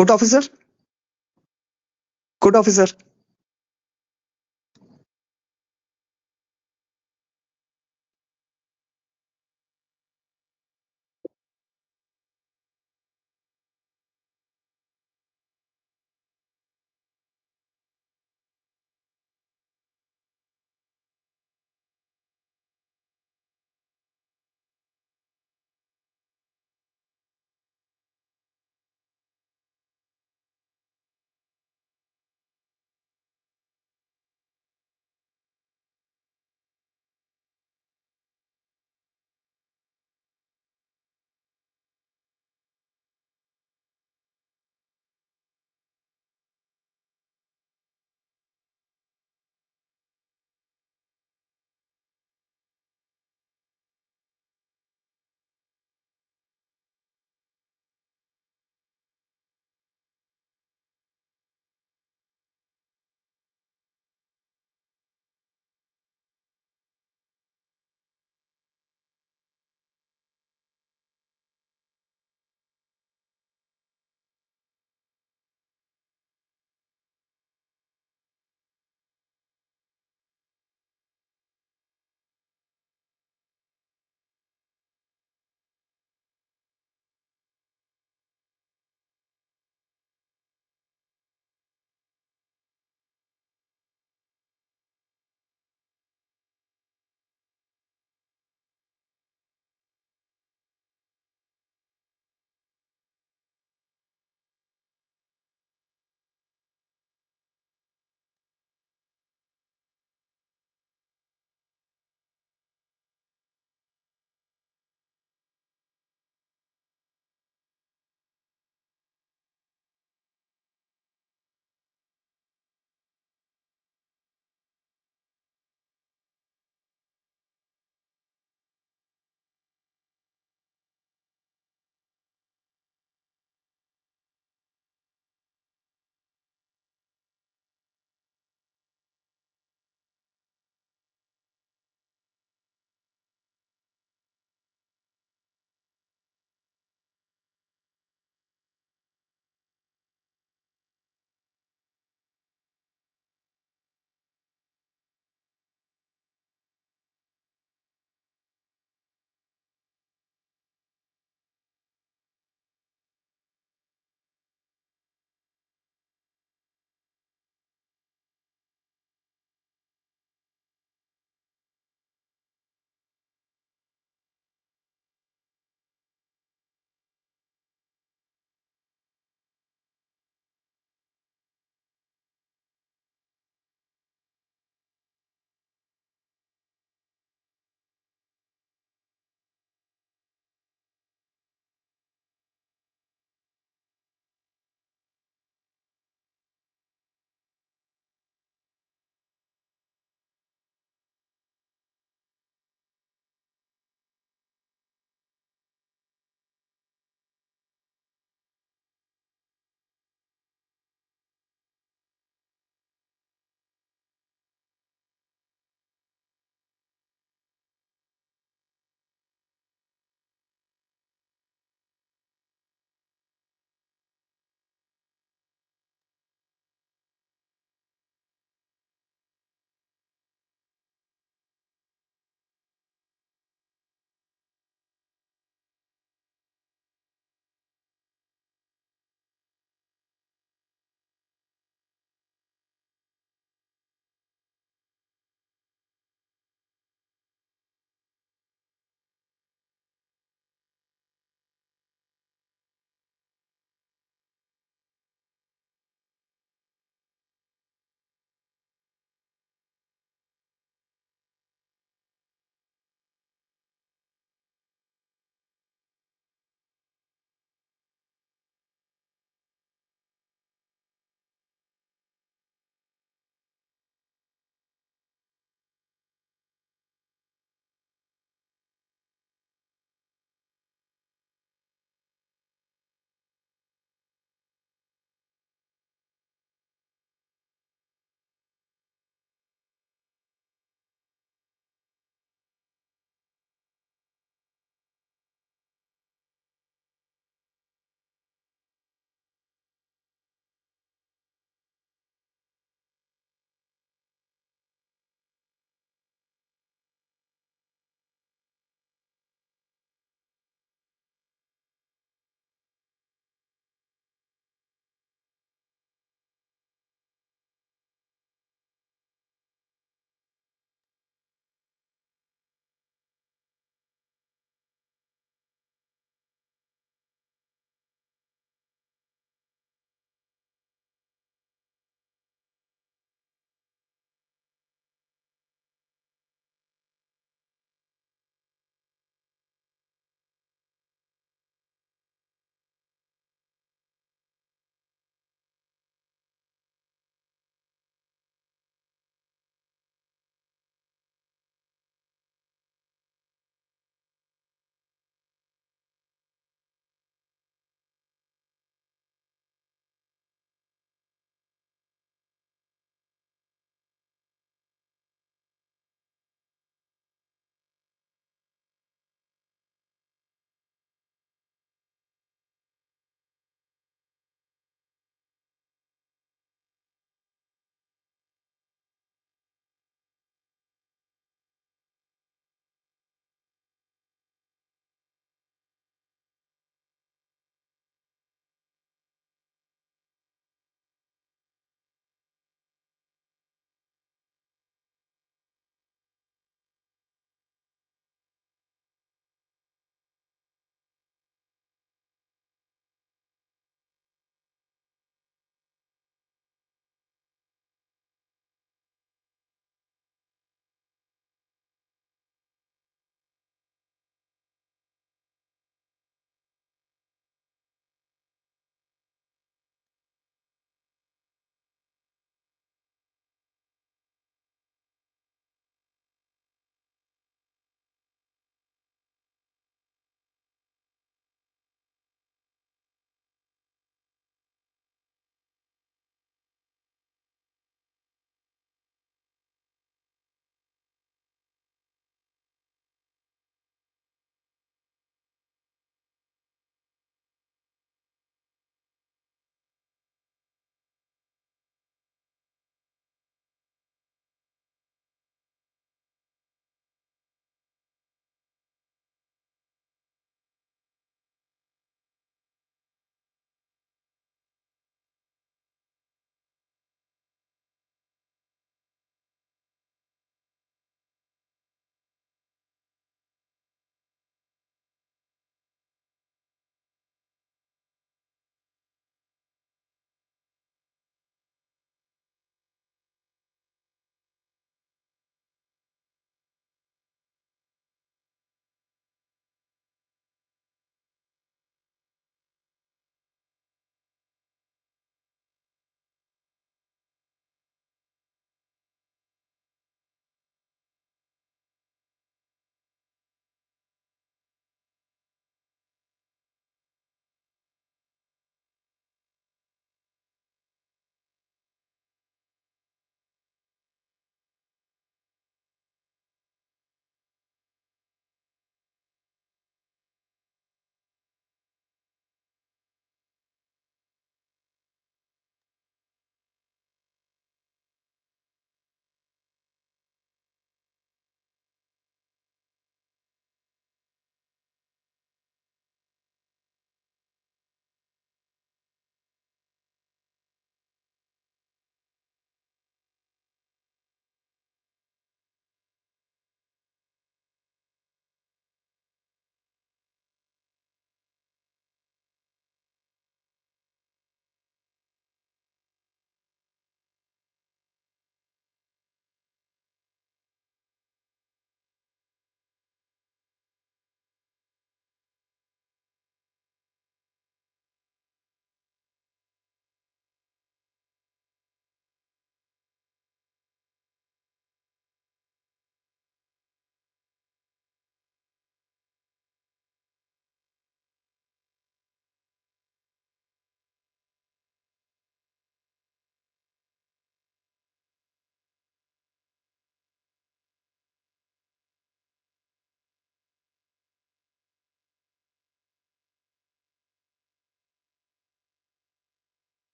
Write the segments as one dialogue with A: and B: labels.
A: Court officer? Court officer?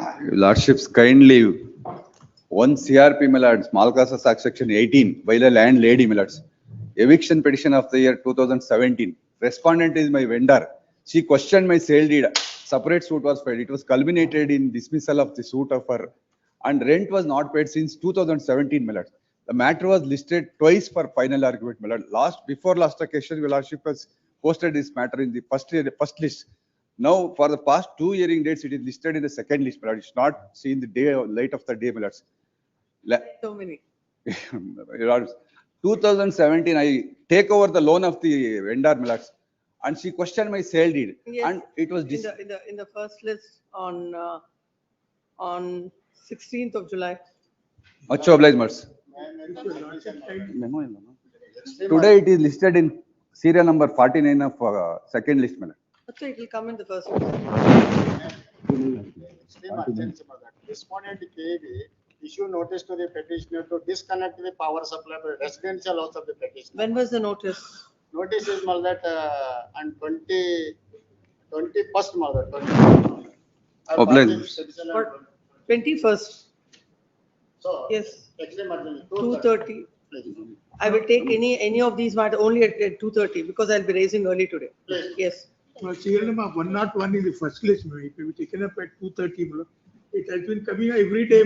A: Lordships, kindly, 1 CRP, my lord, small causes act section 18, by the landlady, my lords. Eviction petition of the year 2017. Respondent is my vendor. She questioned my sale deed. Separate suit was filed. It was culminated in dismissal of the suit of her, and rent was not paid since 2017, my lord. The matter was listed twice for final argument, my lord. Before last occasion, your lordship has posted this matter in the first list. Now, for the past 2 hearing dates, it is listed in the second list, but it's not seen the day or light of the day, my lords.
B: So many.
A: Your Lords, 2017, I take over the loan of the vendor, my lords, and she questioned my sale deed,
B: Yes,
A: and it was
B: in the first list on 16th of July.
A: much obliged, my lords. Today it is listed in serial number 49 of second list, my lord.
B: That's why it will come in the first list.
C: Respondent KV issue notice to the petitioner to disconnect the power supply to residential house of the petitioner.
B: When was the notice?
C: Notice is mal that on 21st mal that.
A: Obliged.
B: What? 21st.
C: So
B: Yes,
C: extreme urgency,
B: 2:30.
C: please.
B: I will take any of these matters only at 2:30 because I'll be raising early today.
C: Please.
B: Yes.
D: Serial number 101 in the first list, it will be taken up at 2:30, it has been coming every day,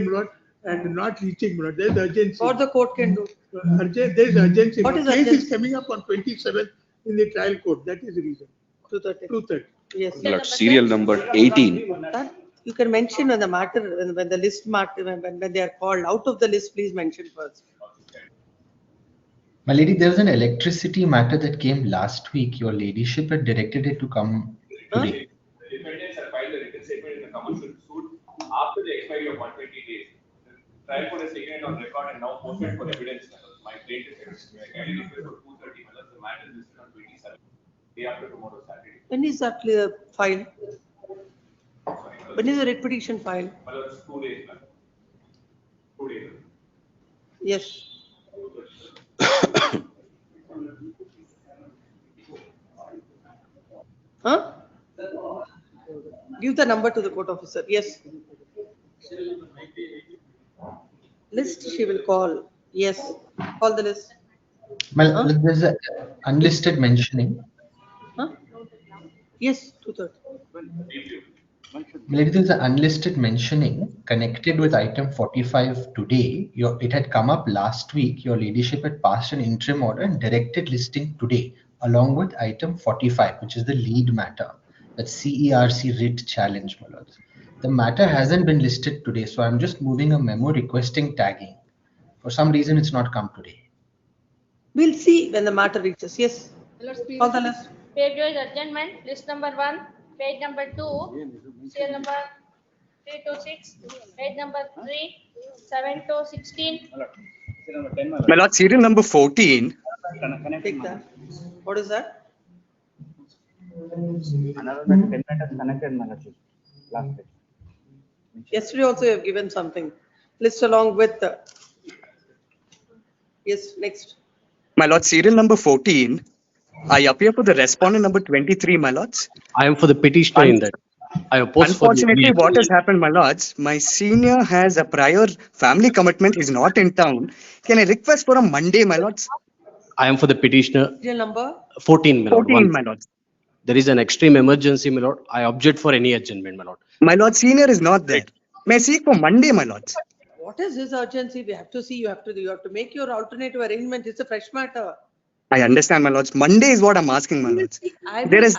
D: and not reaching, there's urgency.
B: What the court can do.
D: There's urgency.
B: What is
D: Case
B: urgency?
D: is coming up on 27th in the trial court, that is the reason.
B: 2:30.
D: 2:30.
B: Yes.
E: Lord, serial number 18.
B: That you can mention when the matter, when the list matter, when they are called out of the list, please mention first.
F: My lady, there was an electricity matter that came last week. Your ladyship had directed it to come today.
G: Defendants have filed a written statement in the commercial suit after the expiry of 120 days. The trial court has taken it on record and now posted for evidence. My plaintiff is kindly request for 2:30 minutes. The matter is listed on 27th, day after tomorrow, Saturday.
B: When is that file?
G: Sorry,
B: When is the writ petition filed?
G: well, it's 2 days. 2 days.
B: Yes. Huh? Give the number to the court officer. Yes. List she will call. Yes. Call the list.
F: Well, there's an unlisted mentioning.
B: Huh? Yes, 2:30.
F: Lady, there's an unlisted mentioning connected with item 45 today. It had come up last week. Your ladyship had passed an interim order and directed listing today, along with item 45, which is the lead matter. That's CERC writ challenge, my lords. The matter hasn't been listed today, so I'm just moving a memo requesting tagging. For some reason, it's not come today.
B: We'll see when the matter reaches. Yes. Call the list.
H: Page-wise adjournment, list number 1, page number 2, serial number 3 to 6, page number 3, 7 to 16.
E: My lord, serial number 14.
B: Take that. What is that?
I: Another 10 matters connected, my lordship. Last page.
B: Yesterday also you have given something. List along with the. Yes, next.
E: My lord, serial number 14. I appear for the respondent number 23, my lords.
I: I am for the petitioner in that. I oppose for
E: Unfortunately,
I: the
E: what has happened, my lords, my senior has a prior family commitment. He's not in town. Can I request for a Monday, my lords?
I: I am for the petitioner
B: Serial number?
I: 14, my lord.
E: 14, my lords.
I: There is an extreme emergency, my lord. I object for any adjournment, my lord.
E: My lord, senior is not there. May I seek for Monday, my lords?
B: What is this urgency? We have to see. You have to make your alternative arrangement. It's a fresh matter.
E: I understand, my lords. Monday is what I'm asking, my lords.
B: I
E: There
B: will,
E: is-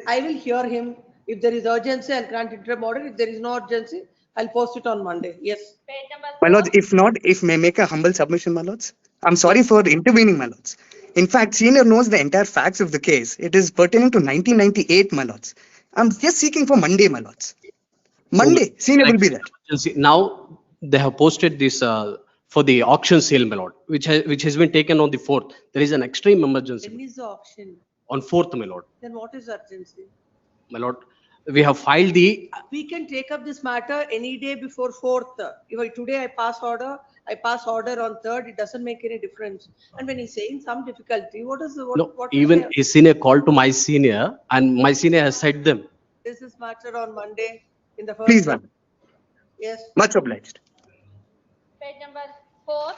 B: I will hear him. If there is urgency, I'll grant interim order. If there is no urgency, I'll post it on Monday. Yes.
H: Page number
E: My
H: 4,
E: lords, if not, if may make a humble submission, my lords. I'm sorry for intervening, my lords. In fact, senior knows the entire facts of the case. It is pertaining to 1998, my lords. I'm just seeking for Monday, my lords. Monday, senior will be there.
I: Now they have posted this for the auction sale, my lord, which has been taken on the 4th. There is an extreme
B: When
I: emergency
B: is the auction?
I: on 4th, my lord.
B: Then what is urgency?
I: My lord, we have filed the
B: We can take up this matter any day before 4th. If today I pass order on 3rd, it doesn't make any difference. And when he's saying some difficulty, what is the, what,
I: no,
B: what
I: even
B: is
I: a senior called to my senior, and my senior has said them.
B: this matter on Monday in the first?
E: Please, ma'am.
B: Yes.
E: Much obliged.
H: Page number 4.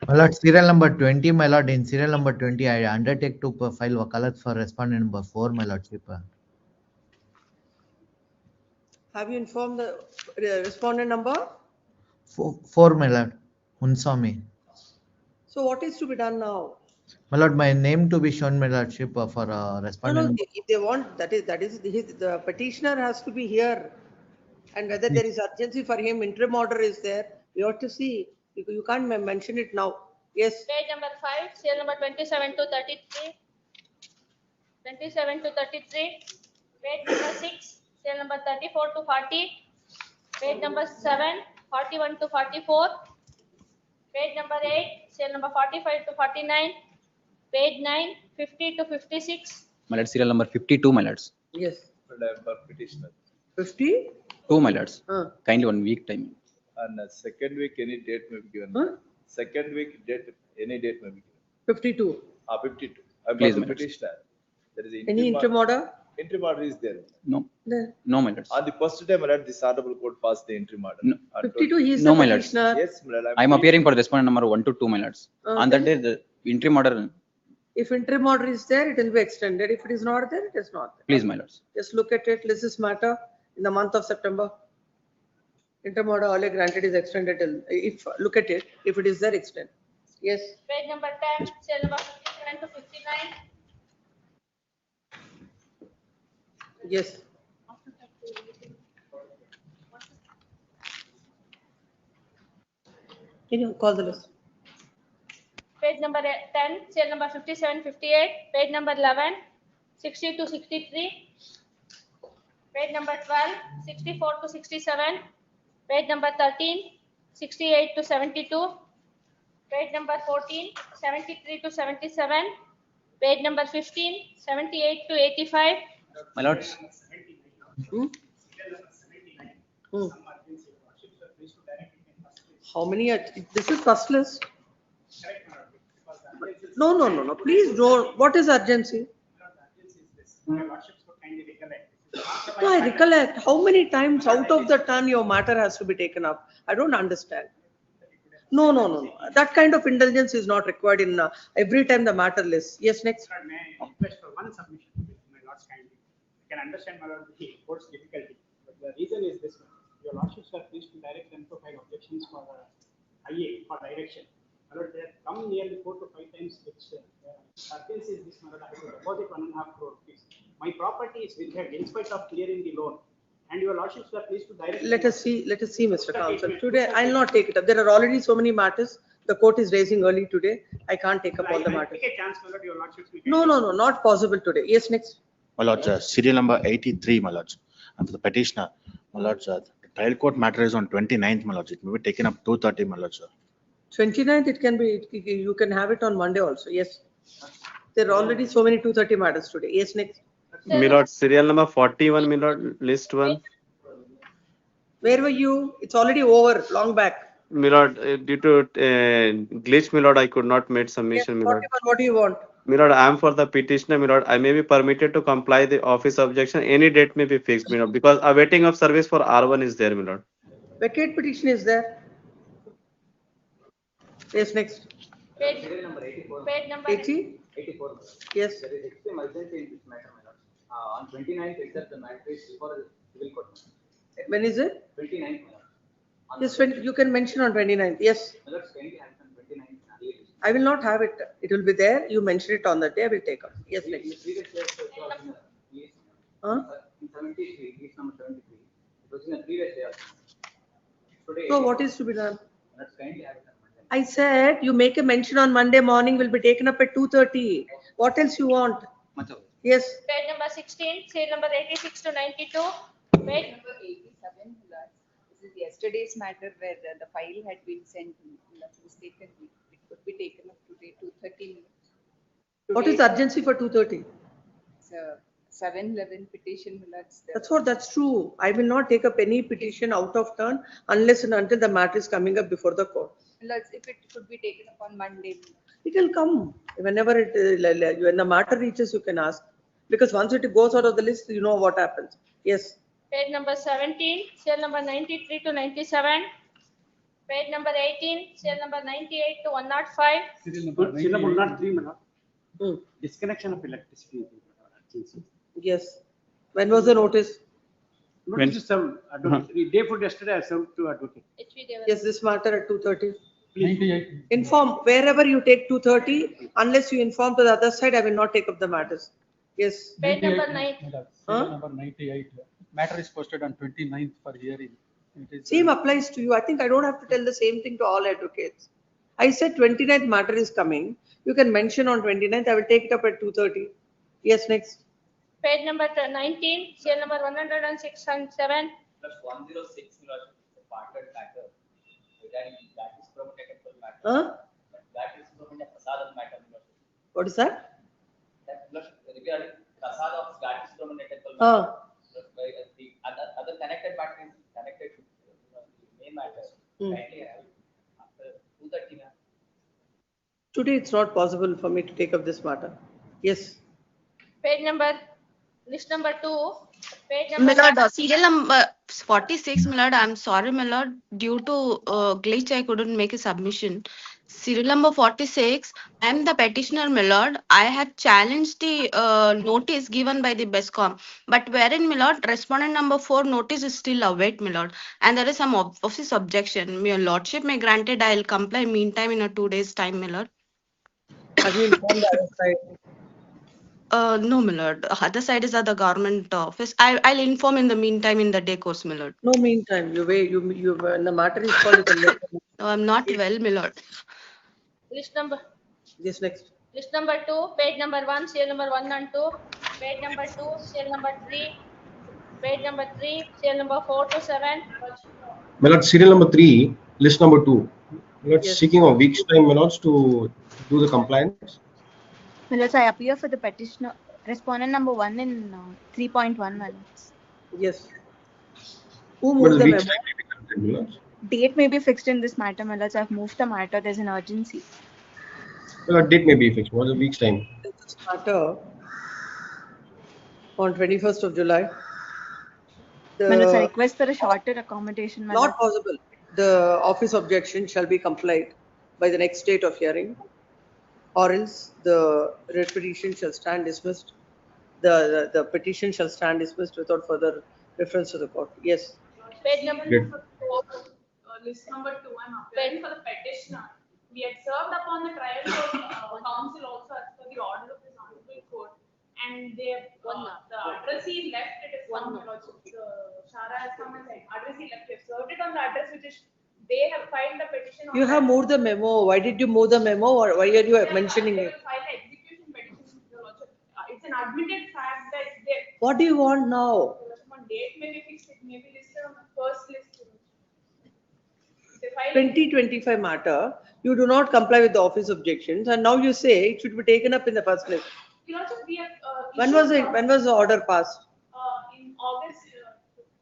J: My lord, serial number 20, my lord, in serial number 20, I undertake to file wakalat for respondent number 4, my lordship.
B: Have you informed the respondent number?
J: 4, my lord, Unsami.
B: So what is to be done now?
J: My lord, my name to be shown, my lordship, for
B: No,
J: respondent.
B: no, if they want, that is, the petitioner has to be here. And whether there is urgency for him, interim order is there, we ought to see. You can't mention it now. Yes,
H: Page number 5, serial number 27 to 33. 27 to 33. Page number 6, serial number 34 to 40. Page number 7, 41 to 44. Page number 8, serial number 45 to 49. Page 9, 50 to 56.
K: My lord, serial number 52, my lords.
B: yes.
L: Petitioner.
B: 50?
K: 2, my lords.
B: Huh.
K: Kindly 1 week time.
L: And second week, any date may be given.
B: Huh?
L: Second week, date, any date may be given.
B: 52.
L: 52. I'm
K: Please,
L: the
K: madam.
L: petitioner. There is
B: Any interim order?
L: Interim order is there.
K: No,
B: There.
K: no, my lords.
L: On the first day, my lord, this honorable court passed the interim order.
K: No.
L: On
B: 52, he is
K: No,
B: the
K: my lords.
B: petitioner.
L: Yes, my lord.
K: I'm appearing for respondent number 1 to 2, my lords. On that
B: Okay.
K: day, the interim order,
B: If interim order is there, it will be extended. If it is not there, it is not there.
K: please, my lords.
B: Just look at it, list this matter in the month of September. Interim order only granted is extended till, if, look at it, if it is there, extend. Yes,
H: Page number 10, serial number 57 to 59.
B: yes. Can you call the list?
H: Page number 10, serial number 57, 58. Page number 11, 60 to 63. Page number 12, 64 to 67. Page number 13, 68 to 72. Page number 14, 73 to 77. Page number 15, 78 to 85.
K: My lords,
B: Hmm? Hmm. How many are, this is first list? No, no, no, no, please don't, what is urgency? No, I recollect, how many times out of the ton your matter has to be taken up? I don't understand. No, no, no, no, that kind of indulgence is not required in every time the matter lists. Yes, next.
M: May I request for one submission, my lords kindly. I can understand my lord the court's difficulty, but the reason is this: your lordships are pleased to direct them to file objections for IA for direction. My lord, they have come nearly 4 to 5 times, which urgency is this, my lord, I have to deposit 1.5 crore rupees. My property is withheld in spite of clearing the loan, and your lordships are pleased to direct.
B: Let us see, Mr. Counsel. Today, I'll not take it up. There are already so many matters. The court is raising early today. I can't take up all the matters.
M: Take a chance, my lord, your lordships.
B: No, no, no, not possible today. Yes, next.
N: My lords, serial number 83, my lords. And for the petitioner, my lords, the trial court matter is on 29th, my lords. It may be taken up 2:30, my lords.
B: 29th, it can be, you can have it on Monday also. Yes. There are already so many 2:30 matters today. Yes, next.
O: My lord, serial number 41, my lord, list 1.
B: Where were you? It's already over, long back.
O: My lord, due to glitch, my lord, I could not make submission, my lord.
B: What do you want?
O: My lord, I am for the petitioner, my lord. I may be permitted to comply the office objection. Any date may be fixed, my lord, because awaiting of service for R1 is there, my lord.
B: Vacate petition is there. Yes, next.
H: Page
L: number 84.
H: Page number
B: 80?
L: 84.
B: Yes.
L: There is extreme urgency in this matter, my lord. On 29th, itself, the matter is before the civil court.
B: When is it?
L: 29th, my lord.
B: Yes, when you can mention on 29th. Yes.
L: My lord, kindly have it on 29th.
B: I will not have it. It will be there. You mention it on that day. I will take up. Yes, next. Huh?
L: In 73, case number 73. It was in the previous day. Today.
B: So what is to be done?
L: Let's kindly have it on Monday.
B: I said you make a mention on Monday morning will be taken up at 2:30. What else you want? Yes.
H: Page number 16, serial number 86 to 92. Page
P: number 87. This is yesterday's matter where the file had been sent. Mistaken. It could be taken up today, 2:30 minutes.
B: What is the urgency for 2:30?
P: It's a 711 petition.
B: That's true. I will not take up any petition out of turn unless and until the matter is coming up before the court.
P: If it could be taken up on Monday.
B: It will come whenever when the matter reaches, you can ask, because once it goes out of the list, you know what happens. Yes.
H: Page number 17, serial number 93 to 97. Page number 18, serial number 98 to 105.
M: Serial number 103, madam. Disconnection of electricity.
B: Yes. When was the notice?
M: Notice is served, advocate. The day for yesterday I served to advocate.
B: Yes, this matter at 2:30.
M: 98.
B: Inform, wherever you take 2:30, unless you inform to the other side, I will not take up the matters. Yes.
H: Page number
M: 98,
H: 9.
M: madam.
B: Huh?
M: Serial number 98. Matter is posted on 29th for hearing. It is,
B: Same applies to you. I think I don't have to tell the same thing to all advocates. I said 29th matter is coming. You can mention on 29th, I will take it up at 2:30. Yes, next.
H: Page number 19, serial number 106 and 7.
L: Plus 106, the partner matter. Regarding that is promoted matter.
B: Huh?
L: That is promoted Prasad matter.
B: What is that?
L: That plus regarding Prasad of that is promoted matter.
B: Huh?
L: The other connected matter is connected to the main matter. Kindly have after 2:30.
B: Today it's not possible for me to take up this matter. Yes.
H: Page number, list number 2. Page number
Q: My lord, serial number 46, my lord, I'm sorry, my lord, due to glitch, I couldn't make a submission. Serial number 46, I'm the petitioner, my lord. I have challenged the notice given by the BESCOM, but wherein, my lord, respondent number 4 notice is still await, my lord, and there is some office objection. Your lordship may granted, I'll comply meantime in a 2 days time, my lord.
B: Have you informed the other side?
Q: No, my lord. Other side is at the government office. I'll inform in the meantime in the day course, my lord.
B: No, meantime, you wait, you, when the matter is called, you can let them know.
Q: No, I'm not well, my lord.
H: list number,
B: Yes, next.
H: list number 2, page number 1, serial number 1 and 2. Page number 2, serial number 3. Page number 3, serial number 4 to 7.
R: My lord, serial number 3, list number 2. My lord,
B: Yes.
R: seeking a week's time, my lords, to do the compliance.
S: My lords, I appear for the petitioner, respondent number 1 in 3.1, my lords.
B: Yes. Who
R: But
B: moved
R: the
B: the
R: week's
B: memo?
R: time may be granted, my lords.
S: Date may be fixed in this matter, my lords. I've moved the matter. There's an urgency.
R: My lord, date may be fixed. What is the week's time?
B: This matter on 21st of July.
S: My lords, I
B: The,
S: request for a shorter accommodation, my
B: not
S: lords.
B: possible. The office objection shall be complied by the next date of hearing, or else the writ petition shall stand dismissed. The petition shall stand dismissed without further reference to the court. Yes.
H: Page number
R: Great.
T: List number 2, I'm appearing for the petitioner. We had served upon the trial court, counsel also as per the order of the honorable court. And they have, the addressee left it is come, my lords. Shara has come and said, addressee left, we have served it on the address which is, they have filed the petition on.
B: You have moved the memo. Why did you move the memo, or why are you mentioning
T: They
B: it?
T: will file the execution petition, your lordship. It's an admitted fact that they,
B: What do you want now?
T: one date may be fixed, it may be listed on the first list. They file
B: 2025 matter, you do not comply with the office objections, and now you say it should be taken up in the first place.
T: your lordship, we have.
B: When was it? When was the order passed?
T: In August.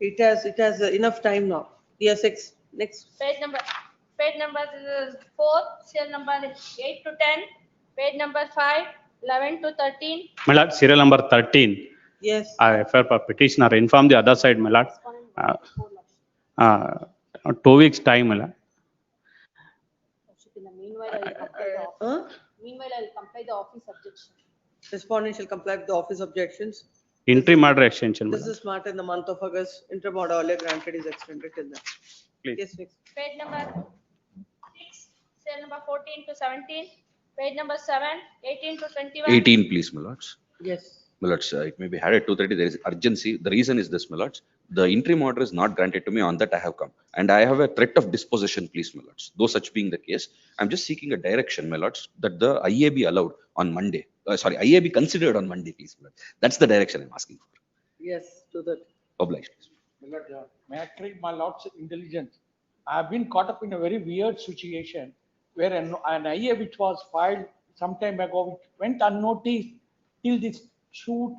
B: It has enough time now. Yes, next.
H: Page number 4, serial number 8 to 10. Page number 5, 11 to 13.
U: My lord, serial number 13.
B: Yes.
U: I refer for petitioner, inform the other side, my lord. 2 weeks time, my lord.
V: In the meanwhile, I will comply the office. Meanwhile, I will comply the office objection.
B: Respondent shall comply with the office objections.
U: Interim order extension, my
B: This
U: lord.
B: is matter in the month of August. Interim order earlier granted is extended till then.
U: Please.
B: Yes, next.
H: Page number 6, serial number 14 to 17. Page number 7, 18 to 21.
W: 18, please, my lords.
B: Yes.
W: My lords, it may be had at 2:30. There is urgency. The reason is this, my lords. The interim order is not granted to me. On that I have come, and I have a threat of disposition, please, my lords. Though such being the case, I'm just seeking a direction, my lords, that the IA be allowed on Monday. IA be considered on Monday, please, my lords. That's the direction I'm asking for.
B: Yes, to that.
W: Obliged.
D: May I treat my lord's intelligence? I have been caught up in a very weird situation where an IA which was filed some time ago, which went unnoticed till this shoot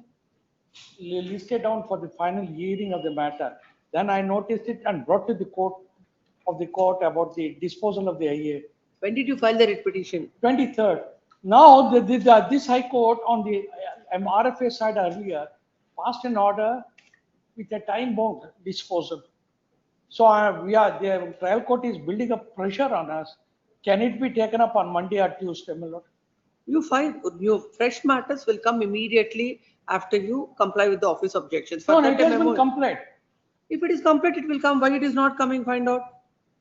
D: listed down for the final hearing of the matter. Then I noticed it and brought to the court about the disposal of the IA.
B: When did you file the writ petition?
D: 23rd. Now, this High Court on the RFA side earlier passed an order with a time bound disposal. So the trial court is building up pressure on us. Can it be taken up on Monday or Tuesday, my lord?
B: You find fresh matters will come immediately after you comply with the office objections.
D: No,
B: For
D: it
B: that, a
D: has been
B: memo-
D: complied.
B: If it is complete, it will come. Why it is not coming, find out.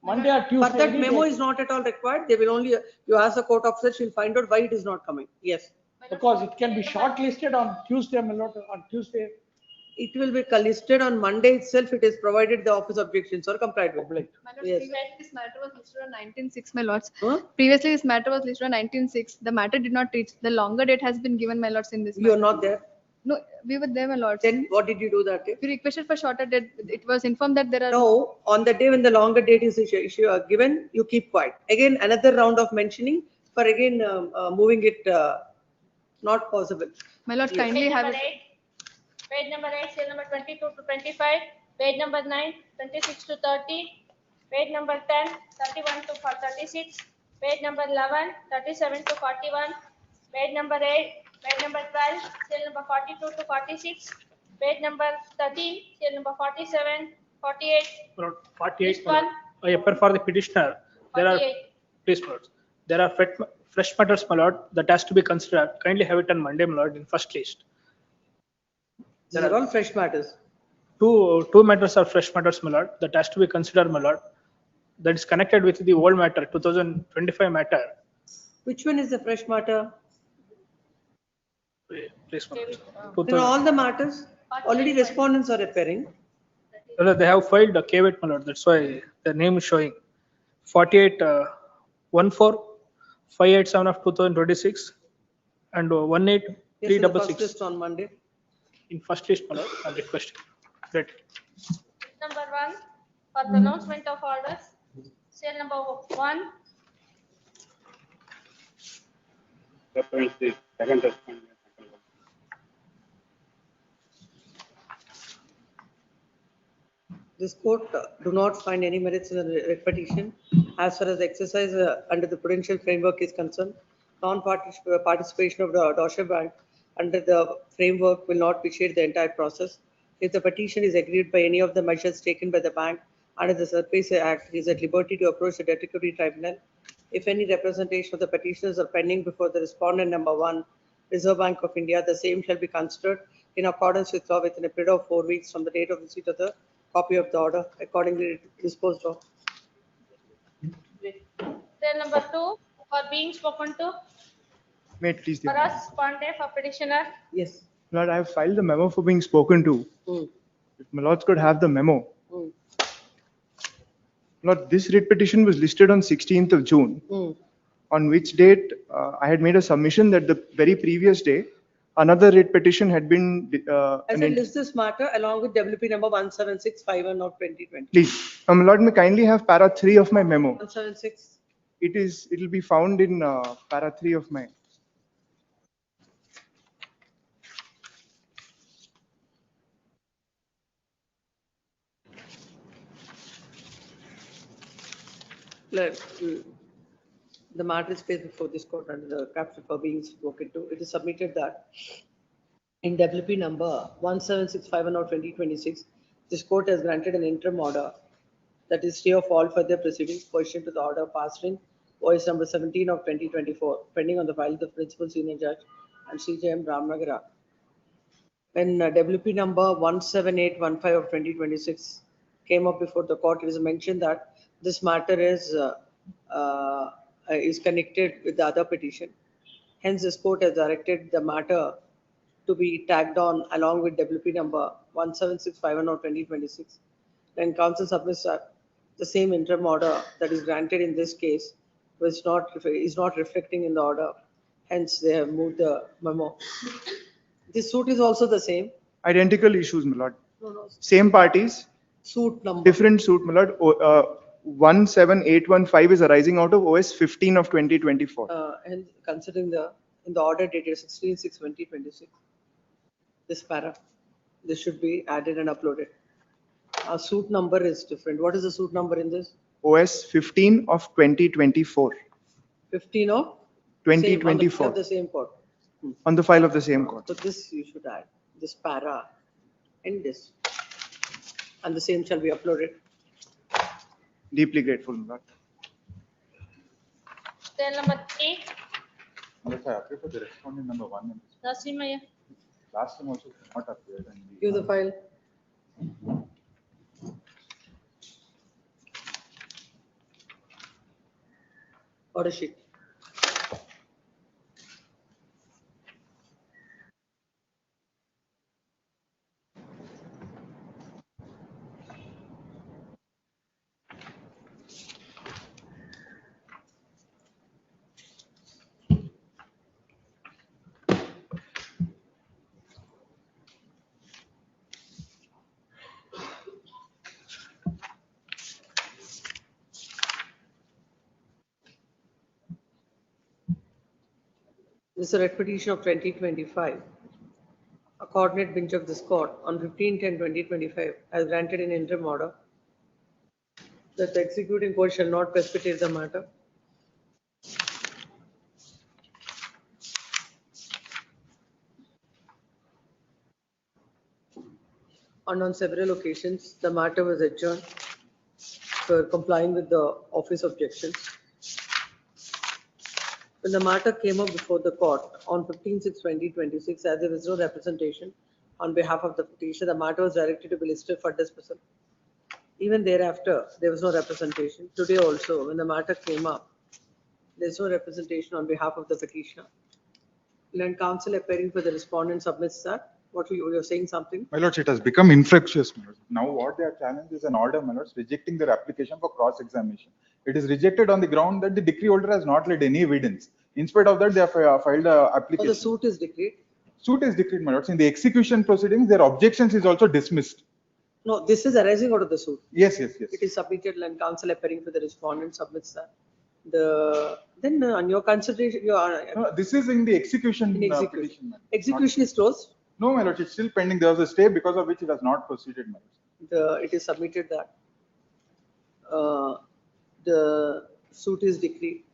D: Monday or Tuesday.
B: But that
D: any
B: memo
D: day.
B: is not at all required. They will only, you ask the court officer, she'll find out why it is not coming. Yes.
D: Because it can be shortlisted on Tuesday, my lord, on Tuesday.
B: It will be listed on Monday itself. It is provided the office objections are complied with.
A: My lords,
B: Yes.
A: previously this matter was listed on 19/6, my lords. Previously this matter was listed on 19/6. The matter did not reach. The longer date has been given, my lords, in this.
B: You are
A: matter.
B: not there.
A: No, we were there, my lords.
B: Then what did you do that day?
A: We requested for shorter date. It was informed that there are.
B: No, on the day when the longer date is given, you keep quiet. Again, another round of mentioning for again moving it, not possible.
A: My lords,
B: Yes.
A: kindly have it.
H: Page number 8, serial number 22 to 25. Page number 9, 26 to 30. Page number 10, 31 to 36. Page number 11, 37 to 41. Page number 8, page number 12, serial number 42 to 46. Page number 13, serial number 47, 48.
M: Lord, 48.
H: This one.
M: I appear for the petitioner. There are,
H: 48.
M: please, my lord. There are fresh matters, my lord, that has to be considered. Kindly have it on Monday, my lord, in first list.
B: These are all fresh matters.
M: Two matters are fresh matters, my lord, that has to be considered, my lord. That is connected with the old matter, 2025 matter.
B: Which one is the fresh matter?
M: Please, my lord.
B: In all the matters, already respondents are appearing.
M: They have filed a caveat, my lord. That's why the name is showing 48 14587 of 2026 and 18366
B: Yes, in the first list on Monday.
M: in first list, my lord. I'm requesting. Great.
H: Number 1, for pronouncement of orders. Serial number 1.
C: Reference the second respondent.
B: This court do not find any merits in the petition as far as exercise under the prudential framework is concerned. Non-participation of the Deutsche Bank under the framework will not vitiate the entire process. If the petition is agreed by any of the measures taken by the bank under the Surface Act, he is at liberty to approach the debt recovery tribunal. If any representation of the petitioners are pending before the respondent number 1, Reserve Bank of India, the same shall be considered in accordance with law within a period of 4 weeks from the date of receipt of the copy of the order, accordingly disposed of.
H: Serial number 2, for being spoken to.
G: May it please,
H: For
G: dear.
H: us, Pandey, for petitioner.
B: Yes.
G: Lord, I have filed the memo for being spoken to. If my lords could have the memo. Lord, this writ petition was listed on 16th of June, on which date I had made a submission that the very previous day, another writ petition had been.
B: I said list this matter along with WP number 17651 of 2020.
G: Please, my lord, may kindly have para 3 of my memo.
B: 176.
G: It will be found in para 3 of my.
B: The matter is placed before this court under the caption for being spoken to. It is submitted that in WP number 17651 of 2026, this court has granted an interim order that is stay of all further proceedings pursuant to the order passed in OS number 17 of 2024, pending on the file of the principal senior judge and CJM Ramnagara. When WP number 17815 of 2026 came up before the court, it is mentioned that this matter is connected with the other petition. Hence, this court has directed the matter to be tagged on along with WP number 17651 of 2026. When counsel submits the same interim order that is granted in this case is not reflecting in the order. Hence, they have moved the memo. This suit is also the same.
G: Identical issues, my lord.
B: No.
G: Same parties.
B: Suit number.
G: Different suit, my lord. 17815 is arising out of OS 15 of 2024.
B: And considering in the order dated 16/6/2026, this para, this should be added and uploaded. Our suit number is different. What is the suit number in this?
G: OS 15 of 2024.
B: 15 of?
G: 2024.
B: Of the same court.
G: On the file of the same court.
B: So this you should add, this para and this. and the same shall be uploaded.
G: Deeply grateful, my lord.
H: Cell number 3,
E: Unless I appear for the respondent number 1.
H: Nasimaya.
E: Last time also not appeared.
B: Give the file. Order sheet. This is a repetition of 2025. A coordinate bench of this court on 15/10/2025 has granted an interim order that the executing court shall not precipitate the matter. And on several occasions, the matter was adjourned for complying with the office objections. When the matter came up before the court on 15/6/2026, as there was no representation on behalf of the petitioner, the matter was directed to be listed for dismissal. Even thereafter, there was no representation. Today also, when the matter came up, there is no representation on behalf of the petitioner. Land counsel appearing for the respondent submits that. What you're saying something?
E: My lords, it has become infectious. My lords. Now what they are challenged is an order, my lords, rejecting their application for cross-examination. It is rejected on the ground that the decree holder has not laid any evidence. In spite of that, they have filed a
B: Or
E: application.
B: the suit is decreed?
E: Suit is decreed, my lords. In the execution proceedings, their objections is also dismissed.
B: No, this is arising out of the suit.
E: Yes, yes, yes.
B: It is submitted and counsel appearing for the respondent submits that. Then on your consideration,
E: No, this is in the execution.
B: In execution.
E: Petition, ma'am.
B: Execution is closed.
E: No, my lords, it's still pending. There was a stay because of which it has not proceeded, my lords.
B: It is submitted that the suit is decreed,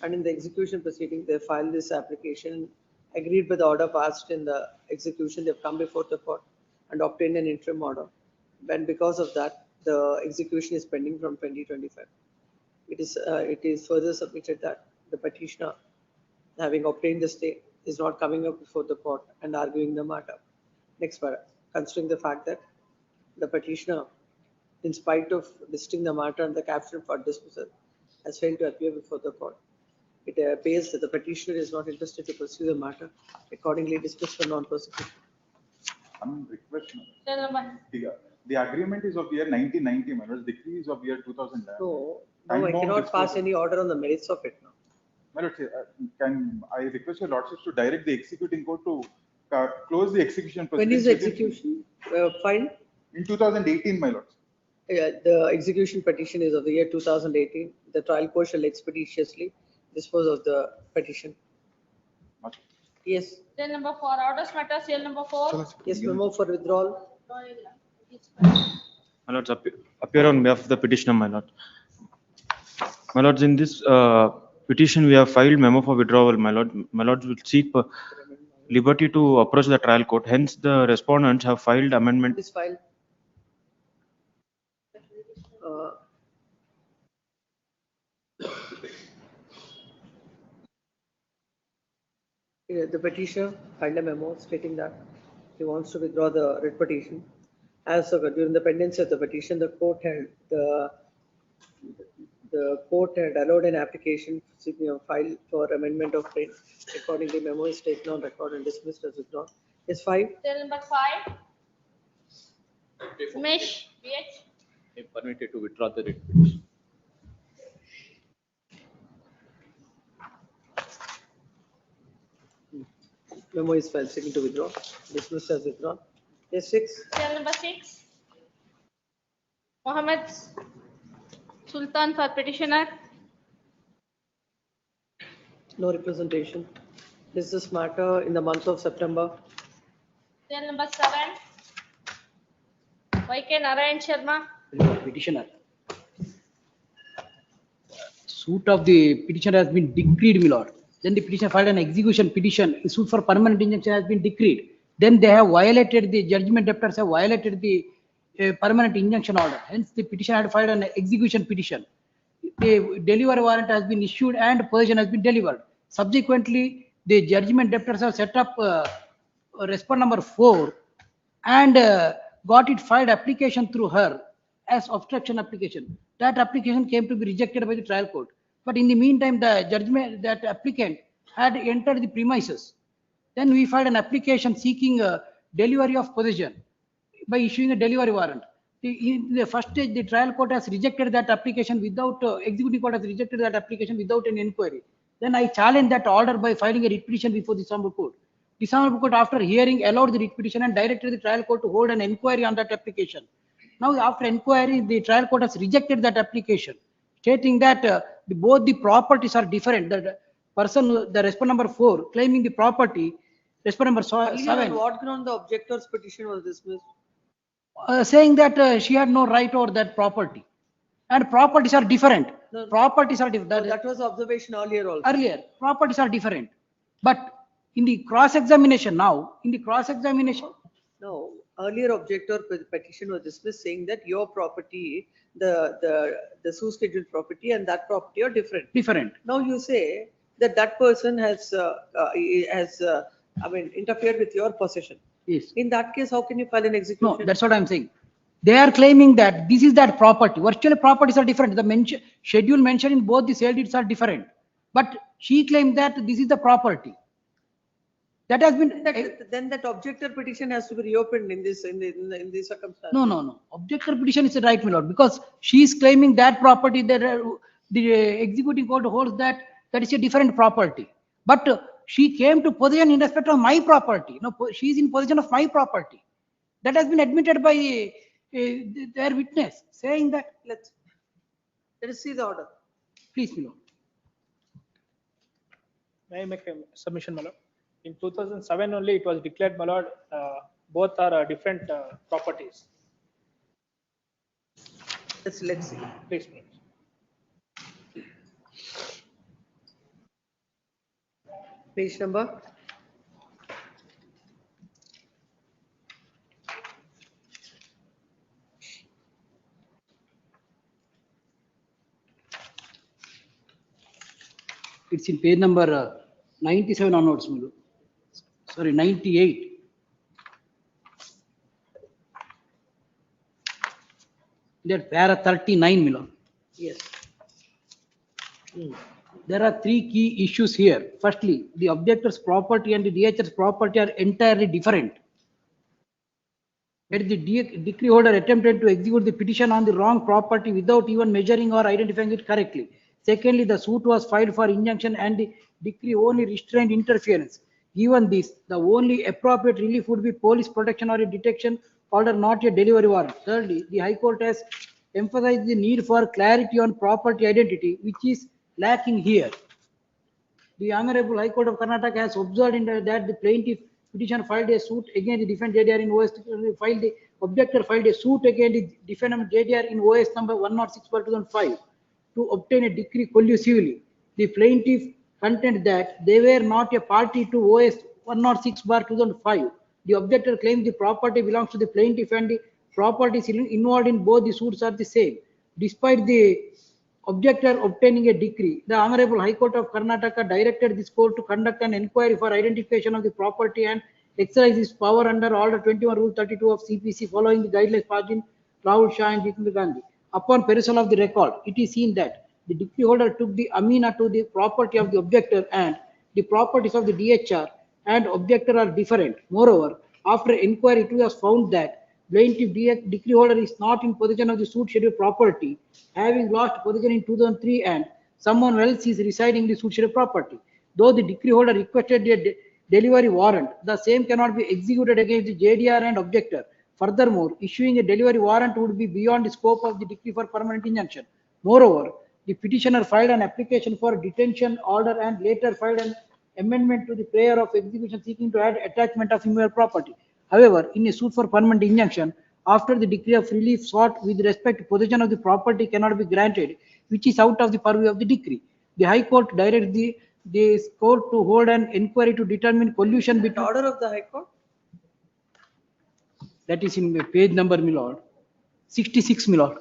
B: and in the execution proceeding, they filed this application, agreed by the order passed in the execution, they've come before the court and obtained an interim order. And because of that, the execution is pending from 2025. It is further submitted that the petitioner, having obtained the stay, is not coming up before the court and arguing the matter. Next paragraph, considering the fact that the petitioner, in spite of listing the matter and the caption for dismissal, has failed to appear before the court. It appears that the petitioner is not interested to pursue the matter, accordingly dismissed for non-prosecution.
E: One request, my
H: Cell number.
E: lords. The agreement is of year 1990, my lords. Decree is of year 2011.
B: No, I cannot pass any order on the merits of it now.
E: My lords, can I request your lordships to direct the executing court to close the execution
B: When
E: proceedings?
B: is the execution filed?
E: In 2018, my lords.
B: The execution petition is of the year 2018. The trial court shall expeditiously dispose of the petition. Yes.
H: Cell number 4, orders matter, cell number 4.
B: Yes, memo for withdrawal.
F: My lords, appear on behalf of the petitioner, my lord. My lords, in this petition, we have filed memo for withdrawal, my lord. My lords will seek liberty to approach the trial court. Hence, the respondents have filed amendment.
B: This file. The petitioner filed a memo stating that he wants to withdraw the writ petition. As during the pendency of the petition, the court had allowed an application filed for amendment of writ. Accordingly, memo is taken on record and dismissed as withdrawn. Is 5.
H: Cell number 5. Mesh, BH.
K: Permitted to withdraw the writ petition.
B: Memo is filed seeking to withdraw. Dismissed as withdrawn. Is 6.
H: Cell number 6. Mohammed Sultan for petitioner.
B: No representation. This is matter in the month of September.
H: Cell number 7. YK Narayan Sharma.
I: Petitioner. Suit of the petitioner has been decreed, my lord. Then the petitioner filed an execution petition. The suit for permanent injunction has been decreed. Then they have violated the judgment debtors have violated the a permanent injunction order. Hence, the petitioner had filed an execution petition. The delivery warrant has been issued and possession has been delivered. Subsequently, the judgment debtors have set up respond number 4 and got it filed application through her as obstruction application. That application came to be rejected by the trial court. But in the meantime, the judgment that applicant had entered the premises. Then we filed an application seeking delivery of possession by issuing a delivery warrant. In the first stage, the trial court has rejected that application without, executive court has rejected that application without an inquiry. Then I challenged that order by filing a writ petition before the Dishonorable Court. Dishonorable Court, after hearing, allowed the writ petition and directed the trial court to hold an inquiry on that application. Now, after inquiry, the trial court has rejected that application, stating that both the properties are different. The person, the respondent number 4, claiming the property, respondent number 7.
B: On what ground the objector's petition was dismissed?
I: Saying that she had no right over that property. And properties are different.
B: No,
I: properties are different.
B: that was observation earlier also.
I: Earlier, properties are different. But in the cross-examination now,
B: No, earlier objector petition was dismissed saying that your property, the sue scheduled property and that property are different.
I: Different.
B: Now you say that that person has interfered with your possession.
I: Yes.
B: In that case, how can you file an execution?
I: No, that's what I'm saying. They are claiming that this is that property. Virtually properties are different. The schedule mentioned in both the sale deeds are different. But she claimed that this is the property. That has been.
B: Then that objector petition has to be reopened in this circumstance.
I: No. Objector petition is the right, my lord, because she is claiming that property that the executing court holds that is a different property. But she came to possession in respect of my property. No, she is in possession of my property. That has been admitted by their witness, saying that.
B: Let us see the order.
I: Please, my lord.
J: May I make a submission, my lord? In 2007 only it was declared, my lord, both are different properties.
B: Let's see.
J: Please.
B: Page number.
I: It's in page number 97 onwards, my lord. Sorry, 98. That para 39, my lord.
B: Yes.
I: There are 3 key issues here. Firstly, the objector's property and the DHR's property are entirely different. Yet the decree holder attempted to execute the petition on the wrong property without even measuring or identifying it correctly. Secondly, the suit was filed for injunction and the decree only restrained interference. Given this, the only appropriate relief would be police protection or a detection order, not a delivery warrant. Thirdly, the High Court has emphasized the need for clarity on property identity, which is lacking here. The Honorable High Court of Karnataka has observed that the plaintiff petitioner filed a suit against the defendant JDR in OS, the objector filed a suit against the defendant JDR in OS number 106/2005 to obtain a decree collusively. The plaintiff contend that they were not a party to OS 106/2005. The objector claims the property belongs to the plaintiff and the properties involved in both the suits are the same. Despite the objector obtaining a decree, the Honorable High Court of Karnataka directed this court to conduct an inquiry for identification of the property and exercise its power under Order 21 Rule 32 of CPC following the guidelines passed in Rahul Shah and Jitendra Gandhi. Upon perusal of the record, it is seen that the decree holder took the amina to the property of the objector and the properties of the DHR and objector are different. Moreover, after inquiry, it was found that plaintiff decree holder is not in possession of the suit scheduled property, having lost possession in 2003 and someone else is residing in the suit scheduled property. Though the decree holder requested a delivery warrant, the same cannot be executed against the JDR and objector. Furthermore, issuing a delivery warrant would be beyond the scope of the decree for permanent injunction. Moreover, the petitioner filed an application for detention order and later filed an amendment to the prayer of execution seeking to add attachment of immovable property. However, in a suit for permanent injunction, after the decree of relief sought with respect to possession of the property cannot be granted, which is out of the purview of the decree. The High Court directs the court to hold an inquiry to determine collusion between.
B: Order of the High Court?
I: That is in page number, my lord. 66, my lord.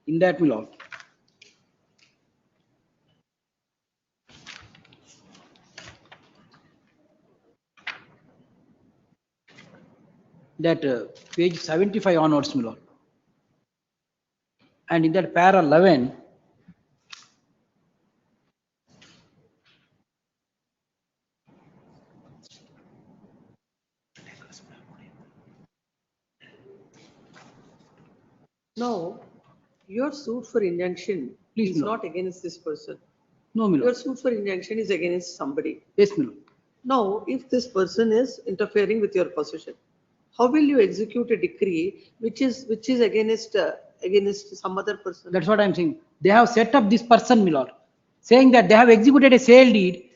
I: In that, my lord. That page 75 onwards, my lord. And in that para 11,
B: Now, your suit for injunction
I: Please,
B: is
I: no.
B: not against this person.
I: no, my
B: Your
I: lord.
B: suit for injunction is against somebody.
I: Yes, my lord.
B: Now, if this person is interfering with your possession, how will you execute a decree which is against some other person?
I: That's what I'm saying. They have set up this person, my lord, saying that they have executed a sale deed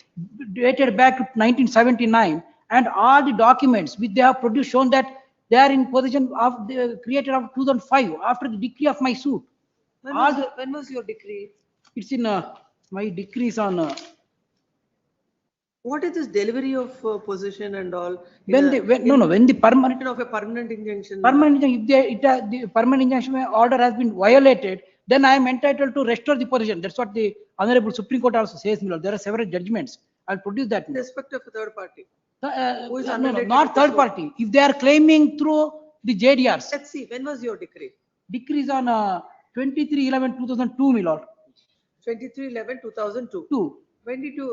I: dated back to 1979, and all the documents which they have produced shown that they are in possession of the created of 2005 after the decree of my suit.
B: When was your decree?
I: It's in my decrees on
B: What is this delivery of possession and all?
I: when the permanent
B: Of a permanent injunction.
I: if the permanent injunction order has been violated, then I am entitled to restore the possession. That's what the Honorable Supreme Court also says, my lord. There are several judgments. I'll produce that.
B: In respect of a third party. Who is
I: No,
B: unrelated
I: not
B: to the
I: third
B: suit.
I: party. If they are claiming through the JDRs,
B: Let's see, when was your decree?
I: decrees on 23/11/2002, my lord.
B: 23/11/2002.
I: 2.
B: When did you,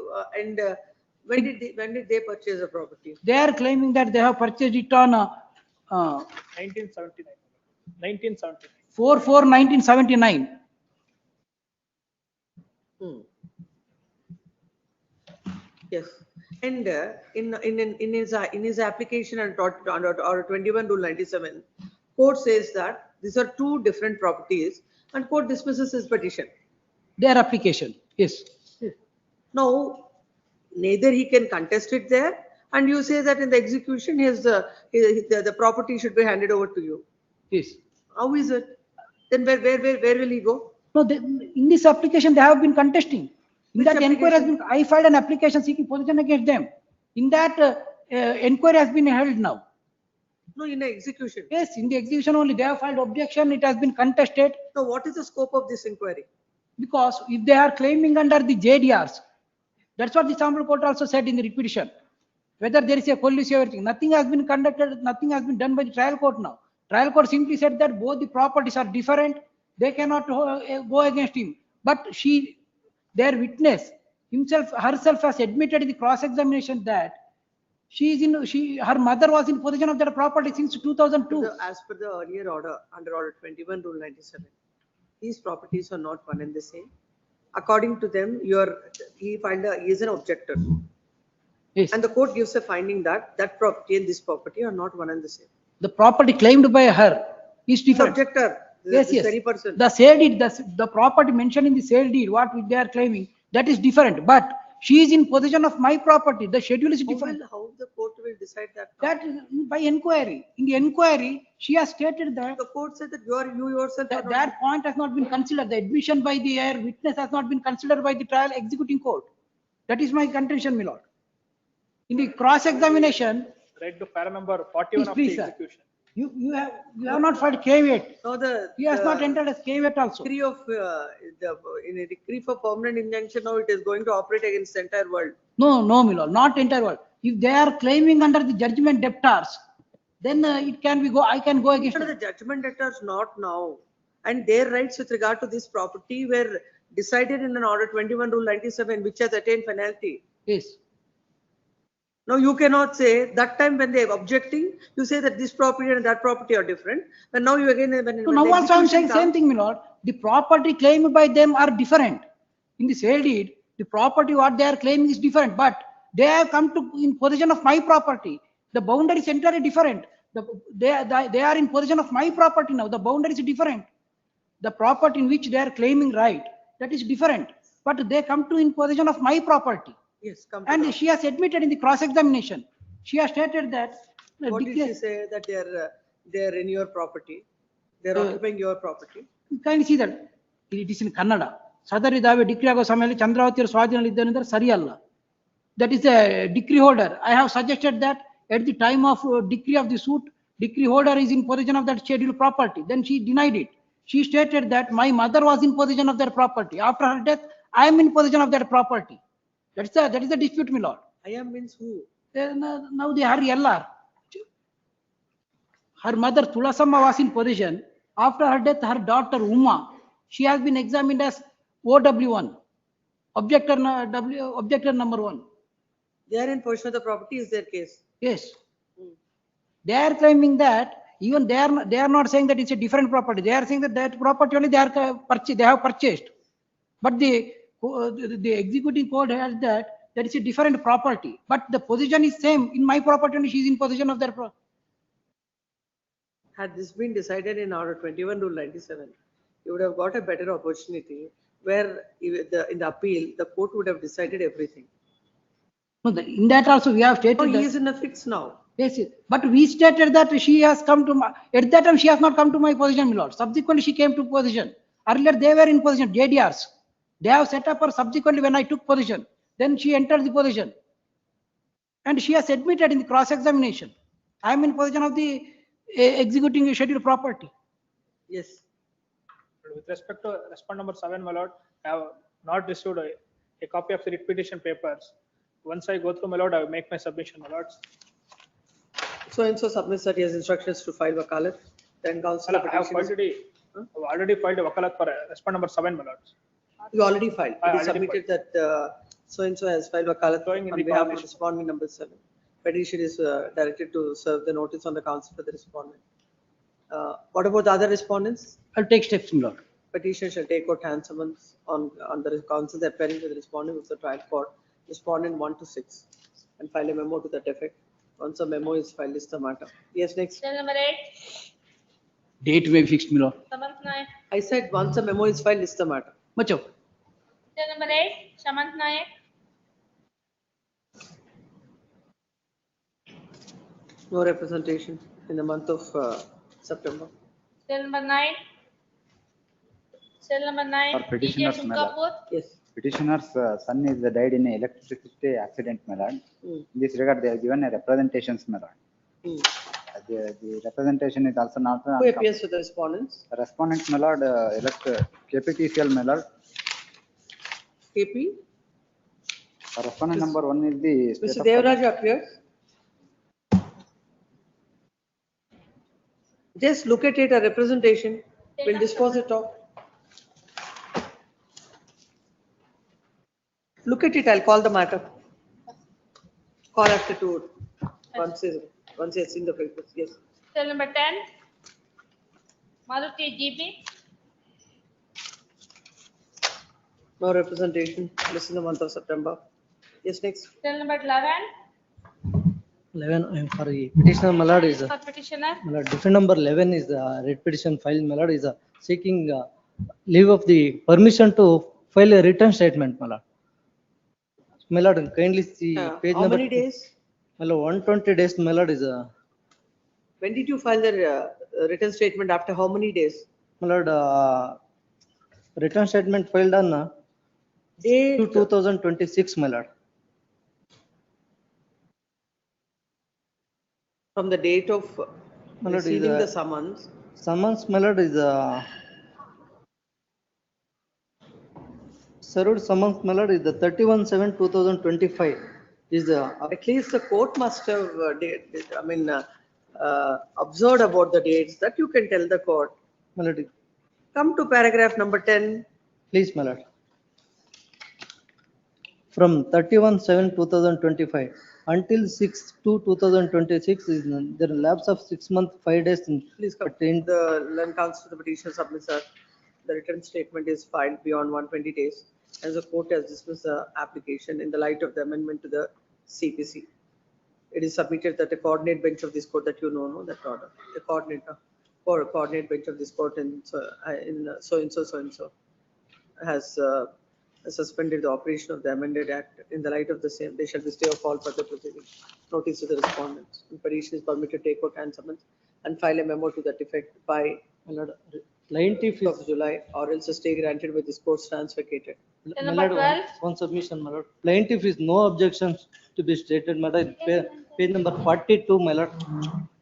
B: when did they purchase the property?
I: They are claiming that they have purchased it on
J: 1979. 1979.
I: 4/4/1979.
B: Yes, and in his application and or 21 rule 97, court says that these are two different properties, and court dismisses his petition.
I: Their application, yes.
B: Now, neither he can contest it there, and you say that in the execution, the property should be handed over to you.
I: Yes.
B: How is it? Then where will he go?
I: No, in this application they have been contesting. In that inquiry has been, I filed an application seeking possession against them. In that inquiry has been held now.
B: No, in the execution.
I: Yes, in the execution only they have filed objection. It has been contested.
B: So what is the scope of this inquiry?
I: Because if they are claiming under the JDRs, that's what the sample court also said in the repetition. Whether there is a collusive everything, nothing has been conducted, nothing has been done by the trial court now. Trial court simply said that both the properties are different. They cannot go against him. But their witness herself has admitted in the cross-examination that her mother was in possession of that property since 2002.
B: As per the earlier order, under order 21 rule 97, these properties are not one and the same. According to them, he is an objector.
I: Yes.
B: And the court gives a finding that that property and this property are not one and the same.
I: The property claimed by her is different.
B: The objector.
I: Yes, yes.
B: Very person.
I: The sale deed, the property mentioned in the sale deed, what they are claiming, that is different. But she is in possession of my property. The schedule is different.
B: How the court will decide that?
I: That is by inquiry. In the inquiry, she has stated that
B: the court said that you yourself.
I: That point has not been considered. The admission by the witness has not been considered by the trial executing court. That is my contention, my lord. In the cross-examination.
J: Read to para number 41 of the execution.
I: You have not filed caveat.
B: No,
I: he has not entered as caveat also.
B: Decree of in a decree for permanent injunction, now it is going to operate against the entire world.
I: No, my lord, not entire world. If they are claiming under the judgment debtors, then it can be I can go against.
B: The judgment debtors not now, and their rights with regard to this property were decided in an order 21 rule 97, which has attained finality.
I: Yes.
B: Now you cannot say that time when they are objecting, you say that this property and that property are different. But now you again
I: now also I am saying same thing, my lord. The property claimed by them are different. In the sale deed, the property what they are claiming is different, but they have come to in possession of my property. The boundary is entirely different. They are in possession of my property now. The boundary is different. The property in which they are claiming right, that is different. But they come to in possession of my property.
B: Yes,
I: and she has admitted in the cross-examination. She has stated that.
B: What did she say? That they are in your property. They are occupying your property.
I: You can see that it is in Kannada. ಸದರಿ ದಾವೆ degree ಆಗೋ ಸಮಯದಲ್ಲಿ ಚಂದ್ರಾವತಿಯರ ಸ್ವಾಧೀನದಲ್ಲಿ ಇದ್ದೇನೆಂದರೆ ಸರಿಯಲ್ಲ. That is a decree holder. I have suggested that at the time of decree of the suit, decree holder is in possession of that scheduled property. Then she denied it. She stated that my mother was in possession of that property. After her death, I am in possession of that property. That is the dispute, my lord.
B: I am means who?
I: Now they are LR. Her mother Tulasamma was in possession. After her death, her daughter Uma, she has been examined as OW1. Objector number 1.
B: They are in possession of the property is their case.
I: Yes. They are claiming that even they are not saying that it's a different property. They are saying that that property only they have purchased. But the executing code has that is a different property. But the position is same. In my property only she is in possession of their property.
B: Had this been decided in order 21 rule 97, you would have got a better opportunity where in the appeal, the court would have decided everything.
I: No, in that also we have stated.
B: Oh, he
I: that,
B: is in a fix now.
I: Yes, yes. But we stated that she has come to my, at that time she has not come to my position, my lord. Subsequently she came to position. Earlier they were in position, JDRs. They have set up her subsequently when I took position. Then she entered the position. And she has admitted in the cross-examination. I am in position of the executing scheduled property.
B: Yes.
J: With respect to respondent number 7, my lord, I have not received a copy of the writ petition papers. Once I go through, my lord, I will make my submission, my lords.
B: So and so submits that he has instructions to file wakalat. Then counsel
J: I have already filed a wakalat for respondent number 7, my lords.
B: You already filed. It is submitted that so and so has filed wakalat on behalf of respondent number 7. Petition is directed to serve the notice on the counsel for the respondent. What about the other respondents?
I: I'll take steps, my lord.
B: Petitioner shall take out hand summons on the counsel that appearing with the respondent of the trial court, respondent 1 to 6, and file a memo to that effect. Once a memo is filed, list the matter. Yes, next.
H: Cell number 8.
I: Date may be fixed, my lord.
H: Samant Nayak.
B: I said once a memo is filed, list the matter.
I: Much of.
H: Cell number 8. Samant Nayak.
B: No representation in the month of September.
H: Cell number 9. Cell number 9.
N: For petitioners,
H: DJ
N: my lord.
H: Shukapur.
B: Yes.
N: Petitioner's son is died in an electricity accident, my lord.
B: Mm.
N: In this regard, they have given a representations, my lord.
B: Mm.
N: The representation is also not.
B: Who appears with the respondents?
N: Respondents, my lord, elect KPTCL, my lord.
B: KP?
N: Respondent number 1 is the.
B: Mr. Devaraj appears. Just look at it, a representation. We'll dispose it off. Look at it, I'll call the matter. Call after 2. Once he has seen the papers, yes.
H: Cell number 10. Maruti GB.
B: No representation, this is the month of September. Yes, next.
H: Cell number 11.
O: 11, I am sorry, petitioner my lord is,
H: For petitioner.
O: my lord, different number 11 is the writ petition filed, my lord is seeking leave of the permission to file a written statement, my lord. My lord, kindly see page
B: How
O: number.
B: many days?
O: My lord, 120 days, my lord is
B: When did you file the written statement, after how many days?
O: my lord, written statement filed on
B: Date.
O: 2026, my lord.
B: From the date of
O: My lord, is,
B: receiving the summons.
O: Summons, my lord, is served summons, my lord, is the 31/7/2025 is the.
B: At least the court must have, observed about the dates that you can tell the court.
O: My lord,
B: Come to paragraph number 10.
O: please, my lord. From 31/7/2025 until 6/2/2026 is the lapse of 6 months, 5 days.
B: Please come. The land counsel to the petitioner submits the written statement is filed beyond 120 days. As the court has dismissed the application in the light of the amendment to the CPC. It is submitted that the coordinate bench of this court that you know that order. The coordinate bench of this court in so and so has suspended the operation of the amended act. In the light of the same, they shall be stay of all further proceedings. Notice to the respondents. The petition is permitted to take out hand summons and file a memo to that effect by.
O: My lord, Plaintiff
B: of
O: is,
B: July, or else a stay granted with this court stands vacated.
H: Cell
O: my
H: number
O: lord,
H: 12.
O: one submission, my lord. Plaintiff is no objections to be stated, my lord. Page number 42, my lord.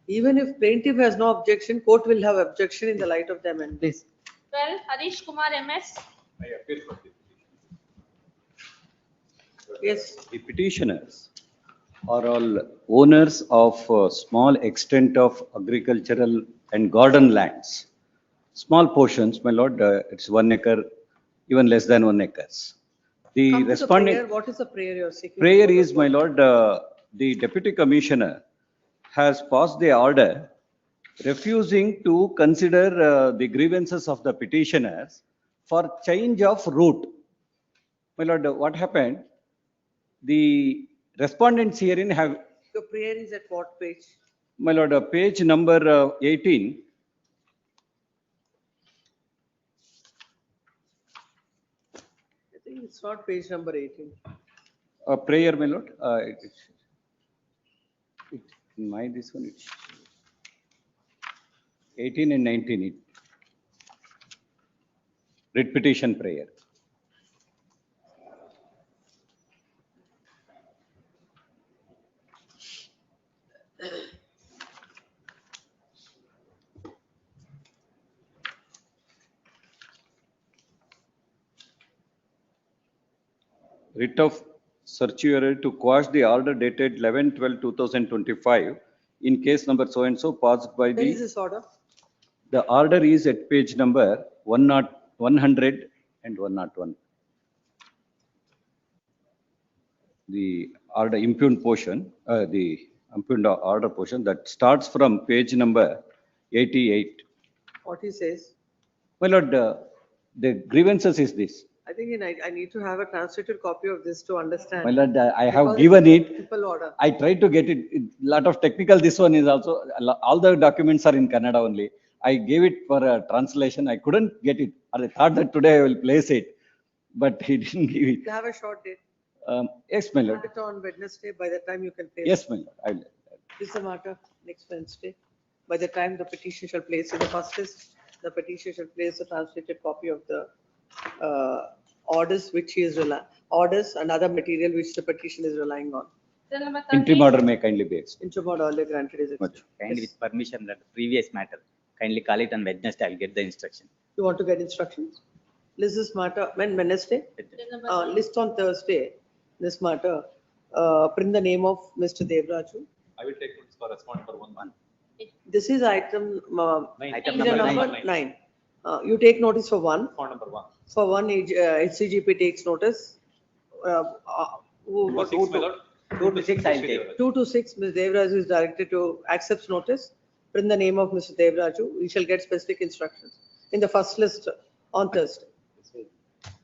B: Even if plaintiff has no objection, court will have objection in the light of the amendment.
O: Please.
H: 12. Harish Kumar MS.
K: I appeal for the
B: Yes.
K: The petitioners are all owners of small extent of agricultural and garden lands. Small portions, my lord, it's 1 acre, even less than 1 acres. The
B: Come to the
K: respondent.
B: prayer. What is the prayer you're seeking?
K: Prayer is, my lord, the deputy commissioner has passed the order refusing to consider the grievances of the petitioners for change of route. My lord, what happened? The respondents herein have,
B: The prayer is at what page?
K: my lord, page number 18.
B: I think it's not page number 18.
K: Prayer, my lord. In my this one, it's 18 and 19. Writ petition prayer. Writ of certiorari to quash the order dated 11/12/2025 in case number so and so passed by
B: Where is
K: the,
B: this order?
K: the order is at page number 100 and 101. The order impugned portion, the impugned order portion that starts from page number 88.
B: What he says?
K: My lord, the grievances is this.
B: I think I need to have a translated copy of this to understand.
K: My lord, I have
B: Because
K: given
B: it's a
K: it.
B: simple order.
K: I tried to get it. Lot of technical. This one is also, all the documents are in Kannada only. I gave it for a translation. I couldn't get it. I thought that today I will place it, but he didn't give it.
B: You have a short date.
K: Yes, my lord.
B: Have it on Wednesday. By the time you can place.
K: Yes, my lord. I will.
B: This is the matter next Wednesday. By the time the petition shall place in the first list, the petition shall place a translated copy of the orders which he is orders and other material which the petition is relying on.
H: Cell number
K: Interim
H: 13.
K: order may kindly be extended.
B: Interim order earlier granted is
K: Much.
B: accepted.
L: Kindly
B: Yes.
L: with permission that previous matter, kindly call it on Wednesday, I'll get the instruction.
B: You want to get instructions? List this matter, when Wednesday?
H: Cell number
B: List on Thursday, this matter. Print the name of Mr. Devraju.
K: I will take notes for response for one.
B: This is item,
L: Item
B: serial
L: number
B: number 9. You take notice for one.
K: For number 1.
B: For one, HCGP takes notice.
K: Number 6, my lord.
L: 2 to 6 I'll take.
B: 2 to 6, Ms. Devraju is directed to accept notice. Print the name of Mr. Devraju. We shall get specific instructions in the first list on Thursday.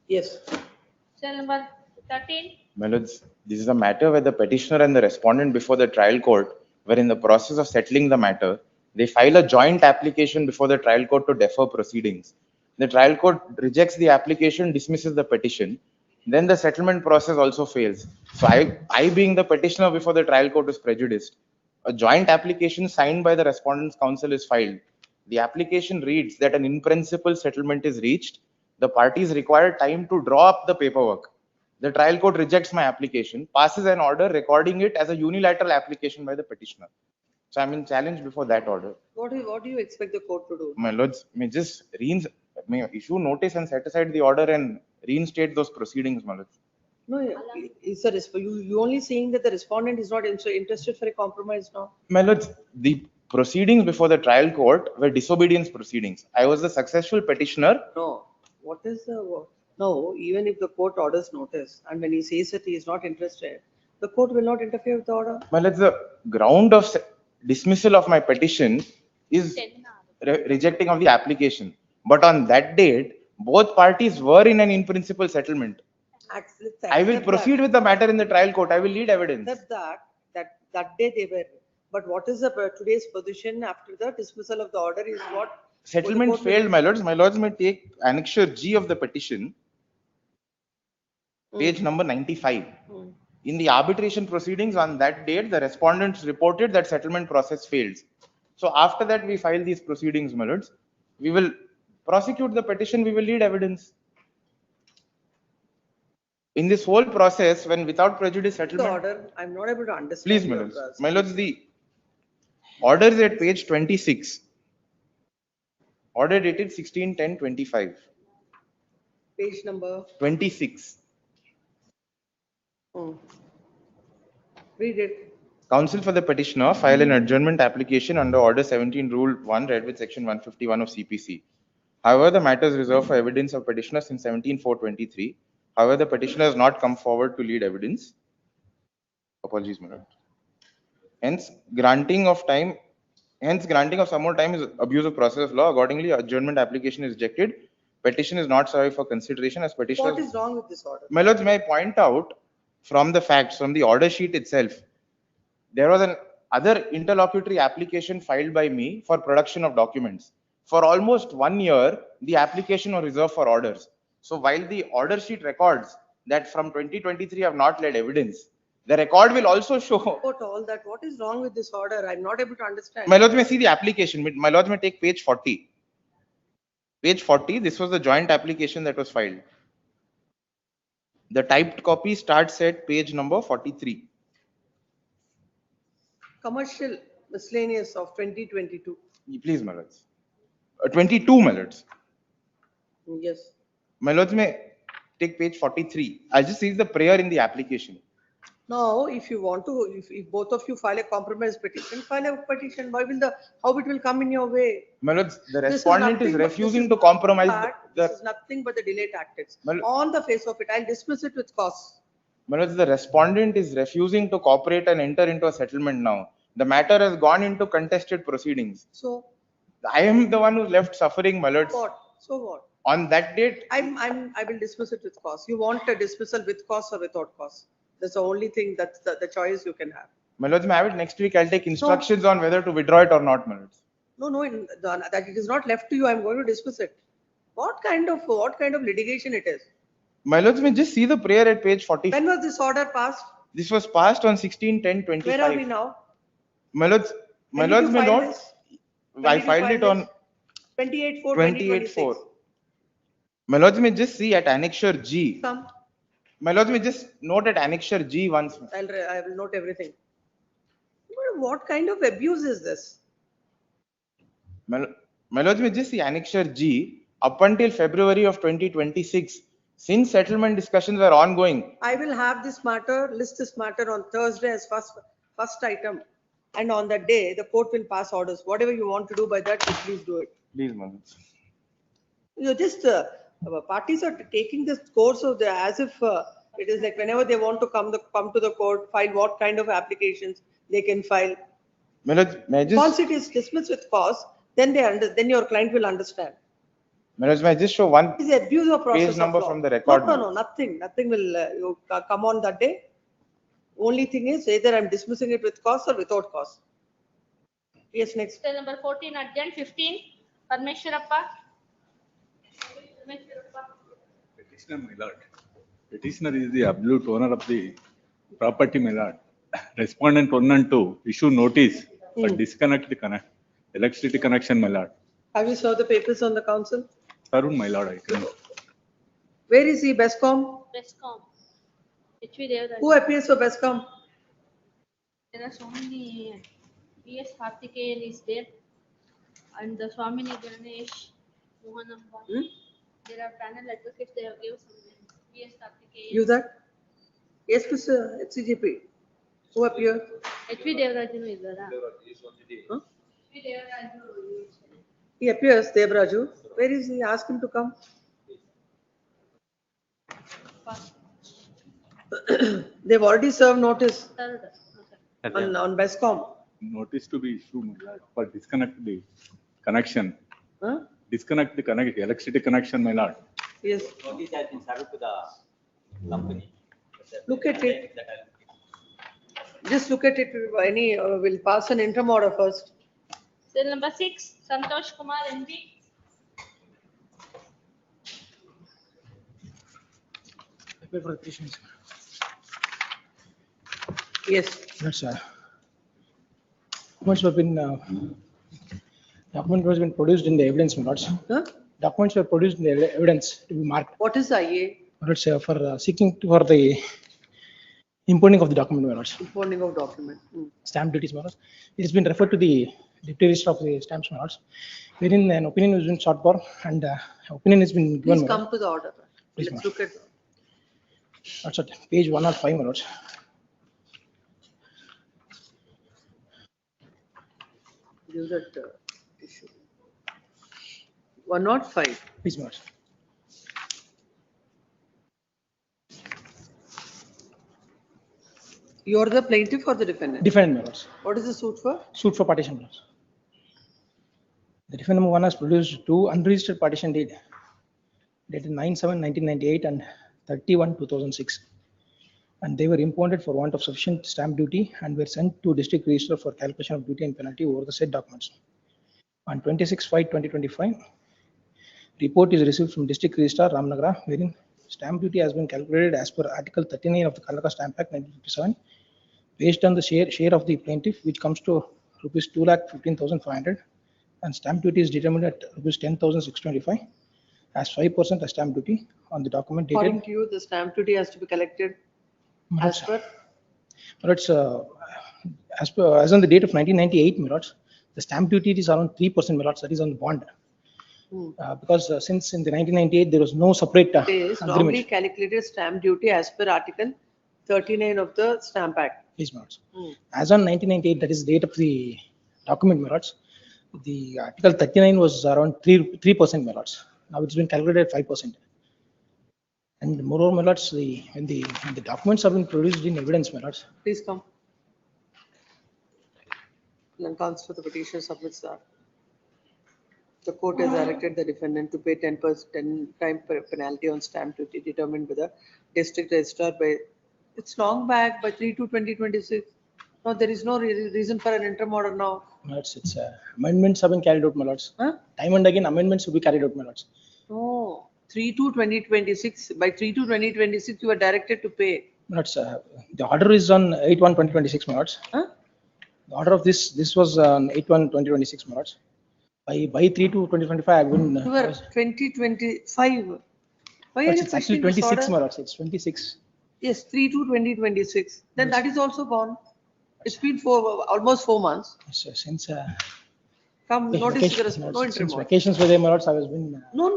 B: Yes.
H: Cell number 13.
P: My lords, this is a matter where the petitioner and the respondent before the trial court were in the process of settling the matter. They file a joint application before the trial court to defer proceedings. The trial court rejects the application, dismisses the petition. Then the settlement process also fails. So I being the petitioner before the trial court is prejudiced. A joint application signed by the respondent's counsel is filed. The application reads that an in-principle settlement is reached. The parties require time to draw up the paperwork. The trial court rejects my application, passes an order recording it as a unilateral application by the petitioner. So I'm in challenge before that order.
B: What do you expect the court to do?
P: My lords, may issue notice and set aside the order and reinstate those proceedings, my lords.
B: No, it's you only saying that the respondent is not interested for a compromise now.
P: My lords, the proceedings before the trial court were disobedience proceedings. I was the successful petitioner.
B: No, what is the, no, even if the court orders notice and when he says that he is not interested, the court will not interfere with the order.
P: My lords, the ground of dismissal of my petition is rejecting of the application. But on that date, both parties were in an in-principle settlement. I will proceed with the matter in the trial court. I will lead evidence.
B: Except that day they were. But what is today's position after the dismissal of the order is what?
P: Settlement failed, my lords. My lords may take annexure G of the petition, page number 95. In the arbitration proceedings on that date, the respondents reported that settlement process failed. So after that, we filed these proceedings, my lords. We will prosecute the petition, we will lead evidence. In this whole process, when without prejudice
B: The
P: settlement.
B: order, I'm not able to understand.
P: Please, my
B: your,
P: lords. My lords, the order is at page 26. Order dated 16/10/25.
B: Page number.
P: 26.
B: Read it.
P: Counsel for the petitioner file an adjournment application under Order 17 Rule 1 read with Section 151 of CPC. However, the matter is reserved for evidence of petitioner since 17/4/23. However, the petitioner has not come forward to lead evidence. Apologies, my lord. Hence, granting of some more time is abuse of process of law. Accordingly, adjournment application is rejected. Petition is not survived for consideration as petitioner.
B: What is wrong with this order?
P: My lords, may I point out from the facts, from the order sheet itself, there was an other interlocutory application filed by me for production of documents. For almost 1 year, the application was reserved for orders. So while the order sheet records that from 2023 I have not led evidence, the record will also show.
B: About all that, what is wrong with this order? I'm not able to understand.
P: My lords may see the application. My lords may take page 40. Page 40, this was the joint application that was filed. The typed copy starts at page number 43.
B: Commercial miscellaneous of 2022.
P: Please, my lords. 22, my lords.
B: Yes.
P: My lords may take page 43. I'll just see the prayer in the application.
B: Now, if you want to, if both of you file a compromise petition, file a petition. Why will how it will come in your way?
P: My lords, the
B: This
P: respondent is
B: nothing but-
P: refusing
B: this
P: to
B: is
P: compromise
B: not This is nothing but the delay tactics. On the face of it, I'll dismiss it with cause.
P: My lords, the respondent is refusing to cooperate and enter into a settlement now. The matter has gone into contested proceedings.
B: So,
P: I am the one who's left suffering, my lords.
B: what? So what?
P: On that date,
B: I will dismiss it with cause. You want a dismissal with cause or without cause? That's the only thing, that's the choice you can have.
P: my lords, may I have it next week? I'll take instructions on whether to withdraw it or not, my lords.
B: No, that it is not left to you. I'm going to dismiss it. What kind of litigation it is?
P: My lords, may just see the prayer at page 40.
B: When was this order passed?
P: This was passed on 16/10/25.
B: Where are we now?
P: My lords,
B: When did you
P: may
B: file
P: not.
B: this? When
P: I
B: did you
P: filed
B: file
P: it on
B: 28/4/2026.
P: 28/4. My lords may just see at annexure G.
B: Come.
P: My lords may just note at annexure G once.
B: I will note everything. But what kind of abuse is this?
P: My lords may just see annexure G up until February of 2026. Since settlement discussions were ongoing.
B: I will have this matter, list this matter on Thursday as first item. And on that day, the court will pass orders. Whatever you want to do by that, you please do it.
P: Please, my lords.
B: You just, parties are taking this course of as if it is like whenever they want to come to the court, file what kind of applications they can file.
P: My lords, may I just.
B: Once it is dismissed with cause, then then your client will understand.
P: My lords, may I just show one
B: It's the abuse of process
P: page number
B: of law.
P: from the record?
B: No, nothing will come on that day. Only thing is either I'm dismissing it with cause or without cause. Yes, next.
H: Cell number 14, adjourned. 15, Parmeshwarappa.
Q: Petitioner, my lord. Petitioner is the absolute owner of the property, my lord. Respondent 1 and 2 issue notice for disconnect the electricity connection, my lord.
B: Have you served the papers on the council?
Q: Tarun, my lord, I can.
B: Where is he, Bescom?
H: Bescom. HV Devaraj.
B: Who appears for Bescom?
H: There are so many. PS Karthikeyan is there. And the Swamini Ganesh, Mohanamba. There are panel advocates, they have given some names. PS Karthikeyan.
B: You that? Yes, Mr. HCGP. Who appeared?
H: HV Devarajanu is there.
B: Huh?
H: HV Devaraju.
B: He appears, Devraju. Where is he? Ask him to come. They've already served notice on Bescom.
Q: Notice to be issued, my lord, for disconnect the connection.
B: Huh?
Q: Disconnect the electricity connection, my lord.
B: Yes.
L: Notice has been served to the company.
B: Look at it. Just look at it. We'll pass an interim order first.
H: Cell number 6, Santosh Kumar MD.
I: For the petitions.
B: Yes.
I: Yes, sir. Documents have been, document was been produced in the evidence, my lords.
B: Huh?
I: documents were produced in the evidence to be marked.
B: What is IA?
I: It's for seeking for the impounding of the document, my lords.
B: Impounding of document.
I: Stamp duties, my lords. It has been referred to the Deputy Registrar of the Stamps, my lords, wherein an opinion has been sought for and opinion has been given.
B: Please
I: my
B: come
I: lord.
B: to the order.
I: Please,
B: Let's
I: ma'am.
B: look at.
I: That's it. Page 105, my lords.
B: Give that issue. 105.
I: Please, my lords.
B: You are the plaintiff or the defendant?
I: Defendant, my lords.
B: What is the suit for?
I: Suit for partition, my lords. The defendant one has produced two unregistered partition deed dated 9/7/1998 and 31/2006. And they were impounded for want of sufficient stamp duty and were sent to district register for calculation of duty and penalty over the said documents. On 26/5/2025, report is received from district registrar Ramnagara, wherein stamp duty has been calculated as per Article 39 of the Karnataka Stamp Act 1957, based on the share of the plaintiff, which comes to rupees 2,15,500, and stamp duty is determined at rupees 10,625 as 5% as stamp duty on the document dated.
B: According to you, the stamp duty has to be collected as per?
I: But it's as on the date of 1998, my lords, the stamp duty is around 3%, my lords, that is on the bond. Because since in the 1998 there was no separate
B: It is normally
I: agreement.
B: calculated stamp duty as per Article 39 of the Stamp Act.
I: Please, my lords. As on 1998, that is the date of the document, my lords, the Article 39 was around 3%, my lords. Now it's been calculated at 5%. And moreover, my lords, when the documents have been produced in evidence, my lords,
B: Please come. Then counsel for the petitioner submits that. The court has directed the defendant to pay 10% penalty on stamp duty determined by the district registrar by, it's long back by 3/2/2026. No, there is no reason for an interim order now.
I: my lords, it's amendments have been carried out, my lords.
B: Huh?
I: Time and again, amendments will be carried out, my lords.
B: No, 3/2/2026, by 3/2/2026, you were directed to pay.
I: My lords, the order is on 8/1/2026, my lords.
B: Huh?
I: The order of this was on 8/1/2026, my lords. By 3/2/2025, I've been.
B: You were 2025. Why are you
I: It's actually
B: questioning this
I: 26, my
B: order?
I: lords, it's 26.
B: Yes, 3/2/2026. Then that is also gone. It's been almost 4 months.
I: So since
B: Come, notice to the respondent, no interim
I: since
B: order.
I: vacations were there, my lords, I was been
B: No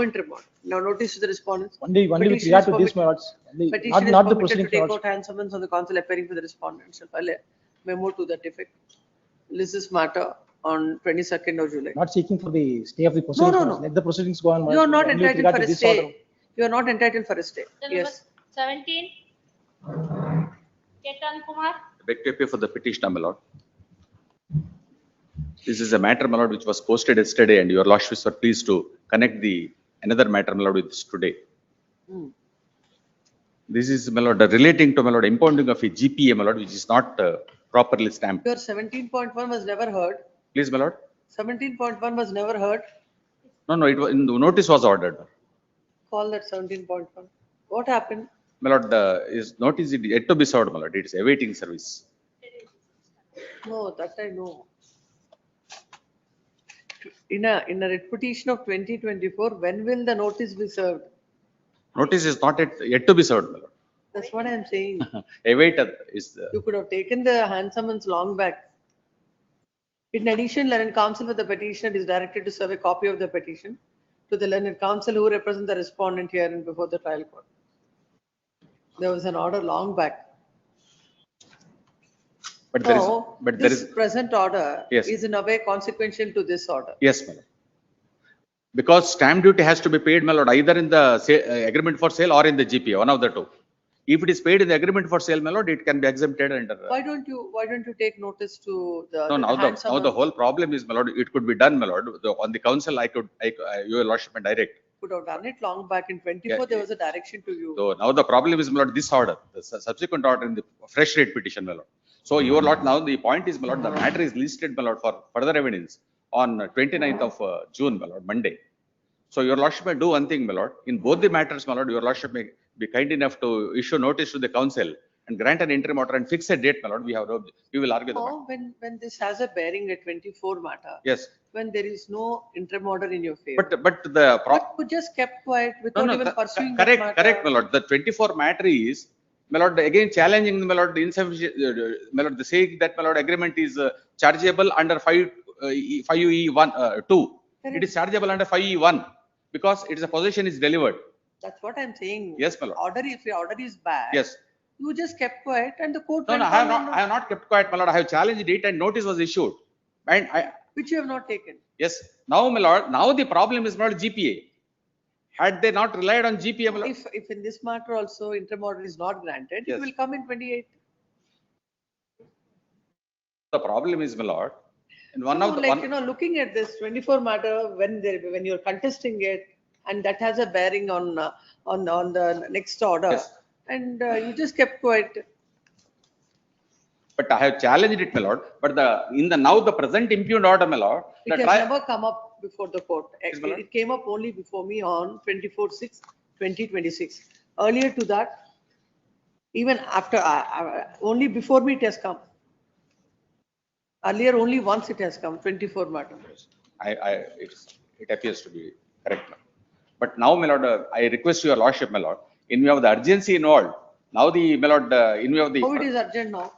B: interim order. Now notice to the respondents.
I: only with
B: Petition
I: regard
B: is
I: to this, my
B: permitted-
I: lords. Only-
B: Petition
I: Not
B: is
I: not the
B: permitted
I: proceedings,
B: to
I: my
B: take
I: lords.
B: out hand summons on the counsel appearing for the respondent. Shall file a memo to that effect. List this matter on 22nd of July.
I: Not seeking for the stay of the proceedings.
B: no,
I: my
B: no.
I: lords. Let the proceedings go on. my
B: You are
I: lords.
B: not
I: Only with
B: entitled
I: regard
B: for
I: to
B: a
I: this order.
B: stay. You are not entitled for a stay. Yes.
H: 17. Ketan Kumar.
W: Beg to appear for the petitioner, my lord. This is a matter, my lord, which was posted yesterday, and your lordships were pleased to connect another matter, my lord, with this today. This is, my lord, relating to, my lord, impounding of a GPA, my lord, which is not properly stamped.
B: Your 17.1 was never heard.
W: Please, my lord.
B: 17.1 was never heard.
W: No, it was, the notice was ordered.
B: Call that 17.1. What happened?
W: My lord, is notice is yet to be served, my lord. It is awaiting service.
B: No, that I know. In a writ petition of 2024, when will the notice be served?
W: Notice is not yet to be served, my lord.
B: That's what I'm saying.
W: Await is the.
B: You could have taken the hand summons long back. In addition, learned counsel for the petitioner is directed to serve a copy of the petition to the learned counsel who represent the respondent here and before the trial court. There was an order long back.
W: But there is,
B: So,
W: but there
B: this
W: is,
B: present order
W: Yes.
B: is in a way consequential to this order.
W: yes, my lord. Because stamp duty has to be paid, my lord, either in the agreement for sale or in the GPA, one of the two. If it is paid in the agreement for sale, my lord, it can be exempted under.
B: Why don't you take notice to the
W: No, now
B: hand
W: the
B: summons?
W: whole problem is, my lord, it could be done, my lord. On the council, your lordship and direct.
B: Could have done it long back in 24.
W: Yeah,
B: There was a direction to you.
W: So now the problem is, my lord, this order, the subsequent order in the fresh rate petition, my lord. So your lord, now the point is, my lord, the matter is listed, my lord, for further evidence on 29th of June, my lord, Monday. So your lordship may do one thing, my lord. In both the matters, my lord, your lordship may be kind enough to issue notice to the council
R: and grant an interim order and fix a date, my lord, we will argue the matter.
B: Or when this has a bearing at 24 matter.
R: Yes.
B: When there is no interim order in your favor.
R: But the
B: You just kept quiet without even pursuing that
R: correct,
B: matter.
R: correct, my lord. The 24 matter is, my lord, again challenging, my lord, the insufficient, my lord, the saying that, my lord, agreement is chargeable under 5E1, 2. It is chargeable under 5E1 because its a possession is delivered.
B: That's what I'm saying.
R: Yes, my lord.
B: Order, if your order is bad.
R: Yes.
B: You just kept quiet and the court.
R: No,
B: went
R: no,
B: on and
R: I have not kept quiet, my lord. I have challenged it and notice was issued. And
B: Which you have not taken.
R: yes, now, my lord, now the problem is not GPA. Had they not relied on GPA, my lord.
B: If in this matter also interim order is not granted,
R: Yes.
B: it will come in 28.
R: The problem is, my lord, and one
B: No,
R: of the,
B: like,
R: one,
B: you know, looking at this 24 matter, when you're contesting it, and that has a bearing on the next order.
R: Yes.
B: And you just kept quiet.
R: but I have challenged it, my lord. But now the present impugned order, my lord.
B: It has never come up before the court.
R: Yes, my lord.
B: It came up only before me on 24/6/2026. Earlier to that, even after, only before me it has come. Earlier only once it has come, 24 matter.
R: It appears to be correct, my lord. But now, my lord, I request your lordship, my lord, in view of the urgency involved, now the, my lord, in view of the.
B: How it is urgent now?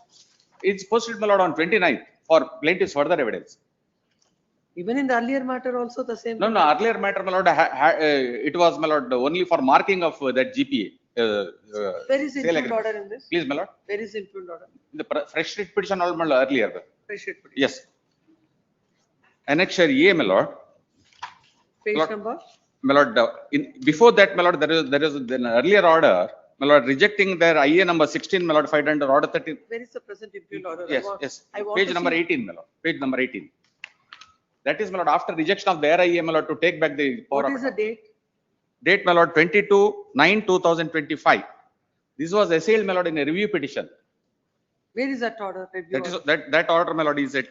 R: It's posted, my lord, on 29th for plaintiff's further evidence.
B: Even in the earlier matter also the same.
R: No, earlier matter, my lord, it was, my lord, only for marking of that GPA.
B: Where is
R: sale
B: impugned
R: agreement.
B: order in this?
R: Please, my lord.
B: Where is impugned order?
R: The fresh writ petition, all, my lord, earlier.
B: Fresh writ petition.
R: Yes. Annexure A, my lord.
B: Page
R: Lord,
B: number?
R: My lord, before that, my lord, there is an earlier order, my lord, rejecting their IA number 16, my lord, 500 order 13.
B: Where is the present impugned order?
R: Yes,
B: I want
R: page
B: to
R: number
B: see-
R: 18, my lord, page number 18. That is, my lord, after rejection of their IA, my lord, to take back the power
B: What
R: of
B: is the date?
R: date, my lord, 22/9/2025. This was assailed, my lord, in a review petition.
B: Where is that order? Review
R: That is,
B: order?
R: that order, my lord, is at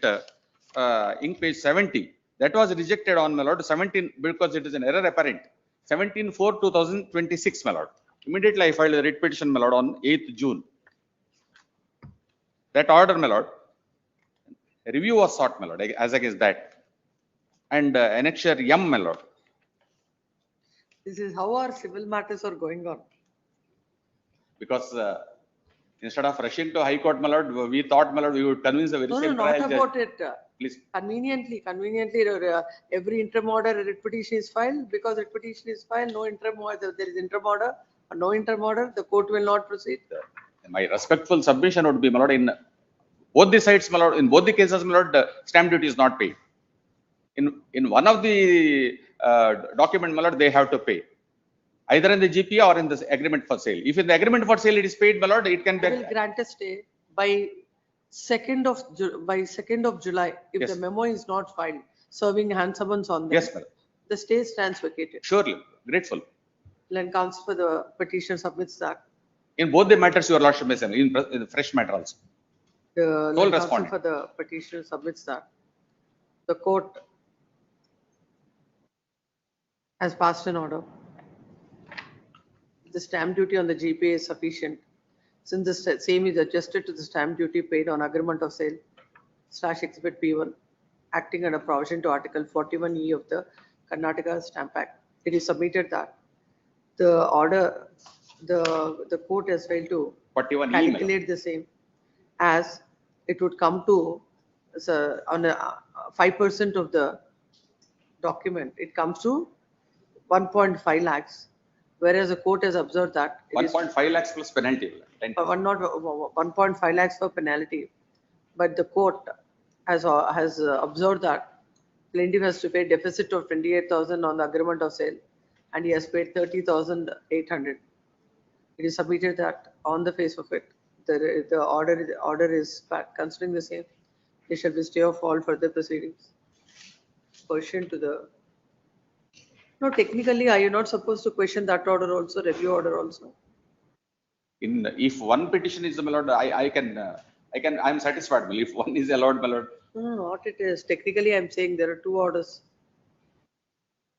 R: ink page 70. That was rejected on, my lord, 17, because it is an error apparent. 17/4/2026, my lord. Immediately I filed a writ petition, my lord, on 8th June. That order, my lord, a review was sought, my lord, as against that. And annexure M, my lord.
B: This is how our civil matters are going on.
R: Because instead of rushing to High Court, my lord, we thought, my lord, we would convince a very
B: No,
R: simple
B: not
R: trial judge.
B: about it.
R: Please.
B: Conveniently, every interim order, writ petition is filed. Because writ petition is filed, no interim order, there is interim order or no interim order, the court will not proceed.
R: My respectful submission would be, my lord, in both the sides, my lord, in both the cases, my lord, stamp duty is not paid. In one of the document, my lord, they have to pay. Either in the GPA or in the agreement for sale. If in the agreement for sale it is paid, my lord, it can be.
B: I will grant a stay by 2nd of July, if
R: Yes.
B: the memo is not filed, serving hand summons on them.
R: Yes, madam.
B: The stay stands vacated.
R: Surely, grateful.
B: Then counsel for the petition submits that.
R: In both the matters, your lordship may say, in the fresh matter also.
B: The
R: Sole
B: counsel
R: respondent.
B: for the petitioner submits that. The court has passed an order. The stamp duty on the GPA is sufficient, since the same is adjusted to the stamp duty paid on agreement of sale / exhibit P1, acting under provision to Article 41E of the Karnataka Stamp Act. It is submitted that the order, the court has failed to
R: 41E, madam.
B: calculate the same, as it would come to, so on a 5% of the document, it comes to 1.5 lakhs. Whereas the court has observed that. it is
R: 1.5 lakhs plus penalty. 10.
B: 1.5 lakhs for penalty. But the court has observed that plaintiff has to pay deficit of 28,000 on the agreement of sale, and he has paid 30,800. It is submitted that on the face of it, the order is considering the same. There shall be stay of all further proceedings. Pursuant to the. No, technically, are you not supposed to question that order also, review order also?
R: If one petition is, my lord, I'm satisfied. If one is allowed, my lord.
B: No, not it is. Technically, I'm saying there are two orders.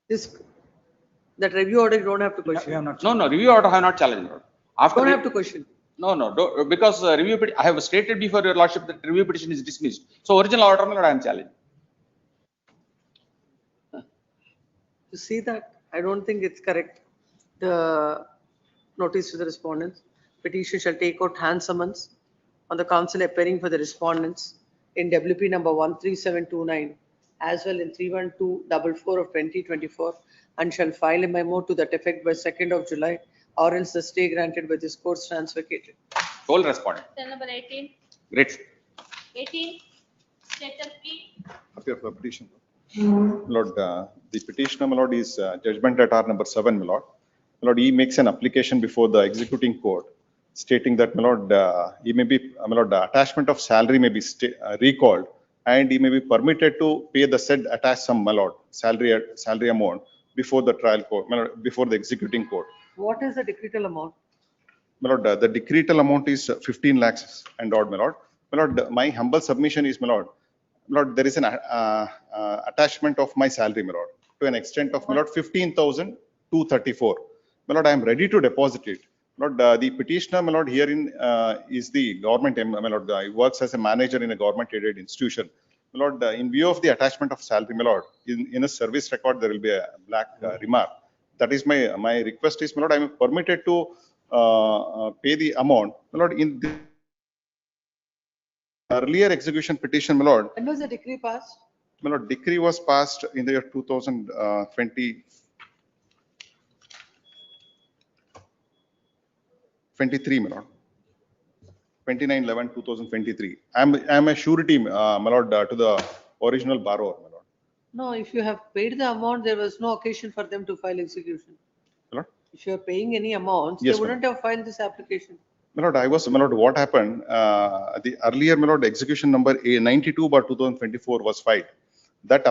B: That review order, you don't have to question.
R: No, review order I have not challenged, my lord. After
B: Don't
R: the-
B: have to question.
R: No, because I have stated before your lordship that review petition is dismissed. So original order, my lord, I am challenging.
B: You see that? I don't think it's correct. The notice to the respondents, petition shall take out hand summons on the counsel appearing for the respondents in WP number 13729 as well in 31244 of 2024 and shall file a memo to that effect by 2nd of July or else the stay granted by this court stands vacated.
R: Sole respondent.
H: Cell number 18.
R: Great.
H: 18. Status P.
S: Appear for petition. Lord, the petitioner, my lord, is judgment at R number 7, my lord. My lord, he makes an application before the executing court stating that, my lord, he may be, my lord, the attachment of salary may be recalled and he may be permitted to pay the said attached sum, my lord, salary amount before the trial court, my lord, before the executing court.
B: What is the decretal amount?
S: My lord, the decretal amount is 15 lakhs and odd, my lord. My lord, my humble submission is, my lord, there is an attachment of my salary, my lord, to an extent of, my lord, 15,234. My lord, I am ready to deposit it. My lord, the petitioner, my lord, herein is the government, my lord, he works as a manager in a government aided institution. My lord, in view of the attachment of salary, my lord, in a service record, there will be a black remark. That is my request is, my lord, I am permitted to pay the amount. My lord, in the earlier execution petition, my lord.
B: When was the decree passed?
S: My lord, decree was passed in the year 2023, my lord. 29/11/2023. I am a surety, my lord, to the original borrower, my lord.
B: No, if you have paid the amount, there was no occasion for them to file execution.
S: My lord?
B: If you are paying any amounts,
S: Yes,
B: they wouldn't have filed this application.
S: My lord, my lord, what happened, the earlier, my lord, execution number A92/2024 was filed. That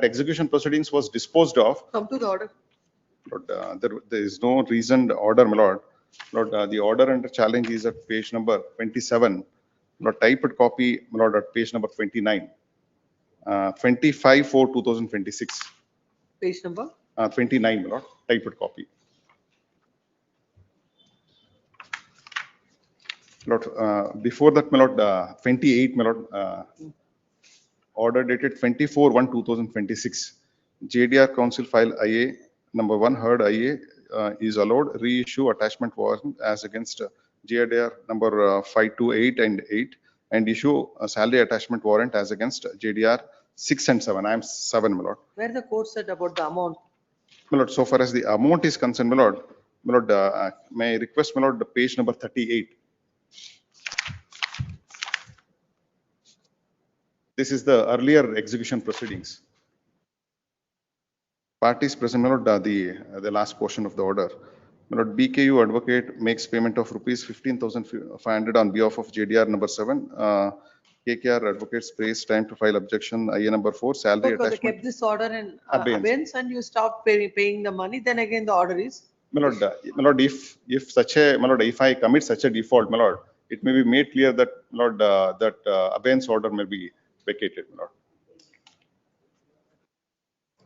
S: execution proceedings was disposed of.
B: Come to the order.
S: Lord, there is no reasoned order, my lord. Lord, the order under challenge is at page number 27. Lord, typed copy, my lord, at page number 29. 25/4/2026.
B: Page number?
S: 29, my lord, typed copy. Lord, before that, my lord, 28, my lord, order dated 24/1/2026. JDR Council file IA number 1 heard IA is allowed reissue attachment warrant as against JDR number 528 and 8 and issue a salary attachment warrant as against JDR 6 and 7. I am 7, my lord.
B: Where the court said about the amount?
S: My lord, so far as the amount is concerned, my lord, may I request, my lord, the page number 38. This is the earlier execution proceedings. Parties present, my lord, the last portion of the order. My lord, BKU advocate makes payment of rupees 15,500 on behalf of JDR number 7. KKR advocates pays time to file objection. IA number 4 salary
B: Because they
S: attachment.
B: kept this order in
S: Abeyance.
B: abeyance and you stopped paying the money, then again the order is?
S: My lord, if I commit such a default, my lord, it may be made clear that, my lord, that abeyance order may be vacated, my lord.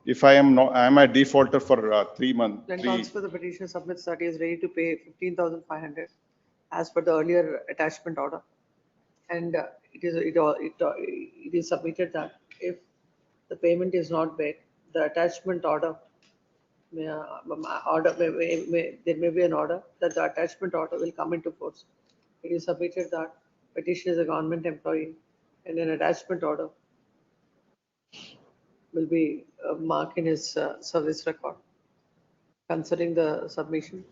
S: If I am a defaulter for 3 months.
B: Then counsel for the petitioner submits that he is ready to pay 15,500 as per the earlier attachment order. And it is submitted that if the payment is not made, the attachment order, there may be an order that the attachment order will come into force. It is submitted that petitioner is a government employee and an attachment order will be marked in his service record. Considering the submission,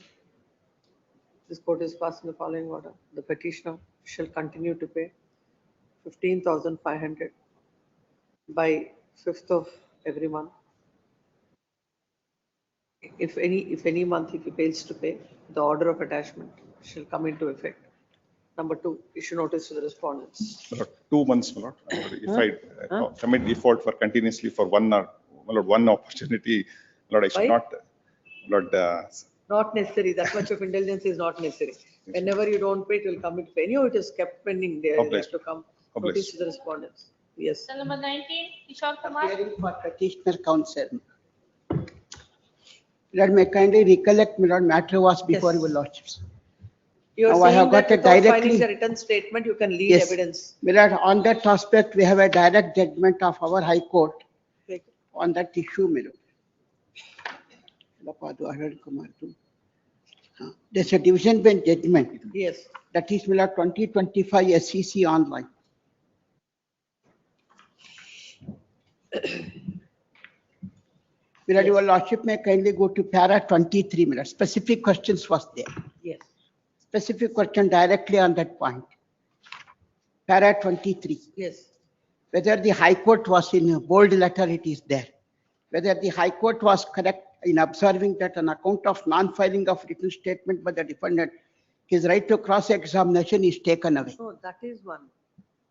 B: this court is passing the following order. The petitioner shall continue to pay 15,500 by 5th of every month. If any month he fails to pay, the order of attachment shall come into effect. Number 2, issue notice to the respondents.
S: 2 months, my lord. If I commit default for continuously for one opportunity, Lord, I should
B: Why?
S: not, Lord.
B: Not necessary. That much of indulgence is not necessary. Whenever you don't pay, it will come into pay. Anyhow, it is kept pending there. It has to come. Notice to the respondents. Yes.
H: Cell number 19, Kishore Kumar.
T: Appearing for petitioner counsel. Lord, may kindly recollect, my lord, matter was before
B: Yes.
T: your lordships.
B: You're
D: Now I have
B: saying that
D: got a
B: without filing
D: directly.
B: the written statement, you can lead
D: Yes.
B: evidence.
D: My lord, on that aspect, we have a direct judgment of our High Court on that issue, my lord. There's a division bench judgment.
B: Yes.
D: That is, my lord, 2025 SCC online. My lord, your lordship may kindly go to para 23, my lord. Specific questions was there.
B: Yes.
D: Specific question directly on that point. Para 23.
B: Yes.
D: Whether the High Court was in a bold letter, it is there. Whether the High Court was correct in observing that on account of non-filing of written statement by the defendant, his right to cross-examination is taken away.
B: No, that is one.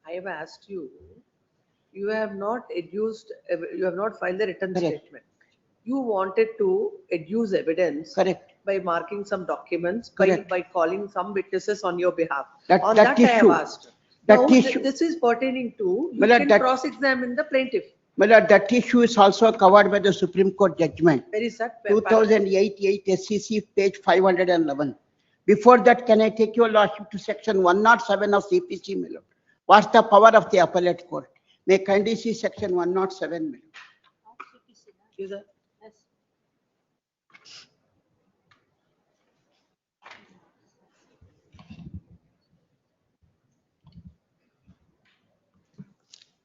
B: I have asked you, you have not adduced, you have not filed the written
D: Correct.
B: statement. You wanted to adduce evidence.
D: Correct.
B: By marking some documents,
D: Correct.
B: by calling some witnesses on your behalf.
D: That
B: On that I have
D: issue.
B: asked.
D: That
B: Now,
D: issue.
B: this is pertaining to, you
D: Well,
B: can
D: that-
B: cross-examine the plaintiff.
D: My lord, that issue is also covered by the Supreme Court judgment.
B: Where is that?
D: 2008 SCC, page 511. Before that, can I take your lordship to section 107 of CPC, my lord? What's the power of the appellate court? May kindly see section 107, my lord.
B: Is that?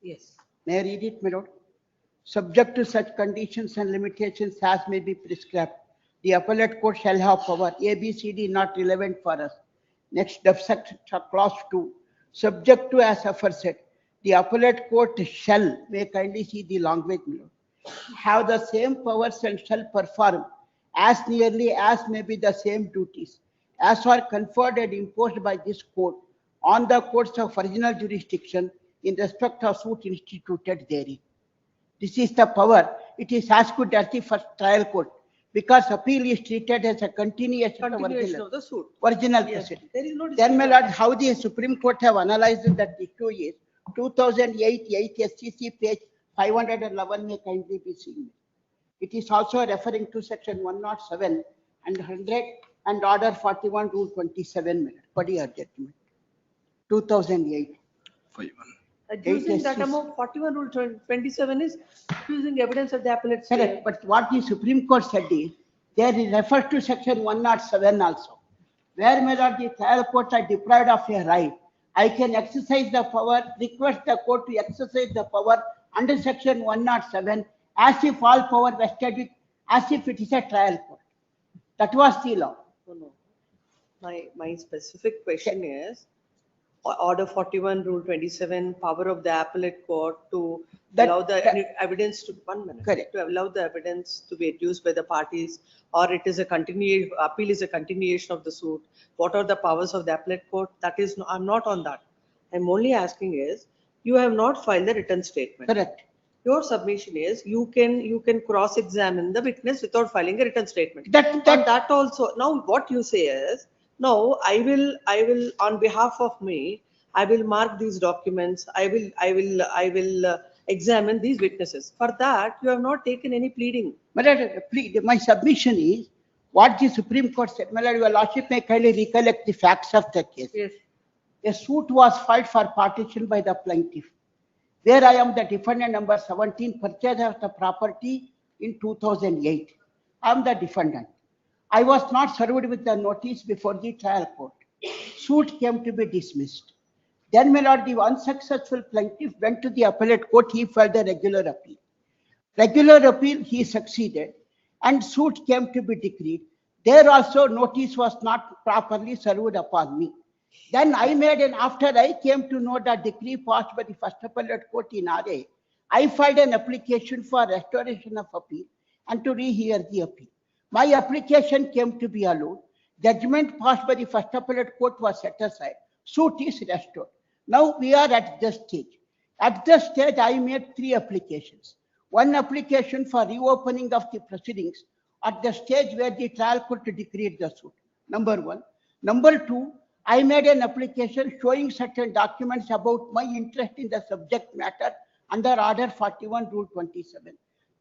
B: Yes.
D: May I read it, my lord? Subject to such conditions and limitations as may be prescribed, the appellate court shall have power. A, B, C, D not relevant for us. Next, clause 2. Subject to as aforesaid, the appellate court shall, may kindly see the language, my lord, have the same powers and shall perform as nearly as may be the same duties as are conferred and imposed by this court on the courts of original jurisdiction in respect of suit instituted therein. This is the power. It is as good as the first trial court because appeal is treated as a continuation
B: Continuation of the suit.
D: original
B: Yes.
D: proceeding.
B: There is no
D: Then, my
B: dispute.
D: lord, how the Supreme Court have analyzed that issue is 2008 8 SCC page 511 may kindly be seen. It is also referring to section 107 and 100 and order 41 rule 27 minute. What is your judgment? 2008.
B: Using that amount, 41 rule 27 is using evidence of the appellate.
D: Correct, but what the Supreme Court said is, there is refers to section 107 also, where my lord, the trial courts are deprived of a right. I can exercise the power, request the court to exercise the power under section 107 as if all power vested with, as if it is a trial court. That was the law.
B: No. My specific question is, order 41 rule 27, power of the appellate court to allow the evidence to, 1 minute.
D: Correct.
B: To allow the evidence to be adduced by the parties, or it is a continuation, appeal is a continuation of the suit. What are the powers of the appellate court? That is, I'm not on that. I'm only asking is, you have not filed the written statement.
D: Correct.
B: Your submission is, you can cross-examine the witness without filing a written statement. That also, now what you say is, no, I will on behalf of me, I will mark these documents. I will examine these witnesses. For that, you have not taken any pleading.
D: My submission is what the Supreme Court said. My lord, your lordship may kindly recollect the facts of the case.
B: Yes.
D: A suit was filed for partition by the plaintiff, where I am the defendant number 17, purchase of the property in 2008. I am the defendant. I was not served with the notice before the trial court. Suit came to be dismissed. Then, my lord, the unsuccessful plaintiff went to the appellate court. He filed a regular appeal. Regular appeal, he succeeded, and suit came to be decreed. There also, notice was not properly served upon me. Then I made an, after I came to know that decree passed by the first appellate court in RA, I filed an application for restoration of appeal and to rehear the appeal. My application came to be allowed. Judgment passed by the first appellate court was set aside. Suit is restored. Now we are at this stage. At this stage, I made 3 applications. One application for reopening of the proceedings at the stage where the trial court decreed the suit. Number 1. Number 2, I made an application showing certain documents about my interest in the subject matter under order 41 rule 27.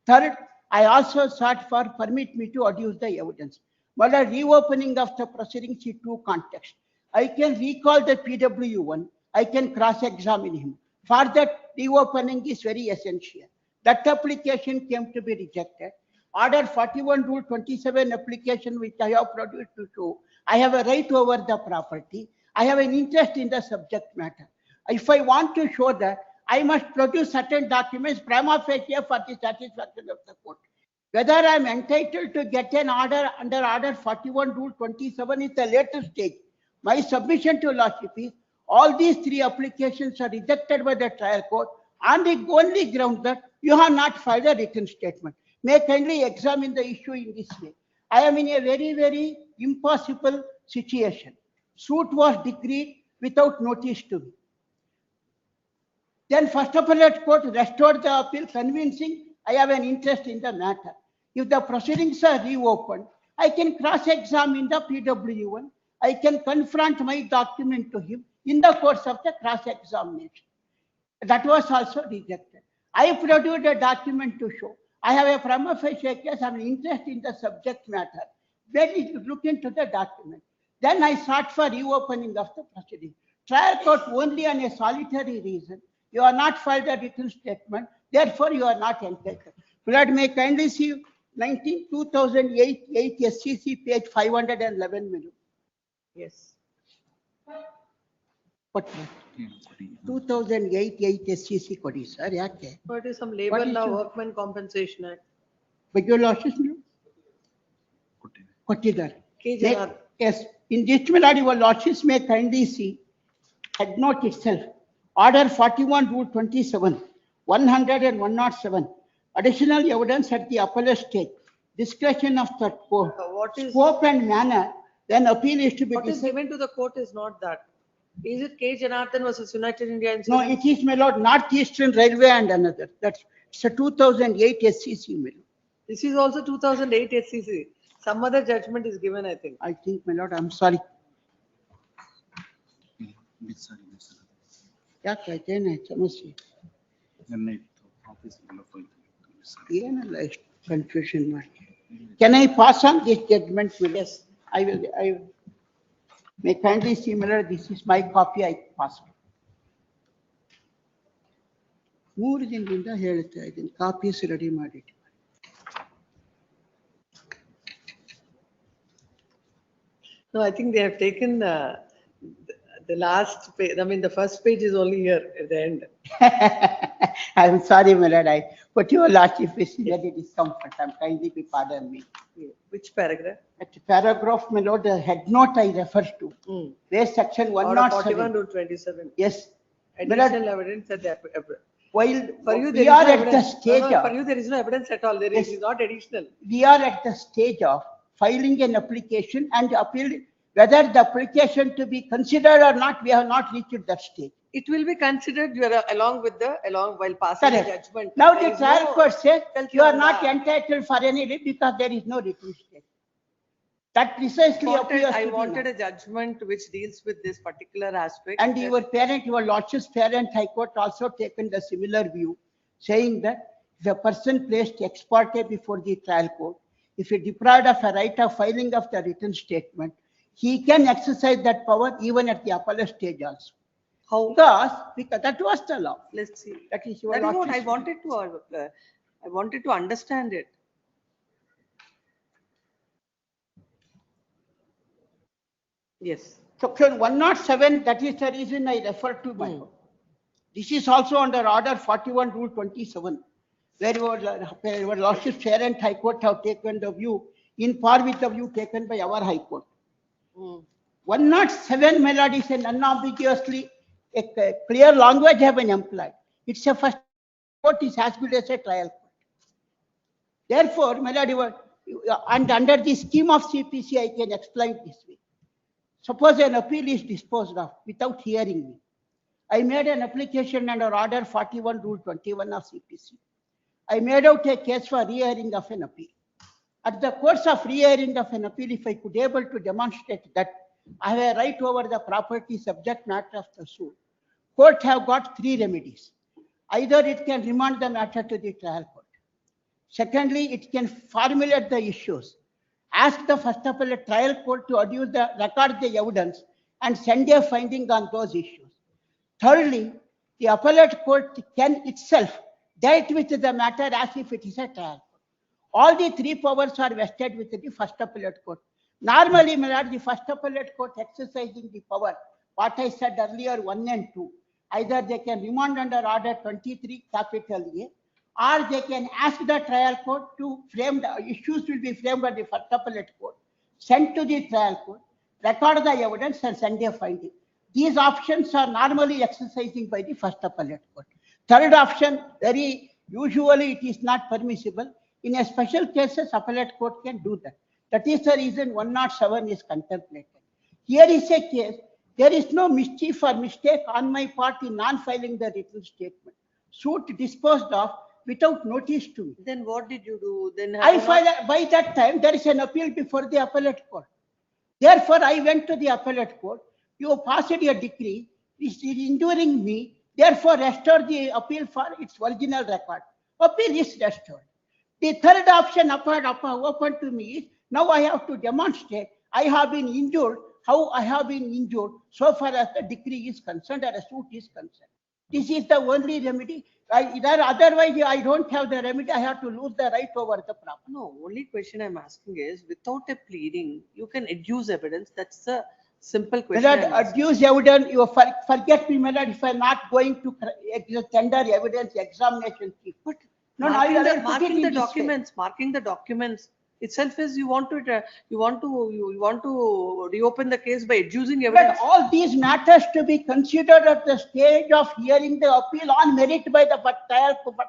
D: Third, I also sought for permit me to adduce the evidence. But a reopening of the proceedings in 2 contexts. I can recall the PW1. I can cross-examine him. For that, reopening is very essential. That application came to be rejected. Order 41 Rule 27 application which I have produced to show I have a right over the property. I have an interest in the subject matter. If I want to show that, I must produce certain documents prima facie for the satisfaction of the court. Whether I am entitled to get an order under Order 41 Rule 27 is the later stage. My submission to Lordship is all these three applications are rejected by the trial court on the only ground that you have not filed a written statement. May kindly examine the issue in this way. I am in a very, very impossible situation. Suit was decreed without notice to me. Then First Appellate Court restored the appeal, convincing I have an interest in the matter. If the proceedings are reopened, I can cross-examine the PW1. I can confront my document to him in the course of the cross-examination. That was also rejected. I produced a document to show I have a prima facie case and interest in the subject matter. Then you look into the document. Then I sought for reopening of the proceeding. Trial court only on a solitary reason. You are not filed a written statement, therefore you are not entitled. Lord, may kindly see 2008 SCC page 511.
B: Yes.
D: What? 2008 SCC kodi sir yake?
B: What is some labor law workman compensation act?
D: But your losses no? Kottidar. Yes, in this matter your losses may kindly see head note itself. Order 41 Rule 27, 100 and 107. Additional evidence at the appellate stage. Discretion of the court. Scope and manner. Then appeal is to be.
B: What is given to the court is not that. Is it K-Janardhan versus United India Insurance?
D: No, it is, my lord, Northeastern Railway and another. That's it's a 2008 SCC, my lord.
B: This is also 2008 SCC. Some other judgment is given, I think.
D: I think, my lord, I'm sorry. क्या कहते हैं ना समझिए confusion mark. Can I pass on this judgment? Yes, I will. May kindly see, my lord, this is my copy. I pass on. 3 ದಿನದಿಂದ ಹೇಳ್ತಾ ಇದ್ದೀನಿ copies ready ಮಾಡಿಟ್ಟು.
B: No, I think they have taken the last page. I mean, the first page is only here at the end.
D: I'm sorry, my lord. I put your lordship is very discomfort. I'm kindly be pardon me.
B: Which paragraph?
D: At paragraph, my lord, the head note I refer to. Where section 107.
B: 41 to 27.
D: Yes.
B: Additional evidence at the
D: while
B: for you,
D: we are at the stage of.
B: For you, there is no evidence at all. There is not additional.
D: We are at the stage of filing an application and appeal. Whether the application to be considered or not, we have not reached that stage.
B: It will be considered along while passing the judgment.
D: Now the trial court says you are not entitled for any writ because there is no written state. That precisely appears
B: I
D: to be
B: wanted
D: now.
B: a judgment which deals with this particular aspect.
D: And your parent, your lordship's parent, High Court also taken the similar view, saying that if a person placed ex parte before the trial court, if he deprived of a right of filing of the written statement, he can exercise that power even at the appellate stage also.
B: How?
D: Because that was the law.
B: Let's see.
D: That is your
B: That is what
D: lordship's
B: I wanted to understand it. Yes.
D: Section 107, that is the reason I refer to my court. This is also under Order 41 Rule 27, where your lordship's parent High Court have taken the view in par with the view taken by our High Court. 107, my lord, is an unambiguously a clear language have been employed. It's a first court is as good as a trial court. Therefore, my lord, and under the scheme of CPC, I can explain this way. Suppose an appeal is disposed of without hearing me. I made an application under Order 41 Rule 21 of CPC. I made out a case for re-hearing of an appeal. At the course of re-hearing of an appeal, if I could able to demonstrate that I have a right over the property subject matter of the suit, court have got 3 remedies. Either it can remand the matter to the trial court. Secondly, it can formulate the issues. Ask the First Appellate trial court to record the evidence and send a finding on those issues. Thirdly, the appellate court can itself dealt with the matter as if it is a trial. All the three powers are vested with the first appellate court. Normally, my lord, the first appellate court exercising the power, what I said earlier, 1 and 2, either they can remand under order 23 capital A, or they can ask the trial court to frame the issues will be framed by the first appellate court, sent to the trial court, record the evidence and send a finding. These options are normally exercising by the first appellate court. Third option, very usually it is not permissible. In a special cases, appellate court can do that. That is the reason 107 is contemplated. Here is a case, there is no mischief or mistake on my part in non-filing the written statement. Suit disposed of without notice to me.
B: Then what did you do? Then
D: I filed, by that time, there is an appeal before the appellate court. Therefore, I went to the appellate court. You passed a decree, it is enduring me. Therefore, restore the appeal for its original record. Appeal is restored. The third option open to me is, now I have to demonstrate I have been injured, how I have been injured so far as the decree is concerned or a suit is concerned. This is the only remedy. Otherwise, I don't have the remedy. I have to lose the right over the property.
B: No, only question I'm asking is, without a pleading, you can adduce evidence. That's a simple question.
D: Adduce evidence, you forget me, my lord, if I'm not going to tender evidence examination. But no,
B: marking the documents itself is you want to reopen the case by adducing evidence.
D: But all these matters to be considered at the stage of hearing the appeal on merit by the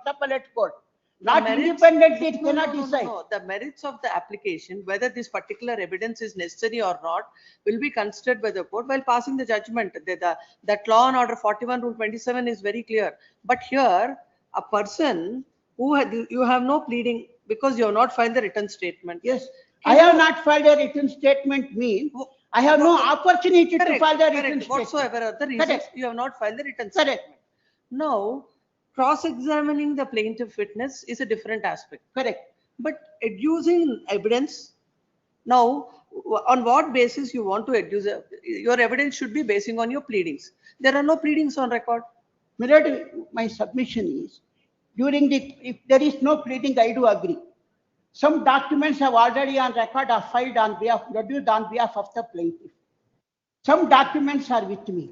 D: appellate court. Not independently, it cannot decide.
B: No, the merits of the application, whether this particular evidence is necessary or not, will be considered by the court while passing the judgment. That law and order 41 rule 27 is very clear. But here, a person who you have no pleading because you have not filed the written statement.
D: Yes, I have not filed a written statement means I have no opportunity to file the written statement.
B: Whatsoever other reasons, you have not filed the written statement. Now, cross-examining the plaintiff witness is a different aspect.
D: Correct.
B: But adducing evidence, now, on what basis you want to adduce, your evidence should be basing on your pleadings. There are no pleadings on record.
D: My submission is, if there is no pleading, I do agree. Some documents have already on record are filed produced on behalf of the plaintiff. Some documents are with me.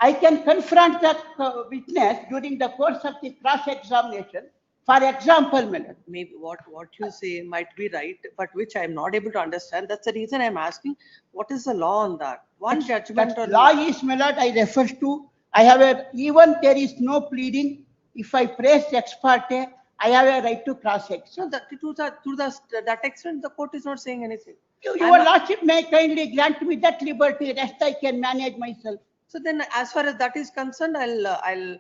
D: I can confront the witness during the course of the cross-examination. For example,
B: maybe what you say might be right, but which I am not able to understand. That's the reason I'm asking, what is the law on that? One judgment or
D: law is, my lord, I refer to, even there is no pleading, if I praise ex parte, I have a right to cross-examine.
B: So to that extent, the court is not saying anything.
D: Your lordship may kindly grant me that liberty, rest I can manage myself.
B: So then, as far as that is concerned, I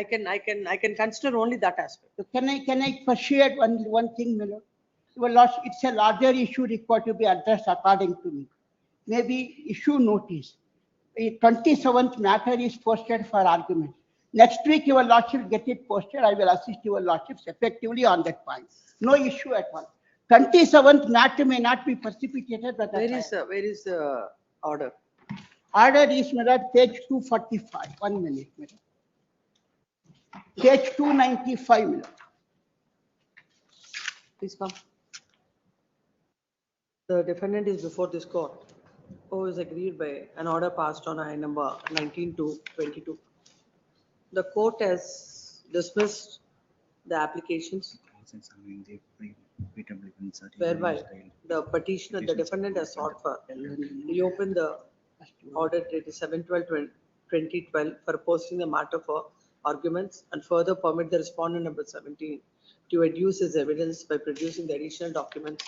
B: can consider only that aspect.
D: So can I pursue one thing, my lord? Your lordship, it's a larger issue required to be addressed according to me. Maybe issue notice. A 27th matter is posted for argument. Next week, your lordship get it posted. I will assist your lordships effectively on that point. No issue at all. 27th matter may not be precipitated, but
B: where is the order?
D: Order is, my lord, page 245. 1 minute, my lord. Page 295, my lord.
B: Please come. The defendant is before this court, who is agreed by an order passed on I number 19/22. The court has dismissed the applications whereby the petitioner, the defendant has sought for reopen the order dated 7/12/2012 for posting the matter for arguments and further permit the respondent number 17 to adduce his evidence by producing the additional documents.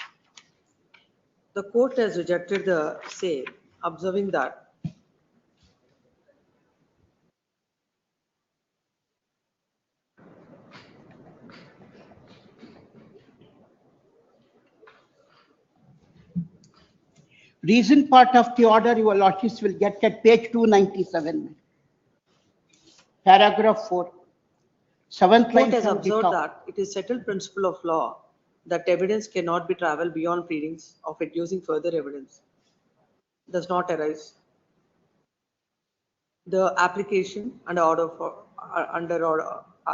B: The court has rejected the same, observing that
D: reason part of the order your lordships will get at page 297. Paragraph 4. 7th line.
B: Court has observed that it is settled principle of law that evidence cannot be travelled beyond pleadings of adducing further evidence does not arise. The application and order for, under order,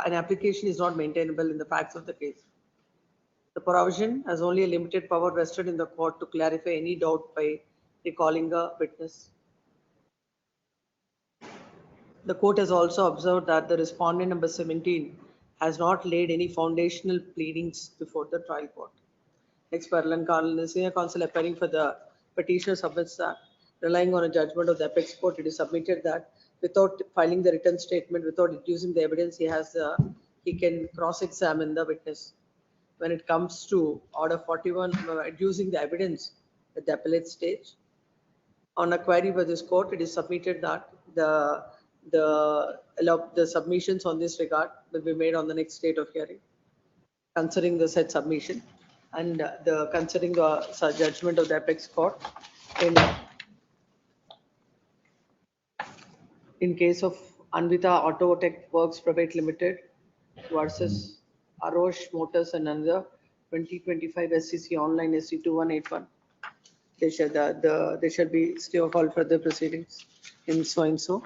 B: an application is not maintainable in the facts of the case. The provision has only a limited power vested in the court to clarify any doubt by recalling a witness. The court has also observed that the respondent number 17 has not laid any foundational pleadings before the trial court. Next, parallel counsel, senior counsel appearing for the petitioner submits that relying on a judgment of the apex court, it is submitted that without filing the written statement, without deducing the evidence, he can cross-examine the witness. When it comes to order 41, using the evidence at the appellate stage, on a query by this court, it is submitted that the submissions on this regard will be made on the next date of hearing, considering the said submission and considering the judgment of the apex court in case of Anvita Autotech Works Private Limited versus Arosh Motors and another 2025 SCC online SC 2181. They shall be still called for the proceedings in so and so.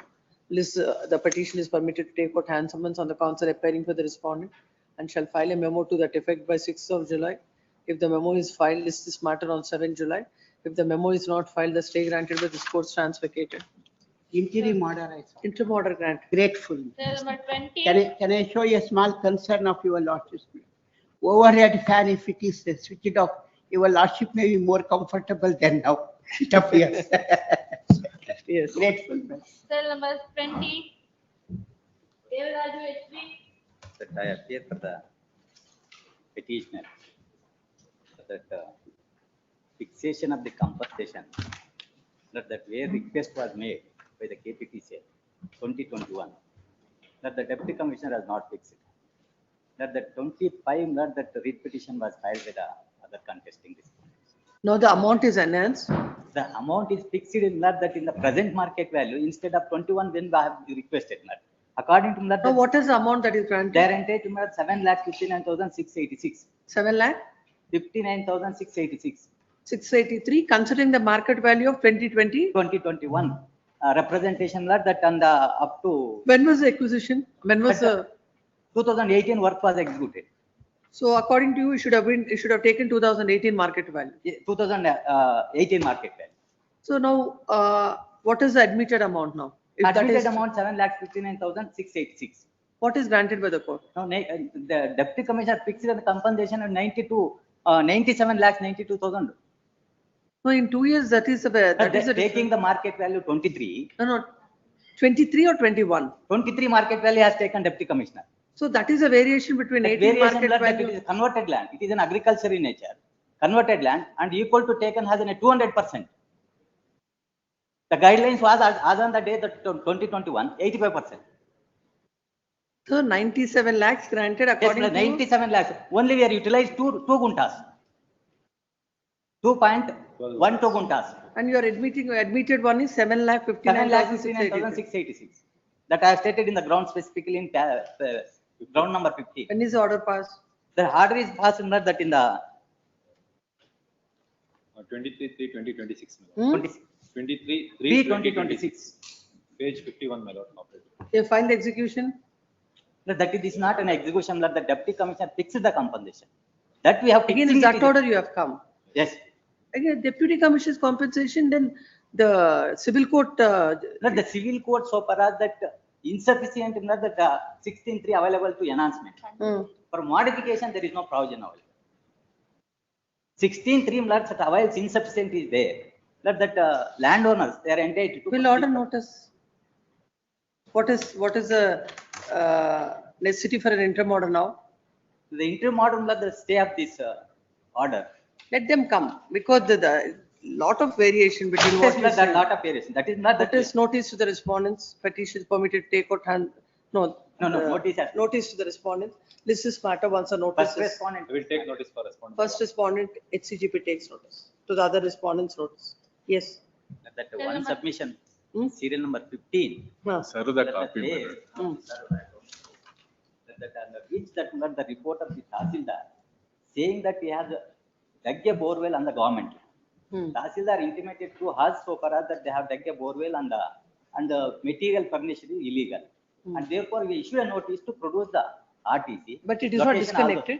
B: List, the petition is permitted to take out hand summons on the counsel appearing for the respondent and shall file a memo to that effect by 6th of July. If the memo is filed, list this matter on 7th July. If the memo is not filed, the stay granted by this court stands vacated.
D: Interim order, I saw.
B: Interim order grant.
D: Grateful.
H: Cell number 20.
D: Can I show you a small concern of your lordship? Overhead fan, if it is switched off, your lordship may be more comfortable than now. It appears.
B: Yes.
D: Grateful.
H: Cell number 20. Devaraju HP.
L: That I appear for the petitioner. That fixation of the compensation, that where request was made by the KPTCL 2021, that the deputy commissioner has not fixed it. That the 25, that the writ petition was filed by the other contesting this.
B: Now the amount is enhanced.
L: The amount is fixed in that in the present market value instead of 21 when we have requested that. According to that.
B: Now what is the amount that is granted?
L: They are entitled to 7,59,686.
B: 7 lakh?
L: 59,686.
B: 683, considering the market value of 2020?
L: 2021. Representation that and up to.
B: When was the acquisition? When was the?
L: 2018 work was executed.
B: So according to you, it should have taken 2018 market value.
L: 2018 market value.
B: So now, what is the admitted amount now? If
L: Admitted amount 7,59,686.
B: What is granted by the court?
L: No, the deputy commissioner fixed the compensation of 97 lakhs 92,000.
B: No, in 2 years, that is
L: taking the market value 23.
B: No, 23 or 21?
L: 23 market value has taken deputy commissioner.
B: So that is a variation between 18 market value.
L: It is converted land. It is an agriculture in nature. Converted land and equal to taken has a 200%. The guidelines was as on the day that 2021, 85%.
B: So 97 lakhs granted according
L: to 97 lakhs. Only we are utilized two guntas. 2.12 guntas.
B: And you are admitted one is 7,59,686.
L: That I have stated in the ground specifically in ground number 50.
B: When is the order passed?
L: The order is passed in that in the
A: 23/3/2026.
L: 23/3/2026.
A: Page 51, my lord.
B: You find the execution?
L: That it is not an execution that the deputy commissioner fixed the compensation. That we have
B: again in that order you have come.
L: Yes.
B: Again, deputy commissioner's compensation, then the civil court.
L: The civil court so far as that insufficient in that 16.3 available to enhancement. For modification, there is no provision available. 16.3 that avails insufficient is there. That landowners they are entitled to.
B: Will order notice. What is the necessity for an interim order now?
L: The interim order the stay of this order.
B: Let them come because the lot of variation between what you say.
L: Lot of variation. That is not.
B: That is notice to the respondents. Petition is permitted to take out hand. No.
L: Notice.
B: Notice to the respondents. This is matter once a notice.
L: First respondent
A: will take notice for respondent.
B: First respondent, HCGP takes notice to the other respondents' notice. Yes.
L: That one submission. Serial number 15.
A: Sir, the copy.
L: That the report of the Tahsildar saying that he has dug a borewell on the government. Tahsildar intimated to us so far as that they have dug a borewell on the and the material furnished is illegal. And therefore, we issue a notice to produce the RTC.
B: But it is not
L: Location also-
B: disconnected.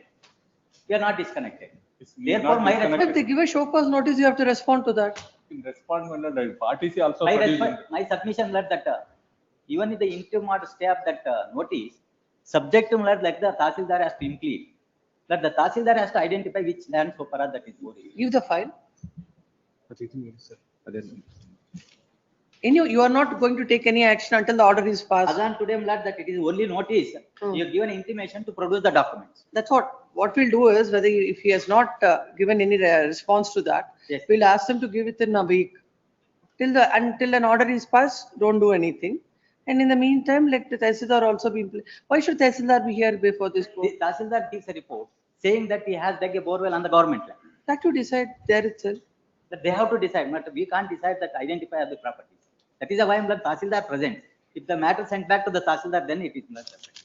L: We are not disconnected.
A: It's we are
L: Therefore,
A: not
L: my
A: disconnected.
B: If they give a show cause notice, you have to respond to that.
A: In response, my lord, RTC also
L: My
A: producing.
L: my submission led that even in the interim order stay of that notice, subject to led like the Tahsildar has to include. That the Tahsildar has to identify which land so far that is boring.
B: Give the file. You are not going to take any action until the order is passed.
L: Adan today led that it is only notice. You have given intimation to produce the documents.
B: That's what we'll do is whether if he has not given any response to that,
L: Yes.
B: we'll ask them to give it in a week. Until an order is passed, don't do anything. And in the meantime, let the Tahsildar also be, why should Tahsildar be here before this court?
L: The Tahsildar gives a report saying that he has dug a borewell on the government land.
B: That to decide there itself.
L: That they have to decide, but we can't decide that identify of the properties. That is why the Tahsildar present. If the matter sent back to the Tahsildar, then it is not present.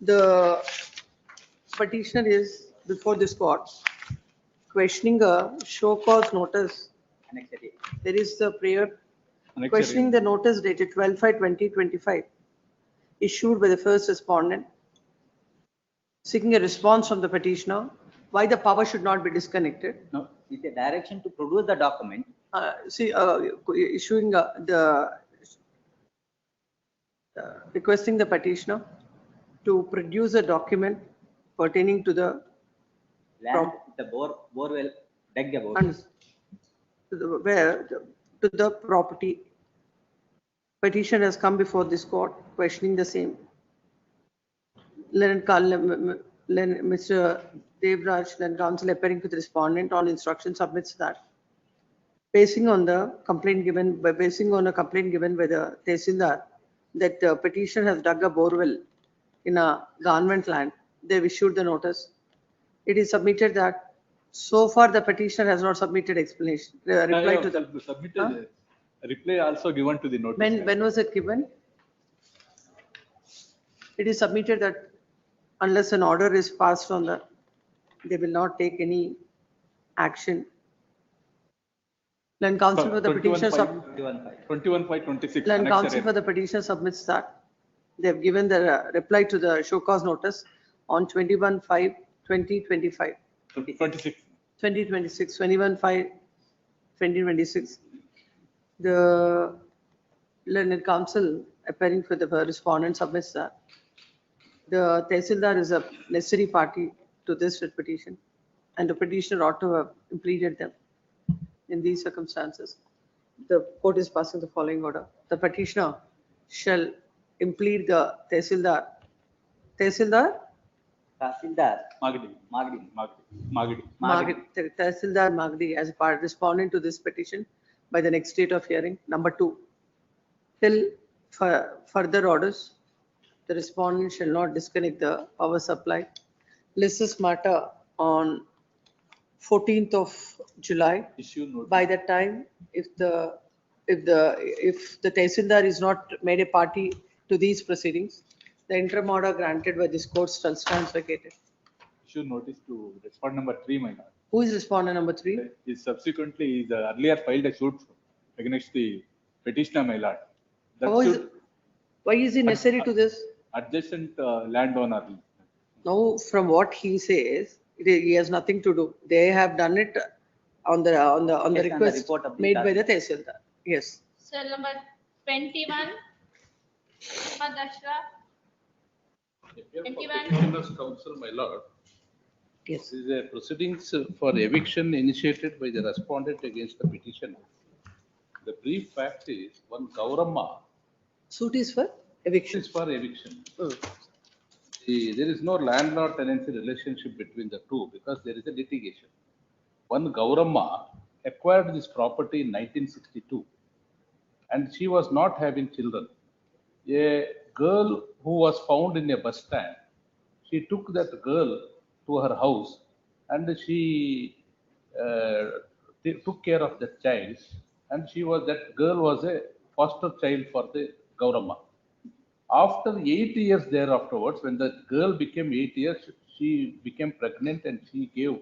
B: The petitioner is before this court questioning a show cause notice.
L: Annexure A.
B: There is the prayer
A: Annexure A.
B: questioning the notice dated 12/5/2025 issued by the first respondent, seeking a response from the petitioner why the power should not be disconnected.
L: No, it's a direction to produce the document.
B: Issuing requesting the petitioner to produce a document pertaining to the
L: Land, the borewell dug about.
B: and to the property. Petition has come before this court questioning the same. Mr. Devraj, then counsel appearing to the respondent on instruction submits that basing on a complaint given by the Tahsildar that the petitioner has dug a borewell in a government land, they've issued the notice. It is submitted that so far the petitioner has not submitted explanation, reply to the.
A: Submitted a reply also given to the notice.
B: When was it given? It is submitted that unless an order is passed on the, they will not take any action. Land counsel for the petitioner.
A: 21/5/26.
B: Land
A: Annexure
B: counsel
A: A.
B: for the petitioner submits that. They have given the reply to the show cause notice on 21/5/2025.
A: 26.
B: 2026, 21/5/2026. The learned counsel appearing for the respondent submits that. The Tahsildar is a necessary party to this petition and the petitioner ought to have pleaded them. In these circumstances, the court is passing the following order. The petitioner shall implead the Tahsildar. Tahsildar?
L: Tahsildar.
A: Magdi.
B: Tahsildar Magdi as a part responding to this petition by the next date of hearing. Number 2, till further orders, the respondent shall not disconnect the power supply. List this matter on 14th of July.
A: Issue notice.
B: By that time, if the Tahsildar is not made a party to these proceedings, the interim order granted by this court shall stand vacated.
A: Issue notice to respondent number 3, my lord.
B: Who is respondent number 3?
A: He subsequently earlier filed a suit against the petitioner, my lord. That suit
B: Why is it necessary to this?
A: adjacent landowner.
B: Now, from what he says, he has nothing to do. They have done it on the
L: Yes, on the
B: request
L: report of the
B: made by the Tahsildar. Yes.
H: Cell number 21. Madashra. 21.
M: Petitioner's counsel, my lord.
B: Yes.
M: This is a proceedings for eviction initiated by the respondent against the petitioner. The brief fact is one Gauramma.
B: Suit is for eviction.
M: Is for eviction. There is no landlord tenancy relationship between the two because there is a litigation. One Gauramma acquired this property in 1962 and she was not having children. A girl who was found in a bus stand, she took that girl to her house and she took care of that child, and that girl was a foster child for the Gauramma. After 8 years thereafterwards, when the girl became 8 years, she became pregnant and she gave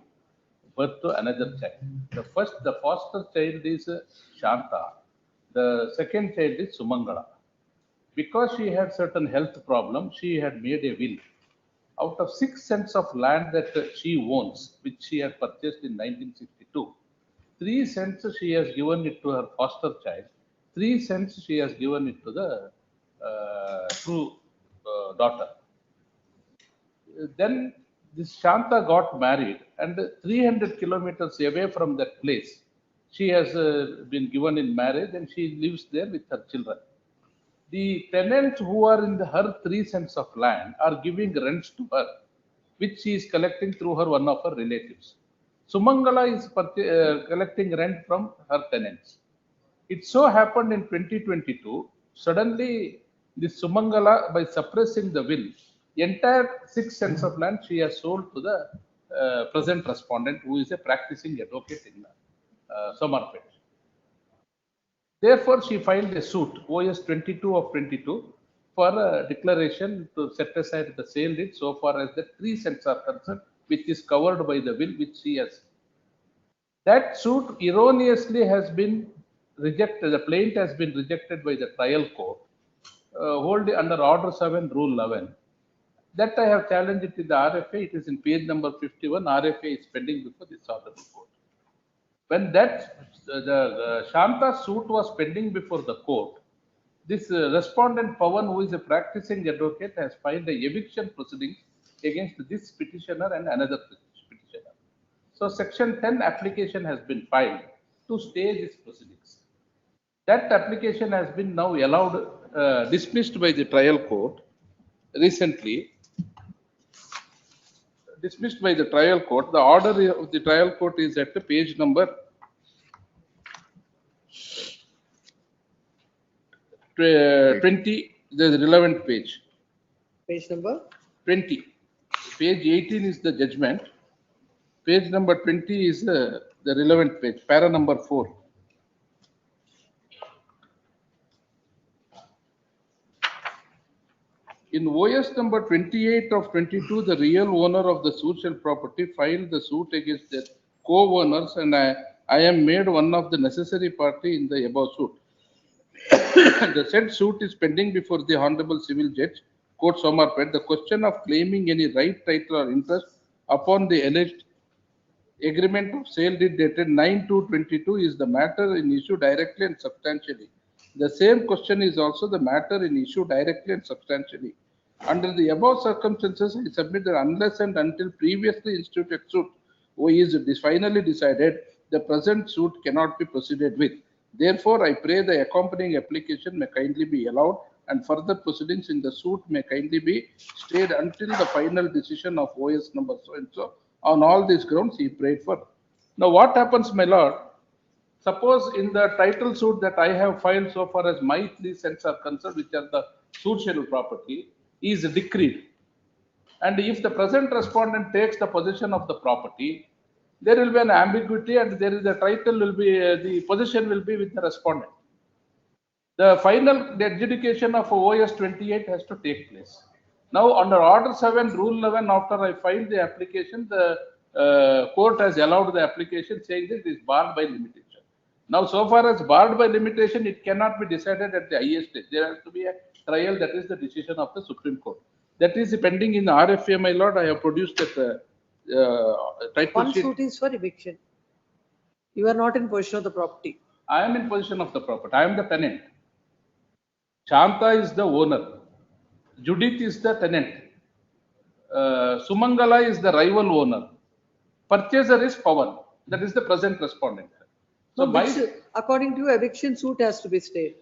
M: birth to another child. The foster child is Shanta. The second child is Sumangala. because she had certain health problem, she had made a will. Out of 6 cents of land that she owns, which she had purchased in 1962, 3 cents she has given it to her foster child, 3 cents she has given it to the true daughter. Then this Shanta got married, and 300 kilometers away from that place, she has been given in marriage, and she lives there with her children. The tenants who are in her 3 cents of land are giving rents to her, which she is collecting through one of her relatives. Sumangala is collecting rent from her tenants. It so happened in 2022, suddenly this Sumangala, by suppressing the will, entire 6 cents of land she has sold to the present respondent, who is a practicing advocate in Somarpet. Therefore, she filed a suit, OS 22 of 22, for a declaration to set aside the sale deed so far as the 3 cents are concerned, which is covered by the will which she has. That suit erroneously has been rejected, the plaint has been rejected by the trial court, wholly under Order 7, Rule 11. That I have challenged it in the RFA, it is in page number 51, RFA is pending before this honorable court. When that the Shanta suit was pending before the court, this respondent Pawan, who is a practicing advocate, has filed a eviction proceedings against this petitioner and another petitioner. So section 10 application has been filed to stay this proceedings. That application has been now allowed, dismissed by the trial court recently. Dismissed by the trial court. The order of the trial court is at the page number 20, the relevant page.
B: Page number?
M: 20. Page 18 is the judgment. Page number 20 is the relevant page, para number 4. In OS number 28 of 22, the real owner of the social property filed the suit against their co-owners, and I am made one of the necessary party in the above suit. The said suit is pending before the Honorable Civil Judge, Court Somarpet. The question of claiming any right, title, or interest upon the alleged agreement of sale deed dated 9/2/22 is the matter in issue directly and substantially. The same question is also the matter in issue directly and substantially. Under the above circumstances, I submit that unless and until previously instituted suit is finally decided, the present suit cannot be proceeded with. Therefore, I pray the accompanying application may kindly be allowed, and further proceedings in the suit may kindly be stayed until the final decision of OS number so and so. On all these grounds, he prayed for. Now, what happens, my lord? Suppose in the title suit that I have filed so far as my 3 cents are concerned, which are the social property, is decreed. And if the present respondent takes the possession of the property, there will be an ambiguity, and there is a title will be, the possession will be with the respondent. The final adjudication of OS 28 has to take place. Now, under Order 7, Rule 11, after I filed the application, the court has allowed the application, saying that it is barred by limitation. Now, so far as barred by limitation, it cannot be decided at the highest stage. There has to be a trial, that is the decision of the Supreme Court. That is pending in the RFA, my lord. I have produced that title
B: One
M: sheet.
B: suit is for eviction. You are not in possession of the property.
M: I am in possession of the property. I am the tenant. Shanta is the owner. Judith is the tenant. Sumangala is the rival owner. Purchaser is Pawan. That is the present respondent. So
B: According to you, eviction suit has to be stayed.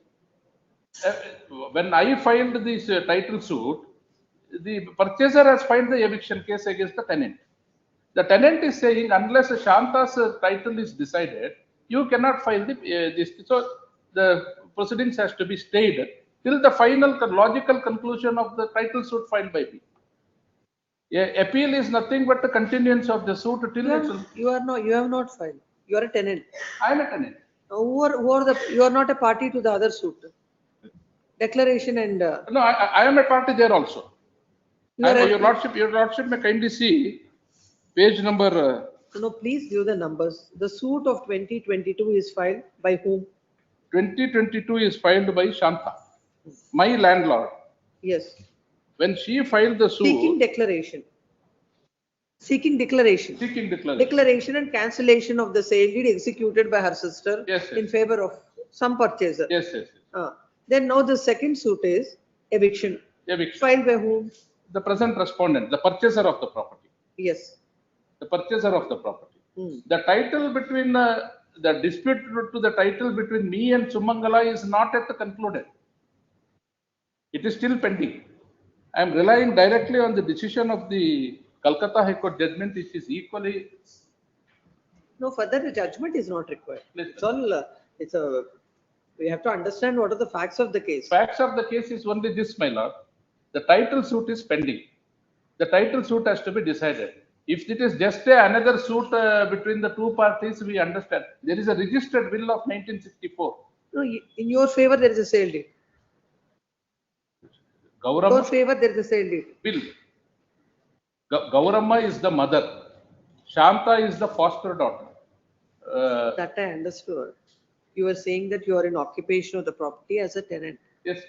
M: When I filed this title suit, the purchaser has filed the eviction case against the tenant. The tenant is saying unless Shanta's title is decided, you cannot file this. So the proceedings has to be stayed till the final logical conclusion of the title suit filed by me. Appeal is nothing but the continuance of the suit till
B: You have not filed. You are a tenant.
M: I am a tenant.
B: You are not a party to the other suit. Declaration and.
M: No, I am a party there also. Your lordship may kindly see page number.
B: No, please give the numbers. The suit of 2022 is filed by whom?
M: 2022 is filed by Shanta. My landlord,
B: Yes.
M: when she filed the
B: Seeking
M: suit,
B: declaration. Seeking declaration.
M: seeking declaration.
B: Declaration and cancellation of the sale deed executed by her sister
M: Yes, yes.
B: in favor of some purchaser.
M: Yes, yes, yes.
B: Then now the second suit is eviction.
M: Eviction.
B: Filed by whom?
M: The present respondent, the purchaser of the property.
B: Yes.
M: The purchaser of the property.
B: Hmm.
M: The title between, the dispute to the title between me and Sumangala is not yet concluded. It is still pending. I am relying directly on the decision of the Calcutta High Court judgment, which is equally.
B: No, further the judgment is not required. It's all, we have to understand what are the facts of the case.
M: Facts of the case is only this, my lord. The title suit is pending. The title suit has to be decided. If it is just another suit between the two parties, we understand. There is a registered will of 1964.
B: No, in your favor, there is a sale deed.
M: Gauramma.
B: Your favor, there is a sale deed.
M: Will. Gauramma is the mother. Shanta is the foster daughter.
B: That I understood. You were saying that you are in occupation of the property as a tenant.
M: Yes.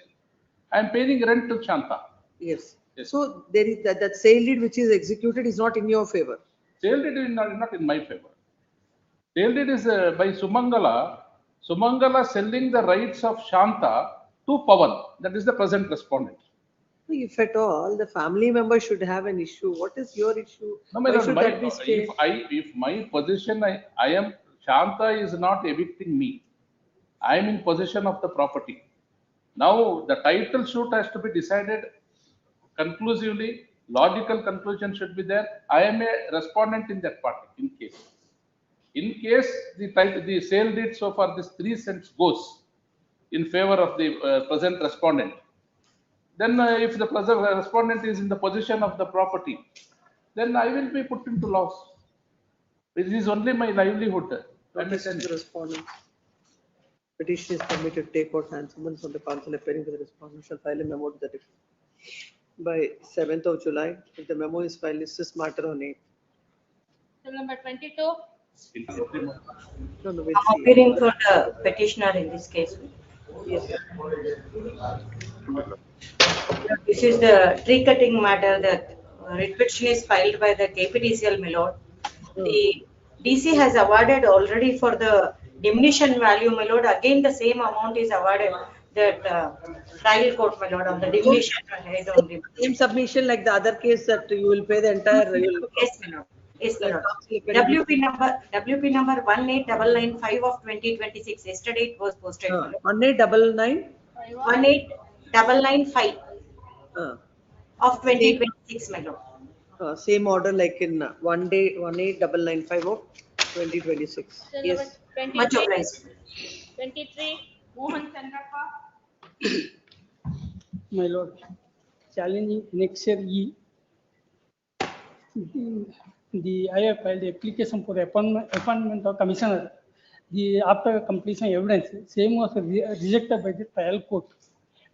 M: I am paying rent to Shanta.
B: Yes.
M: Yes.
B: So there is that sale deed which is executed is not in your favor.
M: Sale deed is not in my favor. Sale deed is by Sumangala. Sumangala selling the rights of Shanta to Pawan. That is the present respondent.
B: If at all, the family member should have an issue. What is your issue?
M: No, my
B: Why
M: lord,
B: should that be stayed?
M: if my position, I am, Shanta is not evicting me. I am in possession of the property. Now, the title suit has to be decided conclusively. Logical conclusion should be there. I am a respondent in that party, in case. In case the sale deed so far, this 3 cents goes in favor of the present respondent. Then if the present respondent is in the possession of the property, then I will be put into loss. It is only my livelihood.
B: Notice to the respondent. Petition is permitted to take out hand summons on the counsel appearing to the respondent shall file a memo to the defendant by 7th of July. If the memo is filed, list this matter on 8th.
H: Till number 22.
B: No, no,
C: I'm appearing for the petitioner in this case.
B: Yes.
C: This is the tree cutting matter. The writ petition is filed by the KPTCL, my lord. The DC has awarded already for the diminution value, my lord. Again, the same amount is awarded that trial court, my lord, on the diminution.
B: Same submission like the other case that you will pay the entire.
C: Yes, my lord. Yes, my lord. WP number 18995 of 2026. Yesterday it was posted.
B: 18999?
C: 18995 of 2026, my lord.
B: Same order like in 18995 of 2026.
H: Till
B: Yes.
H: number
C: Much
H: 23.
C: obliged.
H: 23. Mohan Chandraka.
U: My lord, challenging annexure E. I have filed the application for appointment of commissioner. After completion evidence, same was rejected by the trial court.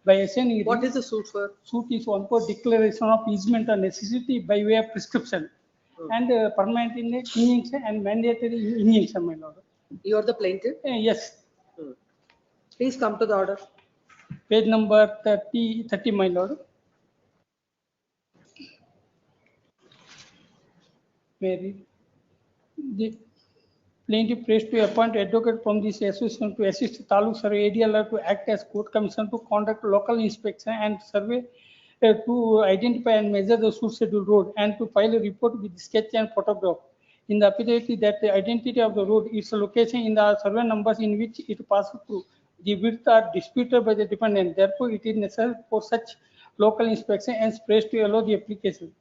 U: By assigning
B: What is the suit for?
U: Suit is one for declaration of easement or necessity by way of prescription and permanent injunction and mandatory injunction, my lord.
B: You are the plaintiff?
U: Yes.
B: Please come to the order.
U: Page number 30, my lord. Mary, the plaintiff prays to appoint advocate from this association to assist Taluk Survey ADLR to act as court commission to conduct local inspection and survey to identify and measure the suit scheduled road and to file a report with sketch and photograph. In the affidavit that the identity of the road, its location in the survey numbers in which it passes through, the width are disputed by the defendant. Therefore, it is necessary for such local inspection and prays to allow the application.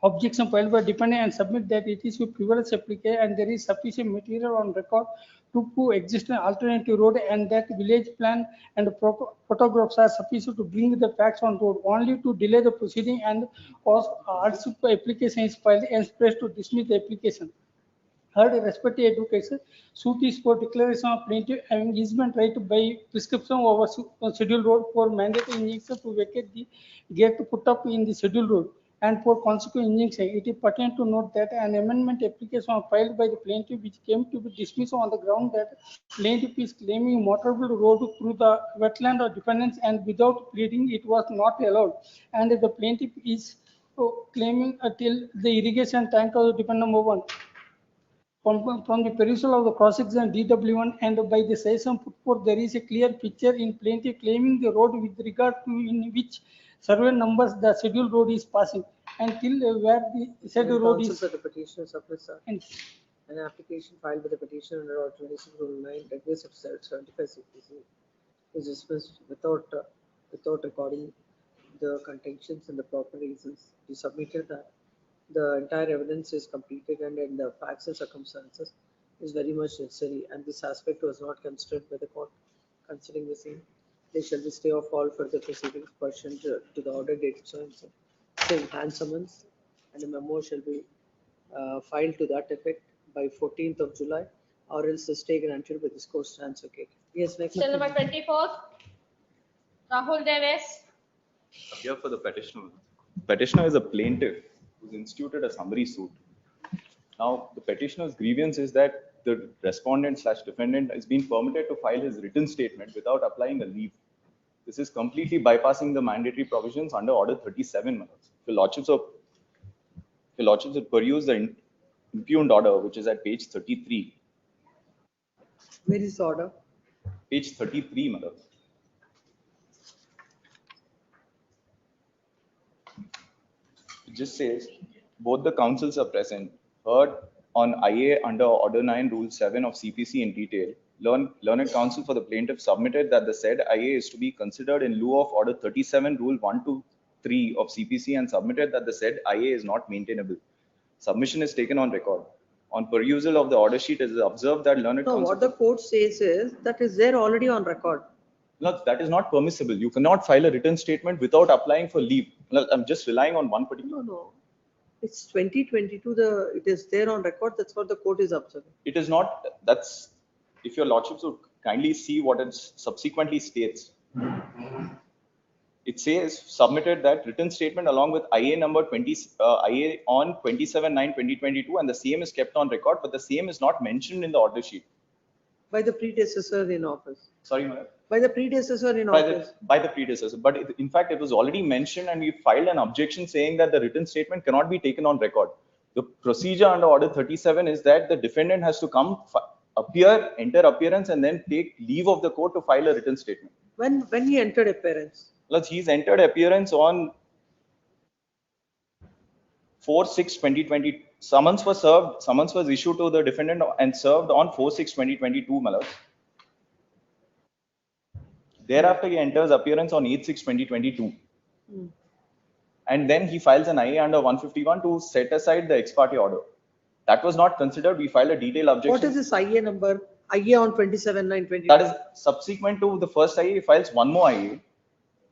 U: Objection filed by defendant and submit that it is a frivolous application and there is sufficient material on record to prove existing alternative road and that village plan and photographs are sufficient to bring the facts on road only to delay the proceeding and cause hardship application is filed and pressed to dismiss the application. Heard respective advocates, suit is for declaration of plaintiff having easement right by prescription over scheduled road for mandatory injunction to vacate the gate put up in the scheduled road. and for consequent injunction. It is pertinent to note that an amendment application was filed by the plaintiff which came to be dismissed on the ground that plaintiff is claiming motorable road through the wetland of defendants and without pleading it was not allowed. And the plaintiff is claiming till the irrigation tank of the defendant number 1. From the perusal of the cross-exam DW1 and by the session put forth, there is a clear picture in plaintiff claiming the road with regard to in which survey numbers the scheduled road is passing until where the said road is.
B: For the petitioner submits an application filed by the petitioner under Order 26 Rule 9 request of 75 CPC is dismissed without recording the contentions and the proper reasons. You submitted that the entire evidence is completed and in the facts and circumstances is very much necessary, and this aspect was not considered by the court. Considering the same, there shall be stay of all further proceedings pursuant to the order dated so and so. Same hand summons and a memo shall be filed to that effect by 14th of July, or else the stay granted by this court stands vacated. Yes, next.
H: Cell number 24. Rahul Deves.
E: Here for the petitioner. Petitioner is a plaintiff who's instituted a summary suit. Now, the petitioner's grievance is that the respondent/defendant is being permitted to file his written statement without applying a leave. This is completely bypassing the mandatory provisions under Order 37. If your lordships would peruse the impugned order, which is at page 33.
B: Where is the order?
E: Page 33, madam. It just says both the counsels are present, heard on IA under Order 9, Rule 7 of CPC in detail. Learned counsel for the plaintiff submitted that the said IA is to be considered in lieu of Order 37, Rule 1 to 3 of CPC and submitted that the said IA is not maintainable. Submission is taken on record. On perusal of the order sheet, it is observed that learned counsel.
B: What the court says is that is there already on record.
E: No, that is not permissible. You cannot file a written statement without applying for leave. No, I'm just relying on one particular.
B: No. It's 2022. It is there on record. That's what the court is observing.
E: It is not. That's if your lordships would kindly see what it subsequently states. It says submitted that written statement along with IA number 20, IA on 27/9/2022, and the same is kept on record, but the same is not mentioned in the order sheet.
B: By the predecessor in office.
E: Sorry, madam.
B: By the predecessor in office.
E: By the predecessor, but in fact, it was already mentioned, and we filed an objection saying that the written statement cannot be taken on record. The procedure under Order 37 is that the defendant has to come, appear, enter appearance, and then take leave of the court to file a written statement.
B: When he entered appearance?
E: Well, he's entered appearance on 4/6/2020. Summons was served. Summons was issued to the defendant and served on 4/6/2022, Malad. Thereafter, he enters appearance on 8/6/2022. And then he files an IA under 151 to set aside the ex parte order. That was not considered. We filed a detailed objection.
B: What is this IA number? IA on 27/9/2022.
E: That is subsequent to the first IA. He files one more IA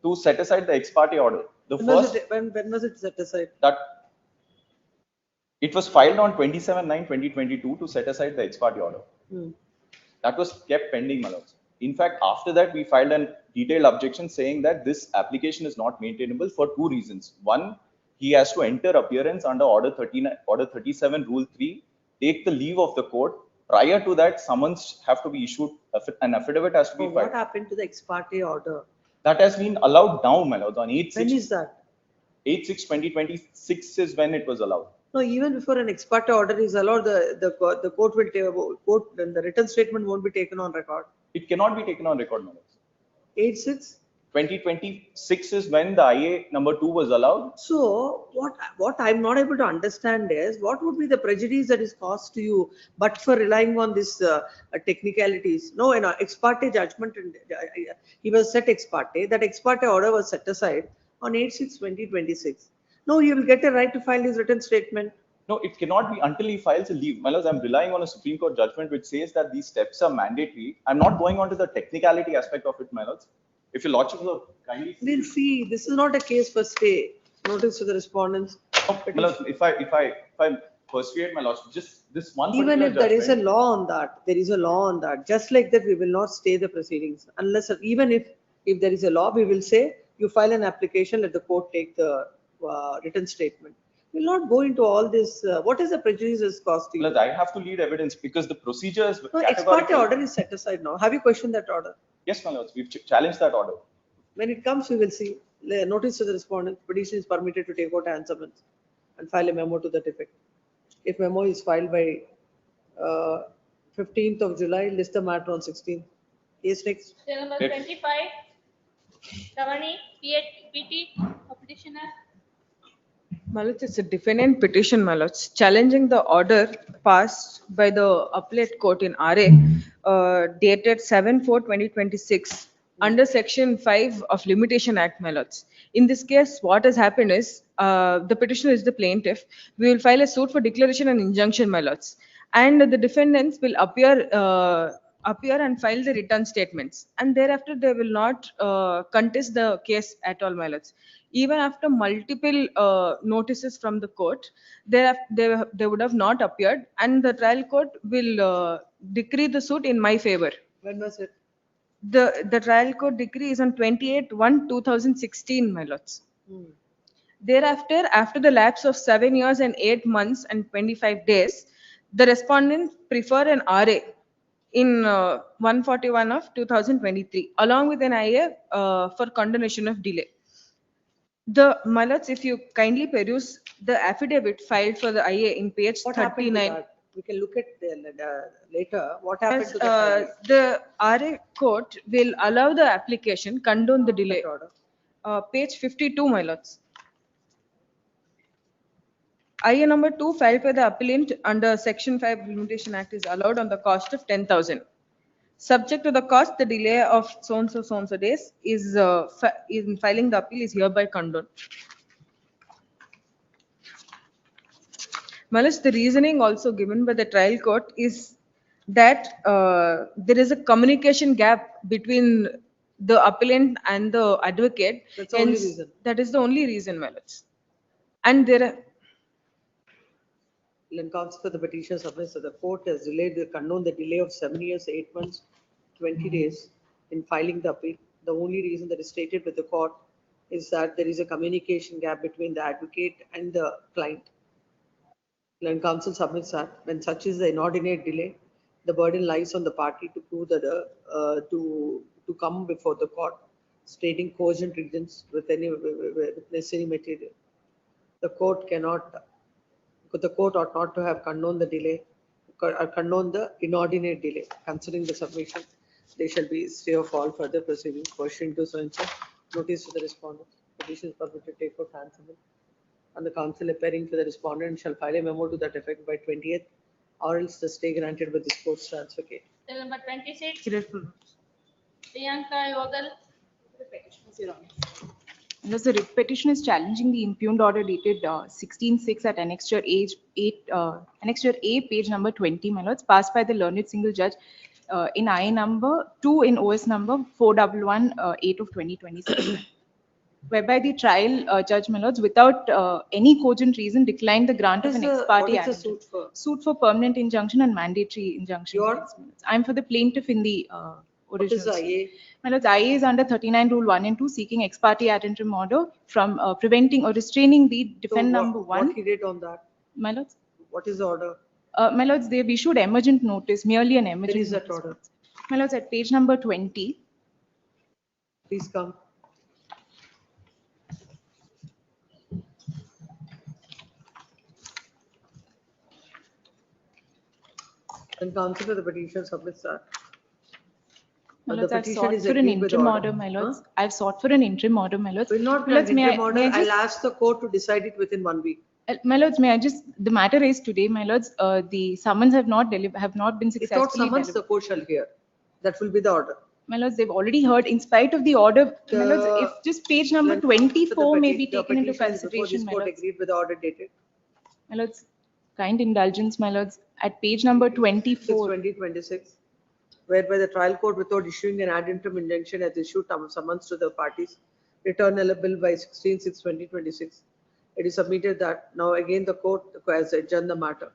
E: to set aside the ex parte order.
B: When was it set aside?
E: That it was filed on 27/9/2022 to set aside the ex parte order. That was kept pending, Malad. In fact, after that, we filed a detailed objection saying that this application is not maintainable for two reasons. One, he has to enter appearance under Order 37, Rule 3, take the leave of the court. Prior to that, summons have to be issued, an affidavit has to be filed.
B: What happened to the ex parte order?
E: That has been allowed now, Malad, on 8/6.
B: When is that?
E: 8/6/2026 is when it was allowed.
B: No, even before an ex parte order is allowed, the court will take, the written statement won't be taken on record.
E: It cannot be taken on record, Malad.
B: 8/6?
E: 2026 is when the IA number 2 was allowed.
B: So what I'm not able to understand is what would be the prejudice that is caused to you, but for relying on this technicalities. No, in ex parte judgment, he was set ex parte. That ex parte order was set aside on 8/6/2026. No, he will get a right to file his written statement.
E: No, it cannot be until he files a leave. Malad, I'm relying on a Supreme Court judgment which says that these steps are mandatory. I'm not going on to the technicality aspect of it, Malad. If your lordship will kindly.
B: We'll see. This is not a case for stay. Notice to the respondents.
E: Malad, if I persuade my lordship, just this one.
B: Even if there is a law on that, there is a law on that. Just like that, we will not stay the proceedings unless, even if there is a law, we will say you file an application, let the court take the written statement. We'll not go into all this. What is the prejudice is costing?
E: Well, I have to lead evidence because the procedure is
B: No, ex parte order is set aside now. Have you questioned that order?
E: Yes, my lords, we've challenged that order.
B: When it comes, we will see. The notice to the respondent, petition is permitted to take out an summons and file a memo to that effect. If memo is filed by 15th of July, list the matter on 16th. Yes, next.
H: Till number 25, Ravani, PT, petitioner.
F: Malot, it's a defendant petition, Malot, challenging the order passed by the Appellate Court in RA dated 7/4/2026 under Section 5 of Limitation Act, Malot. In this case, what has happened is the petitioner is the plaintiff. We will file a suit for declaration and injunction, Malot, and the defendants will appear and file the return statements, and thereafter they will not contest the case at all, Malot. Even after multiple notices from the court, they would have not appeared, and the trial court will decree the suit in my favor.
B: When was it?
F: The trial court decree is on 28/1/2016, my lords. Thereafter, after the lapse of 7 years and 8 months and 25 days, the respondent prefer an RA in 141 of 2023, along with an IA for condonation of delay. My lords, if you kindly peruse the affidavit filed for the IA in page
B: What happened to
F: 39.
B: that? We can look at later. What happened
F: As,
B: to the
F: the RA court will allow the application, condone the delay. Page 52, my lords. IA number 2 filed by the appellant under Section 5 Limitation Act is allowed on the cost of 10,000. Subject to the cost, the delay of so and so days is in filing the appeal is hereby condoned. Malas, the reasoning also given by the trial court is that there is a communication gap between the appellant and the advocate.
B: That's the only
F: Hence,
B: reason.
F: That is the only reason, Malas. And there are
B: In counsel for the petition submits that the court has delayed the condone the delay of 7 years, 8 months, 20 days in filing the appeal. The only reason that is stated with the court is that there is a communication gap between the advocate and the client. When counsel submits that when such is the inordinate delay, the burden lies on the party to prove that to come before the court, stating cogent reasons with necessary material. The court ought not to have condoned the delay, or condoned the inordinate delay. Considering the submission, there shall be stay of all further proceedings pursuant to so and so. Notice to the respondent. Petition is permitted to take for transmittal, and the counsel appearing for the respondent shall file a memo to that effect by 20th, or else the stay granted by this court's transfer case.
H: Till number 26, Priyanka Yogal.
G: Thus, the writ petition is challenging the impugned order dated 16/6 at Annexure A, page number 20, my lords, passed by the learned single judge in I number 2 in OS number 4118 of 2026, whereby the trial judge, my lords, without any cogent reason, declined the grant of an ex parte
B: What is the
G: suit for permanent injunction and mandatory injunction. I'm for the plaintiff in the
B: What is the
G: original.
B: IA?
G: My lords, IA is under 39 Rule 1 and 2 seeking ex parte ad interim order from preventing or restraining the defendant number 1.
B: What he did on that?
G: My lords,
B: What is the order?
G: my lords, they've issued emergent notice, merely an emergent.
B: Where is that
G: notice.
B: order?
G: My lords, at page number 20.
B: Please come. And counsel for the petition submits that.
G: My
B: And
G: lords,
B: the
G: I've
B: petition
G: sought
B: is
G: for an
B: agreed with
G: interim
B: order.
G: order, my lords. I've sought for an interim order, my lords.
B: Will not
G: My lords,
B: grant
G: may
B: interim
G: I
B: order.
G: just-
B: I'll ask the court to decide it within 1 week.
G: My lords, may I just, the matter is today, my lords, the summons have not been
B: Without
G: successfully
B: summons, the
G: delivered.
B: court shall hear. That will be the order.
G: My lords, they've already heard, in spite of the order, my lords, if just page number
B: Then
G: 24 may be
B: the
G: taken into
B: petition is before
G: consideration,
B: this
G: my
B: court
G: lords.
B: agreed with the order dated
G: My lords, kind indulgence, my lords, at page number 24.
B: 2026, whereby the trial court, without issuing an ad interim injunction, has issued summons to the parties, returnable by 16/6/2026. It is submitted that now again the court has adjourned the matter.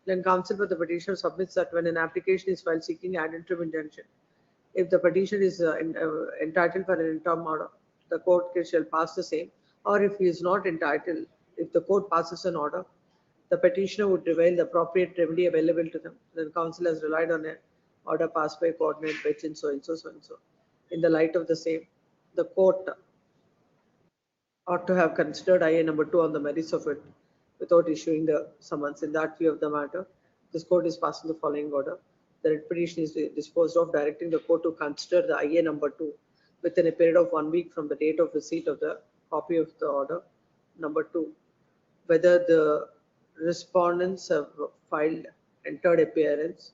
B: Then counsel for the petitioner submits that when an application is filed seeking ad interim injunction, if the petition is entitled for an interim order, the court shall pass the same or if he is not entitled, if the court passes an order, the petitioner would avail the appropriate remedy available to them. Then counsel has relied on an order passed by coordinate bench in so and so, so and so. In the light of the same, the court ought to have considered IA number 2 on the merits of it without issuing the summons. In that view of the matter, this court is passing the following order. The writ petition is disposed of, directing the court to consider the IA number 2 within a period of 1 week from the date of receipt of the copy of the order number 2, whether the respondents have entered appearance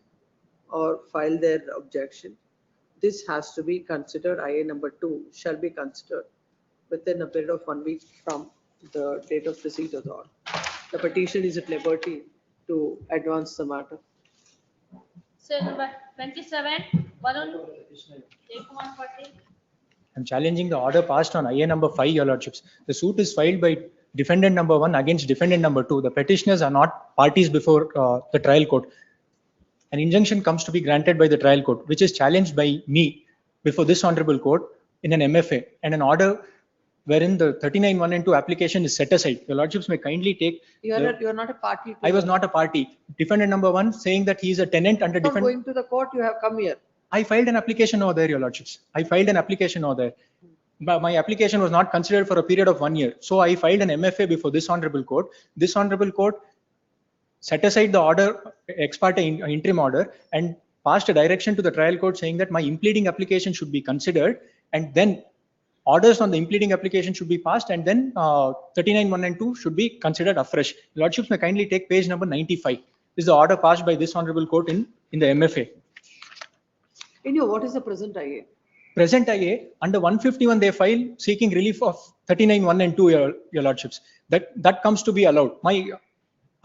B: or filed their objection. This has to be considered, IA number 2 shall be considered within a period of 1 week from the date of receipt of the order. The petition is at liberty to advance the matter.
H: Say number 27, Varun, Jayakumar Patil.
J: I'm challenging the order passed on IA number 5, your lordships. The suit is filed by defendant number 1 against defendant number 2. The petitioners are not parties before the trial court. An injunction comes to be granted by the trial court, which is challenged by me before this honorable court in an MFA, and an order wherein the 39(1) and 2 application is set aside. Your lordships may kindly take.
B: You are not a party. To
J: I was not a party. Defendant number 1 saying that he is a tenant under
B: Before
J: defendant.
B: going to the court, you have come here.
J: I filed an application over there, your lordships. I filed an application over there. But my application was not considered for a period of 1 year. So I filed an MFA before this honorable court. This honorable court set aside the order, ex parte interim order, and passed a direction to the trial court saying that my impleading application should be considered, and then orders on the impleading application should be passed, and then 39(1) and 2 should be considered afresh. Lordships may kindly take page number 95. This is the order passed by this honorable court in the MFA.
B: What is the present IA?
J: Present IA under 151 they file seeking relief of 39(1) and 2, your lordships. That comes to be allowed. My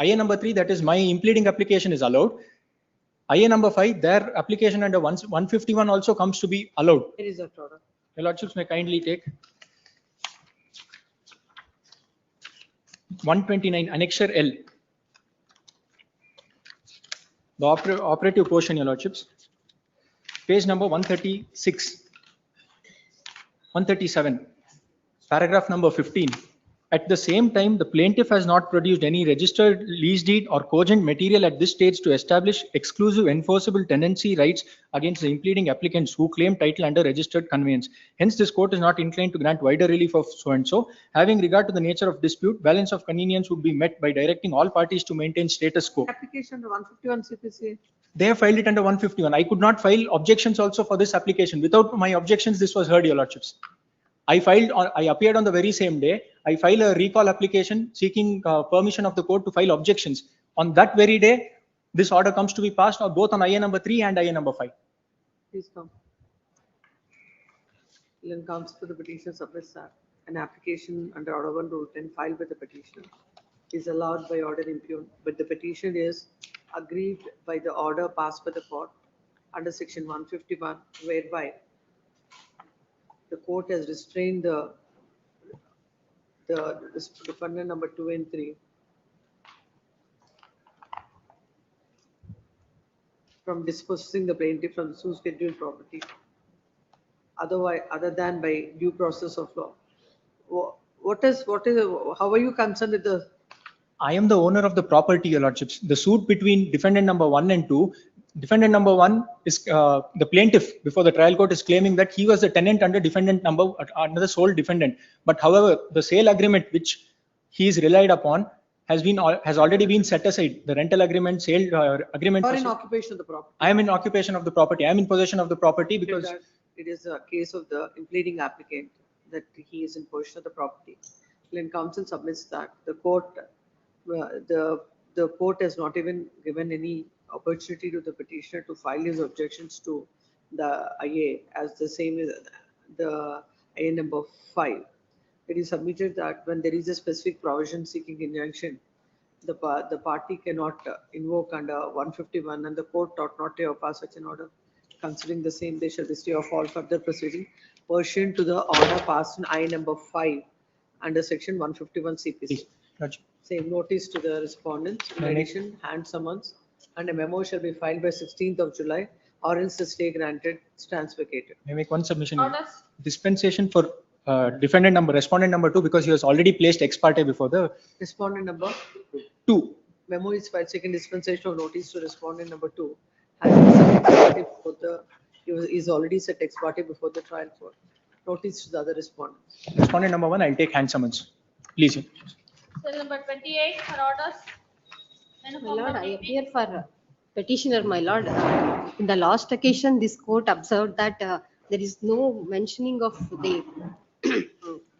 J: IA number 3, that is my impleading application, is allowed. IA number 5, their application under 151 also comes to be allowed.
B: It is that order.
J: Your lordships may kindly take 129 annexure L. The operative portion, your lordships. Page number 136, 137, paragraph number 15. At the same time, the plaintiff has not produced any registered lease deed or cogent material at this stage to establish exclusive enforceable tenancy rights against the impleading applicants who claim title under registered conveyance. Hence, this court is not inclined to grant wider relief of so and so. Having regard to the nature of dispute, balance of convenience would be met by directing all parties to maintain status quo.
B: Application under 151 CPC.
J: They have filed it under 151. I could not file objections also for this application. Without my objections, this was heard, your lordships. I appeared on the very same day. I filed a recall application seeking permission of the court to file objections. On that very day, this order comes to be passed both on IA number 3 and IA number 5.
B: Please come. Then counsel for the petitioner submits that an application under order 1 rule 10 filed by the petitioner is allowed by order impugned, but the petition is aggrieved by the order passed by the court under section 151, whereby the court has restrained the defendant number 2 and 3 from dispossessing the plaintiff from the suit scheduled property, other than by due process of law. How are you concerned with the?
J: I am the owner of the property, your lordships. The suit between defendant number 1 and 2. Defendant number 1 is the plaintiff before the trial court is claiming that he was the tenant under defendant number under the sole defendant. But however, the sale agreement which he is relied upon has already been set aside. The rental agreement, sale agreement.
B: Or in occupation of the property.
J: I am in occupation of the property. I am in possession of the property because
B: it is a case of the impleading applicant that he is in possession of the property. When counsel submits that, the court has not even given any opportunity to the petitioner to file his objections to the IA as the same as the IA number 5. It is submitted that when there is a specific provision seeking injunction, the party cannot invoke under 151, and the court ought not to have passed such an order. Considering the same, they shall stay of all further proceeding pursuant to the order passed in IA number 5 under section 151 CPC. Same notice to the respondents. In addition, hand summons and a memo shall be filed by 16th of July, or else the stay granted stands vacated.
J: May I make one submission?
H: Orders.
J: Dispensation for defendant number, respondent number 2, because he was already placed ex parte before the
B: Respondent number
J: 2.
B: memo is filed second dispensation of notice to respondent number 2. Has been set ex parte before the, is already set ex parte before the trial court. Notice to the other respondents.
J: Respondent number 1, I'll take hand summons. Please.
H: Cell number 28 for orders.
N: My lord, I appear for petitioner, my lord. In the last occasion, this court observed that there is no mentioning of the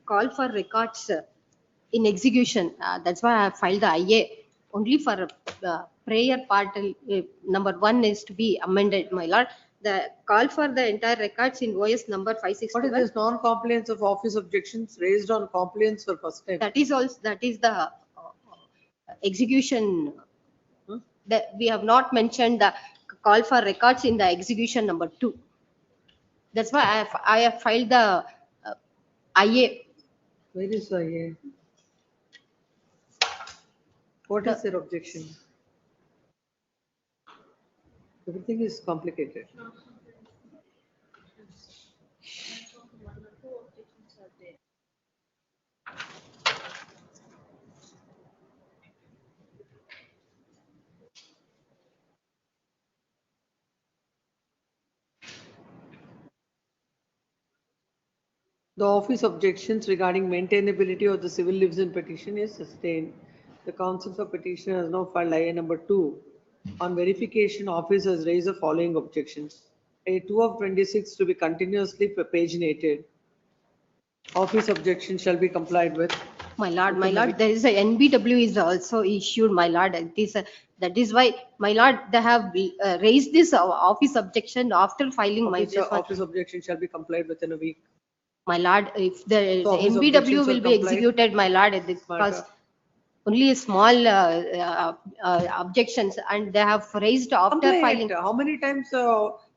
N: call for records in execution. That's why I filed the IA. Only for prayer part, number 1 is to be amended, my lord. The call for the entire records in OS number 561.
B: What is this non-compliance of office objections raised on compliance for first time?
N: That is also, that is the execution. That we have not mentioned the call for records in the execution number 2. That's why I have filed the IA.
B: Where is the IA? What is their objection? Everything is complicated. The office objections regarding maintainability of the civil lives in petition is sustained. The counsel for petitioner has now filed IA number 2. On verification, office has raised the following objections. A2 of 26 to be continuously paginated. Office objection shall be complied with.
N: My lord, there is a NBW is also issued, my lord. It is that is why, my lord, they have raised this office objection after filing my
B: Office objection shall be complied within a week.
N: My lord, if the
B: office
N: NBW
B: objections
N: will
B: are
N: be
B: complied.
N: executed, my lord, because only a small objections, and they have raised after
B: Complaint.
N: filing.
B: How many times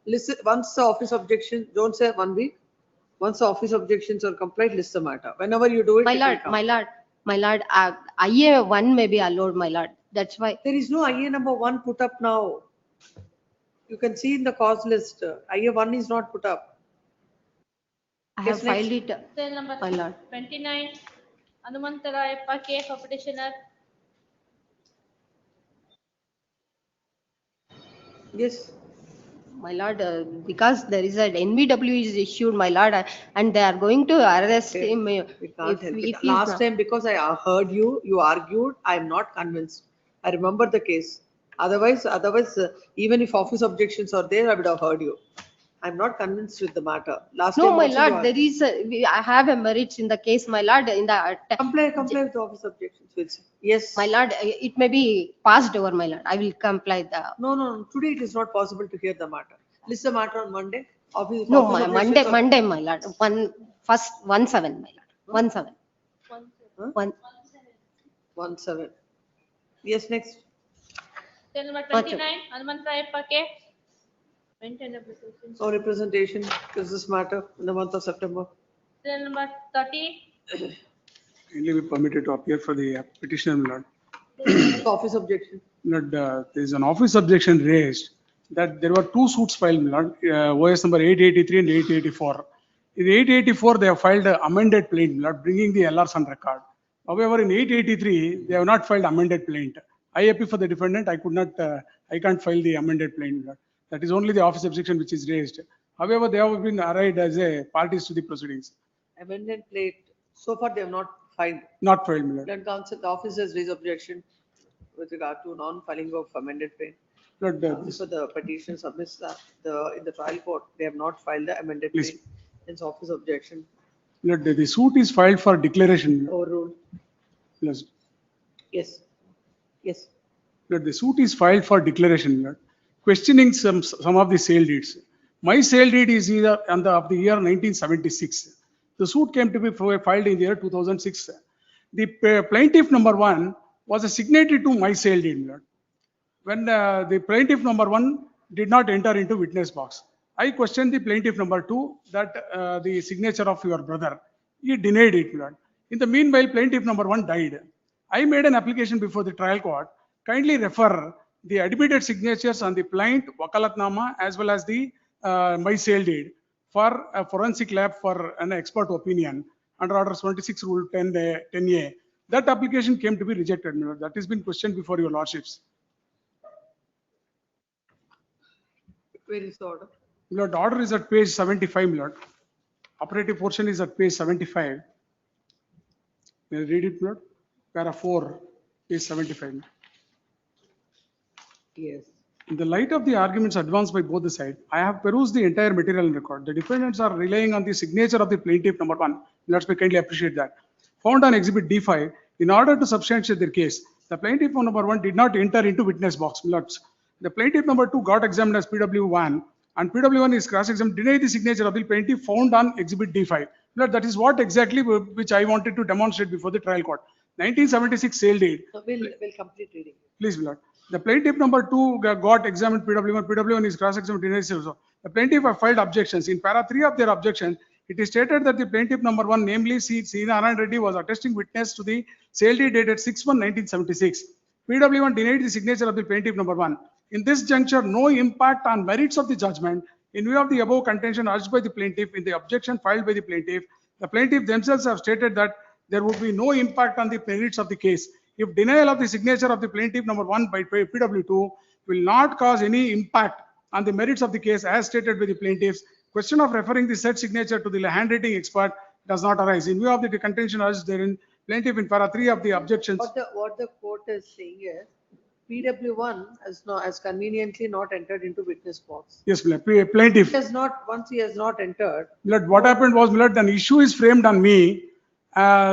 B: listen, once the office objection, don't say 1 week. Once the office objections are complied, list the matter. Whenever you do it,
N: My
B: it will
N: lord,
B: come.
N: my lord, IA 1 may be allowed, my lord. That's why.
B: There is no IA number 1 put up now. You can see in the cause list, IA 1 is not put up.
N: I
B: Yes,
N: have filed
B: next.
N: it,
H: Cell number
N: my lord.
H: 29. Hanumantarayappa K for petitioner.
B: Yes.
N: My lord, because there is an NBW is issued, my lord, and they are going to arrest him.
B: We can't help it.
N: if he's
B: Last
N: not-
B: time, because I heard you, you argued, I am not convinced. I remember the case. Otherwise, even if office objections are there, I would have heard you. I'm not convinced with the matter. Last
N: No,
B: time
N: my
B: also you
N: lord,
B: argued.
N: there is, I have a merit in the case, my lord, in the.
B: Comply with the office objections. Yes.
N: My lord, it may be passed over, my lord. I will comply the.
B: No. Today it is not possible to hear the matter. List the matter on Monday. Office.
N: No,
B: office
N: my
B: objections are-
N: Monday, my lord. 1/7, my lord. 1/7.
B: Huh? 1/7. Yes, next.
H: Cell number 29. Hanumantarayappa K. Maintainability.
B: No representation is this matter in the month of September.
H: Cell number 30.
O: Kindly be permitted to appear for the petitioner, my lord.
B: Office objection.
O: Lord, there is an office objection raised that there were 2 suits filed, my lord, OS number 883 and 884. In 884, they have filed an amended plaint, my lord, bringing the LRs on record. However, in 883, they have not filed amended plaint. I appeal for the defendant, I can't file the amended plaint, my lord. That is only the office objection which is raised. However, they have been arraigned as a parties to the proceedings.
B: Amended plate. So far, they have not filed.
O: Not filed, my lord.
B: Then counsel, the office has raised objection with regard to non-filing of amended plate.
O: Lord,
B: So the petition submits that in the trial court, they have not filed the amended
O: Please.
B: plate. Hence office objection.
O: Lord, the suit is filed for declaration.
B: Overruled.
O: Yes.
B: Yes. Yes.
O: Lord, the suit is filed for declaration, Lord, questioning some of the sale deeds. My sale deed is either of the year 1976. The suit came to be filed in the year 2006. The plaintiff number 1 was a signatory to my sale deed, Lord. When the plaintiff number 1 did not enter into witness box, I questioned the plaintiff number 2 that the signature of your brother. He denied it, Lord. In the meanwhile, plaintiff number 1 died. I made an application before the trial court. Kindly refer the admitted signatures on the plaint, Wakalatnama, as well as the my sale deed for a forensic lab for an expert opinion under Order 26 Rule 10A. That application came to be rejected, my lord. That has been questioned before your lordships.
B: Where is the order?
O: My lord, the order is at page 75, my lord. Operative portion is at page 75. May I read it, my lord? Para 4, page 75.
B: Yes.
O: In the light of the arguments advanced by both the sides, I have perused the entire material and record. The defendants are relying on the signature of the plaintiff number 1. Let's kindly appreciate that. Found on Exhibit D5, in order to substantiate their case, the plaintiff number 1 did not enter into witness box. Lords. The plaintiff number 2 got examined as PW1, and PW1 is cross-examined, denied the signature of the plaintiff found on Exhibit D5. Lord, that is what exactly which I wanted to demonstrate before the trial court. 1976 sale deed.
B: So we'll complete reading.
O: Please, my lord. The plaintiff number 2 got examined PW1. PW1 is cross-examined, denied. So the plaintiff have filed objections. In para 3 of their objection, it is stated that the plaintiff number 1, namely C. Narayan Reddy, was attesting witness to the sale deed dated 6/1/1976. PW1 denied the signature of the plaintiff number 1. In this juncture, no impact on merits of the judgment. In view of the above contention urged by the plaintiff in the objection filed by the plaintiff themselves have stated that there would be no impact on the merits of the case. If denial of the signature of the plaintiff number 1 by PW2 will not cause any impact on the merits of the case as stated by the plaintiffs, question of referring the said signature to the handwriting expert does not arise. In view of the contention urged therein, plaintiff in para 3 of the objections.
B: What the court is saying is, PW1 has conveniently not entered into witness box.
O: Yes, plaintiff.
B: Once he has not entered.
O: Milord, what happened was, Milord, an issue is framed on me,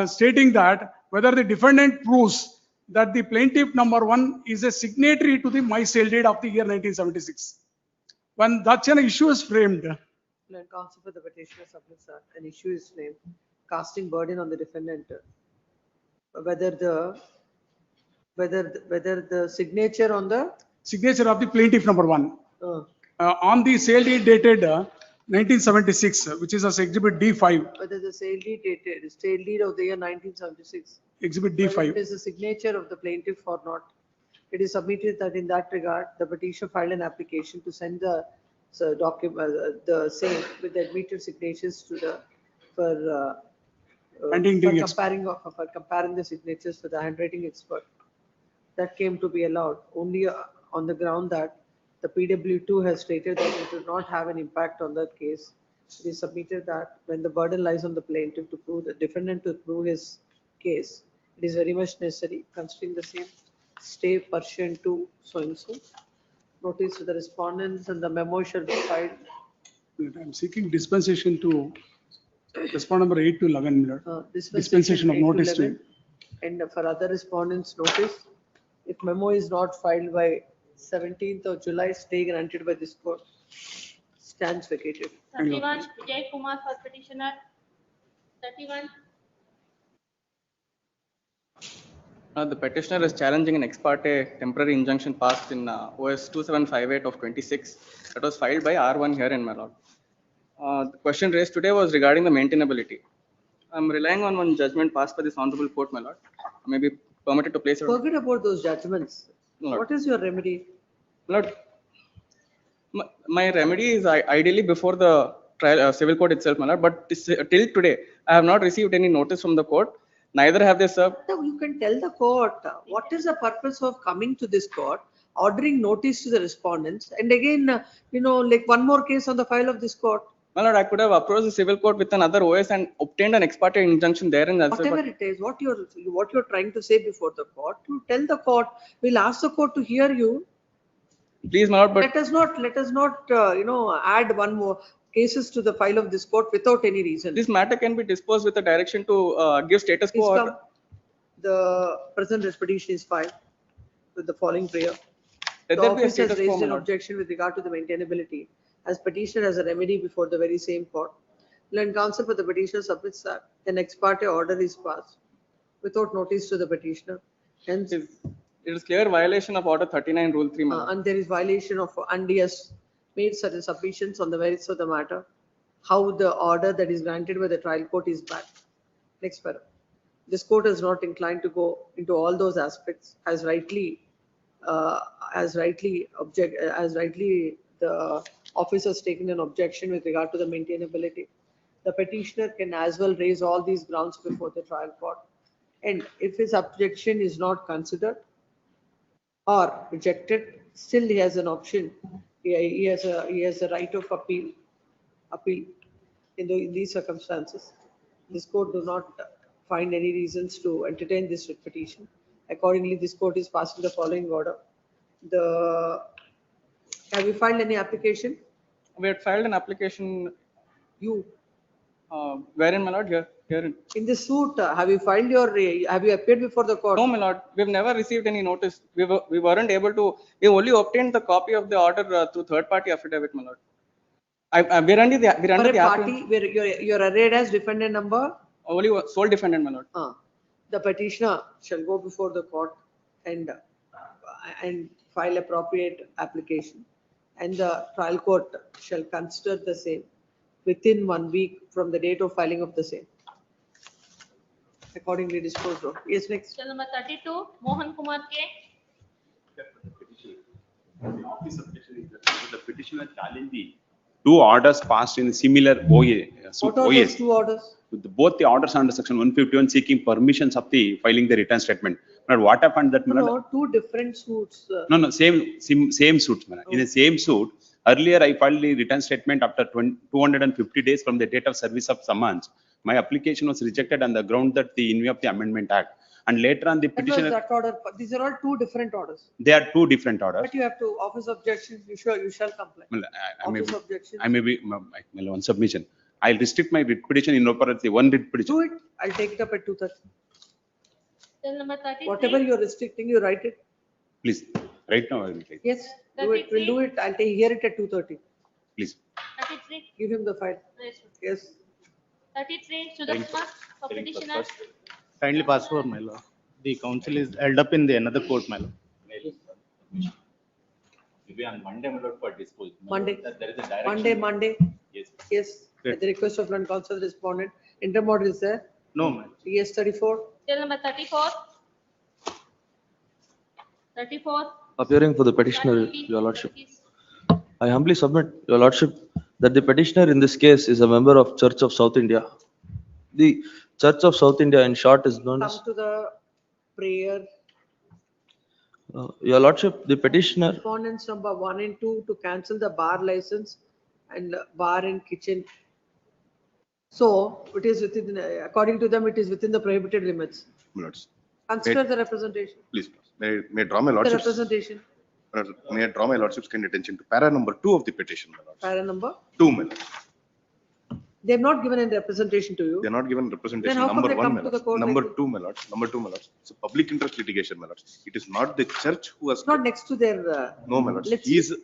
O: stating that whether the defendant proves that the plaintiff number 1 is a signatory to the my sale deed of the year 1976. When that issue is framed.
B: Counsel for the petitioner submits that an issue is framed, casting burden on the defendant, whether the signature on the
O: signature of the plaintiff number 1 on the sale deed dated 1976, which is as Exhibit D5.
B: Whether the sale deed of the year 1976.
O: Exhibit D5.
B: It is the signature of the plaintiff or not. It is submitted that in that regard, the petitioner filed an application to send the document, the same with the admitted signatures to the for comparing the signatures for the handwriting expert. That came to be allowed only on the ground that the PW2 has stated that it will not have an impact on that case. It is submitted that when the burden lies on the plaintiff to prove the defendant to prove his case, it is very much necessary, considering the same stay pursuant to so and so. Notice to the respondents and the memo shall be filed.
O: I'm seeking dispensation to respondent number 8 to 11. Dispensation of notice to.
B: And for other respondents, notice if memo is not filed by 17th of July, stay granted by this court stands vacated.
H: 31, Vijay Kumar for petitioner. 31.
K: The petitioner is challenging an ex parte temporary injunction passed in OS 2758 of 26 that was filed by R1 here in my lord. The question raised today was regarding the maintainability. I'm relying on one judgment passed by this honorable court, my lord. I may be permitted to place it.
B: Forget about those judgments.
K: Lord.
B: What is your remedy?
K: Lord, my remedy is ideally before the trial, civil court itself, my lord, but till today, I have not received any notice from the court. Neither have they served.
B: No, you can tell the court what is the purpose of coming to this court, ordering notice to the respondents, and again, like one more case on the file of this court.
K: My lord, I could have approached the civil court with another OS and obtained an ex parte injunction therein.
B: Whatever it is, what you're trying to say before the court, you tell the court. We'll ask the court to hear you.
K: Please, my lord, but
B: let us not add one more cases to the file of this court without any reason.
K: This matter can be disposed with a direction to give status quo.
B: The present petition is filed with the following prayer. The office has raised an objection with regard to the maintainability as petitioner has a remedy before the very same court. When counsel for the petitioner submits that an ex parte order is passed without notice to the petitioner. Hence,
K: it is clear violation of Order 39, Rule 3.
B: And there is violation of, and he has made certain submissions on the merits of the matter, how the order that is granted by the trial court is bad. Next paragraph. This court is not inclined to go into all those aspects as rightly the office has taken an objection with regard to the maintainability. the petitioner can as well raise all these grounds before the trial court. And if his objection is not considered or rejected, still he has an option. He has a right of appeal in these circumstances. This court do not find any reasons to entertain this writ petition. Accordingly, this court is passing the following order. Have you filed any application?
K: We had filed an application.
B: You?
K: Wherein, my lord? Here.
B: In this suit, have you appeared before the court?
K: No, my lord. We've never received any notice. We weren't able to. We only obtained the copy of the order through third-party affidavit, my lord. We're under the
B: party where you're arrayed as defendant number?
K: Only sole defendant, my lord.
B: The petitioner shall go before the court and file appropriate application, and the trial court shall consider the same within 1 week from the date of filing of the same. Accordingly disposed of. Yes, next.
H: Cell number 32, Mohan Kumar K.
P: The office objection is that the petitioner challenged the two orders passed in similar OA.
B: What are those two orders?
P: Both the orders under section 151 seeking permissions of the filing the return statement. But what happened that?
B: No, two different suits.
P: No, same suits. In the same suit, earlier I filed the return statement after 250 days from the date of service of summons. My application was rejected on the ground that in view of the Amendment Act. And later on the petitioner.
B: That order, these are all two different orders.
P: They are two different orders.
B: But you have to office objections. You shall comply.
P: I may be one submission. I'll restrict my writ petition in operative one writ petition.
B: Do it. I'll take it up at 2:30.
H: Cell number 33.
B: Whatever you're restricting, you write it.
P: Please, right now I will take.
B: Yes, do it. We'll do it. I'll hear it at 2:30.
P: Please.
H: 33.
B: Give him the file. Yes.
H: 33, Sudhakar, for petitioner.
Q: Kindly pass over, my lord. The council is held up in the another court, my lord.
P: Will be on Monday, my lord, for disposal.
B: Monday.
P: There is a direction.
B: Monday.
P: Yes.
B: Yes. At the request of Lord Council respondent. Interim order is there?
Q: No, my lord.
B: Yes, 34.
H: Cell number 34. 34.
V: Appearing for the petitioner, your lordship. I humbly submit, your lordship, that the petitioner in this case is a member of Church of South India. The Church of South India in short is known as.
B: Come to the prayer.
V: Your lordship, the petitioner.
B: Respondents number 1 and 2 to cancel the bar license and bar and kitchen. So it is within, according to them, it is within the prohibited limits.
S: Lords.
B: Consider the representation.
S: Please, may I draw my
B: The
S: lordship's.
B: representation.
S: May I draw my lordship's kind attention to para number 2 of the petition, my lord.
B: Para number?
S: 2, my lord.
B: They have not given any representation to you.
S: They are not given representation.
B: Then how come
S: Number
B: they
S: 1,
B: come
S: my
B: to the
S: lord.
B: court
S: Number
B: like
S: 2, my lord. Number 2, my lord. It's a public interest litigation, my lord. It is not the church who has.
B: It's not next to their.
S: No, my lord.
B: Let's
S: He is,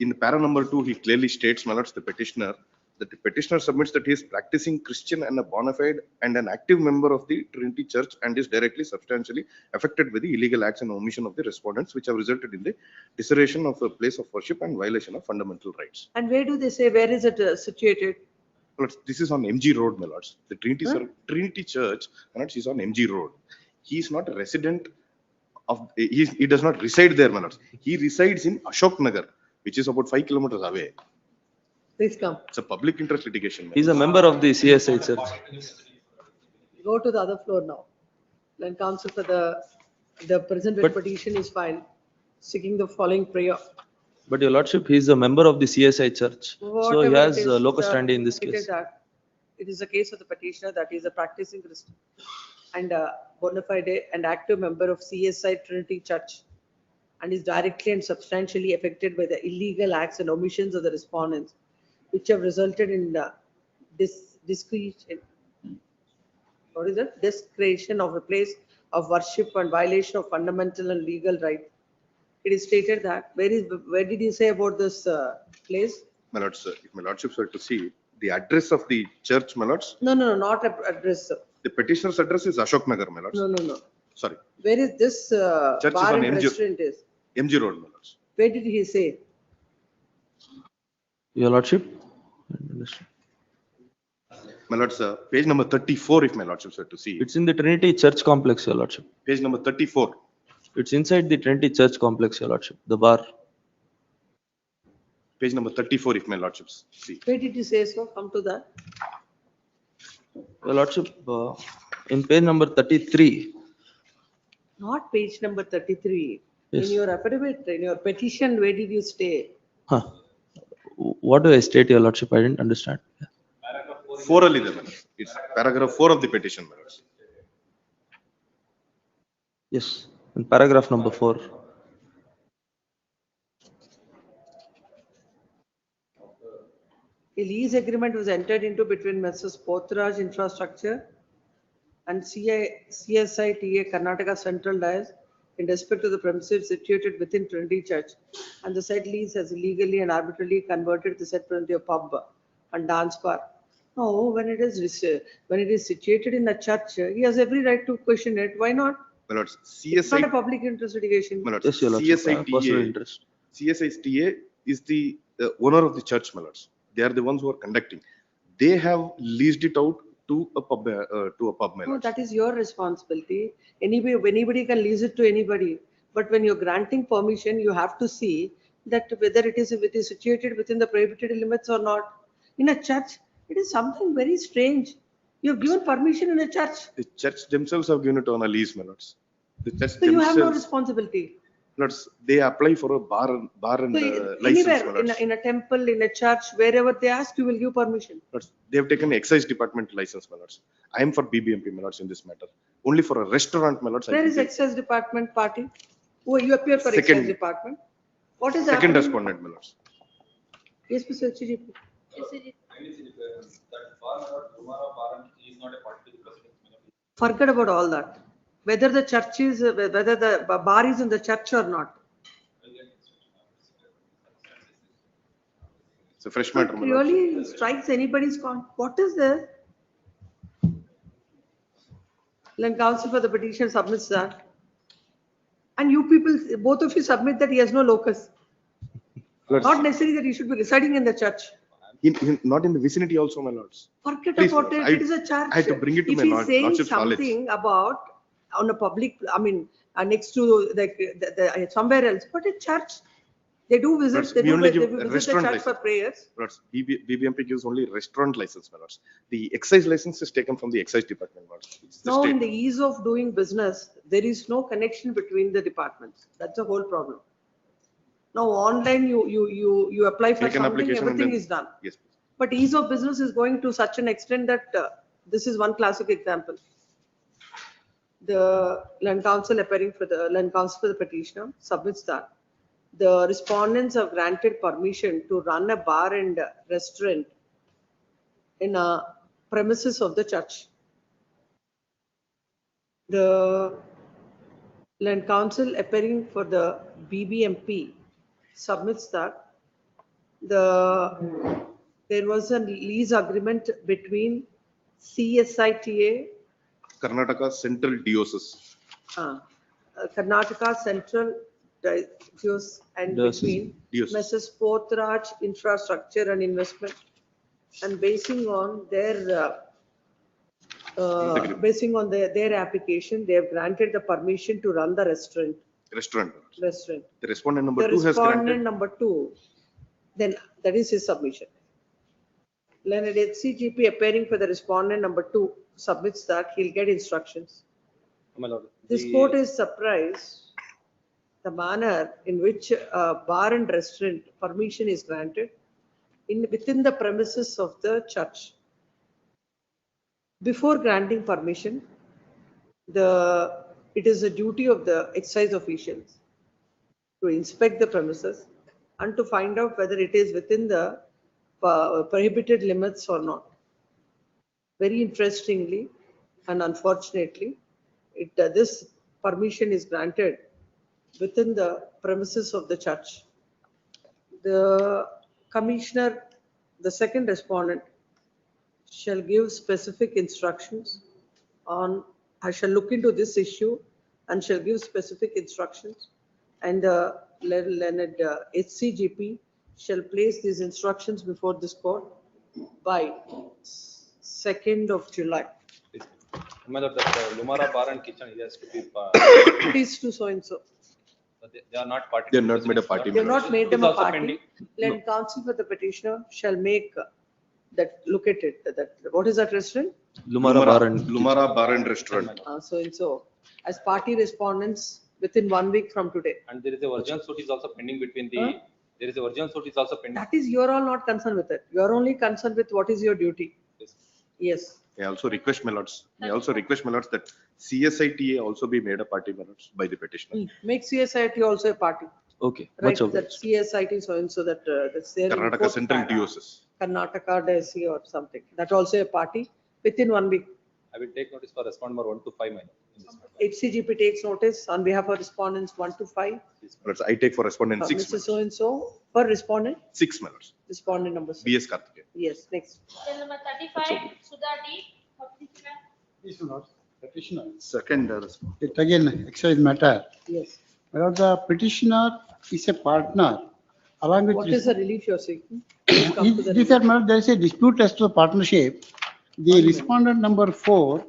S: in para number 2, he clearly states, my lord, the petitioner, that the petitioner submits that he is practicing Christian and a bona fide and an active member of the Trinity Church and is directly substantially affected by the illegal acts and omission of the respondents, which have resulted in the dissertation of a place of worship and violation of fundamental rights.
B: And where do they say, where is it situated?
S: Lords, this is on MG Road, my lords. The Trinity Church, my lords, is on MG Road. He is not a resident of, he does not reside there, my lords. He resides in Ashok Nagar, which is about 5 kilometers away.
B: Please come.
S: It's a public interest litigation.
V: He's a member of the CSI Church.
B: Go to the other floor now. Land counsel for the present petition is filed, seeking the following prayer.
V: But your lordship, he is a member of the CSI Church. So he
B: Whatever
V: has
B: it is,
V: locus standi in this case.
B: It is a case of the petitioner that is a practicing Christian and a bona fide and active member of CSI Trinity Church and is directly and substantially affected by the illegal acts and omissions of the respondents, which have resulted in the desecration of a place of worship and violation of fundamental and legal rights. It is stated that, where did he say about this place?
S: My lords, if my lordships were to see the address of the church, my lords.
B: No, not address.
S: The petitioner's address is Ashok Nagar, my lords.
B: No.
S: Sorry.
B: Where is this
S: Church
B: bar
S: is on
B: and
S: MG,
B: restaurant is?
S: MG Road, my lords.
B: Where did he say?
V: Your lordship.
S: My lords, page number 34, if my lordships were to see.
V: It's in the Trinity Church complex, your lordship.
S: Page number 34.
V: It's inside the Trinity Church complex, your lordship. The bar.
S: Page number 34, if my lordships see.
B: Where did he say so? Come to that.
V: Your Lordship, in page number 33,
B: Not page number 33.
V: Yes.
B: In your affidavit, in your petition, where did you stay?
V: huh, what do I state, Your Lordship? I didn't understand.
I: 4 ಅಲ್ಲಿ ಇದೆ madam. It's paragraph 4 of the petition, my lords.
V: Yes, in paragraph number 4.
B: A lease agreement was entered into between Messrs. Pothraj Infrastructure and CSITA Karnataka Central Dias in respect to the premises situated within Trinity Church, and the said lease has illegally and arbitrarily converted the said premises to a pub and dance bar. No, when it is situated in a church, he has every right to question it. Why not?
I: My lords,
B: It's not a
I: CSI,
B: public interest litigation.
I: my lords,
V: Yes, Your Lordship, I have personal
I: CSITA,
V: interest.
I: CSITA is the owner of the church, my lords. They are the ones who are conducting. They have leased it out to a pub, my
B: No,
I: lords.
B: that is your responsibility. Anybody can lease it to anybody. But when you're granting permission, you have to see that whether it is situated within the prohibited limits or not. In a church, it is something very strange. You've given permission in a church,
I: The church themselves have given it on a lease, my lords. The church
B: so you have no
I: themselves,
B: responsibility.
I: lords, they apply for a bar and
B: So
I: license, my
B: anywhere,
I: lords.
B: in a temple, in a church, wherever they ask, you will give permission.
I: Lords, they have taken excise department license, my lords. I am for BBMP, my lords, in this matter. Only for a restaurant, my lords. I
B: Where
I: can
B: is
I: take-
B: excise department party? Oh, you appear for
I: Second-
B: excise department. What is
I: Second
B: happening?
I: respondent, my lords.
B: Yes, Mr. HGP. Forget about all that. Whether the church is, whether the bar is in the church or not.
I: It's a fresh
B: It
I: matter, my lords.
B: really strikes anybody's what is this? Land counsel for the petition submits that. And you people, both of you submit that he has no locus.
I: Lords,
B: Not necessary that he should be residing in the church.
I: not in the vicinity also, my lords.
B: Forget
I: Please,
B: about
I: Lord,
B: it, it is a church.
I: I had to bring it to
B: If
I: my
B: he's saying
I: lordship's knowledge.
B: something about on a public, I mean, next to somewhere else, but a church. They do visit,
I: Lords,
B: they
I: we
B: do
I: only
B: they
I: give
B: visit the
I: restaurant
B: church for
I: license.
B: prayers.
I: Lords, BBMP gives only restaurant license, my lords. The excise license is taken from the excise department, my lords. It's the
B: Now,
I: state.
B: in the ease of doing business, there is no connection between the departments. That's the whole problem. Now, online, you apply for
I: Make an
B: something,
I: application and
B: everything
I: then-
B: is done.
I: Yes.
B: But ease of business is going to such an extent that this is one classic example. The land counsel appearing for the land counsel for the petitioner submits that the respondents have granted permission to run a bar and restaurant in a premises of the church. The land counsel appearing for the BBMP submits that there was a lease agreement between CSITA,
I: Karnataka Central Diocese.
B: Karnataka Central Diocese and
V: Diocese.
B: between
I: Diocese.
B: Messrs. Pothraj Infrastructure and Investment, and basing on their application, they have granted the permission to run the restaurant.
I: Restaurant.
B: Restaurant.
I: The respondent number
B: The
I: 2 has
B: respondent
I: granted.
B: number 2, then that is his submission. Learned HCGP appearing for the respondent number 2 submits that he'll get instructions.
R: My lord,
B: This
R: the-
B: court is surprised the manner in which bar and restaurant permission is granted within the premises of the church. Before granting permission, it is a duty of the excise officials to inspect the premises and to find out whether it is within the prohibited limits or not. Very interestingly and unfortunately, this permission is granted within the premises of the church. The commissioner, the second respondent, shall give specific instructions on, I shall look into this issue and shall give specific instructions, and the learned HCGP shall place these instructions before this court by 2nd of July.
R: my lord, that Lumara Bar and Kitchen, he has to be,
B: Please do so and so.
R: they are not party.
I: They are not made a party.
B: They have not made them
R: It's
B: a
R: also
B: party.
R: pending.
B: Land counsel for the petitioner shall make that look at it. What is that restaurant?
V: Lumara Bar and
I: Lumara Bar and Restaurant.
B: So and so, as party respondents within 1 week from today.
R: And there is a original suit is also pending between the,
B: Huh?
R: there is a original suit is also pending.
B: That is, you are all not concerned with it. You are only concerned with what is your duty. Yes.
I: I also request my lords, that CSITA also be made a party, my lords, by the petitioner.
B: Make CSIT also a party.
V: Okay,
B: Right,
V: much
B: that
V: obliged.
B: CSIT so and so that's there. in
I: Karnataka
B: fourth
I: Central
B: para.
I: Diocese.
B: Karnataka Diocese or something. That also a party within 1 week.
R: I will take notice for respond number 1 to 5 minor.
B: HCGP takes notice on behalf of respondents 1 to 5.
I: Lords, I take for respondent 6,
B: Mr. So and so for respondent,
I: 6, my lords.
B: respondent number 6.
I: BS Karthikeyan.
B: Yes, next.
H: Cell number 35, Sudha D. Petitioner.
D: Yes, my lord. Petitioner.
I: Second,
D: It again, excise matter.
B: Yes.
D: My lord, the petitioner is a partner along with.
B: What is the relief you are seeking? Come to the
D: This, my lord, there is a dispute as to the partnership. The respondent number 4,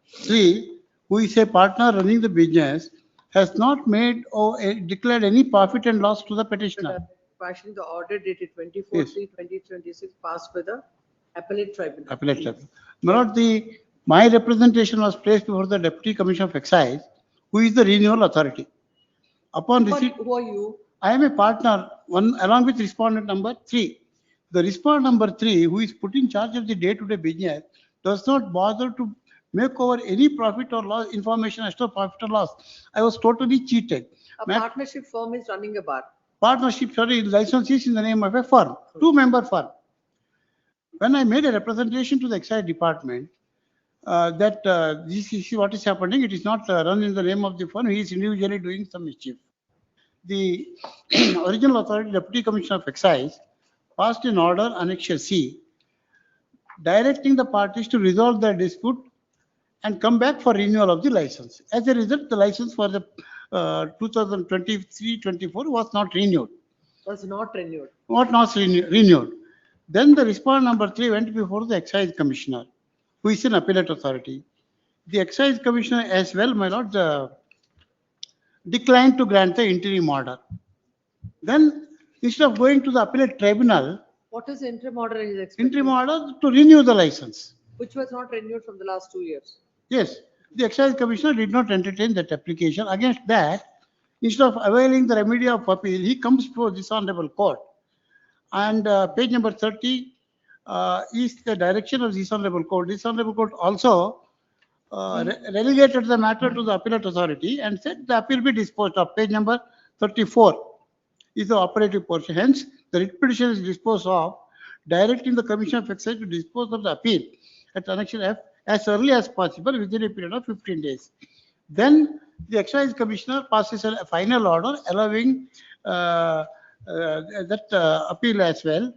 D: 3, who is a partner running the business, has not made or declared any profit and loss to the petitioner.
B: Actually, the order dated 24/3/2026 passed by the Appellate Tribunal.
D: Appellate tribunal. My lord, my representation was placed before the Deputy Commissioner of Excise, who is the renewal authority. Upon receipt,
B: Who are you?
D: I am a partner, one along with respondent number 3. The respondent number 3, who is put in charge of the day-to-day business, does not bother to make over any profit or loss information as to profit or loss. I was totally cheated.
B: A partnership firm is running a bar.
D: Partnership, sorry, license is in the name of a firm, 2-member firm. When I made a representation to the excise department, that this is what is happening, it is not run in the name of the firm, he is individually doing some mischief. The original authority, Deputy Commissioner of Excise, passed an order, Annexure C, directing the parties to resolve their dispute and come back for renewal of the license. As a result, the license for the 2023-24 was not renewed.
B: Was not renewed.
D: Not renewed. Then the respondent number 3 went before the Excise Commissioner, who is an appellate authority. The Excise Commissioner as well, my lord, declined to grant the interim order. Then instead of going to the appellate tribunal,
B: What is the interim order is expected?
D: interim order to renew the license.
B: Which was not renewed from the last 2 years.
D: Yes, the Excise Commissioner did not entertain that application. Against that, instead of availing the remedy of appeal, he comes before this honorable court. And page number 30 is the direction of this honorable court. This honorable court also relegated the matter to the appellate authority and said the appeal be disposed of. Page number 34 is the operative portion. Hence, the writ petition is disposed of, directing the Commissioner of Excise to dispose of the appeal at Annexure F as early as possible within a period of 15 days. Then the Excise Commissioner passes a final order allowing that appeal as well.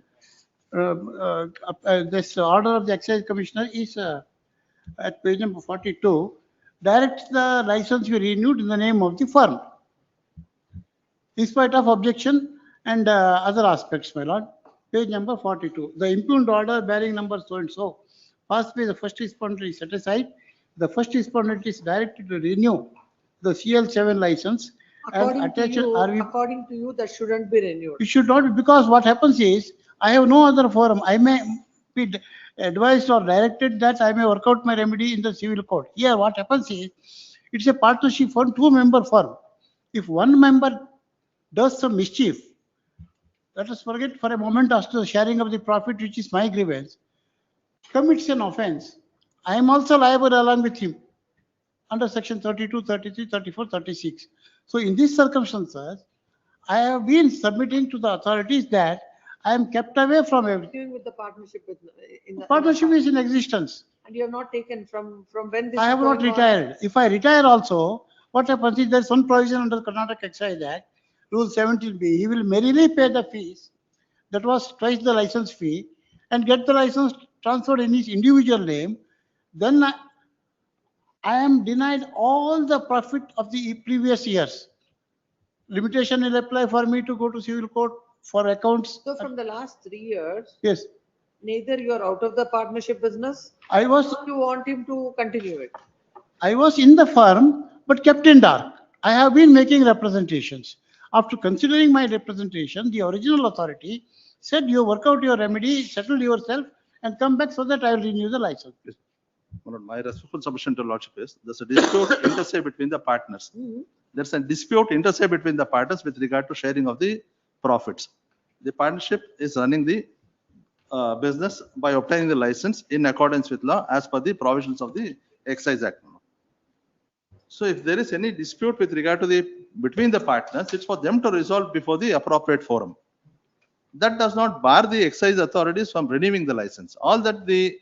D: This order of the Excise Commissioner is at page number 42, directs the license be renewed in the name of the firm, in spite of objection and other aspects, my lord. Page number 42. The impugned order bearing number so and so, passed by the first respondent is set aside. The first respondent is directed to renew the CL7 license.
B: According to you, that shouldn't be renewed.
D: It should not be, because what happens is, I have no other forum. I may be advised or directed that I may work out my remedy in the civil court. Here, what happens is, it's a partnership firm, 2-member firm. If one member does some mischief, let us forget for a moment as to the sharing of the profit, which is my grievance, commits an offense, I am also liable along with him under section 32, 33, 34, 36. So in these circumstances, I have been submitting to the authorities that I am kept away from everything.
B: With the partnership with,
D: Partnership is in existence.
B: And you have not taken from when this
D: I have
B: is
D: not
B: going on?
D: retired. If I retire also, what happens is there is one provision under Karnataka Excise Act, Rule 17B. He will merely pay the fees, that was twice the license fee, and get the license transferred in his individual name. Then I am denied all the profit of the previous years. Limitation will apply for me to go to civil court for accounts.
B: So from the last 3 years,
D: Yes,
B: neither you are out of the partnership business,
D: I was
B: or you want him to continue it.
D: in the firm, but kept in dark. I have been making representations. After considering my representation, the original authority said you work out your remedy, settle yourself, and come back so that I will renew the license.
A: My lord, my respectful submission to lordship is, there's a dispute inter se between the partners. There's a dispute inter se between the partners with regard to sharing of the profits. The partnership is running the business by obtaining the license in accordance with law as per the provisions of the Excise Act. So if there is any dispute with regard to between the partners, it's for them to resolve before the appropriate forum. That does not bar the excise authorities from renewing the license. All that the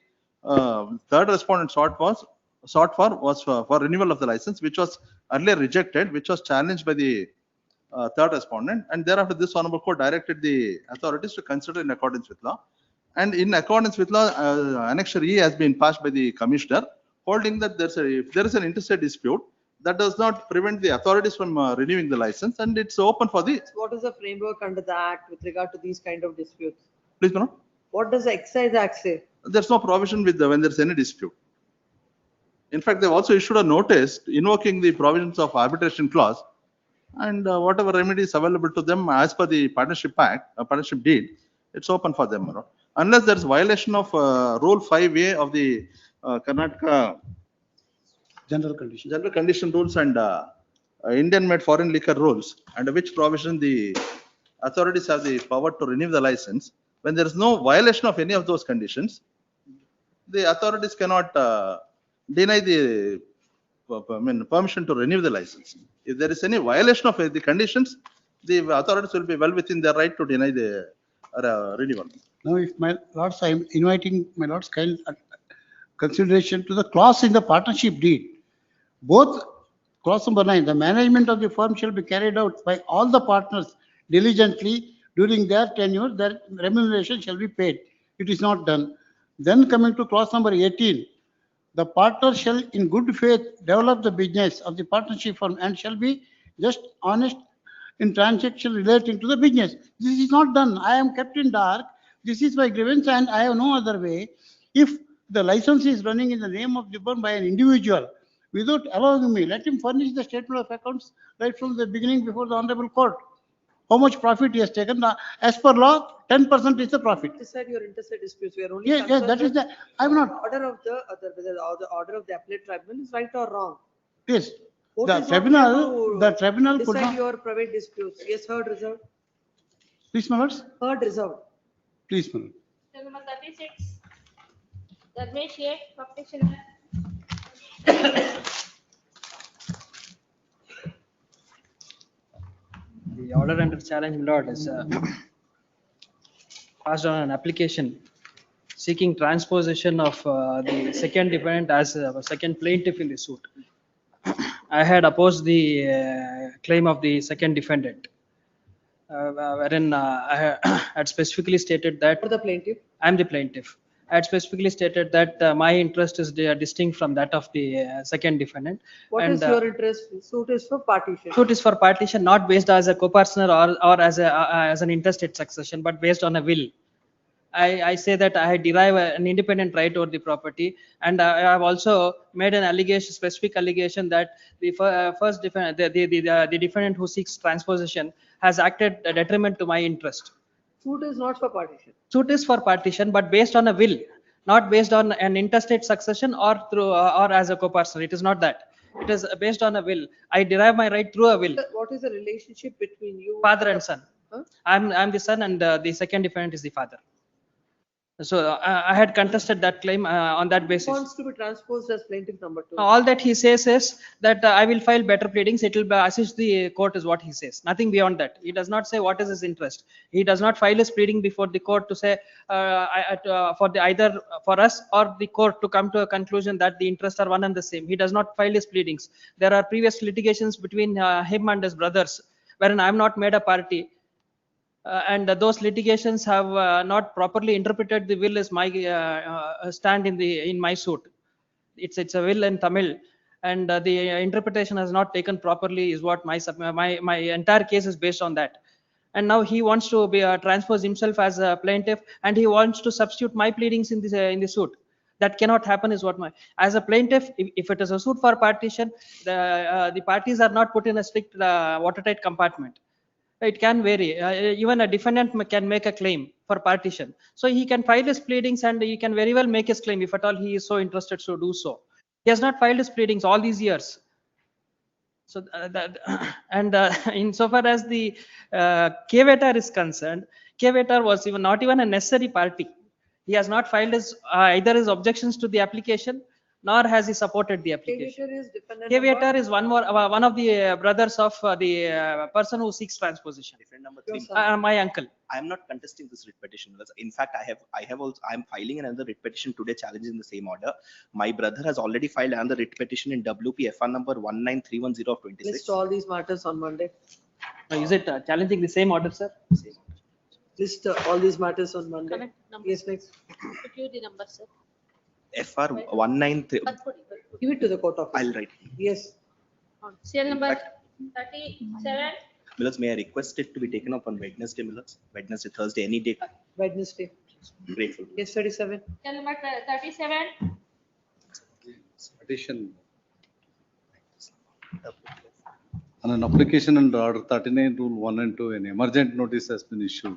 A: third respondent sought for was for renewal of the license, which was earlier rejected, which was challenged by the third respondent, and thereafter this honorable court directed the authorities to consider in accordance with law. And in accordance with law, Annexure E has been passed by the commissioner, holding that if there is an interstate dispute, that does not prevent the authorities from renewing the license, and it's open for the.
B: What is the framework under the act with regard to these kind of disputes?
A: Please, madam.
B: What does the Excise Act say?
A: There's no provision when there's any dispute. In fact, they've also issued a notice invoking the provisions of arbitration clause, and whatever remedies available to them as per the partnership act, partnership deed, it's open for them. Unless there's violation of Rule 5A of the Karnataka
D: General
A: condition rules and Indian made foreign liquor rules, under which provision the authorities have the power to renew the license. When there is no violation of any of those conditions, the authorities cannot deny the permission to renew the license. If there is any violation of the conditions, the authorities will be well within their right to deny the renewal.
D: Now, if my lords, I am inviting my lords kind consideration to the clause in the partnership deed. Both clause number 9, the management of the firm shall be carried out by all the partners diligently during their tenure, their remuneration shall be paid. It is not done. Then coming to clause number 18, the partner shall in good faith develop the business of the partnership firm and shall be just honest in transaction relating to the business. This is not done. I am kept in dark. This is my grievance and I have no other way. If the license is running in the name of the firm by an individual, without allowing me, let him furnish the statement of accounts right from the beginning before the honorable court. How much profit he has taken? As per law, 10% is the profit.
B: Decide your interstate disputes. We are only.
D: Yeah, that is the. I'm not.
B: Order of the order of the appellate tribunal is right or wrong?
D: Yes.
B: Court
D: The
B: is not
D: tribunal. The tribunal could
B: decide
D: not.
B: your private disputes. Yes, heard, reserved.
D: Please, my lords.
B: Heard, reserved.
D: Please, my lord.
H: Number 36. Dharmesh A. Petitioner.
T: The order under challenge, my lord, is passed on an application seeking transposition of the second defendant as a second plaintiff in the suit. I had opposed the claim of the second defendant, wherein I had specifically stated that.
B: For the plaintiff?
T: I am the plaintiff. I had specifically stated that my interest is distinct from that of the second defendant.
B: What is your interest? Suit is for partition.
T: Suit is for partition, not based as a co-partner or as an interstate succession, but based on a will. I say that I derive an independent right over the property, and I have also made an allegation, specific allegation, that the first defendant, the defendant who seeks transposition, has acted a detriment to my interest.
B: Suit is not for partition.
T: Suit is for partition, but based on a will, not based on an interstate succession or through or as a co-partner. It is not that. It is based on a will. I derive my right through a will.
B: What is the relationship between you?
T: Father and son.
B: Huh?
T: I'm the son, and the second defendant is the father. So I had contested that claim on that basis.
B: Wants to be transposed as plaintiff number 2.
T: All that he says is that I will file better pleadings. It will assist the court, is what he says. Nothing beyond that. He does not say what is his interest. He does not file his pleading before the court to say either for us or the court to come to a conclusion that the interests are one and the same. He does not file his pleadings. There are previous litigations between him and his brothers, wherein I am not made a party. And those litigations have not properly interpreted the will as my stand in my suit. It's a will in Tamil, and the interpretation has not taken properly, is what my entire case is based on that. And now he wants to be transpose himself as a plaintiff, and he wants to substitute my pleadings in the suit. That cannot happen, is what as a plaintiff, if it is a suit for partition, the parties are not put in a strict watertight compartment. It can vary. Even a defendant can make a claim for partition. So he can file his pleadings and he can very well make his claim if at all he is so interested to do so. He has not filed his pleadings all these years. So and insofar as the Kvetar is concerned, Kvetar was not even a necessary party. He has not filed his either his objections to the application, nor has he supported the application. Kvetar is one of the brothers of the person who seeks transposition.
L: Number 3.
T: My uncle.
L: I am not contesting this writ petition. In fact, I am filing another writ petition today challenging the same order. My brother has already filed another writ petition in WPFR number 19310 of 26.
B: List all these matters on Monday.
T: Is it challenging the same order, sir?
L: Same order.
B: List all these matters on Monday.
H: Correct number.
B: Yes, next.
H: Put you the number, sir.
L: FR 193.
B: Give it to the court office.
L: I'll write.
B: Yes.
H: Serial number 37.
L: Millers, may I request it to be taken up on Wednesday, Millers? Wednesday, Thursday, any day.
B: Wednesday.
L: Grateful.
B: Yes, 37.
H: Serial number 37.
M: Petition. On an application under Order 39 Rule 1 and 2, an emergent notice has been issued.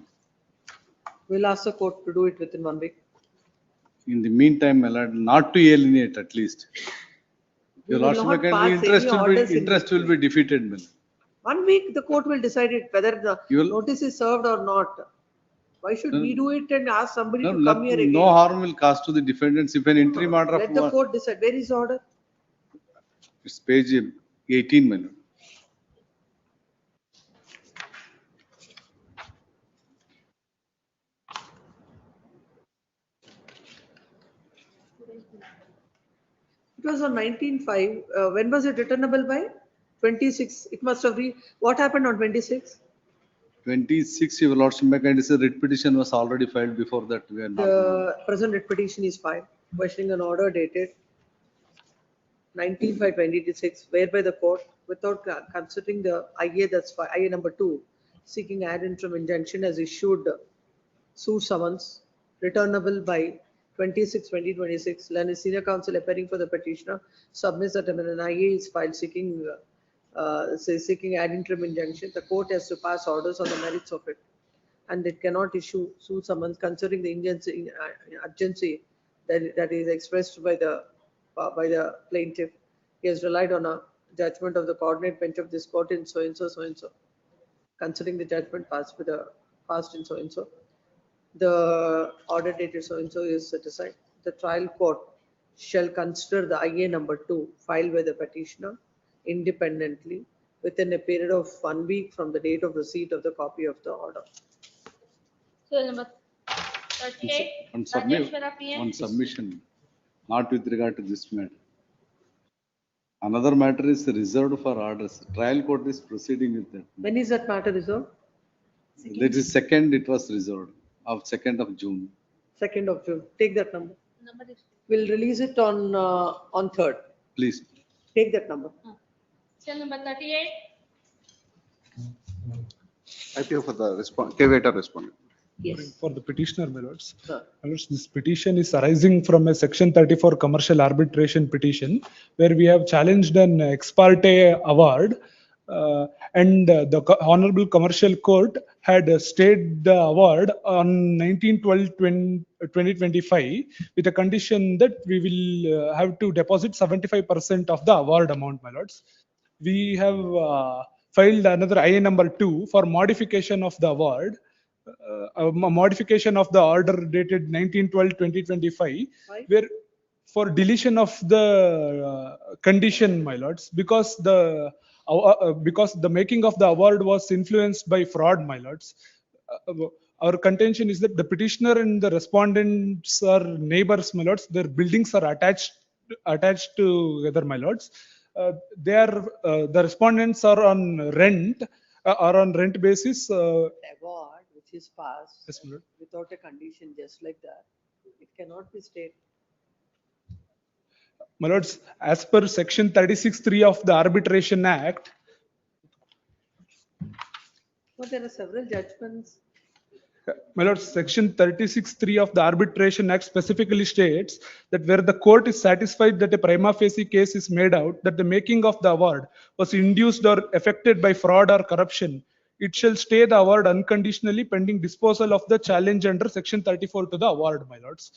B: We'll ask the court to do it within 1 week.
M: In the meantime, my lord, not to alienate at least. Your
B: will
M: lordship,
B: not pass any
M: interest will be defeated, my lord.
B: 1 week, the court will decide it whether the
M: You will-
B: notice is served or not. Why should
M: No.
B: we do it and ask somebody
M: No,
B: to come here again?
M: no harm will cause to the defendants if an interim order of
B: Let the court decide. Where is the order?
M: it's page 18, my lord.
B: It was on 19/5. When was it returnable by? 26. It must have what happened on 26?
M: 26, your lordship, my kind is a writ petition was already filed before that. We are not.
B: The present writ petition is filed, questioning an order dated 19/5/2026, whereby the court, without considering the IA, that's IA number 2, seeking ad interim injunction, has issued suit summons returnable by 26/2026. Learned senior counsel appearing for the petitioner submits that when an IA is filed seeking ad interim injunction, the court has to pass orders on the merits of it, and it cannot issue suit summons considering the urgency that is expressed by the plaintiff. He has relied on a judgment of the coordinate bench of this court in so and so, so and so. Considering the judgment passed in so and so, the order dated so and so is set aside. The trial court shall consider the IA number 2 filed by the petitioner independently within a period of 1 week from the date of receipt of the copy of the order.
H: Serial number 38.
M: On
H: Rajeshwara PM.
M: submission, not with regard to this matter. Another matter is reserved for orders. Trial court is proceeding with that.
B: When is that matter resolved?
M: That is 2nd, it was reserved of 2nd of June.
B: 2nd of June. Take that number.
H: Number is
B: We'll release it on 3rd.
M: Please.
B: Take that number.
H: serial number 38.
W: I appeal for the Kvetar respondent.
B: Yes.
X: For the petitioner, my lords.
B: Sir.
X: My lords, this petition is arising from a section 34 commercial arbitration petition where we have challenged an ex parte award and the Honorable Commercial Court had stayed the award on 19/12/2025 with a condition that we will have to deposit 75% of the award amount, my lords. We have filed another IA number 2 for modification of the award. A modification of the order dated 19/12/2025, where for deletion of the condition, my lords, because the making of the award was influenced by fraud, my lords. Our contention is that the petitioner and the respondents are neighbors, my lords. Their buildings are attached together, my lords. The respondents are on rent basis.
B: Award which is passed
X: Yes, my lord.
B: without a condition just like that, it cannot be stayed.
X: My lords, as per section 36(3) of the Arbitration Act,
B: But there are several judgments.
X: my lords, section 36(3) of the Arbitration Act specifically states that where the court is satisfied that a prima facie case is made out that the making of the award was induced or affected by fraud or corruption, it shall stay the award unconditionally pending disposal of the challenge under section 34 to the award, my lords.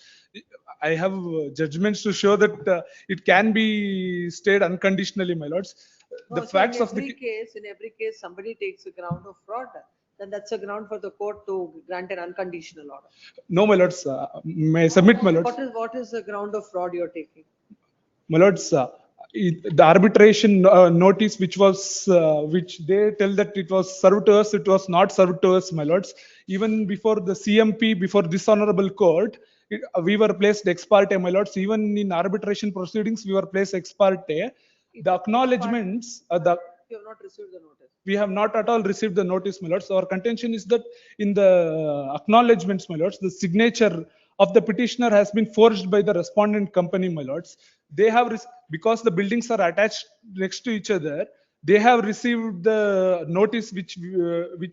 X: I have judgments to show that it can be stayed unconditionally, my lords. The
B: No, so
X: facts
B: in
X: of the
B: every case, somebody takes a ground of fraud, then that's a ground for the court to grant an unconditional order.
X: no, my lords, may I submit, my lords.
B: What is the ground of fraud you're taking?
X: My lords, the arbitration notice which was, which they tell that it was served to us, it was not served to us, my lords. Even before the CMP, before this honorable court, we were placed ex parte, my lords. Even in arbitration proceedings, we were placed ex parte. The acknowledgements,
B: You have not received the notice.
X: we have not at all received the notice, my lords. Our contention is that in the acknowledgements, my lords, the signature of the petitioner has been forged by the respondent company, my lords. They have, because the buildings are attached next to each other, they have received the notice which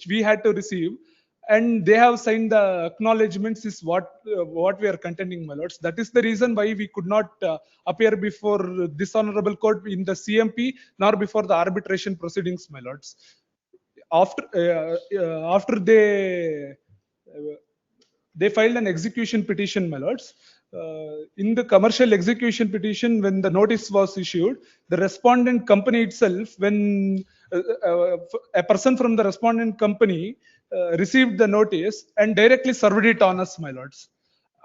X: we had to receive, and they have signed the acknowledgements is what we are contending, my lords. That is the reason why we could not appear before this honorable court in the CMP nor before the arbitration proceedings, my lords. After they filed an execution petition, my lords. In the commercial execution petition, when the notice was issued, the respondent company itself, when a person from the respondent company received the notice and directly served it on us, my lords.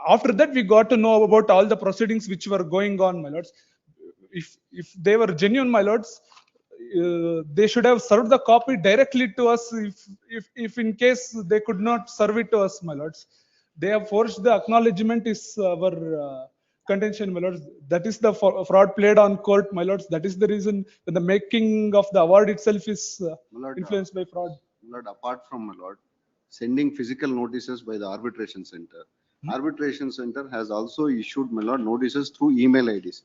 X: After that, we got to know about all the proceedings which were going on, my lords. If they were genuine, my lords, they should have served the copy directly to us if in case they could not serve it to us, my lords. They have forged the acknowledgement is our contention, my lords. That is the fraud played on court, my lords. That is the reason that the making of the award itself is influenced by fraud.
W: My lord, apart from, my lord, sending physical notices by the arbitration center, arbitration center has also issued, my lord, notices through email IDs.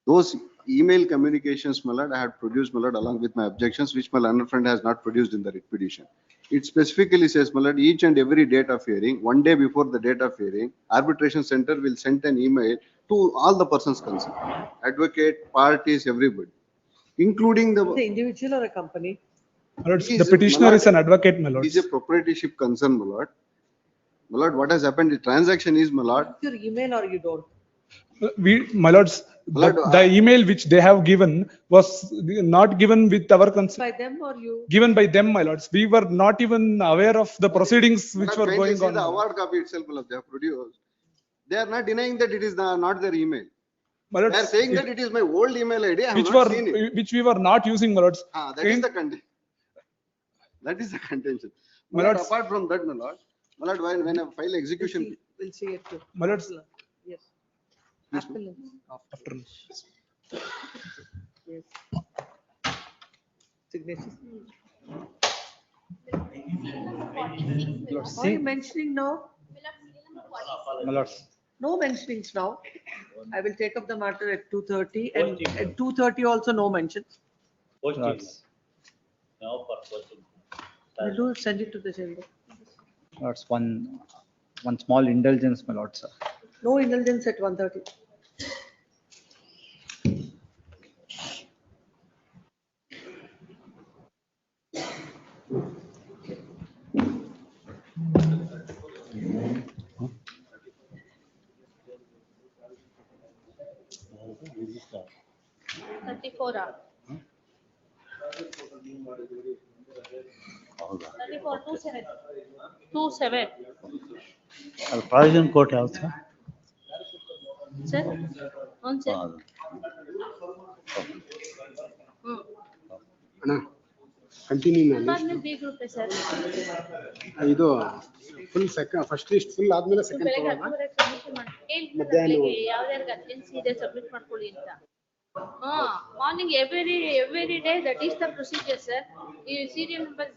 W: Those email communications, my lord, I had produced, my lord, along with my objections, which my learned friend has not produced in the writ petition. It specifically says, my lord, each and every date of hearing, one day before the date of hearing, arbitration center will send an email to all the persons concerned, advocate, parties, everybody, including the
B: individual or a company.
X: My lords, the petitioner is an advocate, my lords.
W: It is a proprietorship concern, my lord. My lord, what has happened? The transaction is, my lord.
B: Your email or you don't.
X: My lords, the email which they have given was not given with our consent.
B: By them or you?
X: Given by them, my lords. We were not even aware of the proceedings which were going on.
W: The award copy itself, my lord, they have produced. They are not denying that it is not their email. They are saying that it is my old email ID. I have not seen it.
X: Which we were not using, my lords.
W: That is the contention. That is the contention.
X: My lords,
W: apart from that, my lord, when I file execution.
B: We'll see it too.
X: My lords.
B: Yes.
X: Appellate.
B: Yes. Signatures. Are you mentioning now?
Q: My lords.
B: No mentionings now. I will take up the matter at 2:30 and at 2:30 also no mentions.
Q: Lords.
B: We'll do send it to the chamber.
Q: Lords, one small indulgence, my lords.
B: No indulgence at 1:30.
H: Thirty-four. 34, 27.
Q: Provision court also.
H: Sir? On sir.
C: Continue ಮಾಡಿ
H: Department B group sir.
C: ಇದು full first list full ಆದ್ಮೇಲೆ second
H: ಬೆಳಗ್ಗೆ
C: ತಗೊಳ್ಳೋಣ
H: 10:30 submission ಮಾಡಿ.
C: ಮಧ್ಯಾಹ್ನ
H: ಯಾವ್ಯಾರಿಗೆ urgency ಇದೆ submit ಮಾಡ್ಕೊಳ್ಳಿ ಅಂತ. Morning every day that is the procedure sir. ಈ ಸೀರಿಯಲ್ ನಂಬರ್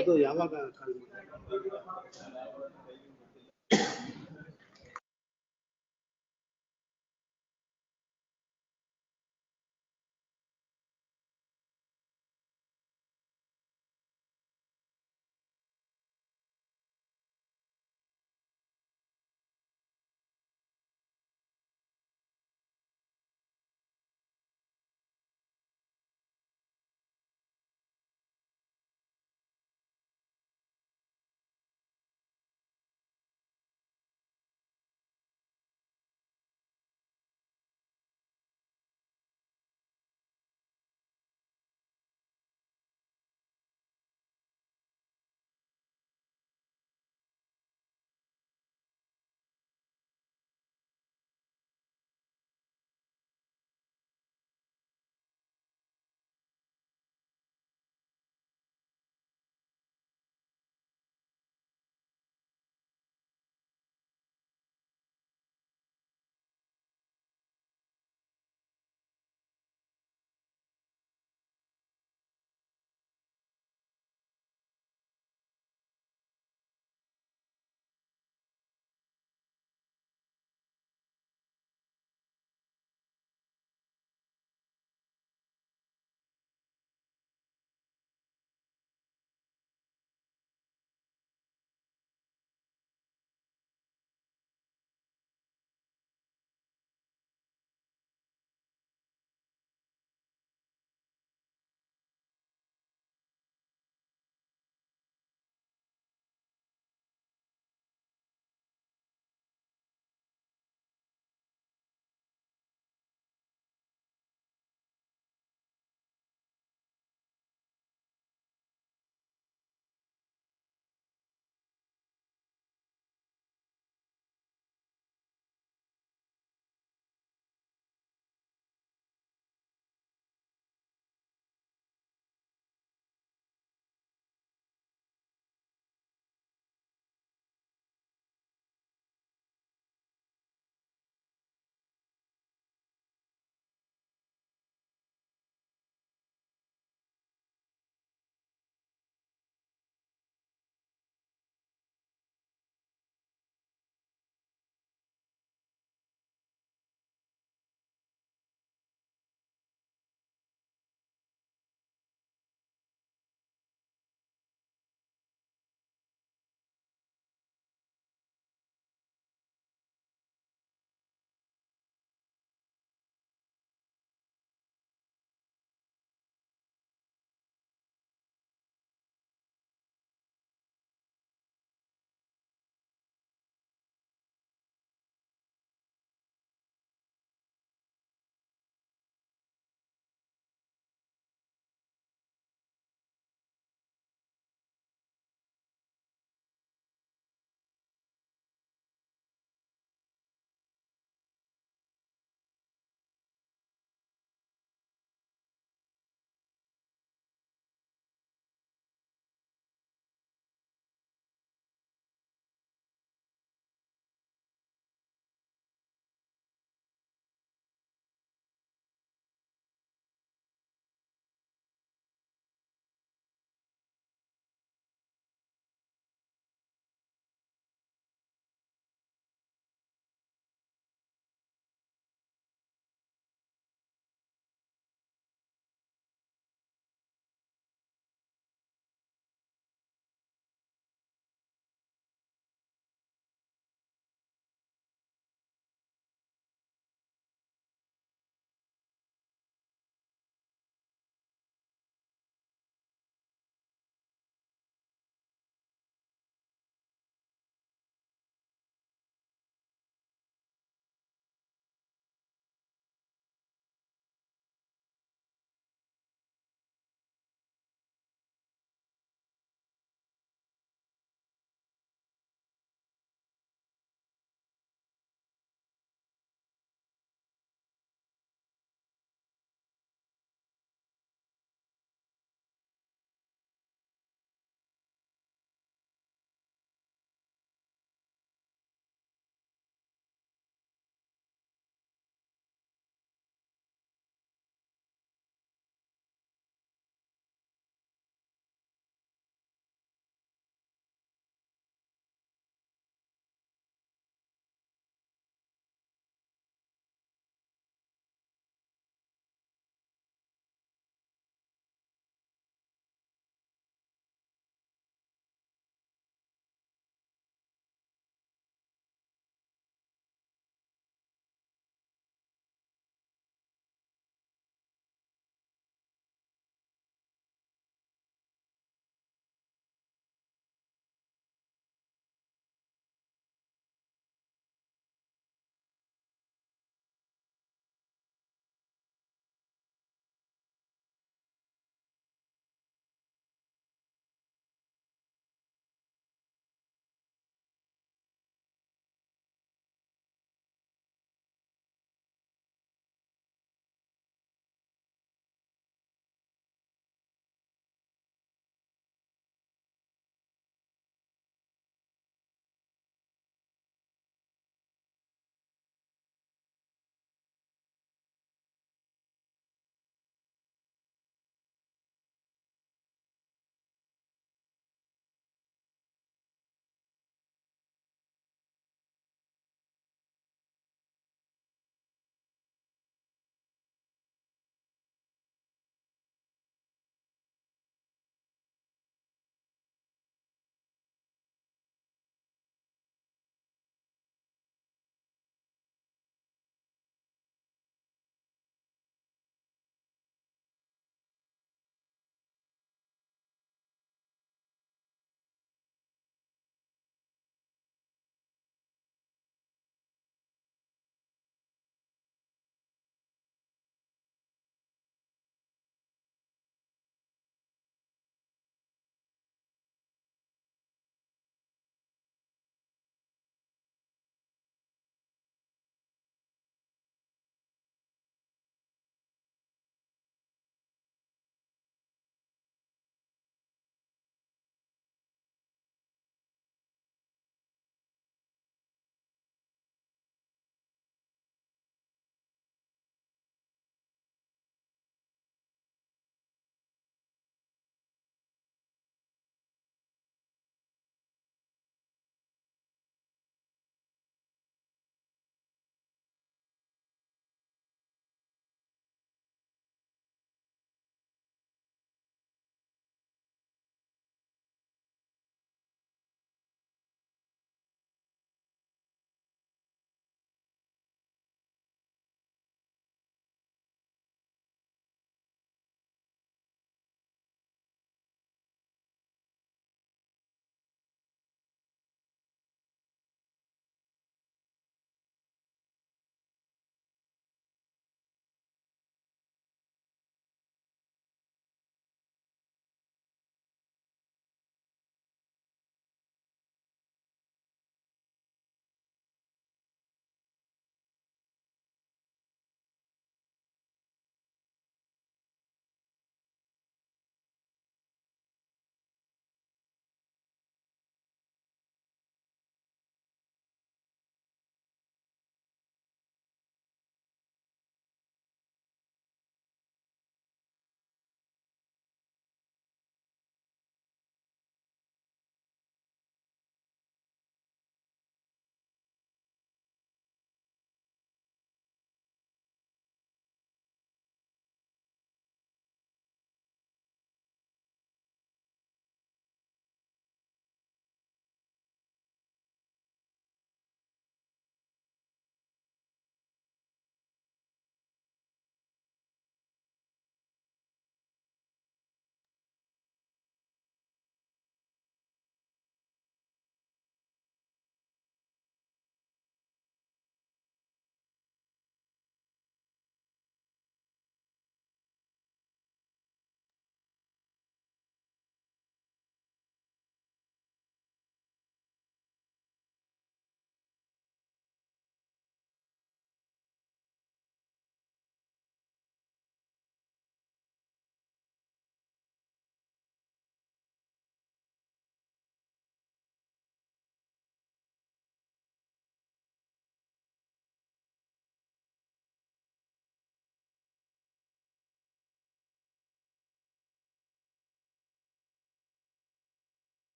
C: ಅದು ಯಾವಾಗ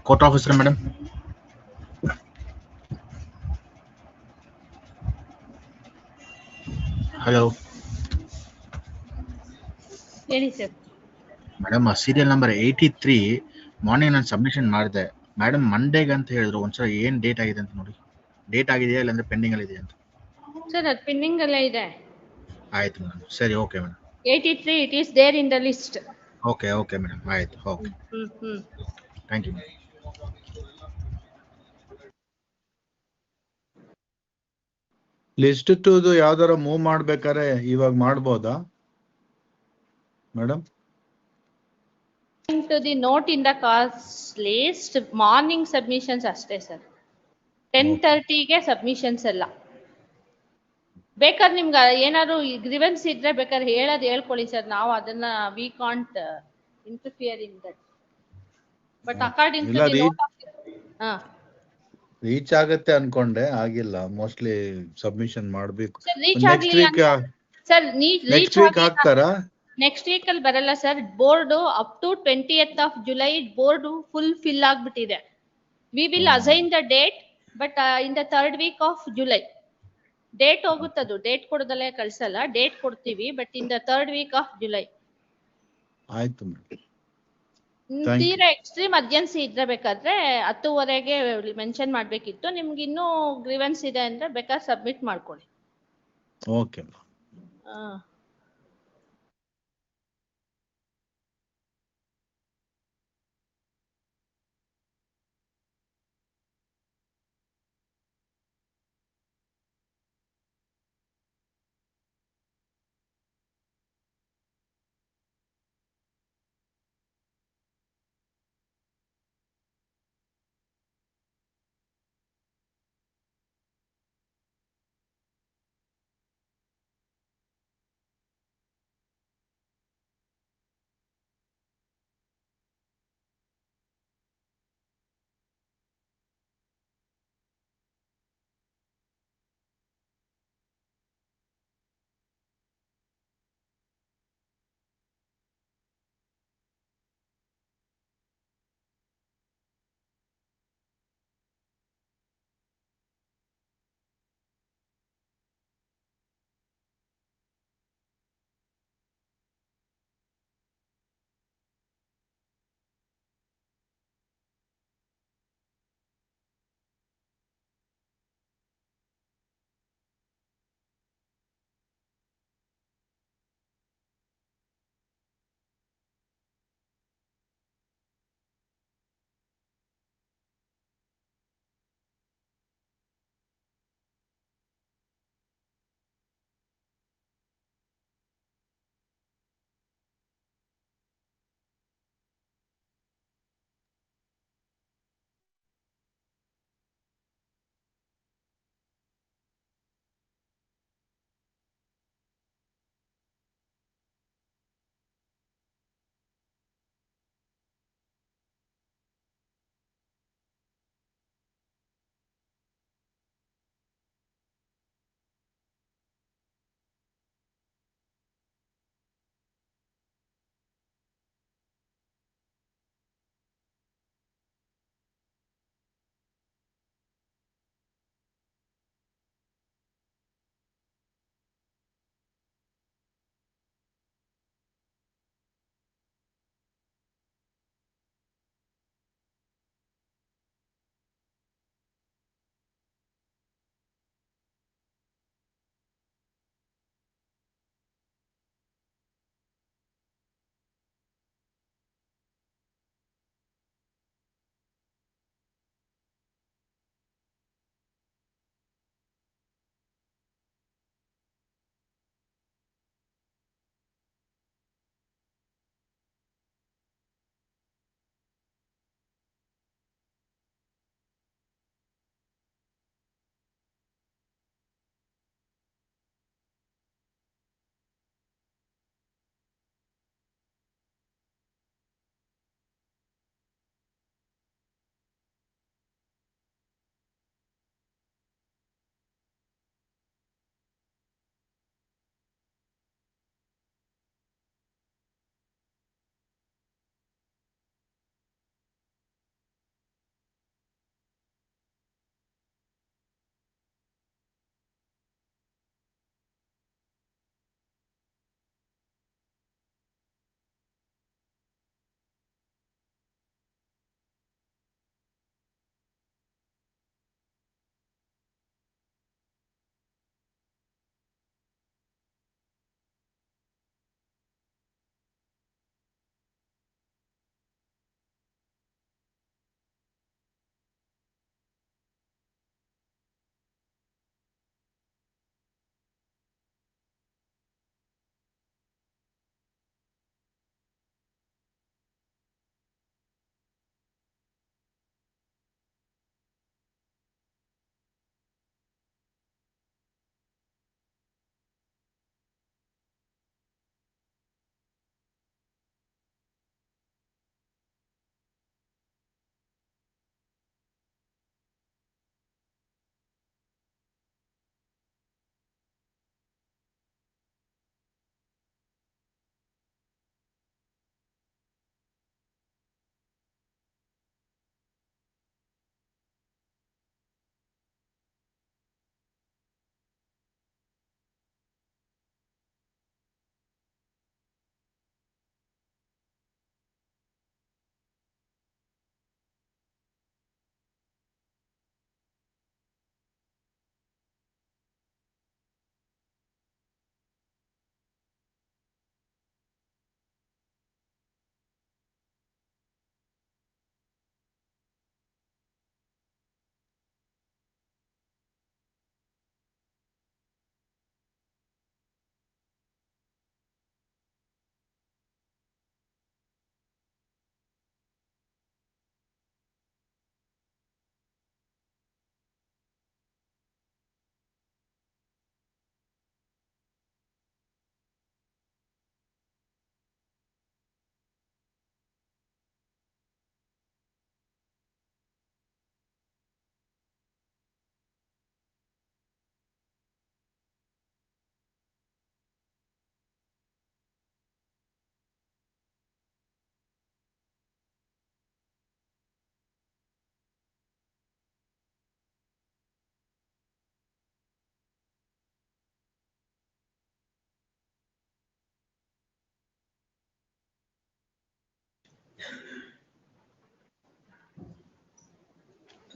E: Court officer, madam. Hello,
H: ಹೇಳಿ sir.
E: madam. Serial number 83 morning ನಾನು ಸಬ್ಮಿಷನ್ ಮಾಡಿದೆ. ಮೇಡಮ್ ಮಂಡೇಗೆ ಅಂತ ಹೇಳಿದ್ರು. ಒಂದ್ಸಲ ಏನ್ ಡೇಟ್ ಆಗಿದೆ ಅಂತ ನೋಡಿ. ಡೇಟ್ ಆಗಿದೆಯಾ ಇಲ್ಲಾಂದ್ರೆ ಪೆಂಡಿಂಗ್ ಅಲ್ಲಿ ಇದೆಯಾ ಅಂತ.
H: ಸರ್ ಅದು ಪೆಂಡಿಂಗ್ ಅಲ್ಲೇ ಇದೆ.
E: ಆಯ್ತು ಮೇಡಮ್. ಸರಿ, okay madam.
H: 83 it is there in the list.
E: Okay okay madam. ಆಯ್ತು, okay. Thank you.
F: List to ಯಾವ್ದಾರ ಮೂವ್ ಮಾಡ್ಬೇಕಾರೆ ಇವಾಗ ಮಾಡ್ಬೋದಾ madam?
H: To the note in the cause list, morning submissions ಅಷ್ಟೇ ಸರ್. 10:30 ಗೆ ಸಬ್ಮಿಷನ್ಸ್ ಎಲ್ಲ. ಬೇಕಾದ್ರೆ ನಿಮ್ಗೆ ಏನಾದ್ರು ಗ್ರೀವೆನ್ಸ್ ಇದ್ರೆ ಬೇಕಾದ್ರೆ ಹೇಳ್ಕೊಳ್ಳಿ ಸರ್. ನಾವು ಅದನ್ನ we can't interfere in that. But according to the note of
F: reach ಆಗತ್ತೆ ಅನ್ಕೊಂಡೆ, ಆಗಿಲ್ಲ. ಮೋಸ್ಟ್ಲಿ ಸಬ್ಮಿಷನ್ ಮಾಡ್ಬೇಕು.
H: ನೆಕ್ಸ್ಟ್ ವೀಕ್
F: ಹಾಕ್ತಾರಾ?
H: ನೆಕ್ಸ್ಟ್ ವೀಕ್ ಅಲ್ಲಿ ಬರಲ್ಲ sir. Board up to 20th of July board fill ಆಗ್ಬಿಟ್ಟಿದೆ. We will assign the date but in the 3rd week of July date ಹೋಗುತ್ತದು. Date ಕೊಡದಲ್ಲೇ ಕಳ್ಸಲ್ಲ, ಡೇಟ್ ಕೊಡ್ತೀವಿ but in the 3rd week of July.
F: ಆಯ್ತು.
H: ತೀರಾ extreme urgency ಇದ್ರೆ ಬೇಕಾದ್ರೆ 10:30ಗೆ mention ಮಾಡ್ಬೇಕಿತ್ತು. ನಿಮ್ಗೆ ಇನ್ನೂ ಗ್ರೀವೆನ್ಸ್ ಇದೆ ಅಂದ್ರೆ ಬೇಕಾದ್ರೆ ಸಬ್ಮಿಟ್ ಮಾಡ್ಕೊಳ್ಳಿ.
F: Okay.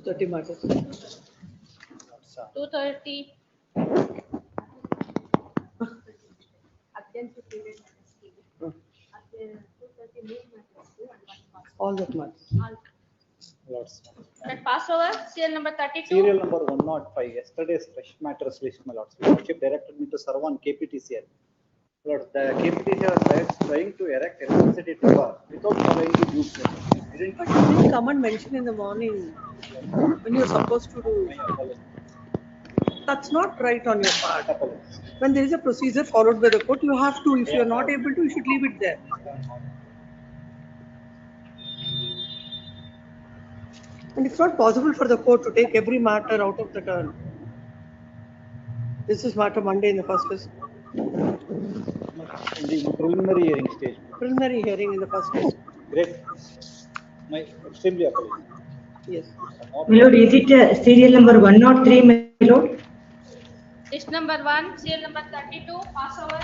B: 230 matters.
H: 230.
B: All that matters.
H: That pass over, serial number 32.
G: Serial number 105, yesterday's fresh matters list, my lords. Lordship directed me to serve on KPTCL. Lord, the KPTCL was trying to erect electricity tower without following the due process.
B: But you didn't come and mention in the morning when you're supposed to do. That's not right on your part. When there is a procedure followed by the court, you have to, if you're not able to, you should leave it there. And it's not possible for the court to take every matter out of the turn. This is matter Monday in the first place.
G: In the preliminary hearing stage.
B: Preliminary hearing in the first place.
G: Great. My extremely apologetic.
B: Yes.
J: My lord, is it serial number 103, my lord?
H: List number 1, serial number 32, pass over.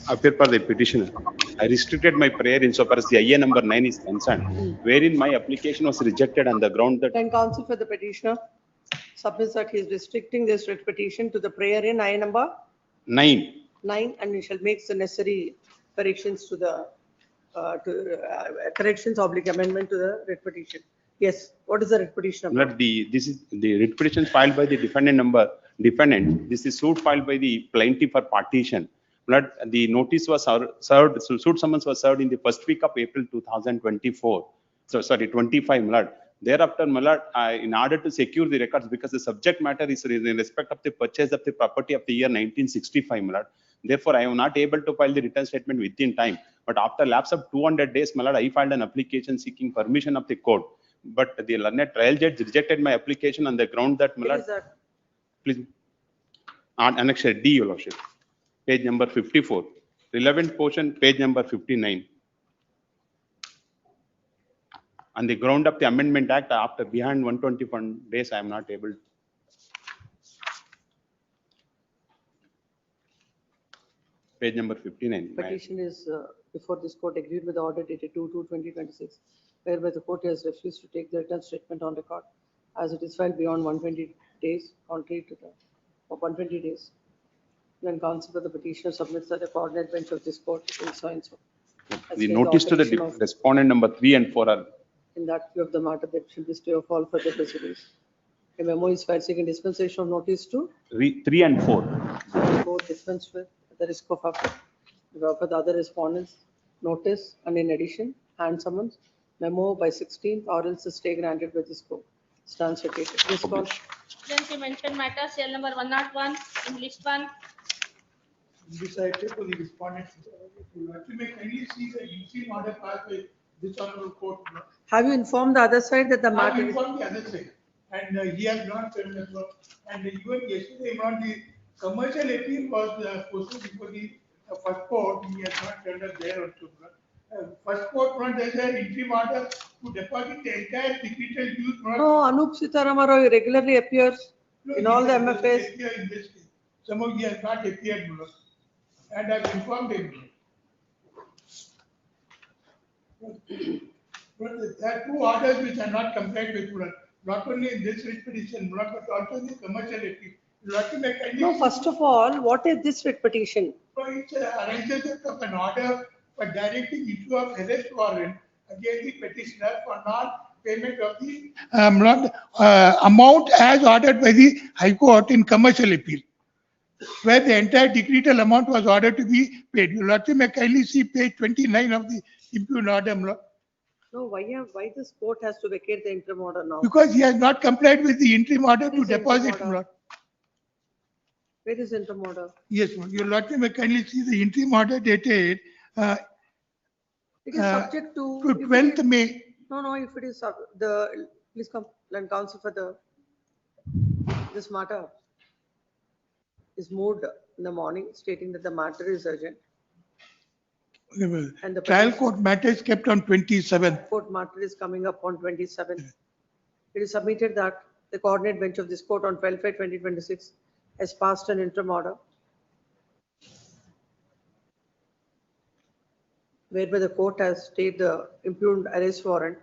P: Appear for the petitioner. I restricted my prayer insofar as the IA number 9 is concerned, wherein my application was rejected on the ground that.
B: Can counsel for the petitioner submits that he is restricting this writ petition to the prayer in IA number
P: 9.
B: 9, and we shall make the necessary corrections to the corrections oblique amendment to the writ petition. Yes, what is the writ petition number?
P: This is the writ petition filed by the defendant. This is suit filed by the plaintiff for partition. The notice was served, suit summons was served in the first week of April 2024. So sorry, 25, my lord. Thereafter, my lord, in order to secure the records, because the subject matter is in respect of the purchase of the property of the year 1965, my lord. Therefore, I am not able to file the return statement within time. But after lapse of 200 days, my lord, I filed an application seeking permission of the court. But the learned trial judge rejected my application on the ground that, my lord, please, on annexure D, your lordship, page number 54, relevant portion, page number 59. On the ground of the Amendment Act, after behind 121 days, I am not able. Page number 59.
B: Petition is before this court agreed with the order dated 2/2/2026, whereby the court has refused to take the return statement on record as it is filed beyond 120 days, contrary to the 120 days. Then counsel for the petitioner submits that the coordinate bench of this court in so and so.
P: The notice to the respondent number 3 and 4 are.
B: In that view of the matter, that should be stay of all further proceedings. A memo is filed seeking dispensation of notice to
P: 3 and 4.
B: court dispensed with at the risk of for the other respondents notice, and in addition, hand summons, memo by 16th, or else the stay granted by this court. Stands vacated. This call.
H: Then she mentioned matter, serial number 101 in list 1.
D: Decided to the respondents. May kindly see the interim order passed by this honorable court.
B: Have you informed the other side that the
D: I have
B: matter?
D: informed the other side, and he has not turned as well. And even yesterday, on the commercial appeal was posted before the first court, he has not turned up there also. First court, there is an interim order to deposit the entire secretarial dues.
B: No, Anup Sitaramaro regularly appears in all the MFAs.
D: In this case. Somehow he has not appeared, and I have informed him. But there are 2 orders which are not complied with, not only in this writ petition, but also in the commercial appeal.
B: No, first of all, what is this writ petition?
D: So it arises of an order for directing issue of arrest warrant against the petitioner for non-payment of the amount as ordered by the High Court in commercial appeal, where the entire decretal amount was ordered to be paid. Your Lordship may kindly see page 29 of the impugned order.
B: No, why this court has to vacate the interim order now?
D: Because he has not complied with the interim order to deposit.
B: Where is interim order?
D: Yes, your Lordship may kindly see the interim order dated
B: It is subject to
D: 12th May.
B: No, if it is please come and counsel for this matter is moved in the morning, stating that the matter is urgent. And the
D: Trial court matter is kept on 27th.
B: Court matter is coming up on 27th. It is submitted that the coordinate bench of this court on 12/5/2026 has passed an interim order whereby the court has stayed the impugned arrest warrant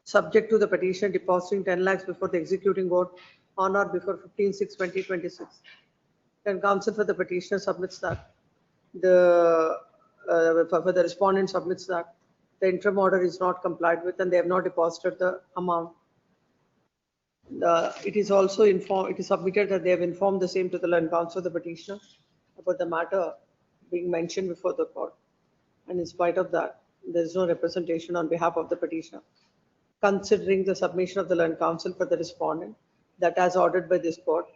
B: subject to the petitioner depositing 10 lakhs before the executing court on or before 15/6/2026. Then counsel for the petitioner submits that. For the respondent submits that the interim order is not complied with and they have not deposited the amount. It is also informed, it is submitted that they have informed the same to the learned counsel of the petitioner about the matter being mentioned before the court. And in spite of that, there is no representation on behalf of the petitioner. Considering the submission of the learned counsel for the respondent that as ordered by this court,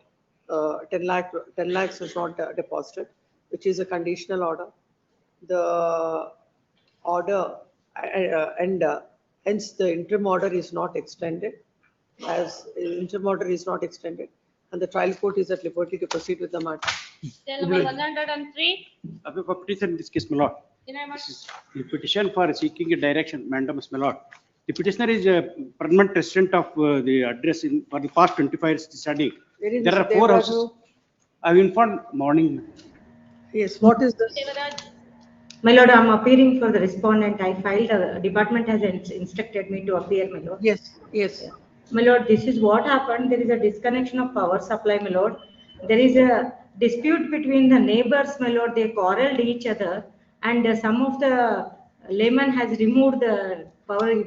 B: 10 lakhs is not deposited, which is a conditional order. The order and hence the interim order is not extended, as interim order is not extended, and the trial court is at liberty to proceed with the matter.
H: Cell number 103.
K: For petition in this case, my lord. The petition for seeking a direction, mandamus, my lord. The petitioner is a permanent resident of the address for the past 25 years studying. There are 4 houses. I have informed morning.
B: Yes, what is this?
J: My lord, I am appearing for the respondent. I filed, department has instructed me to appear, my lord.
B: Yes, yes.
J: My lord, this is what happened. There is a disconnection of power supply, my lord. There is a dispute between the neighbors, my lord. They quarreled each other, and some of the layman has removed the power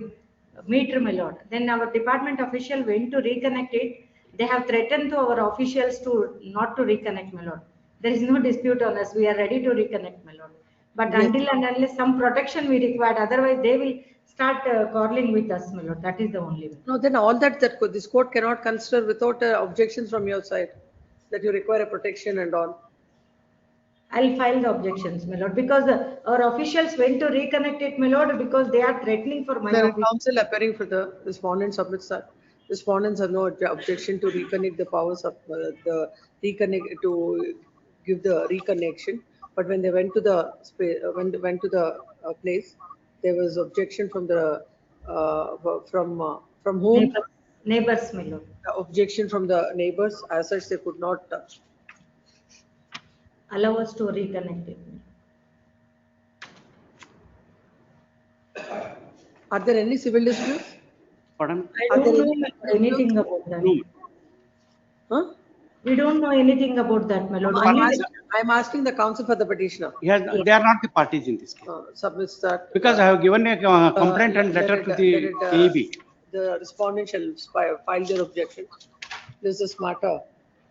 J: meter, my lord. Then our department official went to reconnect it. They have threatened to our officials to not to reconnect, my lord. There is no dispute on us. We are ready to reconnect, my lord. But
B: Yes.
J: until and unless some protection we required, otherwise they will start quarreling with us, my lord. That is the only way.
B: No, then all that this court cannot consider without objections from your side, that you require a protection and all.
J: I'll file the objections, my lord, because our officials went to reconnect it, my lord, because they are threatening for my
B: The
J: office.
B: counsel appearing for the respondent submits that. Respondents have no objection to reconnect the powers of the reconnect to give the reconnection. But when they went to the when they went to the place, there was objection from the from whom?
J: Neighbors, my lord.
B: Objection from the neighbors. As such, they could not
J: Allow us to reconnect it.
B: Are there any civil disputes?
K: Pardon?
J: I don't know anything about that.
B: Huh?
J: We don't know anything about that, my lord.
B: I'm asking the counsel for the petitioner.
K: Yes, they are not the parties in this case.
B: Submits that.
K: Because I have given a complaint and letter to the AEB.
B: The respondent shall file their objection. This is matter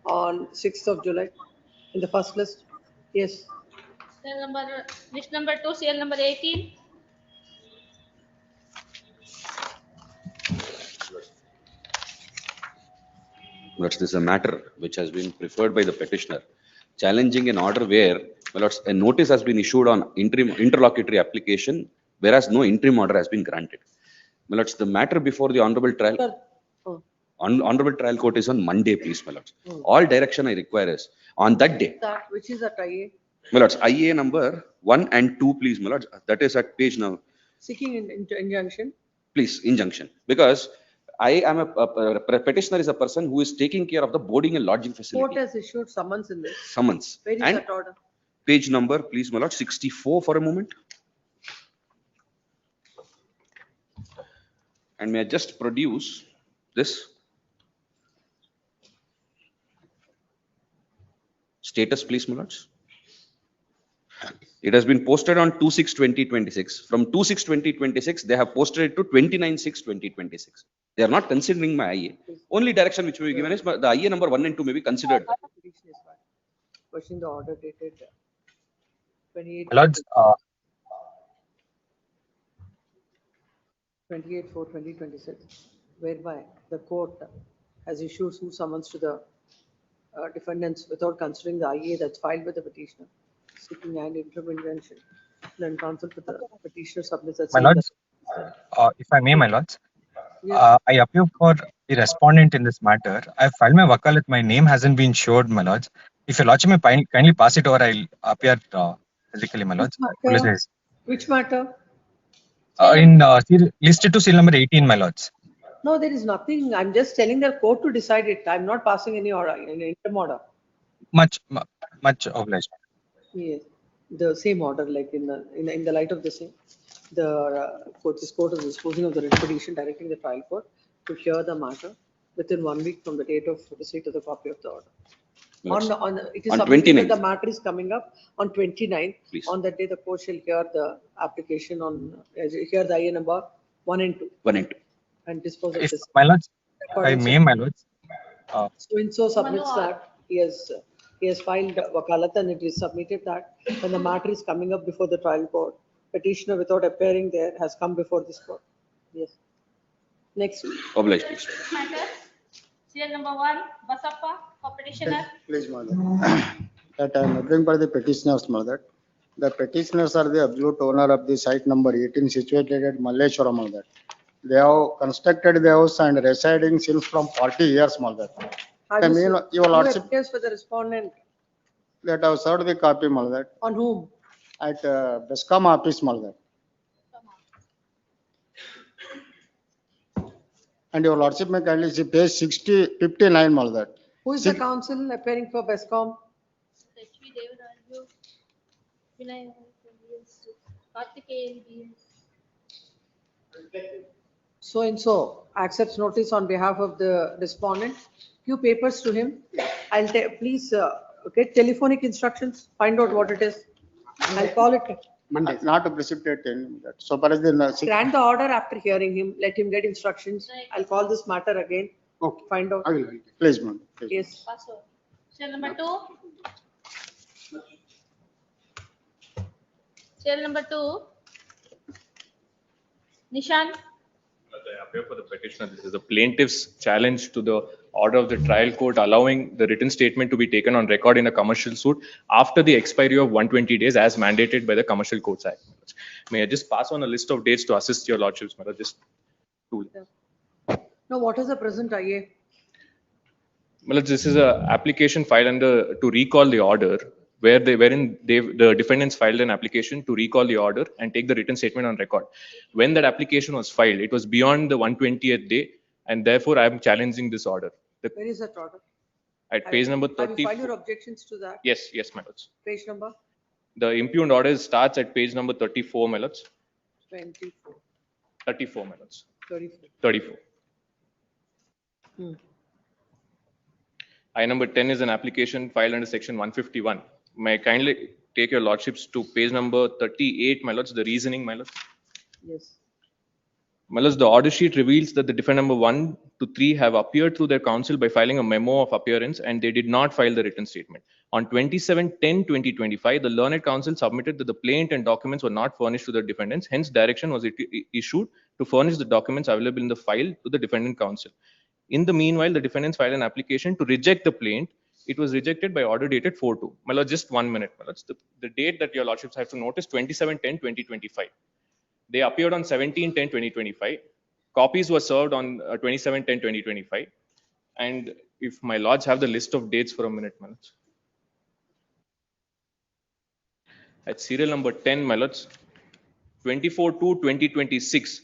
B: on 6th of July in the first list. Yes.
H: Cell number, list number 2, CL number 18.
N: This is a matter which has been preferred by the petitioner, challenging an order where, well, a notice has been issued on interlocutory application, whereas no interim order has been granted. Well, the matter before the honorable trial. Honorable trial court is on Monday, please, my lords. All direction I require is on that day.
B: That which is at IA.
N: My lords, IA number 1 and 2, please, my lords. That is at page now.
B: Seeking injunction.
N: Please, injunction. Because I am a petitioner is a person who is taking care of the boarding and lodging facility.
B: Court has issued summons in this.
N: Summons.
B: Where is
N: And
B: that order?
N: page number, please, my lord, 64 for a moment. And may I just produce this status, please, my lords. It has been posted on 2/6/2026. From 2/6/2026, they have posted it to 29/6/2026. They are not considering my IA. Only direction which will be given is the IA number 1 and 2 may be considered.
B: Question the order dated 28.
O: Lords,
B: 28/4/2026, whereby the court has issued two summons to the defendants without considering the IA that's filed with the petitioner, seeking an interim injunction. Then counsel for the petitioner submits that.
O: my lords, if I may, my lords,
B: Yes.
O: I appeal for the respondent in this matter. I filed my wakalat. My name hasn't been showed, my lords. If your lordship may kindly pass it over, I'll appear physically, my lords. Apologize.
B: Which matter?
O: Listed to seal number 18, my lords.
B: No, there is nothing. I'm just telling the court to decide it. I'm not passing any order, any interim order.
O: Much obliged.
B: Yes. the same order, like in the light of the same, this court is disposing of the writ petition directing the trial court to hear the matter within 1 week from the date of receipt of the copy of the order. It is
N: On
B: submitted that
N: 29th.
B: the matter is coming up on 29th.
N: Please.
B: On that day, the court shall hear the application hear the IA number 1 and 2
N: 1 and 2.
B: and dispose of
O: If
B: this.
O: my lords, I
B: According
O: may,
B: to-
O: my lords.
B: So and so submits that he has filed wakalat and it is submitted that when the matter is coming up before the trial court, petitioner without appearing there has come before this court. Yes. Next.
N: Obliged, please.
H: Matter, serial number 1, Basappa, for petitioner.
C: Please, Mother. That I am appealing for the petitioners, Mother. The petitioners are the absolute owner of the site number 18 situated at Malleshwaram, Mother. They have constructed the house and residing since from 40 years, Mother. I mean, your lordship,
B: Appears for the respondent.
C: that I have served the copy, Mother,
B: On whom?
C: at Bescom office, Mother. And your lordship may kindly see page 59, Mother.
B: Who is the counsel appearing for Bescom?
H: H.V. Devaraju, Vinay, Kartikeyan,
B: So and so accepts notice on behalf of the respondent. Few papers to him. I'll please get telephonic instructions, find out what it is. I'll call it.
C: Monday. Not to precipitate any that. So far as the
B: Grant the order after hearing him, let him get instructions. I'll call this matter again.
C: Okay.
B: Find out.
C: I will. Please, Mother. Please.
B: Yes.
H: Password. Serial number 2. Serial number 2. Nishan.
R: I appear for the petitioner. This is the plaintiff's challenge to the order of the trial court allowing the written statement to be taken on record in a commercial suit after the expiry of 120 days as mandated by the Commercial Courts Act. May I just pass on a list of dates to assist your lordships, Madam? Just two.
B: No, what is the present IA?
R: Well, this is a application filed under to recall the order wherein the defendants filed an application to recall the order and take the written statement on record. When that application was filed, it was beyond the 120th day, and therefore I am challenging this order.
B: Where is that order?
R: At page number
B: Have
R: 30.
B: you filed your objections to that?
R: Yes, my lords.
B: Page number
R: The impugned order starts at page number 34, my lords.
B: 24,
R: 34, my lords.
B: 34.
R: 34.
B: Hmm.
R: I number 10 is an application filed under section 151. May I kindly take your lordships to page number 38, my lords, the reasoning, my lords.
B: Yes.
R: My lords, the order sheet reveals that the defendant number 1 to 3 have appeared through their counsel by filing a memo of appearance, and they did not file the written statement. On 27/10/2025, the learned counsel submitted that the plaint and documents were not furnished to the defendants. Hence, direction was issued to furnish the documents available in the file to the defendant counsel. In the meanwhile, the defendants filed an application to reject the plaint. It was rejected by order dated 4/2. My lord, just 1 minute. My lords, the date that your lordships have to notice 27/10/2025. They appeared on 17/10/2025. Copies were served on 27/10/2025. And if my lords have the list of dates for a minute, my lords. At serial number 10, my lords, 24/2/2026,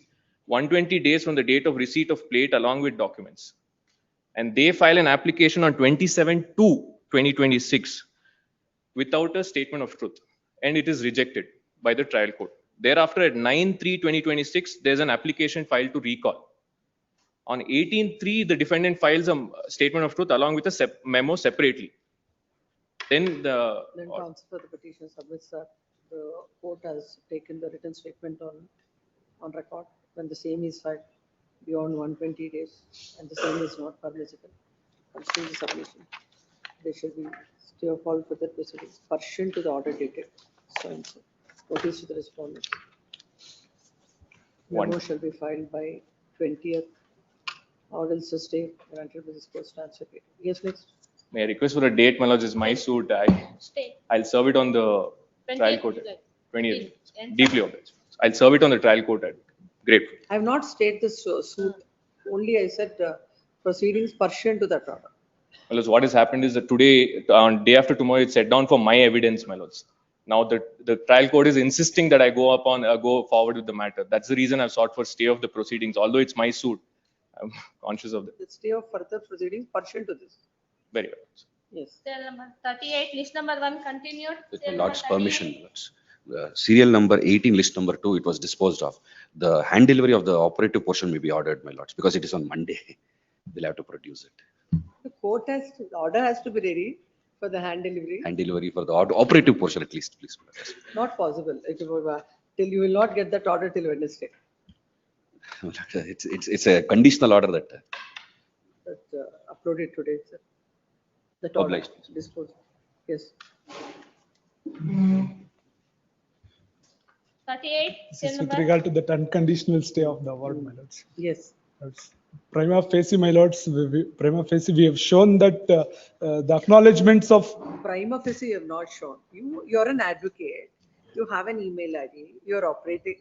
R: 120 days from the date of receipt of plate along with documents. And they file an application on 27/2/2026 without a statement of truth, and it is rejected by the trial court. Thereafter, at 9/3/2026, there's an application filed to recall. On 18/3, the defendant files a statement of truth along with a memo separately. Then
B: counsel for the petitioner submits that the court has taken the written statement on record when the same is filed beyond 120 days and the same is not permissible. Considering the submission, there shall be stay of all further proceedings pursuant to the order dated so and so. Notice to the respondents. Memo shall be filed by 20th. Or else the stay granted by this court stands secretary. Yes, next.
R: may I request for a date, my lords, is my suit. I'll serve it on the trial court. 20th. Deeply obliged. I'll serve it on the trial court. Grateful.
B: I have not stated this suit. Only I said proceedings pursuant to that order.
R: My lords, what has happened is that today, on day after tomorrow, it's set down for my evidence, my lords. Now the trial court is insisting that I go forward with the matter. That's the reason I've sought for stay of the proceedings. Although it's my suit, I'm conscious of that.
B: The stay of further proceedings pursuant to this.
R: Very well.
B: Yes.
H: Serial number 38, list number 1 continued.
N: With
H: Serial
N: my Lord's
H: number 38.
N: permission, Lords. Serial number 18, list number 2, it was disposed of. The hand delivery of the operative portion may be ordered, my Lords, because it is on Monday. We'll have to produce it.
B: The court has to, the order has to be ready for the hand delivery.
N: Hand delivery for the operative portion at least, please.
B: Not possible. Till you will not get that order till Wednesday.
N: It's a conditional order that.
B: Uploaded today, sir. The order
N: Obliged.
B: disposed. Yes.
H: 38,
X: This
H: serial
X: is with
H: number.
X: regard to that unconditional stay of the award, my lords.
B: Yes.
X: That's prima facie, my lords, prima facie, we have shown that the acknowledgements of
B: Prima facie you have not shown. You're an advocate. You have an email ID. You're operating.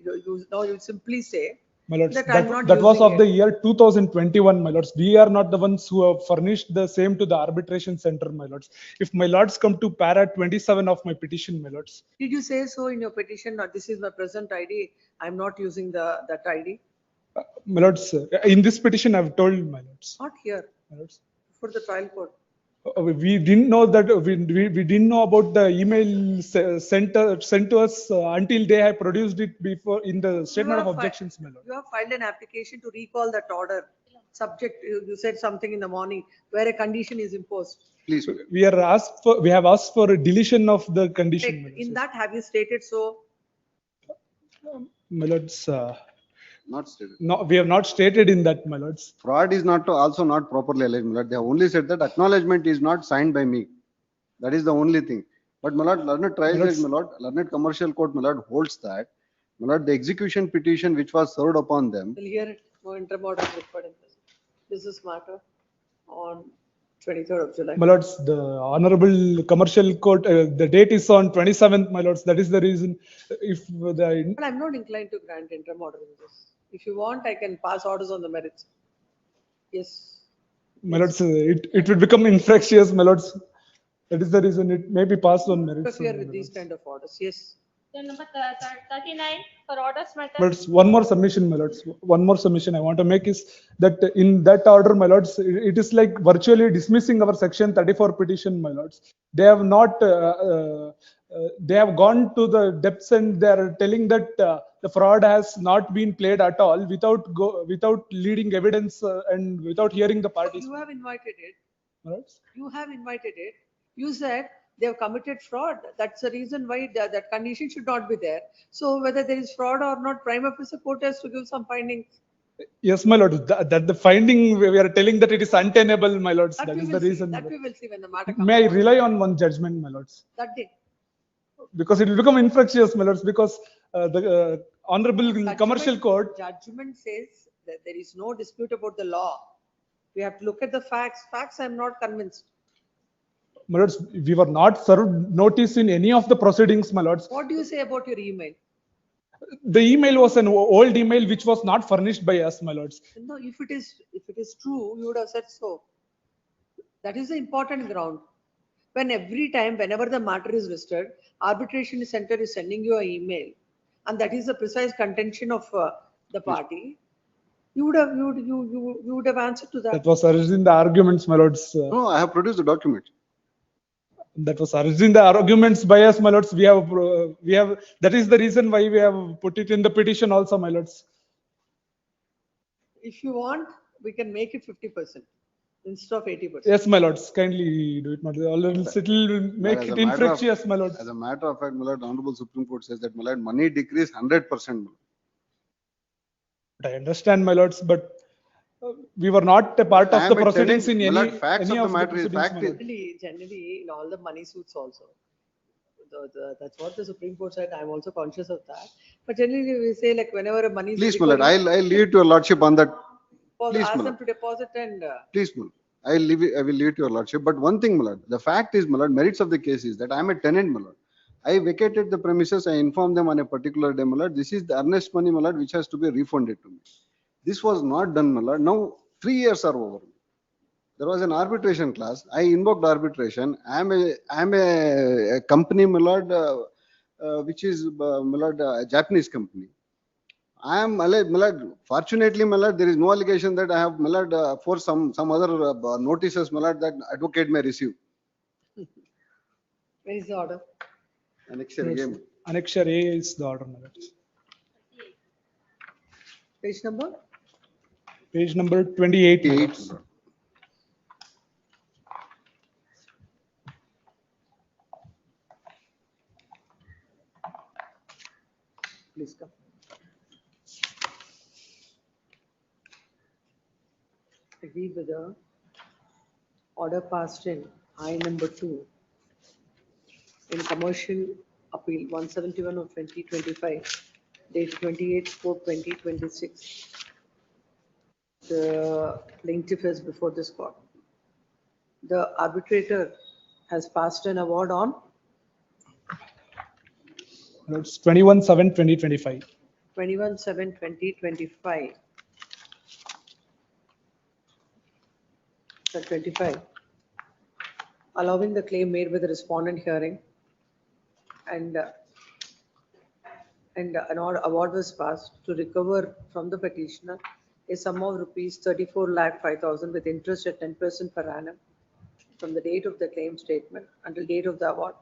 B: Now you simply say
X: my lords,
B: that I'm not
X: that was
B: using
X: of the
B: it.
X: year 2021, my lords. We are not the ones who have furnished the same to the arbitration center, my lords. If my lords come to para 27 of my petition, my lords.
B: Did you say so in your petition? Not this is my present ID. I'm not using that ID.
X: My lords, in this petition, I've told my lords.
B: Not here.
X: My lords.
B: For the trial court.
X: We didn't know that, we didn't know about the email sent to us until they have produced it before in the statement of objections, my lord.
B: You have filed an application to recall that order. Subject, you said something in the morning where a condition is imposed.
X: Please. We have asked for a deletion of the condition. my
B: In that, have you stated so?
X: lords. My lords,
W: Not stated.
X: no, we have not stated in that, my lords.
W: Fraud is also not properly alleged, my lord. They have only said that acknowledgement is not signed by me. That is the only thing. But my lord, learned trial judge, my lord, learned commercial court, my lord, holds that, my lord, the execution petition which was served upon them.
B: We'll hear it. No interim order is required in this. This is matter on 23rd of July.
X: My lords, the honorable commercial court, the date is on 27th, my lords. That is the reason. If the
B: But I'm not inclined to grant interim order in this. If you want, I can pass orders on the merits. Yes.
X: my lords, it will become infractious, my lords. That is the reason it may be passed on merits.
B: Interfere with these kind of orders. Yes.
H: Serial number 39 for orders matter.
X: But one more submission, my lords. One more submission I want to make is that in that order, my lords, it is like virtually dismissing our section 34 petition, my lords. They have not, they have gone to the depths and they are telling that the fraud has not been played at all without leading evidence and without hearing the parties.
B: You have invited it.
X: My lords.
B: You have invited it. You said they have committed fraud. That's the reason why that condition should not be there. So whether there is fraud or not, prima facie court has to give some findings.
X: Yes, my lord. That the finding we are telling that it is untenable, my lords. That is the reason.
B: That we will see when the matter comes.
X: May I rely on one judgment, my lords?
B: That day.
X: Because it will become infractious, my lords. Because the honorable commercial court.
B: Judgment says that there is no dispute about the law. We have to look at the facts. Facts, I'm not convinced.
X: My lords, we were not served notice in any of the proceedings, my lords.
B: What do you say about your email?
X: The email was an old email which was not furnished by us, my lords.
B: No, if it is true, you would have said so. That is the important ground. When whenever the matter is listed, arbitration center is sending you an email, and that is the precise contention of the party. You would have answered to that.
X: That was urged in the arguments, my lords.
W: No, I have produced the document.
X: That was urged in the arguments by us, my lords. We have, that is the reason why we have put it in the petition also, my lords.
B: If you want, we can make it 50% instead of 80%.
X: Yes, my lords, kindly do it, my lords. It will make it infractious, my lords.
W: As a matter of fact, my lord, Honorable Supreme Court says that, my lord, money decrease 100%.
X: I understand, my lords, but we were not a part of the proceedings in any
W: facts of the matter is fact.
B: Generally, in all the money suits also, that's what the Supreme Court said. I'm also conscious of that. But generally, we say like whenever a money.
W: Please, my lord, I'll leave it to your lordship on that. Please,
B: ask them to deposit and.
W: Please, my lord, I will leave it to your lordship. But one thing, my lord, the fact is, my lord, merits of the case is that I'm a tenant, my lord. I vacated the premises. I informed them on a particular day, my lord. This is the earnest money, my lord, which has to be refunded to me. This was not done, my lord. Now 3 years are over. There was an arbitration class. I invoked arbitration. I'm a company, my lord, which is, my lord, a Japanese company. I am, my lord, fortunately, my lord, there is no allegation that I have, my lord, for some other notices, my lord, that advocate may receive.
B: Where is the order?
W: Annexure A.
X: Annexure A is the order, my lords.
B: Page number?
X: Page number 28. my lords.
B: Please come. Agree with the order passed in I number 2 in commercial appeal 171 of 2025, date 28/4/2026. The plaintiff is before this court. The arbitrator has passed an award on
X: Lords, 21/7/2025.
B: 21/7/2025. So 25. Allowing the claim made by the respondent hearing and an award was passed to recover from the petitioner a sum of rupees 34,05,000 with interest at 10% per annum from the date of the claim statement until date of the award.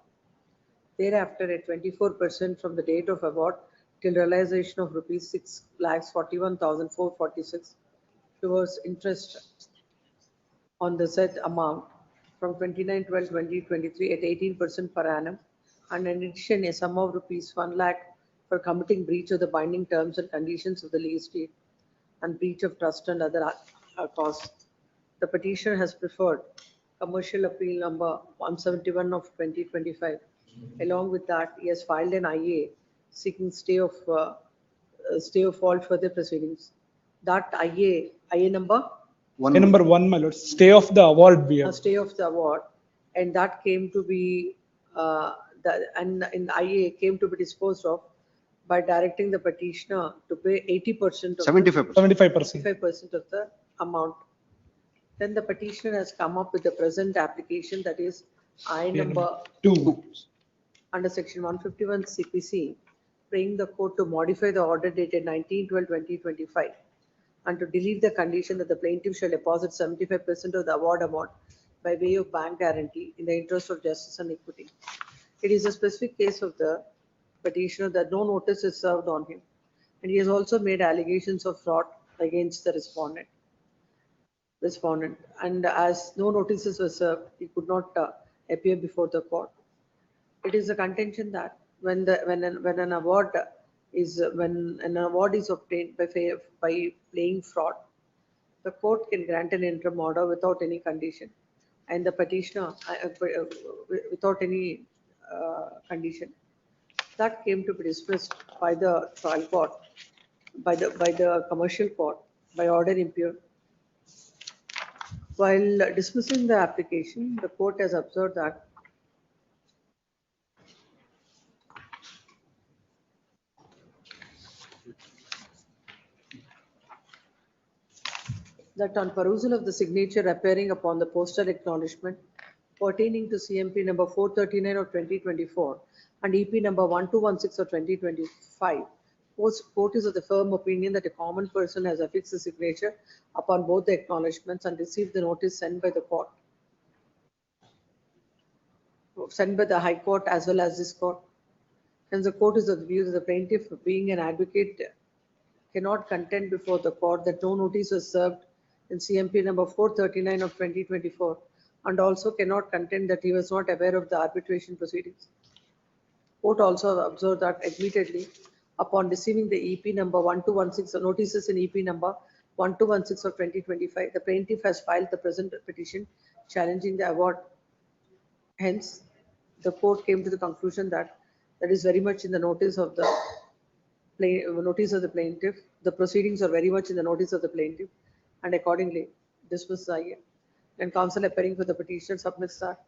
B: Thereafter, at 24% from the date of award till realization of rupees 6,41,446 towards interest on the said amount from 29/12/2023 at 18% per annum, and in addition a sum of rupees 1 lakh for committing breach of the binding terms and conditions of the lease deed and breach of trust and other costs. The petitioner has preferred commercial appeal number 171 of 2025. Along with that, he has filed an IA seeking stay of all further proceedings. That IA number?
X: A number 1, my lords. Stay of the award we
B: A
X: have.
B: stay of the award, and that came to be and in IA came to be disposed of by directing the petitioner to pay 80% of
W: 75%.
X: 75%.
B: 75% of the amount. Then the petitioner has come up with the present application, that is I number
X: 2
B: under section 151 CPC, praying the court to modify the order dated 19/12/2025 and to delete the condition that the plaintiff shall deposit 75% of the award amount by way of bank guarantee in the interest of justice and equity. It is a specific case of the petitioner that no notice is served on him, and he has also made allegations of fraud against the respondent. And as no notices were served, he could not appear before the court. It is a contention that when an award is obtained by playing fraud, the court can grant an interim order without any condition, and the petitioner without any condition. That came to be dismissed by the trial court, by the commercial court, by order impure. While dismissing the application, the court has observed that on perusal of the signature appearing upon the postal acknowledgement pertaining to CMP number 439 of 2024 and EP number 1216 of 2025, court is of the firm opinion that a common person has affixed the signature upon both the acknowledgements and received the notice sent by the court, sent by the High Court as well as this court. Hence, the court is of the view that the plaintiff, being an advocate, cannot contend before the court that no notice was served in CMP number 439 of 2024, and also cannot contend that he was not aware of the arbitration proceedings. Court also observed that admittedly, upon receiving the EP number 1216, notices in EP number 1216 of 2025, the plaintiff has filed the present petition challenging the award. Hence, the court came to the conclusion that is very much in the notice of the plaintiff. The proceedings are very much in the notice of the plaintiff, and accordingly dismiss the IA. And counsel appearing for the petitioner submits that,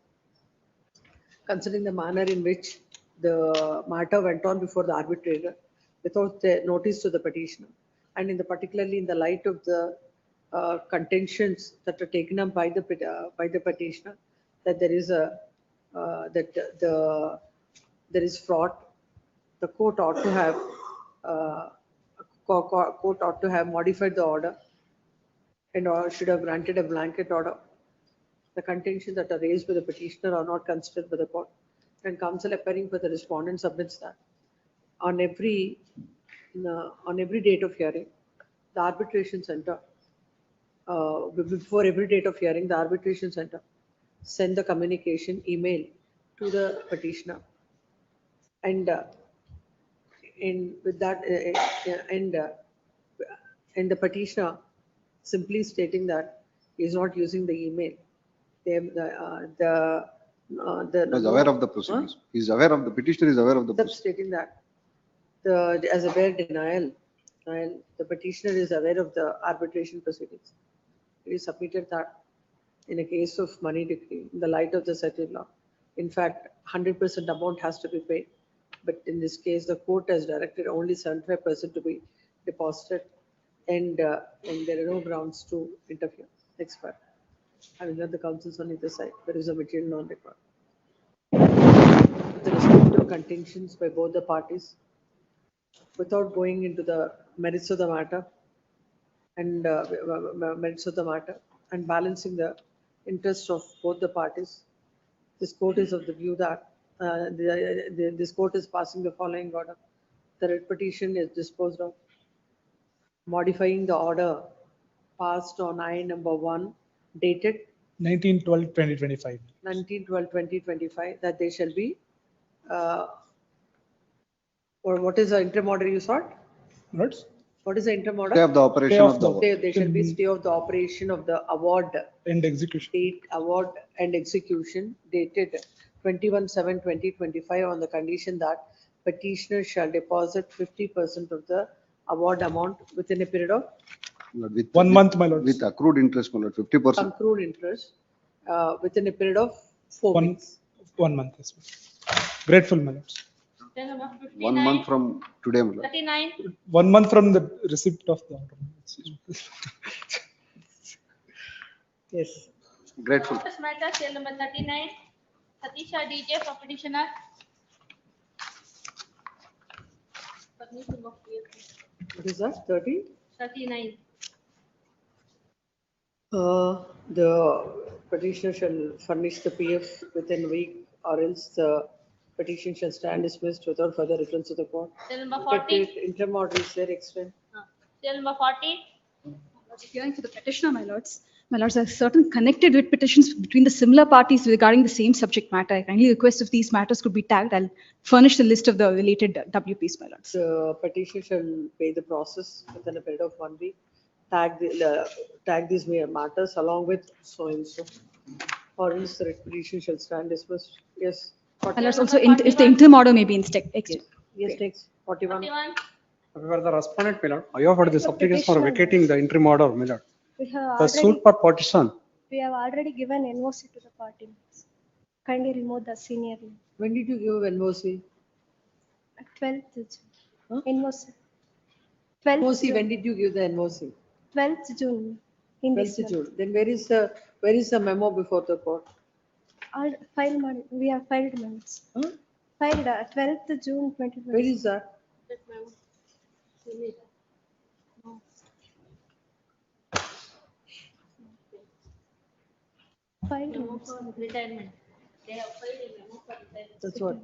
B: considering the manner in which the matter went on before the arbitrator without the notice to the petitioner, and particularly in the light of the contentions that are taken up by the petitioner, that there is fraud, the court ought to have modified the order and should have granted a blanket order. The contentions that are raised by the petitioner are not considered by the court, and counsel appearing for the respondent submits that on every date of hearing, the arbitration center, before every date of hearing, the arbitration center send the communication email to the petitioner, and with that, and the petitioner simply stating that he is not using the email.
W: He is aware of the proceedings. He is aware of the petitioner is aware of the proceedings.
B: Stating that as a bare denial, and the petitioner is aware of the arbitration proceedings. He submitted that in a case of money decree, in the light of the settled law. In fact, 100% amount has to be paid. But in this case, the court has directed only 75% to be deposited, and there are no grounds to interfere. Next part. I will let the counsels on either side. There is a material non-record. With the respective contentions by both the parties, without going into the merits of the matter and balancing the interests of both the parties, this court is of the view that this court is passing the following order. The writ petition is disposed of, modifying the order passed on I number 1 dated
X: 19/12/2025.
B: 19/12/2025, that they shall be or what is the interim order you sought? What is the interim order?
W: Stay of the operation of the award.
B: There shall be stay of the operation of the award.
X: And execution.
B: Date, award and execution dated 21/7/2025 on the condition that petitioner shall deposit 50% of the award amount within a period of
W: With
X: 1 month, my lord.
W: With accrued interest, my lord, 50%.
B: accrued interest within a period of 4 weeks.
X: 1 month. Yes, ma'am. Grateful, my lords.
H: Then number 59.
W: 1 month from today, my lord.
H: 39.
X: 1 month from the receipt of the order.
B: Yes.
W: Grateful.
H: First matter, cell number 39. Satisha DJ for petitioner.
B: What is that? 30?
H: 39.
B: The petitioner shall furnish the PF within a week, or else the petition shall stand dismissed without further reference to the court.
H: Cell number 40.
B: Interim order is there, explain.
H: Cell number 40.
I: Hearing for the petitioner, my lords. My lords, there are certain connected writ petitions between the similar parties regarding the same subject matter. I kindly request if these matters could be tagged. I'll furnish the list of the related WPs, my lords.
B: The petitioner shall pay the process within a period of 1 week. Tag these matters along with so and so. Or else the petition shall stand dismissed. Yes.
I: My lords, also if the interim order may be extended.
B: Yes, next. 41.
H: 41.
K: However, the respondent, my lord, I offered this application for vacating the interim order, my lord.
S: We have
K: The suit for partition.
S: we have already given NOC to the party. Kindly remove the senior.
B: When did you give NOC?
S: 12th June. NOC. 12th
B: NOC,
S: June.
B: when did you give the NOC?
S: 12th June. In this
B: 12th June. Then where is the memo before the court?
S: We have filed minutes. Filed 12th June 2020.
B: Where is that?
S: Filed
H: Memo
S: minutes.
H: for retirement. They have filed a memo for retirement.
B: That's what.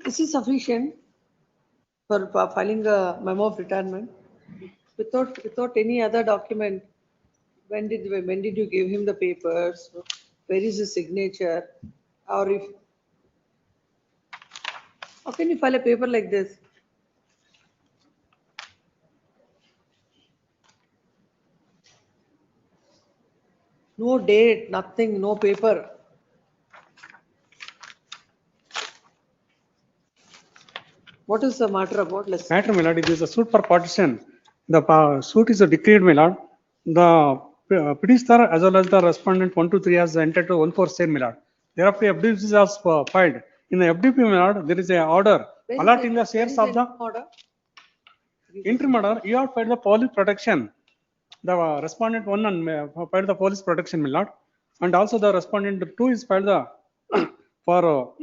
B: This is sufficient for filing a memo of retirement without any other document. When did you give him the papers? Where is his signature? Or if, how can you file a paper like this? No date, nothing, no paper. What is the matter about?
K: Matter, my lord, it is a suit for partition. The suit is decreed, my lord. The petitioner as well as the respondent 1 to 3 has entered to 1 for same, my lord. Thereafter, FDP was filed. In the FDP, my lord, there is a order
B: Where is
K: allotting
B: it?
K: the shares
B: Where
K: of
B: is
K: the
B: the order?
K: interim order. You have filed the police protection. The respondent 1 and filed the police protection, my lord. And also the respondent 2 is filed the for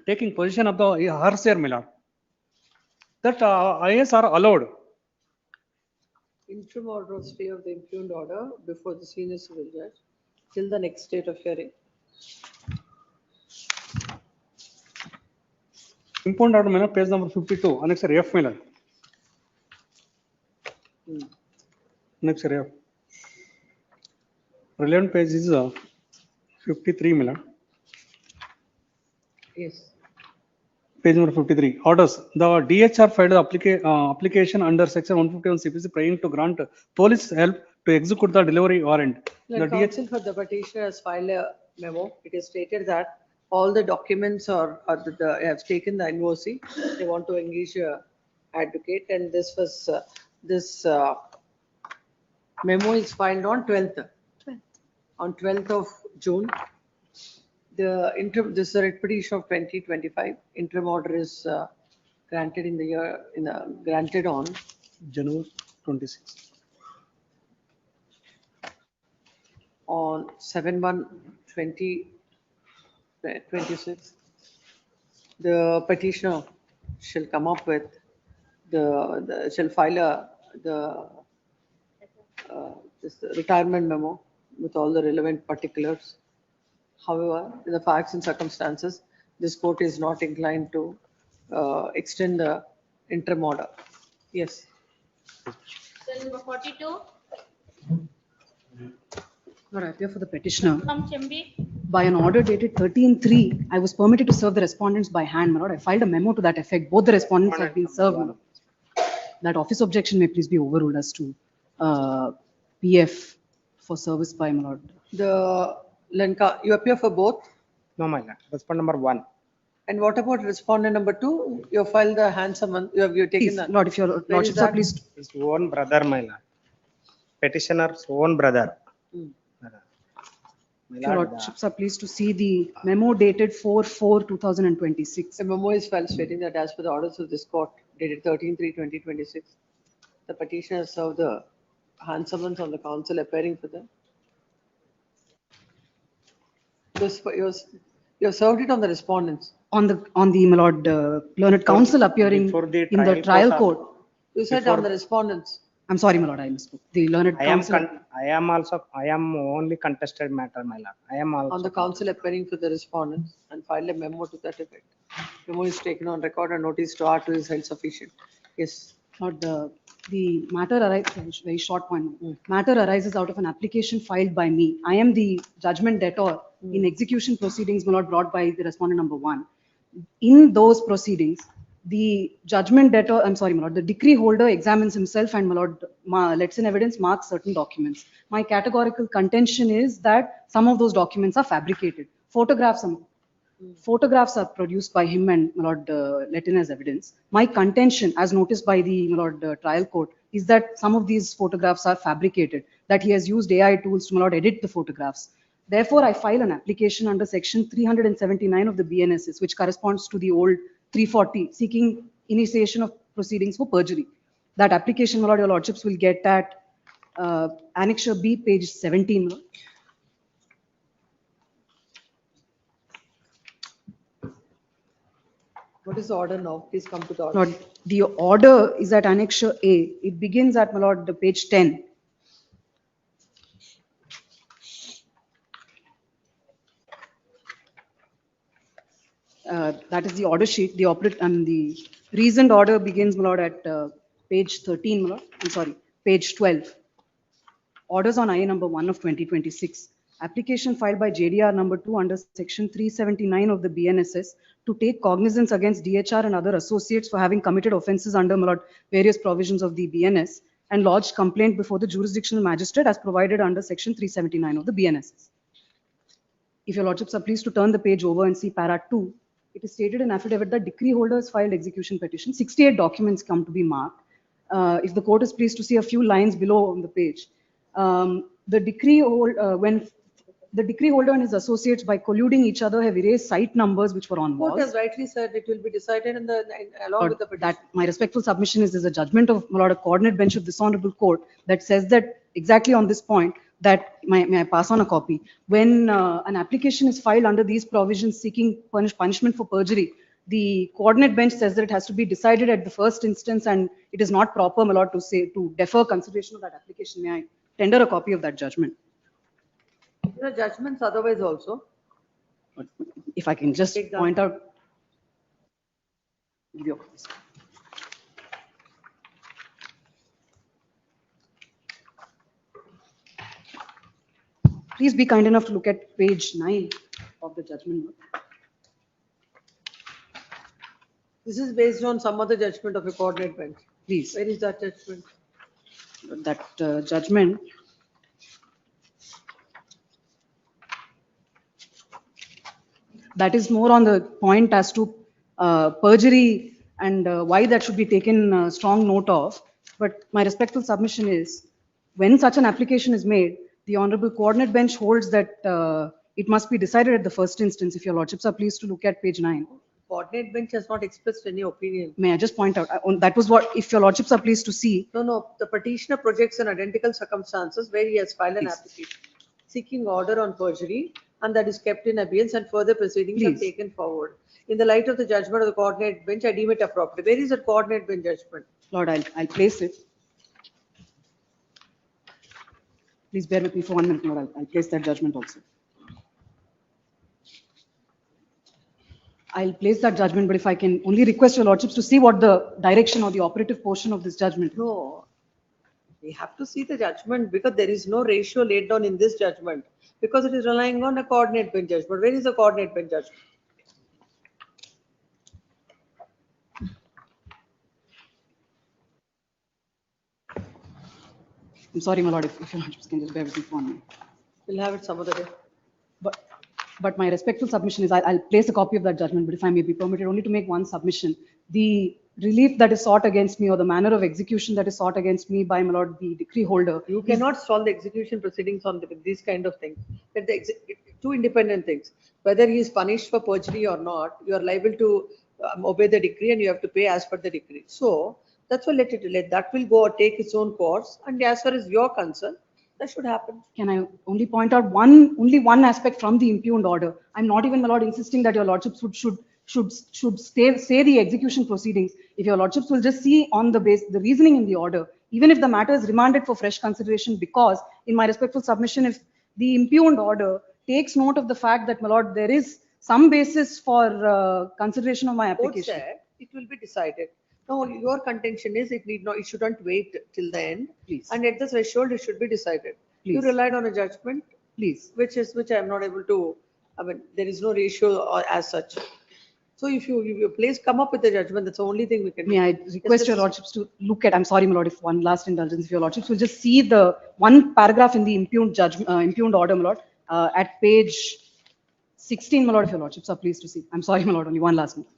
K: taking position of the her share, my lord. That IS are allowed.
B: Interim order of stay of the impugned order before the senior civil judge till the next date of hearing.
K: Impugned order, my lord, page number 52, annexure F, my lord. Annexure F. Relevant page is 53, my lord.
B: Yes.
K: Page number 53. Orders. The DHR filed the application under section 151 CPC praying to grant police help to execute the delivery warrant.
B: The counsel for the petitioner has filed a memo. It is stated that all the documents have taken the NOC. They want to engage a advocate, and this was this memo is filed on 12th. On 12th of June. This is a writ petition of 2025. Interim order is granted in the year granted on
K: January 26.
B: On 7/1/2026. The petitioner shall come up with shall file this retirement memo with all the relevant particulars. However, in the facts and circumstances, this court is not inclined to extend the interim order. Yes.
H: Cell number 42
I: Lord, I appear for the petitioner.
H: from Chembi.
I: By an order dated 13/3, I was permitted to serve the respondents by hand, my lord. I filed a memo to that effect. Both the respondents have been served, my lord. That office objection may please be overruled as to PF for service by, my lord.
B: The Lanka, you appear for both?
Q: No, my lord. Respondent number 1.
B: And what about respondent number 2? You filed the handsome one. You have taken
I: Please,
B: that.
I: Lord, if your
B: Where is
I: lordships are
B: that?
I: pleased.
Q: His own brother, my lord. Petitioner's own brother.
B: Hmm.
Q: My
I: If your
Q: lord,
I: lordships are pleased to see the memo dated 4/4/2026.
B: The memo is filed stating that as per the orders of this court dated 13/3/2026, the petitioner served the hand summons on the counsel appearing for them. You served it on the respondents.
I: On the, my lord, learned counsel appearing
Q: before the
I: in the
Q: trial
I: trial
Q: court.
I: court.
B: You said
Q: Before-
B: on the respondents.
I: I'm sorry, my lord, I misspoke. The learned
Q: I am
I: counsel.
Q: I am only contested matter, my lord. I am also.
B: On the counsel appearing for the respondents and filed a memo to that effect. Memo is taken on record and notice to R2 is held sufficient. Yes.
I: Lord, the matter arises, very short point. Matter arises out of an application filed by me. I am the judgment debtor in execution proceedings, my lord, brought by the respondent number 1. In those proceedings, the judgment debtor, I'm sorry, my lord, the decree holder examines himself and, my lord, lets in evidence, marks certain documents. My categorical contention is that some of those documents are fabricated. Photographs are produced by him and, my lord, let in as evidence. My contention, as noticed by the, my lord, trial court, is that some of these photographs are fabricated, that he has used AI tools to, my lord, edit the photographs. Therefore, I file an application under section 379 of the BNSS, which corresponds to the old 340, seeking initiation of proceedings for perjury. That application, my lord, your lordships will get at Annexure B, page 17. My lord.
B: What is the order now? Please come to the order.
I: Lord, the order is at Annexure A. It begins at, my lord, the page 10. That is the order sheet. The reasoned order begins, my lord, at page 13, my lord. I'm sorry, page 12. Orders on IA number 1 of 2026. Application filed by JDR number 2 under section 379 of the BNSS to take cognizance against DHR and other associates for having committed offences under, my lord, various provisions of the BNS and lodged complaint before the jurisdictional magistrate as provided under section 379 of the BNSS. If your lordships are pleased to turn the page over and see para 2, it is stated in affidavit that decree holders filed execution petition. 68 documents come to be marked. If the court is pleased to see a few lines below on the page,
A: the decree when the decree holder and his associates by colluding each other have erased site numbers which were on
B: Court
A: walls.
B: has rightly said it will be decided along with the petition.
A: That my respectful submission is there's a judgment of my lord, a coordinate bench of this honorable court that says that exactly on this point that may I pass on a copy. When an application is filed under these provisions seeking punishment for perjury, the coordinate bench says that it has to be decided at the first instance and it is not proper, my lord, to defer consideration of that application. May I tender a copy of that judgment?
B: There are judgments otherwise also.
A: If I can just point out. Give you a copy. Please be kind enough to look at page 9 of the judgment.
B: This is based on some other judgment of a coordinate bench.
A: Please.
B: Where is that judgment?
A: That judgment. That is more on the point as to perjury and why that should be taken strong note of. But my respectful submission is, when such an application is made, the Honorable Coordinate Bench holds that it must be decided at the first instance. If your lordships are pleased to look at page 9.
B: Coordinate bench has not expressed any opinion.
A: May I just point out, that was what, if your lordships are pleased to see.
B: No, the petitioner projects an identical circumstances where he has filed an application seeking order on perjury, and that is kept in abeyance and further proceedings are taken forward. In the light of the judgment of the coordinate bench, I deem it appropriate. Where is the coordinate bench judgment?
A: Lord, I'll place it. Please bear with me for 1 minute, Lord. I'll place that judgment also. I'll place that judgment, but if I can only request your lordships to see what the direction or the operative portion of this judgment.
B: No, we have to see the judgment because there is no ratio laid down in this judgment because it is relying on a coordinate bench judgment. Where is the coordinate bench judgment?
A: I'm sorry, my lord, if your lordships can just bear with me for 1 minute.
B: We'll have it some other day.
A: But my respectful submission is I'll place a copy of that judgment, but if I may be permitted only to make one submission, the relief that is sought against me or the manner of execution that is sought against me by my lord, the decree holder.
B: You cannot solve the execution proceedings on these kind of things. That two independent things. Whether he is punished for perjury or not, you are liable to obey the decree and you have to pay as per the decree. So that's why let that will go or take its own course. And as far as you're concerned, that should happen.
A: Can I only point out only one aspect from the impugned order? I'm not even, my lord, insisting that your lordships should say the execution proceedings. If your lordships will just see on the reasoning in the order, even if the matter is remanded for fresh consideration, because in my respectful submission, if the impugned order takes note of the fact that, my lord, there is some basis for consideration of my application.
B: It will be decided. No, your contention is it shouldn't wait till the end.
A: Please.
B: And at the threshold, it should be decided.
A: Please.
B: You relied on a judgment.
A: Please.
B: Which I am not able to, there is no ratio as such. So if you please come up with the judgment, that's the only thing we can do.
A: May I request your lordships to look at, I'm sorry, my lord, if one last indulgence, if your lordships will just see the one paragraph in the impugned order, my lord, at page 16, my lord, if your lordships are pleased to see. I'm sorry, my lord, only one last minute.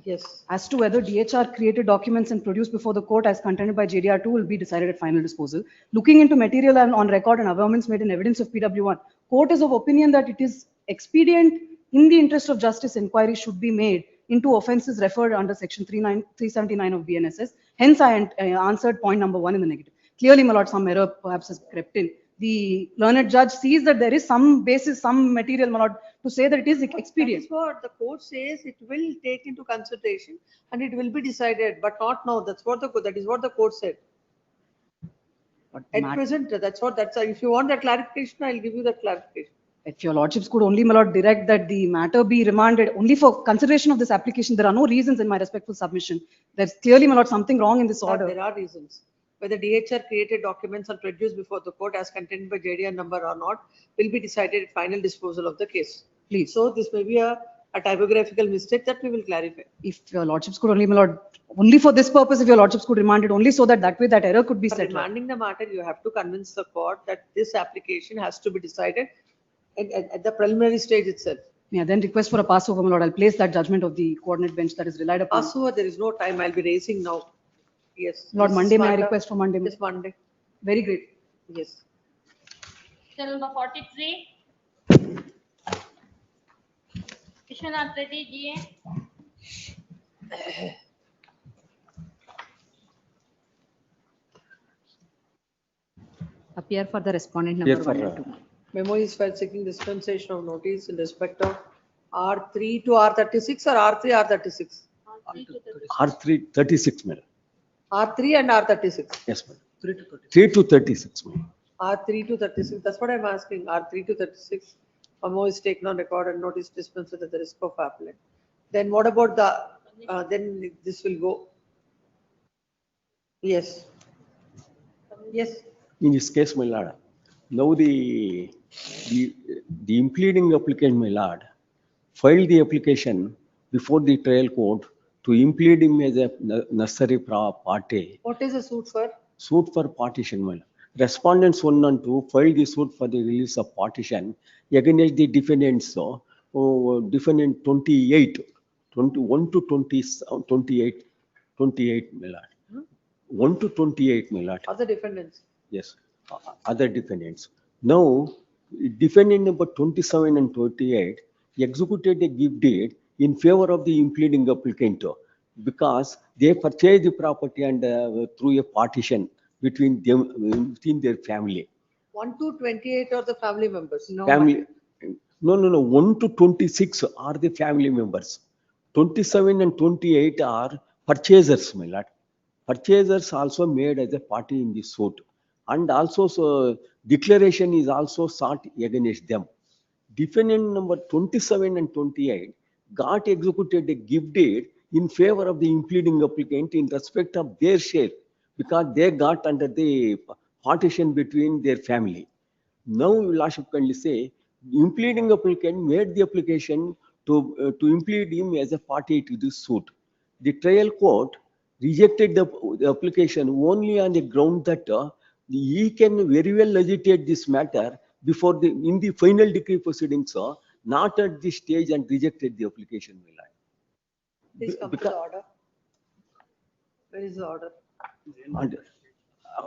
B: Yes.
A: As to whether DHR created documents and produced before the court as contended by JDR2 will be decided at final disposal. Looking into material and on record and averments made in evidence of PW1, court is of opinion that it is expedient in the interest of justice inquiry should be made into offences referred under section 379 of BNSS. Hence, I answered point number 1 in the negative. Clearly, my lord, some error perhaps has crept in. The learned judge sees that there is some basis, some material, my lord, to say that it is expedient.
B: That is what the court says. It will take into consideration and it will be decided, but not now. That is what the court said. At present, if you want that clarification, I'll give you that clarification.
A: If your lordships could only, my lord, direct that the matter be remanded only for consideration of this application. There are no reasons in my respectful submission. There's clearly, my lord, something wrong in this order.
B: There are reasons. Whether DHR created documents and produced before the court as contended by JDR number or not will be decided at final disposal of the case.
A: Please.
B: So this may be a typographical mistake that we will clarify.
A: If your lordships could only, my lord, only for this purpose, if your lordships could remand it only so that way that error could be settled.
B: Remanding the matter, you have to convince the court that this application has to be decided at the preliminary stage itself.
A: Yeah, then request for a passover, my lord. I'll place that judgment of the coordinate bench that is relied upon.
B: Passover, there is no time. I'll be raising now. Yes.
A: Lord,
B: This
A: Monday, may I
B: matter-
A: request for Monday?
B: This Monday,
A: Very great.
B: yes.
H: Petition number 43. Vishwanath Reddy, GA.
L: Appear for the respondent
T: Here
L: number
T: for,
L: 1 and 2.
B: Memo is filed seeking dispensation of notice in respect of R3 to R36 or R3, R36?
T: R3 36, madam.
B: R3 and R36?
T: Yes, madam. 3 to 36, madam.
B: R3 to 36, that's what I'm asking, R3 to 36. Memo is taken on record and notice dispensed at the risk of appellate. Then what about the, then this will go? Yes. Yes.
T: In this case, my lord, now the impleading applicant, my lord, filed the application before the trial court to implead him as a necessary party.
B: What is the suit for?
T: Suit for partition, my lord. Respondents 1 and 2 filed the suit for the release of partition against the defendants, defendant 28, 21 to 20, 28, my lord. 1 to 28, my lord.
B: Other defendants?
T: Yes, other defendants. Now, defendant number 27 and 28 executed a gift deed in favor of the impleading applicant because they purchased the property and through a partition between them, within their family.
B: 1 to 28 are the family members?
T: Family. No. 1 to 26 are the family members. 27 and 28 are purchasers, my lord. Purchasers also made as a party in the suit. And also, so declaration is also sought against them. Defendant number 27 and 28 got executed a gift deed in favor of the impleading applicant in respect of their share because they got under the partition between their family. Now, Lordship kindly say, impleading applicant made the application to implead him as a party to this suit. The trial court rejected the application only on the ground that he can very well agitate this matter before in the final decree proceedings, not at this stage, and rejected the application.
B: Please come to the order. Where is the order?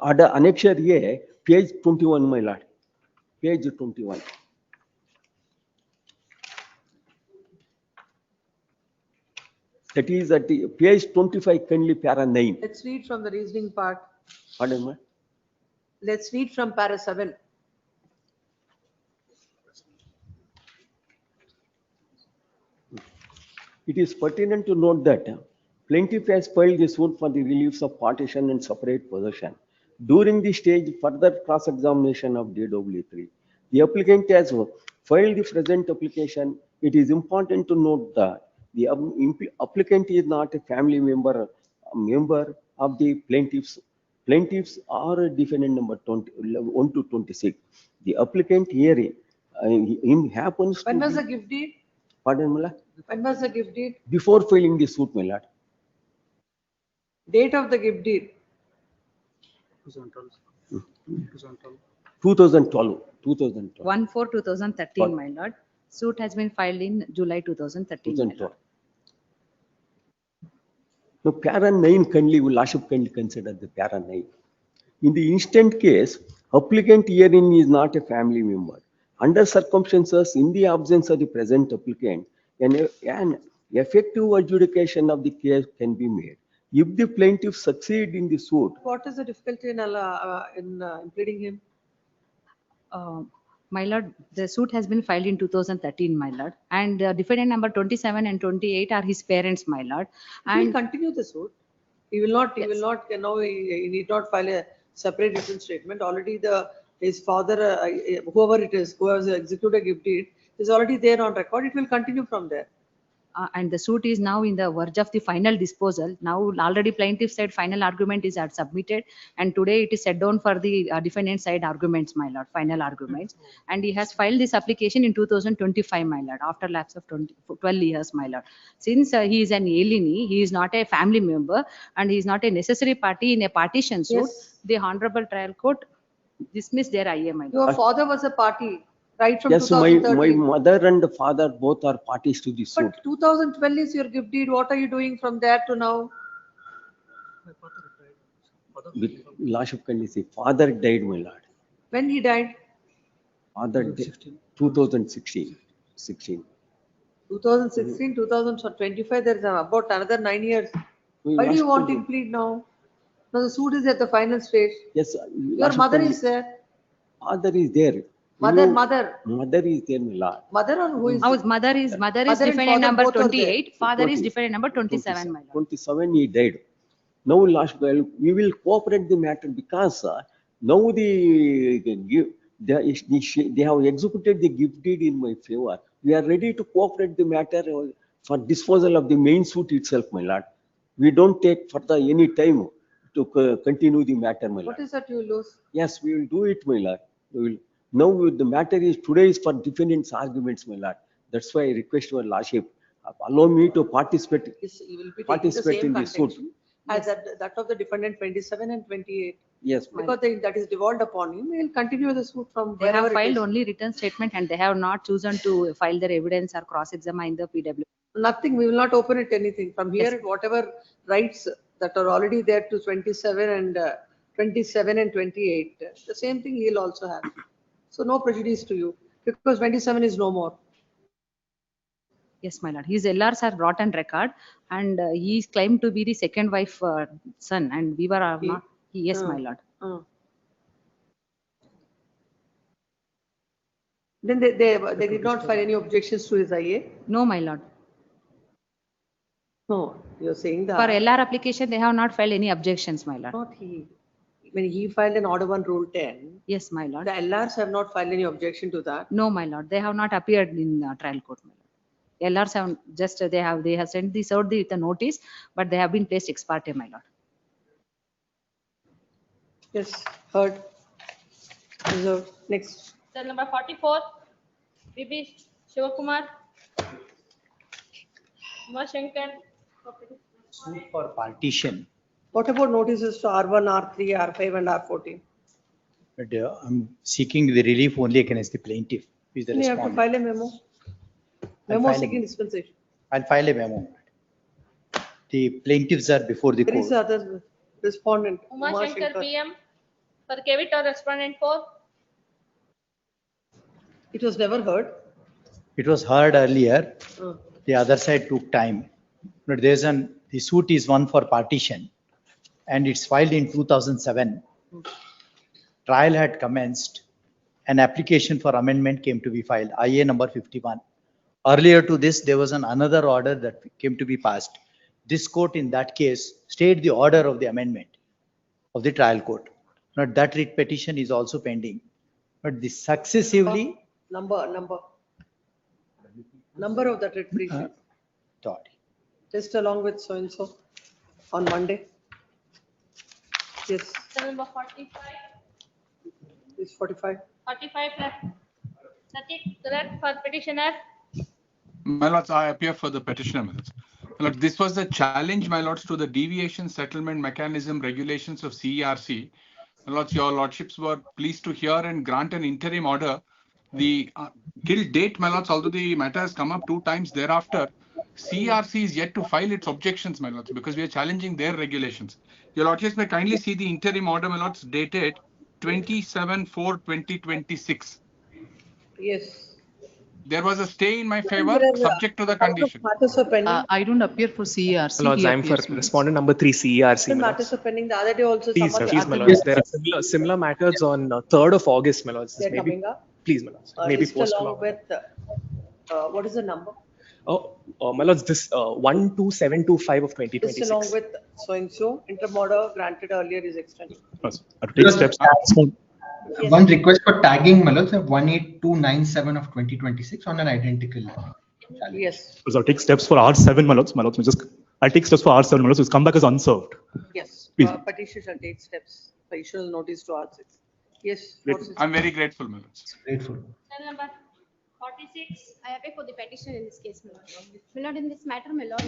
T: Order annexure A, page 21, my lord. Page 21. That is at the page 25, kindly para 9.
B: Let's read from the reasoning part.
T: Pardon me?
B: Let's read from para 7.
T: It is pertinent to note that plaintiff has filed the suit for the reliefs of partition and separate possession. During the stage further cross-examination of DW3, the applicant has filed the present application. It is important to note that the applicant is not a family member of the plaintiffs. Plaintiffs are defendant number 1 to 26. The applicant here happens
B: When
T: to
B: was
T: be,
B: the gift deed?
T: pardon, Mala?
B: When was the gift deed?
T: Before filing the suit, my lord.
B: Date of the gift deed?
T: 2012.
L: 1/4/2013, my lord. Suit has been filed in July 2013, my lord.
T: Now, para 9 kindly, Lordship kindly consider the para 9. In the instant case, applicant herein is not a family member. Under circumstances, in the absence of the present applicant, an effective adjudication of the case can be made. If the plaintiff succeed in the suit.
B: What is the difficulty in pleading him?
L: My lord, the suit has been filed in 2013, my lord, and defendant number 27 and 28 are his parents, my lord.
B: He will
L: And
B: continue the suit. He will not, he need not file a separate written statement. Already his father, whoever it is, who has executed a gift deed, is already there on record. It will continue from there.
L: and the suit is now in the verge of the final disposal. Now already plaintiff said final argument is submitted, and today it is set down for the defendant side arguments, my lord, final arguments. And he has filed this application in 2025, my lord, after lapse of 12 years, my lord. Since he is an alienee, he is not a family member, and he is not a necessary party in a partition suit.
B: Yes.
L: The honorable trial court dismissed their IA, my lord.
B: Your father was a party right from
T: Yes, my
B: 2013.
T: mother and father both are parties to the suit.
B: But 2012 is your gift deed. What are you doing from there to now?
T: with Lordship can say, father died, my lord.
B: When he died?
T: Father died 2016.
B: 2016, 2025, there is about another 9 years.
T: We
B: Why do you
T: lost
B: want
T: to-
B: him plead now? Now the suit is at the final stage.
T: Yes.
B: Your mother is there.
T: Father is there.
B: Mother,
T: You-
B: mother.
T: Mother is there, my lord.
B: Mother or who is?
L: Our mother is
B: Mother and
L: defendant
B: father
L: number
B: both are there.
L: 28, father is
T: 20.
L: defendant number 27, my lord.
T: 27 he died. Now last well, we will cooperate the matter because now they have executed the gift deed in my favor. We are ready to cooperate the matter for disposal of the main suit itself, my lord. We don't take further any time to continue the matter, my lord.
B: What is that you lose?
T: Yes, we will do it, my lord. We will. Now the matter is today is for defendant's arguments, my lord. That's why I request your lordship, allow me to participate.
B: Yes, you will be taking the
T: Participate
B: same
T: in the suit.
B: contention as that of the defendant 27 and 28.
T: Yes, my
B: Because that is devolved upon him, we will continue the suit from
L: They
B: wherever
L: have
B: it
L: filed
B: is.
L: only written statement and they have not chosen to file their evidence or cross-examine the PW.
B: Nothing, we will not open it anything. From here,
L: Yes.
B: whatever rights that are already there to 27 and 28, the same thing he'll also have. So no prejudice to you, because 27 is no more.
L: Yes, my lord. His LRs are brought on record and he is claimed to be the second wife son and we were not. Yes, my lord.
B: Then they did not file any objections to his IA?
L: No, my lord.
B: No, you're saying that.
L: For LR application, they have not filed any objections, my lord.
B: Not he. When he filed an order 1 rule 10,
L: Yes, my lord.
B: the LRs have not filed any objection to that.
L: No, my lord. They have not appeared in trial court, my lord. LRs have just, they have sent this out the notice, but they have been placed ex parte, my lord.
B: Yes, heard. Reserved. Next.
H: Cell number 44, B.B. Shivakumar. Umashankar.
G: Suit for partition.
B: What about notices to R1, R3, R5 and R14?
G: But I'm seeking the relief only against the plaintiff. Who is the
B: You have to
G: respondent.
B: file a memo.
G: I'll
B: Memo
G: file a
B: seeking
G: memo.
B: dispensation.
G: I'll file a memo. The plaintiffs are before the
B: Where is
G: court.
B: the other respondent?
H: Umashankar PM. For Kevit or respondent 4.
B: It was never heard.
G: It was heard earlier.
B: Uh.
G: The other side took time. But the suit is one for partition and it's filed in 2007. Trial had commenced. An application for amendment came to be filed, IA number 51. Earlier to this, there was another order that came to be passed. This court in that case stayed the order of the amendment of the trial court. Now that writ petition is also pending. But the successively.
B: Number of that writ petition. Just along with so and so on Monday. Yes,
H: Cell number 45.
B: it's 45.
H: 45 left. Pratik, correct for petitioner.
E: My lords, I appear for the petitioner. My lords. My lords, this was a challenge, my lords, to the deviation settlement mechanism regulations of CERC. My lords, your lordships were pleased to hear and grant an interim order. The till date, my lords, although the matter has come up 2 times thereafter, CERC is yet to file its objections, my lords, because we are challenging their regulations. Your lordships may kindly see the interim order, my lords, dated 27/4/2026.
B: Yes.
E: There was a stay in my favor, subject to the condition.
B: Matters are pending.
M: I don't appear for CERC.
U: Lords,
M: he
U: I'm for
M: appears, my lords.
U: respondent number 3 CERC.
B: The
U: my
B: matters
U: lords.
B: are pending. The other day also
U: Please,
B: some
U: please,
B: other.
U: my lords. There are similar matters on 3rd of August, my lords.
B: They're
U: Maybe,
B: coming up.
U: please, my lords. Maybe
B: List
U: post
B: along with, what is the number?
U: my lords, this 12725 of 2026.
B: List along with so and so, interim order granted earlier is extended.
U: Take steps.
V: One request for tagging, my lords, 18297 of 2026 on an identical challenge.
B: Yes.
Y: So I'll take steps for R7, my lords. I'll take steps for R7, my lords. It's come back as unserved.
B: Yes.
Y: Please.
B: Petition shall take steps for issuance notice to R6. Yes.
E: I'm very grateful, my lords.
V: Grateful.
H: Cell number 46.
S: I appear for the petition in this case, my lord. My lord, in this matter, my lord,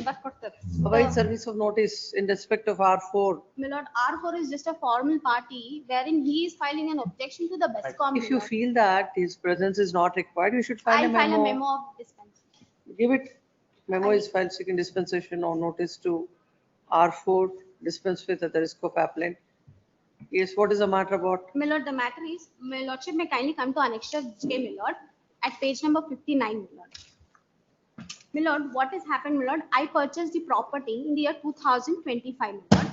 B: Provide service of notice in respect of R4.
S: my lord, R4 is just a formal party wherein he is filing an objection to the BESCOM.
B: If you feel that his presence is not required, you should file a
S: I'll file a
B: memo.
S: memo of dispensation.
B: Give it. Memo is filed seeking dispensation or notice to R4, dispense with at the risk of appellant. Yes, what is the matter about?
D: My lord, the matter is, my lordship may kindly come to Annexure J, my lord, at page number 59, my lord. My lord, what has happened, my lord? I purchased the property in the year 2025, my lord.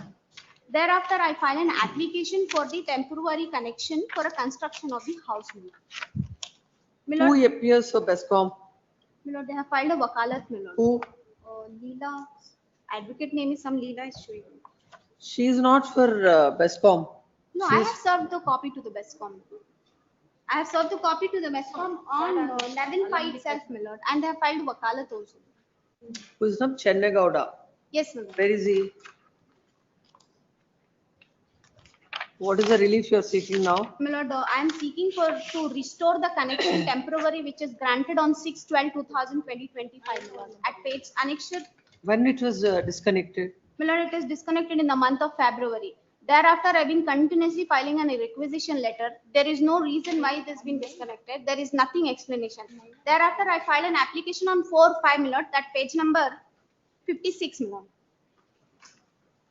D: Thereafter, I filed an application for the temporary connection for a construction of the house, my lord. My
B: Who
D: lord,
B: appears for BESCOM?
D: my lord, they have filed a wakalat, my lord.
B: Who?
D: Leela, advocate name is some Leela is showing.
B: She is not for BESCOM.
D: No, I have served the copy to the BESCOM. I have served the copy to the BESCOM on 11/5 itself, my lord, and they have filed wakalat also.
B: Who is from Chennagowda?
D: Yes, my lord.
B: Where is he? What is the relief you are seeking now?
D: My lord, I am seeking to restore the connection temporary which is granted on 6/12/2025, my lord, at page annexure.
B: When it was disconnected?
D: My lord, it is disconnected in the month of February. Thereafter, I've been continuously filing an requisition letter. There is no reason why it has been disconnected. There is nothing explanation. Thereafter, I filed an application on 4/5, my lord, that page number 56, my lord.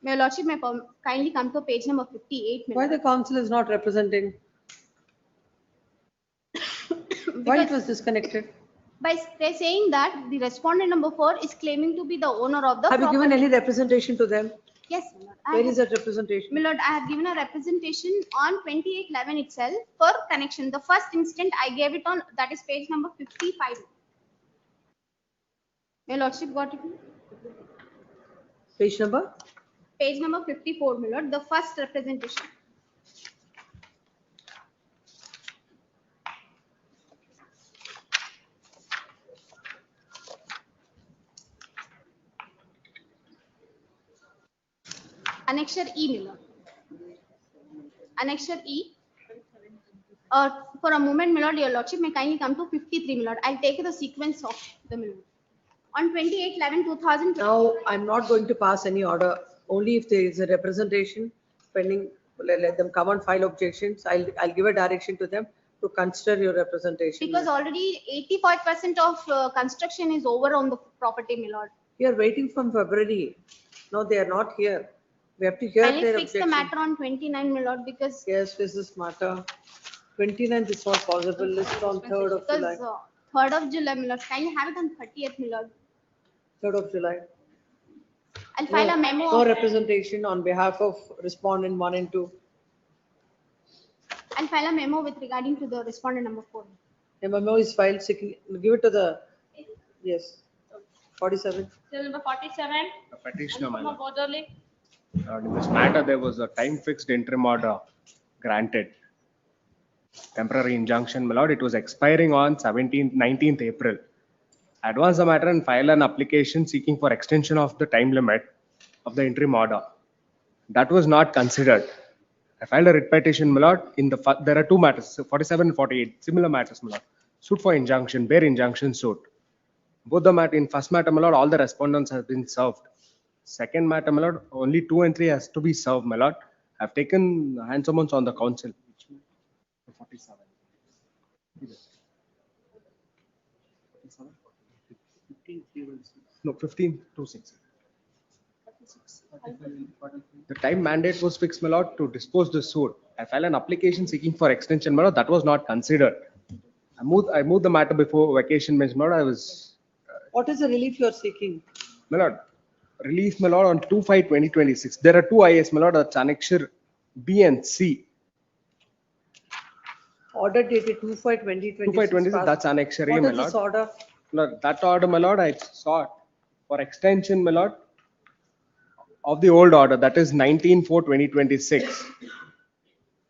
D: My lordship may kindly come to page number 58.
B: Why the council is not representing? Why it was disconnected?
D: By saying that the respondent number 4 is claiming to be the owner of the
B: Have you
D: property.
B: given any representation to them?
D: Yes, my lord.
B: Where is that representation?
D: My lord, I have given a representation on 28/11 itself for connection. The first instant I gave it on, that is page number 55. My lordship got it?
B: Page number?
D: Page number 54, my lord, the first representation. Annexure E, my lord. Annexure E. For a moment, my lord, your lordship may kindly come to 53, my lord. I'll take the sequence of the my lord. On 28/11/2000.
B: Now, I'm not going to pass any order. Only if there is a representation pending, let them come and file objections. I'll give a direction to them to consider your representation.
D: Because already 85% of construction is over on the property, my lord.
B: We are waiting from February. No, they are not here. We have to hear
D: Kindly
B: their
D: fix the
B: objection.
D: matter on 29, my lord, because.
B: Yes, this is matter. 29th is not possible. List on 3rd of July.
D: Because 3rd of July, my lord. Kindly have it on 30th, my lord.
B: 3rd of July.
D: I'll file a memo.
B: No representation on behalf of respondent 1 and 2.
D: I'll file a memo with regarding to the respondent number 4.
B: A memo is filed, give it to the, yes, 47.
H: Till number 47.
F: The petitioner, my
H: Anupama
F: lord.
H: Bodoli.
F: In this matter, there was a time-fixed interim order granted. Temporary injunction, my lord. It was expiring on 19th April. Advance the matter and file an application seeking for extension of the time limit of the interim order. That was not considered. I filed a writ petition, my lord. There are two matters, 47 and 48, similar matters, my lord. Suit for injunction, bare injunction suit. Both the matter, in first matter, my lord, all the respondents have been served. Second matter, my lord, only 2 and 3 has to be served, my lord. I've taken hand summons on the council. 47. No, 15 to 6. The time mandate was fixed, my lord, to dispose the suit. I filed an application seeking for extension, my lord. That was not considered. I moved the matter before vacation, my lord. I was.
B: What is the relief you are seeking?
F: My lord, relief, my lord, on 2/5/2026. There are two IS, my lord. That's annexure B and C.
B: Order dated 2/5/2026.
F: 2/5/2026. That's annexure A, my
B: What is
F: lord.
B: this order?
F: Lord, that order, my lord, I sought for extension, my lord, of the old order, that is 19/4/2026.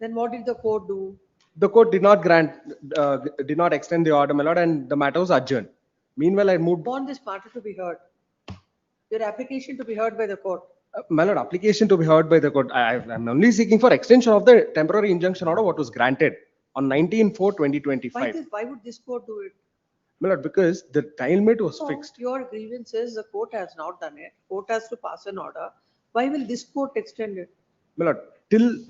B: Then what did the court do?
F: The court did not did not extend the order, my lord, and the matter was adjourned. Meanwhile, I moved.
B: Want this matter to be heard? Your application to be heard by the court?
F: My lord, application to be heard by the court. I'm only seeking for extension of the temporary injunction order, what was granted on 19/4/2025.
B: Why would this court do it?
F: My lord, because the time limit was
B: So,
F: fixed.
B: your grievance is the court has not done it. Court has to pass an order. Why will this court extend it?
F: My lord,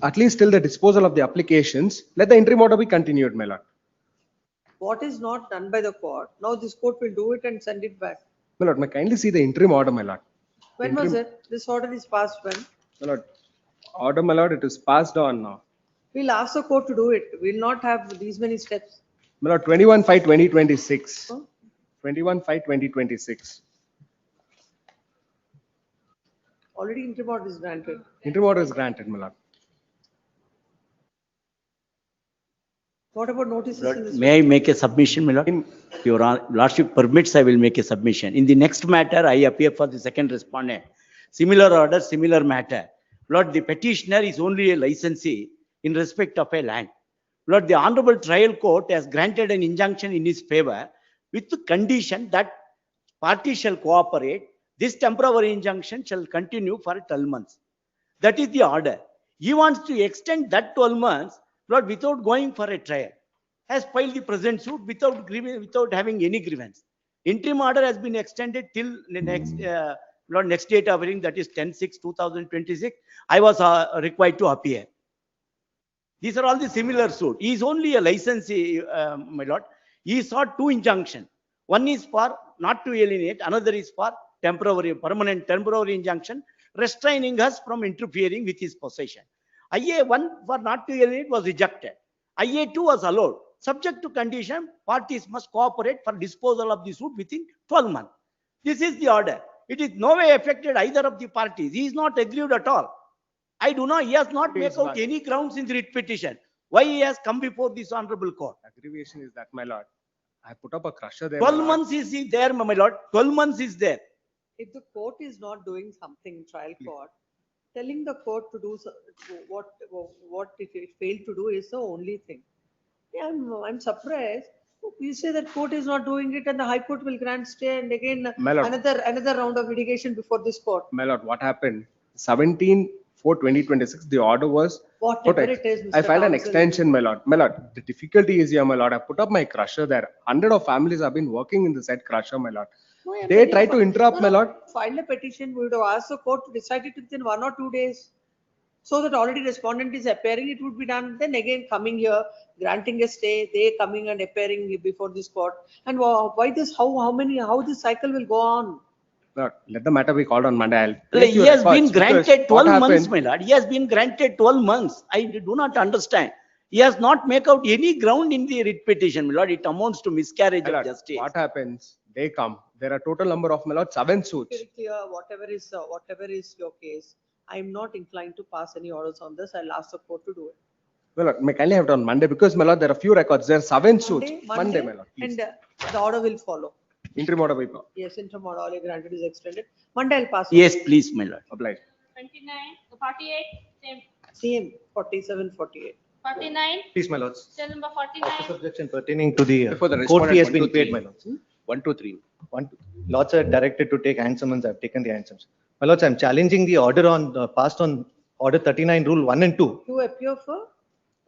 F: at least till the disposal of the applications, let the interim order be continued, my lord.
B: What is not done by the court? Now this court will do it and send it back.
F: My lord, may kindly see the interim order, my lord.
B: When was it? This order is passed when?
F: My lord, Order, my lord, it is passed on now.
B: We'll ask the court to do it. We'll not have these many steps.
F: My lord, 21/5/2026. 21/5/2026.
B: Already interim order is granted.
F: Interim order is granted, my lord.
B: What about notices in this?
C: May I make a submission, my lord? Your lordship permits, I will make a submission. In the next matter, I appear for the second respondent. Similar order, similar matter. Lord, the petitioner is only a licensee in respect of a land. Lord, the Honorable Trial Court has granted an injunction in his favor with the condition that party shall cooperate. This temporary injunction shall continue for 12 months. That is the order. He wants to extend that 12 months, Lord, without going for a trial. Has filed the present suit without having any grievance. Interim order has been extended till the next, Lord, next date of hearing, that is 10/6/2026. I was required to appear. These are all the similar suit. He is only a licensee, my lord. He sought two injunctions. One is for not to alienate, another is for permanent temporary injunction, restraining us from interfering with his possession. IA1 for not to alienate was rejected. IA2 was allowed. Subject to condition, parties must cooperate for disposal of the suit within 12 months. This is the order. It is no way affected either of the parties. He is not aggrieved at all. I do not, he has not made out any grounds in the writ petition. Why he has come before this honorable court?
F: Aggravation is that, my lord. I put up a crusher there.
C: 12 months is there, my lord. 12 months is there.
B: If the court is not doing something in trial court, telling the court to do what it failed to do is the only thing. Yeah, I'm surprised. You say that court is not doing it and the High Court will grant stay and again another round of litigation before this court.
F: My lord, what happened? 17/4/2026, the order was.
B: Whatever it is, Mr.
F: I filed an
B: Counsel.
F: extension, my lord. My lord, the difficulty is here, my lord. I put up my crusher there. 100 of families have been working in the said crusher, my lord.
B: No, I'm
F: They
B: telling
F: tried
B: you,
F: to interrupt, my lord.
B: File a petition, we would have asked the court to decide it within 1 or 2 days. So that already respondent is appearing, it would be done. Then again coming here, granting a stay, they coming and appearing before this court. And why this, how this cycle will go on?
F: Lord, let the matter be called on Monday.
C: He has been granted 12 months,
F: happened?
C: my lord. He has been granted 12 months. I do not understand. He has not make out any ground in the writ petition, my lord. It amounts to miscarriage
F: My
C: of
F: lord,
C: justice.
F: what happens? They come. There are total number of, my lord, 7 suits.
B: Very clear, whatever is your case. I'm not inclined to pass any orders on this. I'll ask the court to do it.
F: My lord, may kindly have it on Monday because, my lord, there are few records. There are 7 suits. Monday, my lord. Please.
B: And the order will follow.
F: Interim order will.
B: Yes, interim order already granted is extended. Monday I'll pass.
C: Yes, please, my lord.
F: Obliged.
H: 29, 48, same.
B: Same, 47, 48.
H: 49,
Q: Please, my lords.
H: cell number 49.
Q: Objection pertaining to the
V: Before the
Q: court fee has
V: respondent,
Q: been
V: 1 to
Q: paid, my
V: 3.
Q: lords.
V: 1 to 3.
Q: Lords are directed to take hand summons. I've taken the hand summons. My lords, I'm challenging the order on passed on order 39 rule 1 and 2.
B: You appear for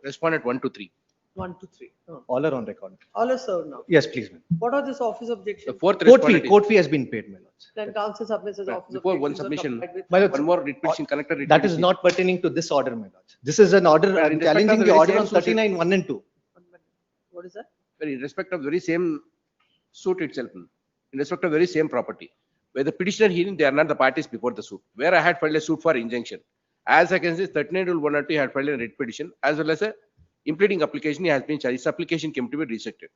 V: Respondent 1 to 3.
B: 1 to 3.
Q: All are on record.
B: All are served now.
Q: Yes, please, ma'am.
B: What are this office objections?
V: The fourth
Q: Court fee has been paid, my lords.
B: Then council submits as office
V: Before one
B: objections are
V: submission,
B: complied with.
Q: My lords,
V: one more writ petition, connected writ
Q: that is
V: petition.
Q: not pertaining to this order, my lords. This is an order,
V: But in
Q: I'm
V: respect of
Q: challenging
V: the
Q: the
V: very
Q: order
V: same
Q: on
V: suit-
Q: 39 1 and 2.
B: What is that?
V: In respect of the very same suit itself, in respect of very same property, where the petitioner hearing, they are not the parties before the suit, where I had filed a suit for injunction. As against this 39 rule 1 or 2, I had filed a writ petition, as well as a impleading application, he has been charged. His application came to be rejected.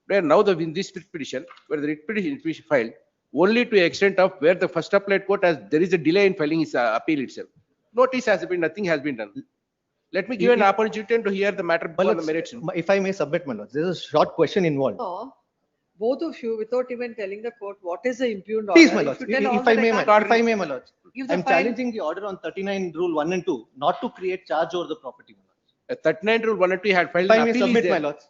V: Where now in this writ petition, where the writ petition is filed, only to the extent of where the first appellate court has, there is a delay in filing his appeal itself. Notice has been, nothing has been done. Let me give an opportunity to hear the matter
Q: My
V: on the
Q: lords,
V: merits.
Q: if I may submit, my lords, there's a short question involved.
B: No, both of you, without even telling the court, what is the impugned order?
Q: Please, my lords,
B: If you tell all
Q: if I
B: that,
Q: may,
B: can't
Q: if I may, my lords,
B: give the
Q: I'm
B: file.
Q: challenging the order on 39 rule 1 and 2, not to create charge over the property, my lords.
V: 39 rule 1 or 2 had filed.
Q: If I
V: an
Q: may
V: appeal is
Q: submit,
V: there.
Q: my lords,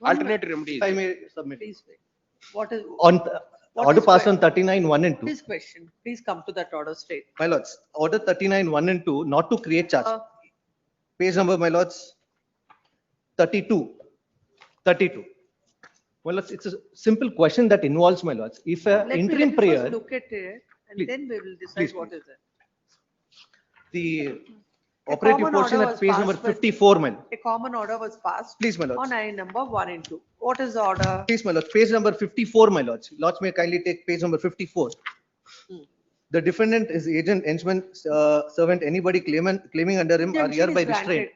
V: Alternate remedy.
Q: if I may submit.
B: Please wait. What is?
Q: On
B: what
Q: order
B: is
Q: passed
B: que-
Q: on 39 1 and
B: What
Q: 2.
B: is question? Please come to that order straight.
Q: My lords, order 39 1 and 2, not to create charge. Page number, my lords, 32. 32. Well, it's a simple question that involves, my lords. If an
B: Let
Q: interim
B: me
Q: prayer,
B: first look at it and
Q: Please.
B: then we will decide
Q: Please,
B: what is it.
Q: the
B: A
Q: operative
B: common
Q: portion
B: order
Q: at
B: was
Q: page
B: passed
Q: number
B: with-
Q: 54, my lord.
B: A common order was passed.
Q: Please, my lords.
B: On I number 1 and 2. What is the order?
Q: Please, my lords, page number 54, my lords. Lords may kindly take page number 54. The defendant is agent, henchman, servant, anybody claiming under him are
B: Injunction
Q: hereby
B: is
Q: restrained
B: granted.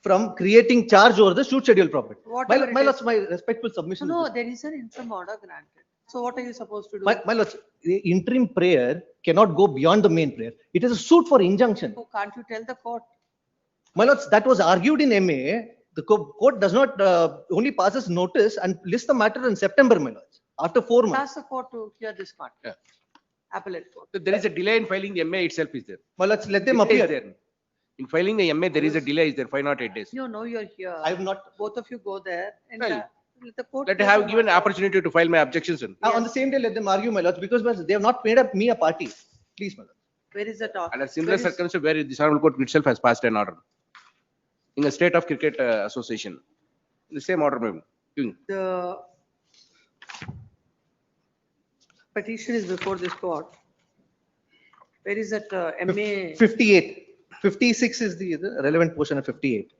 Q: from creating charge over the suit schedule property.
B: Whatever it
Q: My
B: is.
Q: lords, my respectful submission.
B: No,
Q: is this.
B: there is an interim order granted. So what are you supposed to do?
Q: My lords, the interim prayer cannot go beyond the main prayer. It is a suit for injunction.
B: So can't you tell the court?
Q: My lords, that was argued in MA. The court does not only passes notice and lists the matter in September, my lords, after 4 months.
B: Ask the court to hear this matter.
V: Yeah.
B: Appellate court.
V: So there is a delay in filing the MA itself is there.
Q: My lords, let them
V: Delay is
Q: appear.
V: there. In filing the MA, there is a delay, is there 5 not 8 days.
B: You know you're here.
Q: I have not.
B: Both of you go there and
V: Well,
B: let the court.
V: Let me
B: hear
V: have
B: the
V: given
B: matter.
V: opportunity to file my objections. In.
Q: On the same day, let them argue, my lords, because they have not made up me a party. Please, my lords.
B: Where is the talk?
V: Under similar
B: Where is-
V: circumstances where this honorable court itself has passed an order. In a state of cricket association. The same order, maybe.
B: The petition is before this court. Where is that MA?
Q: 58. 56 is the relevant portion of 58.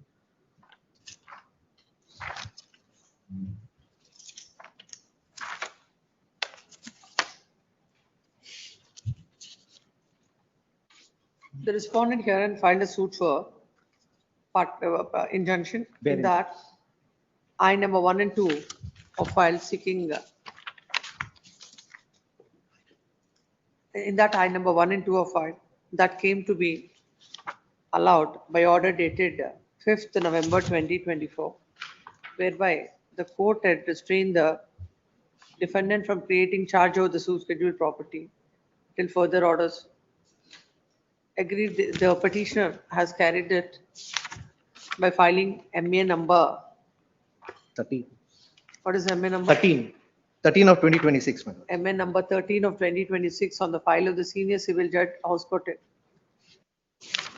B: The respondent here and filed a suit for injunction.
Q: Very
B: In that, I number 1 and 2 of file seeking. In that I number 1 and 2 of file that came to be allowed by order dated 5th November 2024, whereby the court had restrained the defendant from creating charge over the suit scheduled property till further orders. Agreed, the petitioner has carried it by filing MA number.
Q: 13.
B: What is MA number?
Q: 13. 13 of 2026, my lord.
B: MA number 13 of 2026 on the file of the senior civil judge, House Court.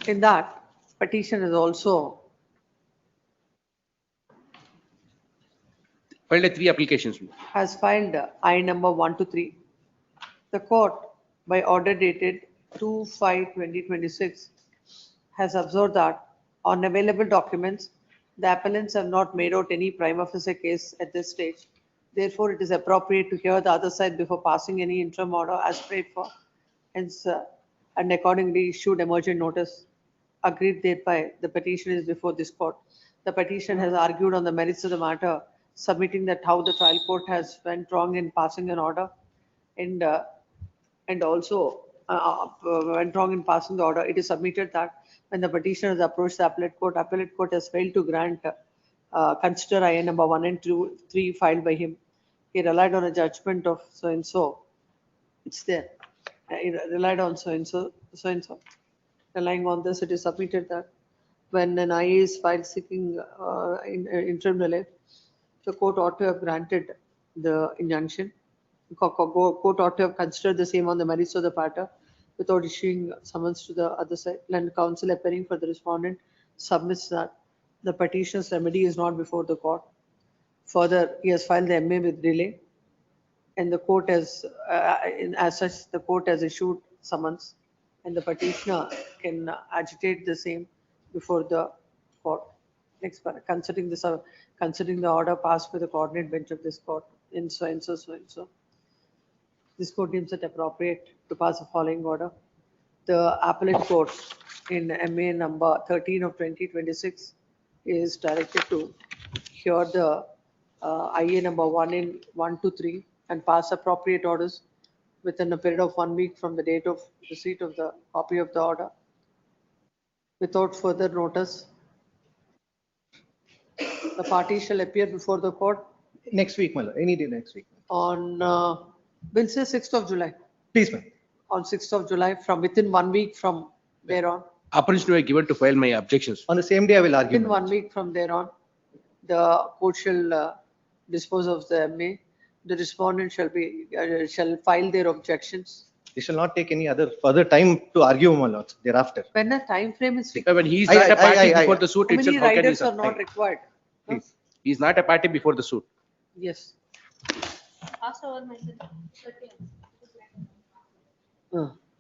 B: In that, petition is also
V: Filed 3 applications.
B: has filed I number 1 to 3. The court, by order dated 2/5/2026, has observed that on available documents, the appellants have not made out any prima facie case at this stage. Therefore, it is appropriate to hear the other side before passing any interim order as prayed for. Hence, and accordingly issued emergent notice. Agreed thereby, the petition is before this court. The petition has argued on the merits of the matter, submitting that how the trial court has went wrong in passing an order and also went wrong in passing the order. It is submitted that when the petitioner has approached the appellate court has failed to grant consider IA number 1 and 2, 3 filed by him. He relied on a judgment of so and so. It's there. He relied on so and so. Relying on this, it is submitted that when an IA is filed seeking interim relief, the court ought to have granted the injunction. Court ought to have considered the same on the merits of the matter without issuing summons to the other side. Land counsel appearing for the respondent submits that the petitioner's remedy is not before the court. Further, he has filed the MA with delay, and the court has, as such, the court has issued summons, and the petitioner can agitate the same before the court. Next, considering the order passed by the coordinate bench of this court in so and so. This court deems it appropriate to pass the following order. The appellate court in MA number 13 of 2026 is directed to hear the IA number 1 to 3 and pass appropriate orders within a period of 1 week from the date of receipt of the copy of the order. Without further notice, the party shall appear before the court
Q: Next week, my lord. Any day next week.
B: on, we'll say 6th of July.
Q: Please, ma'am.
B: On 6th of July, from within 1 week from there on.
V: Opportunity were given to file my objections.
Q: On the same day, I will argue.
B: Within 1 week from there on, the court shall dispose of the MA. The respondent shall file their objections.
Q: They shall not take any other further time to argue, my lords, thereafter.
B: When a time frame is fixed,
V: When he is not a party before the suit
B: how many
V: itself, how can he
B: riders are not
V: supply?
B: required?
V: He is not a party before the suit.
B: Yes.
H: Pass over matter.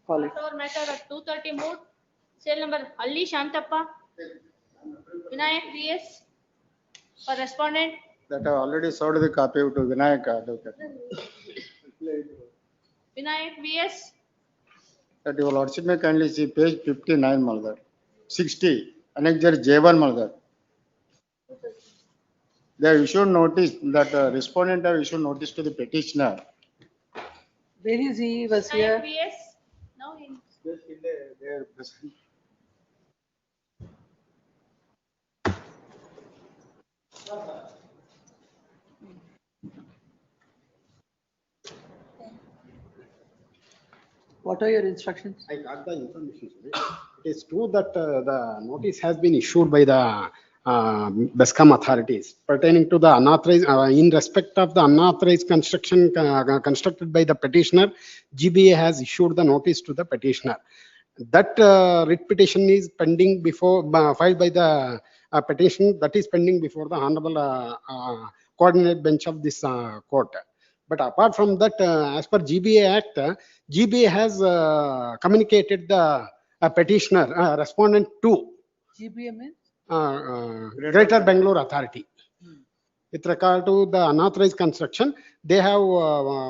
B: Call it.
H: Pass over matter at 2:30 mood. Cell number Alli Shantappa. Vinayak VS. For respondent.
J: That I already served the copy to Vinayak advocate.
H: Vinayak VS.
J: That your lordship may kindly see page 59, Malad. 60, annexure J1, Malad. They have issued notice that respondent have issued notice to the petitioner.
B: Where is he? Was here?
H: PS. No, he.
J: They are present.
B: What are your instructions?
M: I got the information. It is true that the notice has been issued by the BESCOM authorities pertaining to the unauthorized, in respect of the unauthorized construction constructed by the petitioner, GBA has issued the notice to the petitioner. That writ petition is pending before, filed by the petition that is pending before the Honorable Coordinate Bench of this court. But apart from that, as per GBA Act, GBA has communicated the petitioner, respondent to
B: GBA means?
M: Greater Bangalore Authority. With regard to the unauthorized construction, they have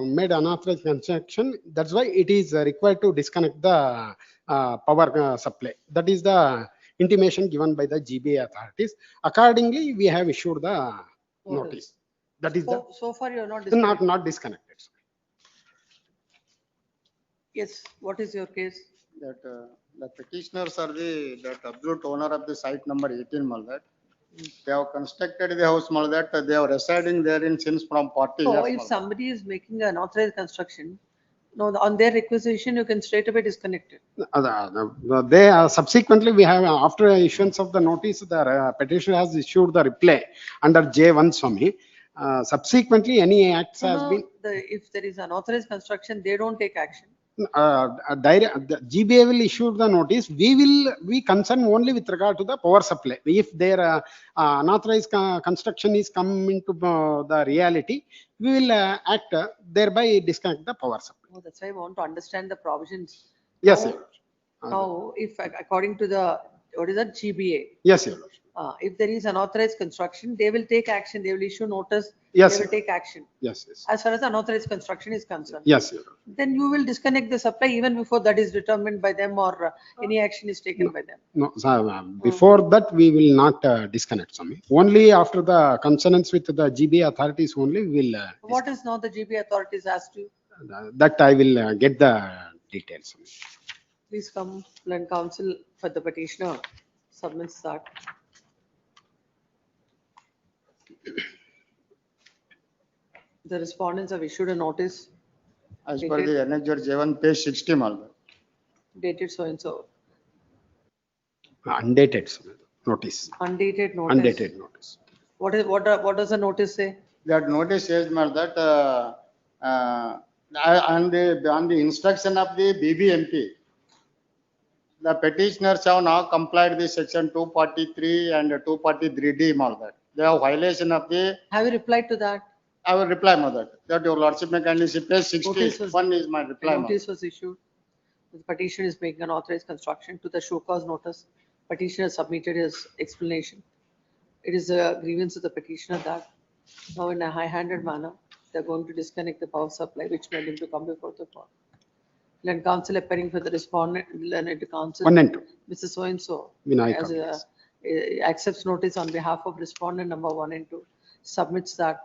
M: made unauthorized construction. That's why it is required to disconnect the power supply. That is the intimation given by the GBA authorities. Accordingly, we have issued the notice. That is
B: So far you are not
M: not disconnected.
B: Yes, what is your case?
J: That the petitioners are that absolute owner of the site number 18, Malad. They have constructed the house, Malad. They are residing therein since from 40
B: So
J: years.
B: if
J: Malad.
B: somebody is making an unauthorized construction, no, on their requisition, you can straight away disconnect it.
M: They subsequently we have after issuance of the notice, the petitioner has issued the reply under J1 Swami. Subsequently, any acts has been.
B: If there is unauthorized construction, they don't take action.
M: The GBA will issue the notice. We concern only with regard to the power supply. If their unauthorized construction is come into the reality, we will act thereby disconnect the power supply.
B: Oh, that's why I want to understand the provisions.
M: Yes,
B: Now-
M: Your Lordship.
B: Now, if according to the, what is that, GBA?
M: Yes, Your Lordship.
B: If there is unauthorized construction, they will take action, they will issue notice.
M: Yes,
B: They will
M: sir.
B: take action.
M: Yes, yes.
B: As far as unauthorized construction is concerned.
M: Yes, Your Lordship.
B: Then you will disconnect the supply even before that is determined by them or any action is taken by them.
M: No, before that, we will not disconnect, Swami. Only after the consonance with the GBA authorities only, we will,
B: What is now the GBA authorities asked you?
M: that I will get the details. Swami.
B: Please come, land counsel for the petitioner submits that. The respondents have issued a notice
J: As per the annexure J1, page 60, Malad.
B: dated so and so,
M: Undated Swami, notice.
B: undated notice.
M: Undated notice.
B: What does the notice say?
J: That notice says, Malad, that on the instruction of the BBMP, the petitioners have now complied with section 243 and 243D, Malad. They have violation of the.
B: Have you replied to that?
J: I will reply, Mother. That your lordship may kindly see page
B: Notice
J: 61 is my reply, Mother.
B: Notice was issued. The petitioner is making an authorized construction to the show cause notice. Petitioner submitted his explanation. It is a grievance of the petitioner that now in a high-handed manner, they're going to disconnect the power supply, which made him to come before the court. Land counsel appearing for the respondent, learned counsel.
M: 1 and 2.
B: Mr. So-and-so.
M: Vinay
B: as accepts notice on behalf of respondent number 1 and 2, submits that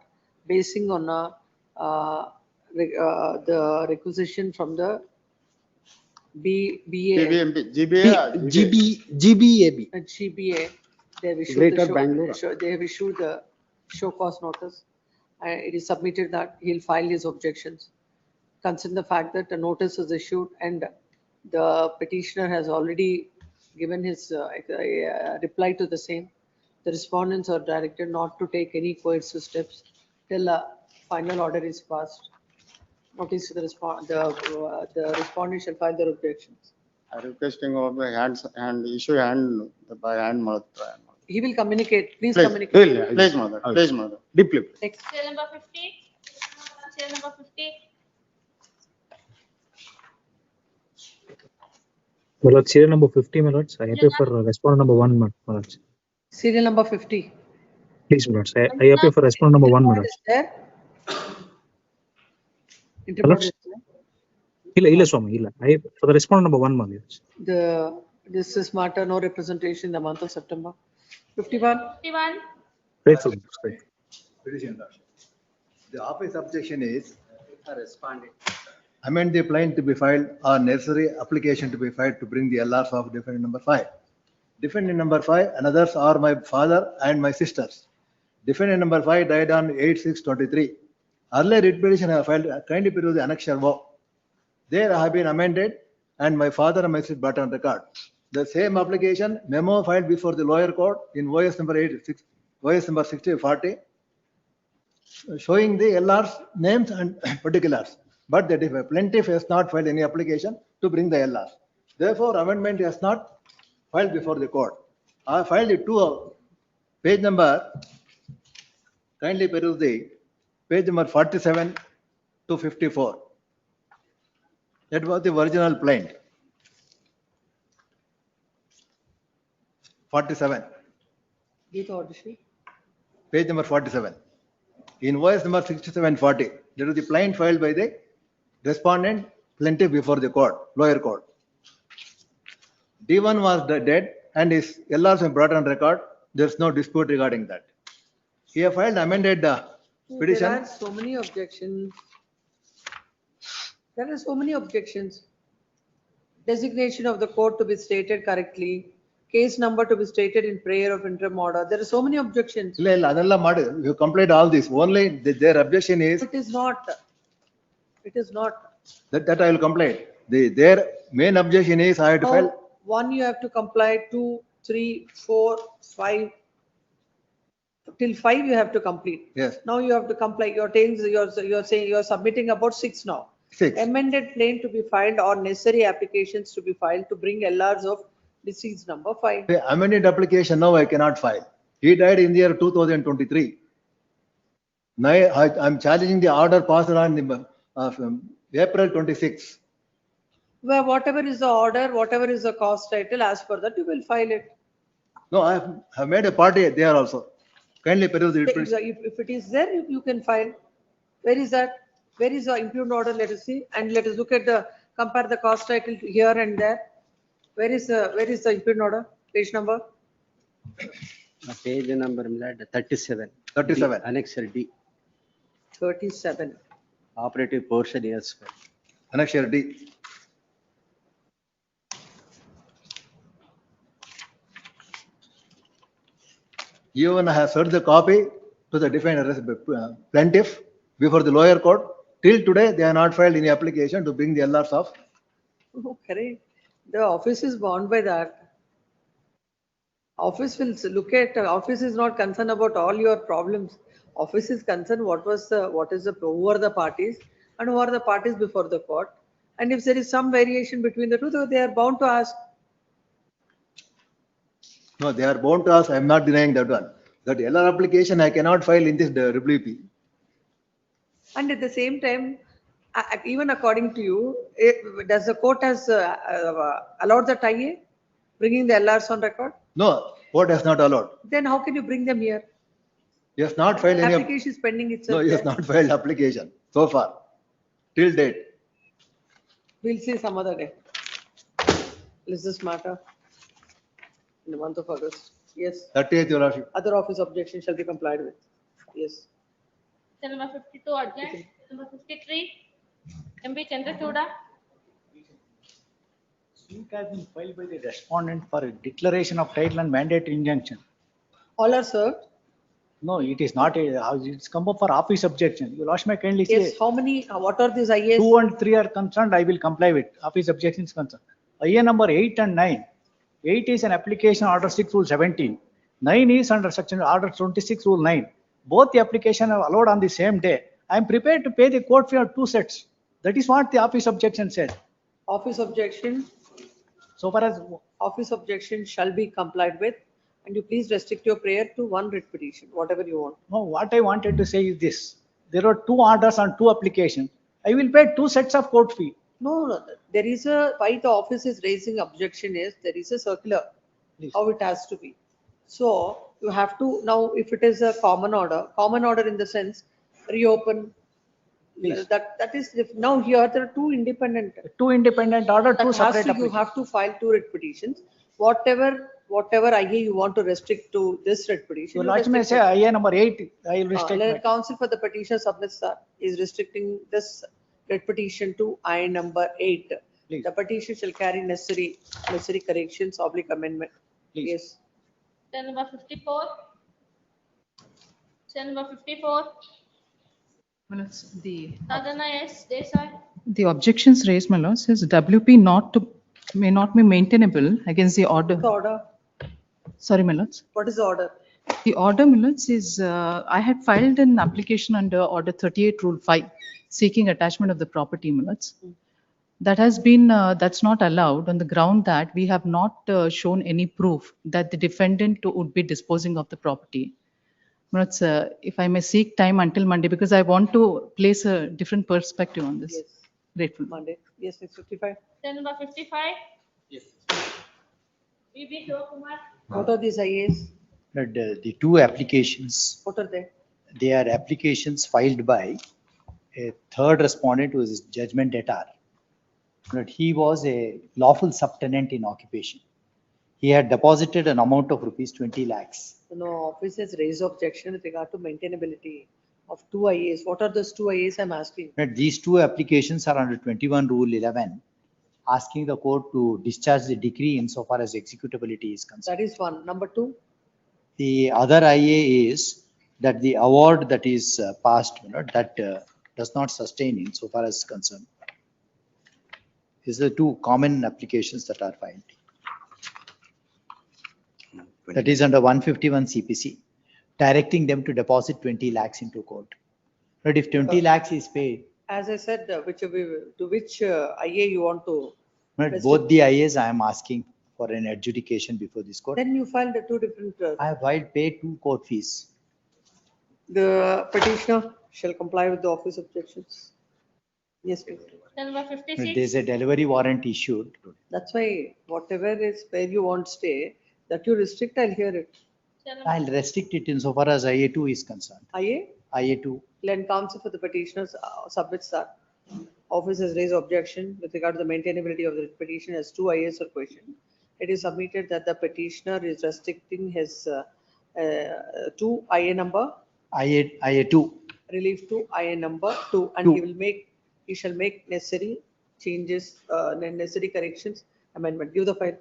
B: basing on the requisition from the
J: BBMP, GBA.
M: GBAB.
B: GBA, they have issued
M: Greater
B: the
M: Bangalore.
B: they have issued the show cause notice. It is submitted that he'll file his objections. Consider the fact that a notice is issued and the petitioner has already given his reply to the same. The respondents are directed not to take any coercive steps till a final order is passed. Notice to the respondent shall file their objections.
J: I requesting of the hands and issue hand by hand, Mother.
B: He will communicate, please
J: Please,
B: communicate.
J: please, Mother, please, Mother.
M: Deeply.
B: Next.
H: Serial number 50. Serial number 50.
N: My lord, serial number 50, my lords. I appear for respondent number 1, my lords.
B: Serial number 50.
N: Please, my lords. I appear for respondent number 1, my lords.
B: There.
N: My lords. ಇಲ್ಲ ಸ್ವಾಮಿ ಇಲ್ಲ. For the respondent number 1, my lords.
B: This is matter, no representation in the month of September. 51.
H: 51.
N: Faithful.
O: Petition, Lordship. The office objection is amend the plaint to be filed or necessary application to be filed to bring the LRs of defendant number 5. Defendant number 5 and others are my father and my sisters. Defendant number 5 died on 8/6/23. Earlier writ petition I have filed, kindly peruse the annexure O. There I have been amended and my father and my sister brought on record. The same application memo filed before the lower court in OS number 6040 showing the LR's names and particulars. But the plaintiff has not filed any application to bring the LRs. Therefore, amendment has not filed before the court. I filed it to page number, kindly peruse the page number 47 to 54. That was the original plaint. 47. Page number 47. In OS number 6740, that is the plaint filed by the respondent plaintiff before the court, lower court. D1 was dead and his LRs were brought on record. There is no dispute regarding that. He have filed amended petition.
B: There are so many objections. There are so many objections. Designation of the court to be stated correctly. Case number to be stated in prayer of interim order. There are so many objections.
O: You complied all this. Only their objection is.
B: It is not. It is not.
O: That I will complain. Their main objection is I have to file.
B: One, you have to comply, 2, 3, 4, 5. Till 5 you have to complete.
O: Yes.
B: Now you have to comply. You're saying you're submitting about 6 now.
O: 6.
B: Amended plaint to be filed or necessary applications to be filed to bring LRs of deceased number 5.
O: The amended application now I cannot file. He died in the year 2023. Now I'm challenging the order passed on April 26.
B: Where whatever is the order, whatever is the cause title, as per that you will file it.
O: No, I have made a party there also. Kindly peruse the.
B: If it is there, you can file. Where is that? Where is the impugned order? Let us see, and let us look at compare the cause title here and there. Where is the impugned order? Page number?
K: Page number 37.
O: 37.
K: Annexure D.
B: 37.
K: Operative portion yes.
O: Annexure D. Even I have served the copy to the defendant plaintiff before the lower court. Till today, they are not filed any application to bring the LRs of.
B: Oh, correct. The office is bound by that. Office will look at, office is not concerned about all your problems. Office is concerned who are the parties and who are the parties before the court. And if there is some variation between the two, they are bound to ask.
O: No, they are bound to ask. I am not denying that one. That LR application I cannot file in this WP.
B: And at the same time, even according to you, does the court has allowed the tie, bringing the LRs on record?
O: No, court has not allowed.
B: Then how can you bring them here?
O: He has not filed any.
B: Application is pending itself.
O: No, he has not filed application so far, till date.
B: We'll see some other day. Is this matter? In the month of August. Yes.
O: 30th, Your Lordship.
B: Other office objection shall be complied with. Yes.
H: Number 52 adjourned. Number 53. MB Chandrachooda.
P: Suit has been filed by the respondent for a declaration of title and mandatory injunction.
B: All are served?
P: No, it is not. It's come up for office objection. You lost my kindly say.
B: Yes, how many, what are these IAs?
P: 2 and 3 are concerned, I will comply with. Office objection is concerned. IA number 8 and 9. 8 is an application order 6 rule 17. 9 is under section order 26 rule 9. Both the application are allowed on the same day. I am prepared to pay the court fee of 2 sets. That is what the office objection said.
B: Office objection.
P: So far as
B: office objection shall be complied with, and you please restrict your prayer to 1 writ petition, whatever you want.
P: No, what I wanted to say is this. There are 2 orders on 2 applications. I will pay 2 sets of court fee.
B: No, there is why the office is raising objection is there is a circular, how it has to be. So you have to, now if it is a common order in the sense, reopen, That is, now here there are two independent.
P: Two independent order,
B: That
P: two
B: has
P: separate
B: to, you
P: applications.
B: have to file two writ petitions. Whatever IA you want to restrict to this writ petition.
P: Your
B: you
P: Lordship may
B: restrict
P: say
B: it.
P: IA number 8, I will restrict.
B: Let
P: my-
B: counsel for the petitioner submits that is restricting this writ petition to IA number 8.
P: Please.
B: The petition shall carry necessary corrections / amendment.
P: Please.
B: Yes.
H: Cell number 54. Cell number 54. Sadhana, yes, Desai.
A: The objections raised, my lord, says WP may not be maintainable against the order.
B: The order,
A: Sorry, my lords.
B: what is the order?
A: The order, my lords, is, I had filed an application under order 38 rule 5, seeking attachment of the property, my lords. That has been, that's not allowed on the ground that we have not shown any proof that the defendant would be disposing of the property. My lords, if I may seek time until Monday, because I want to place a different perspective on this.
B: Yes.
A: Grateful.
B: Monday. Yes, 6:55.
H: Cell number 55.
K: Yes.
H: BB Shivakumar.
B: What are these IAs?
I: The two applications,
B: What are they?
I: they are applications filed by a third respondent who is judgment debtor. But he was a lawful subtenant in occupation. He had deposited an amount of rupees 20 lakhs.
B: No, office has raised objection with regard to maintainability of two IAs. What are those two IAs I'm asking?
I: But these two applications are under 21 Rule 11, asking the court to discharge the decree insofar as executability is concerned.
B: That is one. Number two,
I: The other IA is that the award that is passed, that does not sustain insofar as concerned. These are the two common applications that are filed. That is under 151 CPC, directing them to deposit 20 lakhs into court. But if 20 lakhs is paid,
B: as I said, to which IA you want to?
I: but both the IAs I am asking for an adjudication before this court.
B: Then you filed the two different.
I: I have paid 2 court fees.
B: The petitioner shall comply with the office objections. Yes, please.
H: Cell number 56.
I: There is a delivery warrant issued.
B: That's why whatever is where you want stay, that you restrict, I'll hear it.
H: Cell number
I: I'll restrict it insofar as IA2 is concerned.
B: IA,
I: IA2.
B: lend counsel for the petitioners submits that. Office has raised objection with regard to the maintainability of the petition as two IAs are questioned. It is submitted that the petitioner is restricting his to IA number,
I: IA2.
B: relief to IA number 2, and he shall make necessary changes, necessary corrections, amendment. Give the file.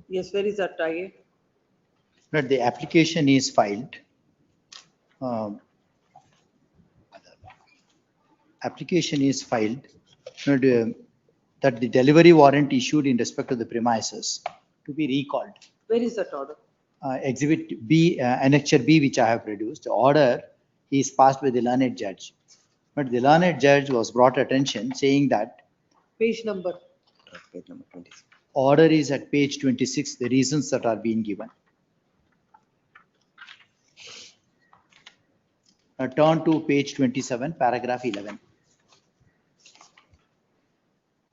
B: Yes, where is that IA?
I: But the application is filed. Application is filed that the delivery warrant issued in respect of the premises to be recalled.
B: Where is that order?
I: Exhibit B, Annexure B, which I have produced, the order is passed by the learned judge. But the learned judge was brought attention saying that
B: Page number.
I: order is at page 26, the reasons that are being given. Now turn to page 27, paragraph 11.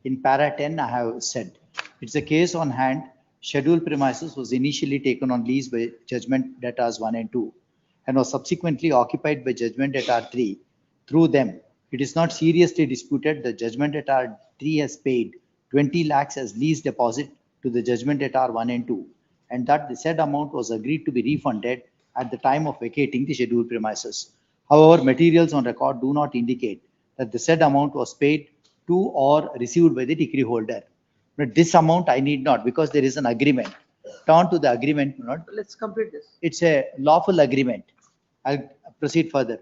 I: In para 10, I have said, it's a case on hand. Scheduled premises was initially taken on lease by judgment debtors 1 and 2 and was subsequently occupied by judgment debtor 3. Through them, it is not seriously disputed the judgment debtor 3 has paid 20 lakhs as lease deposit to the judgment debtor 1 and 2, and that the said amount was agreed to be refunded at the time of vacating the scheduled premises. However, materials on record do not indicate that the said amount was paid to or received by the decree holder. But this amount I need not, because there is an agreement. Turn to the agreement.
B: Let's complete this.
I: It's a lawful agreement. I'll proceed further.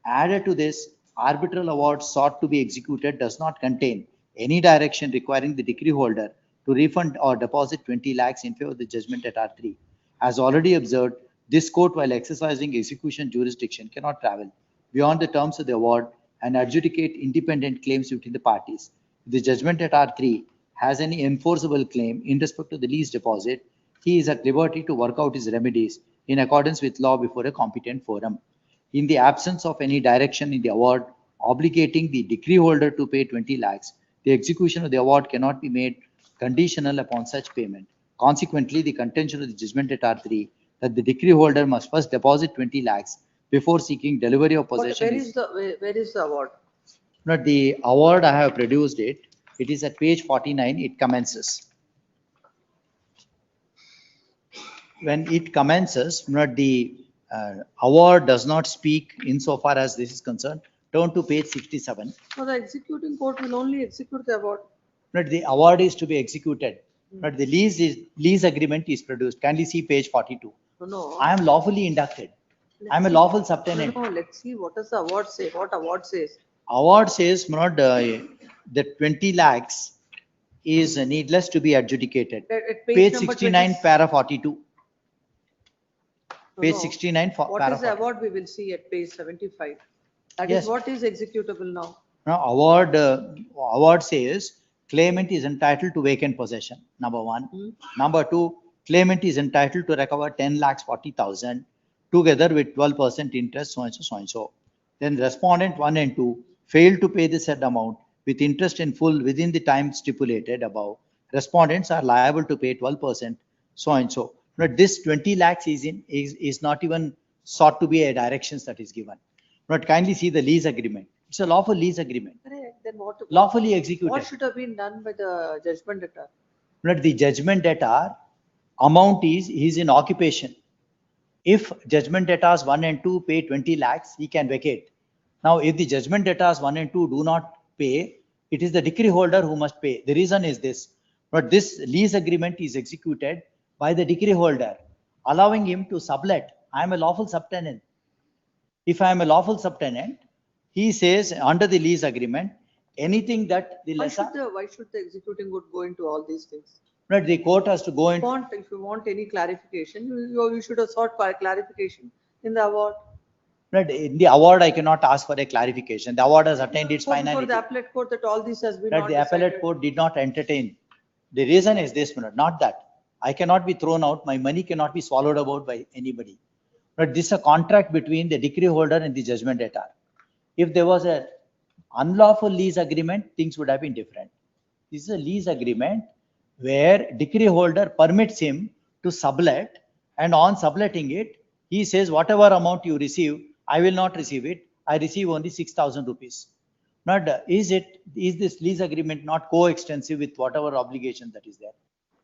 I: Added to this, arbitral award sought to be executed does not contain any direction requiring the decree holder to refund or deposit 20 lakhs in favor of the judgment debtor 3. As already observed, this court, while exercising execution jurisdiction, cannot travel beyond the terms of the award and adjudicate independent claims between the parties. If the judgment debtor 3 has any enforceable claim in respect to the lease deposit, he is at liberty to work out his remedies in accordance with law before a competent forum. In the absence of any direction in the award obligating the decree holder to pay 20 lakhs, the execution of the award cannot be made conditional upon such payment. Consequently, the contention of the judgment debtor 3 that the decree holder must first deposit 20 lakhs before seeking delivery of
B: What,
I: possession.
B: where is the award?
I: Not the award, I have produced it. It is at page 49, it commences. When it commences, not the award does not speak insofar as this is concerned. Turn to page 67.
B: So the executing court will only execute the award.
I: Not the award is to be executed. But the lease agreement is produced. Kindly see page 42.
B: No.
I: I am lawfully inducted. I am a lawful subtenant.
B: No, let's see what does the award say, what award says.
I: Award says not the 20 lakhs is needless to be adjudicated.
B: At
I: Page
B: number
I: 69,
B: 20.
I: para 42. Page
B: No.
I: 69,
B: What
I: para
B: is the
I: 42.
B: award we will see at page 75? That
I: Yes.
B: is what is executable now.
I: Now, award says claimant is entitled to vacant possession, number one. Number two, claimant is entitled to recover 10 lakhs 40,000 together with 12% interest, so and so, so and so. Then respondent 1 and 2 failed to pay the said amount with interest in full within the time stipulated above. Respondents are liable to pay 12%, so and so. But this 20 lakhs is not even sought to be a directions that is given. But kindly see the lease agreement. It's a lawful lease agreement,
B: Correct. Then what?
I: lawfully executed.
B: What should have been done by the judgment debtor?
I: But the judgment debtor amount is in occupation. If judgment debtors 1 and 2 pay 20 lakhs, he can vacate. Now, if the judgment debtors 1 and 2 do not pay, it is the decree holder who must pay. The reason is this, but this lease agreement is executed by the decree holder, allowing him to sublet. I am a lawful subtenant. If I am a lawful subtenant, he says under the lease agreement, anything that the
B: Why
I: lessor,
B: should the executing court go into all these things?
I: but the court has to go in.
B: If you want any clarification, you should have sought clarification in the award.
I: But in the award, I cannot ask for a clarification. The award has attained its
B: For
I: finality.
B: the appellate court that all this has been
I: That
B: not
I: the appellate
B: decided.
I: court did not entertain. The reason is this, not that. I cannot be thrown out. My money cannot be swallowed about by anybody. But this is a contract between the decree holder and the judgment debtor. If there was an unlawful lease agreement, things would have been different. This is a lease agreement where decree holder permits him to sublet, and on subletting it, he says whatever amount you receive, I will not receive it. I receive only 6,000 rupees. Not, is this lease agreement not co-extensive with whatever obligation that is there?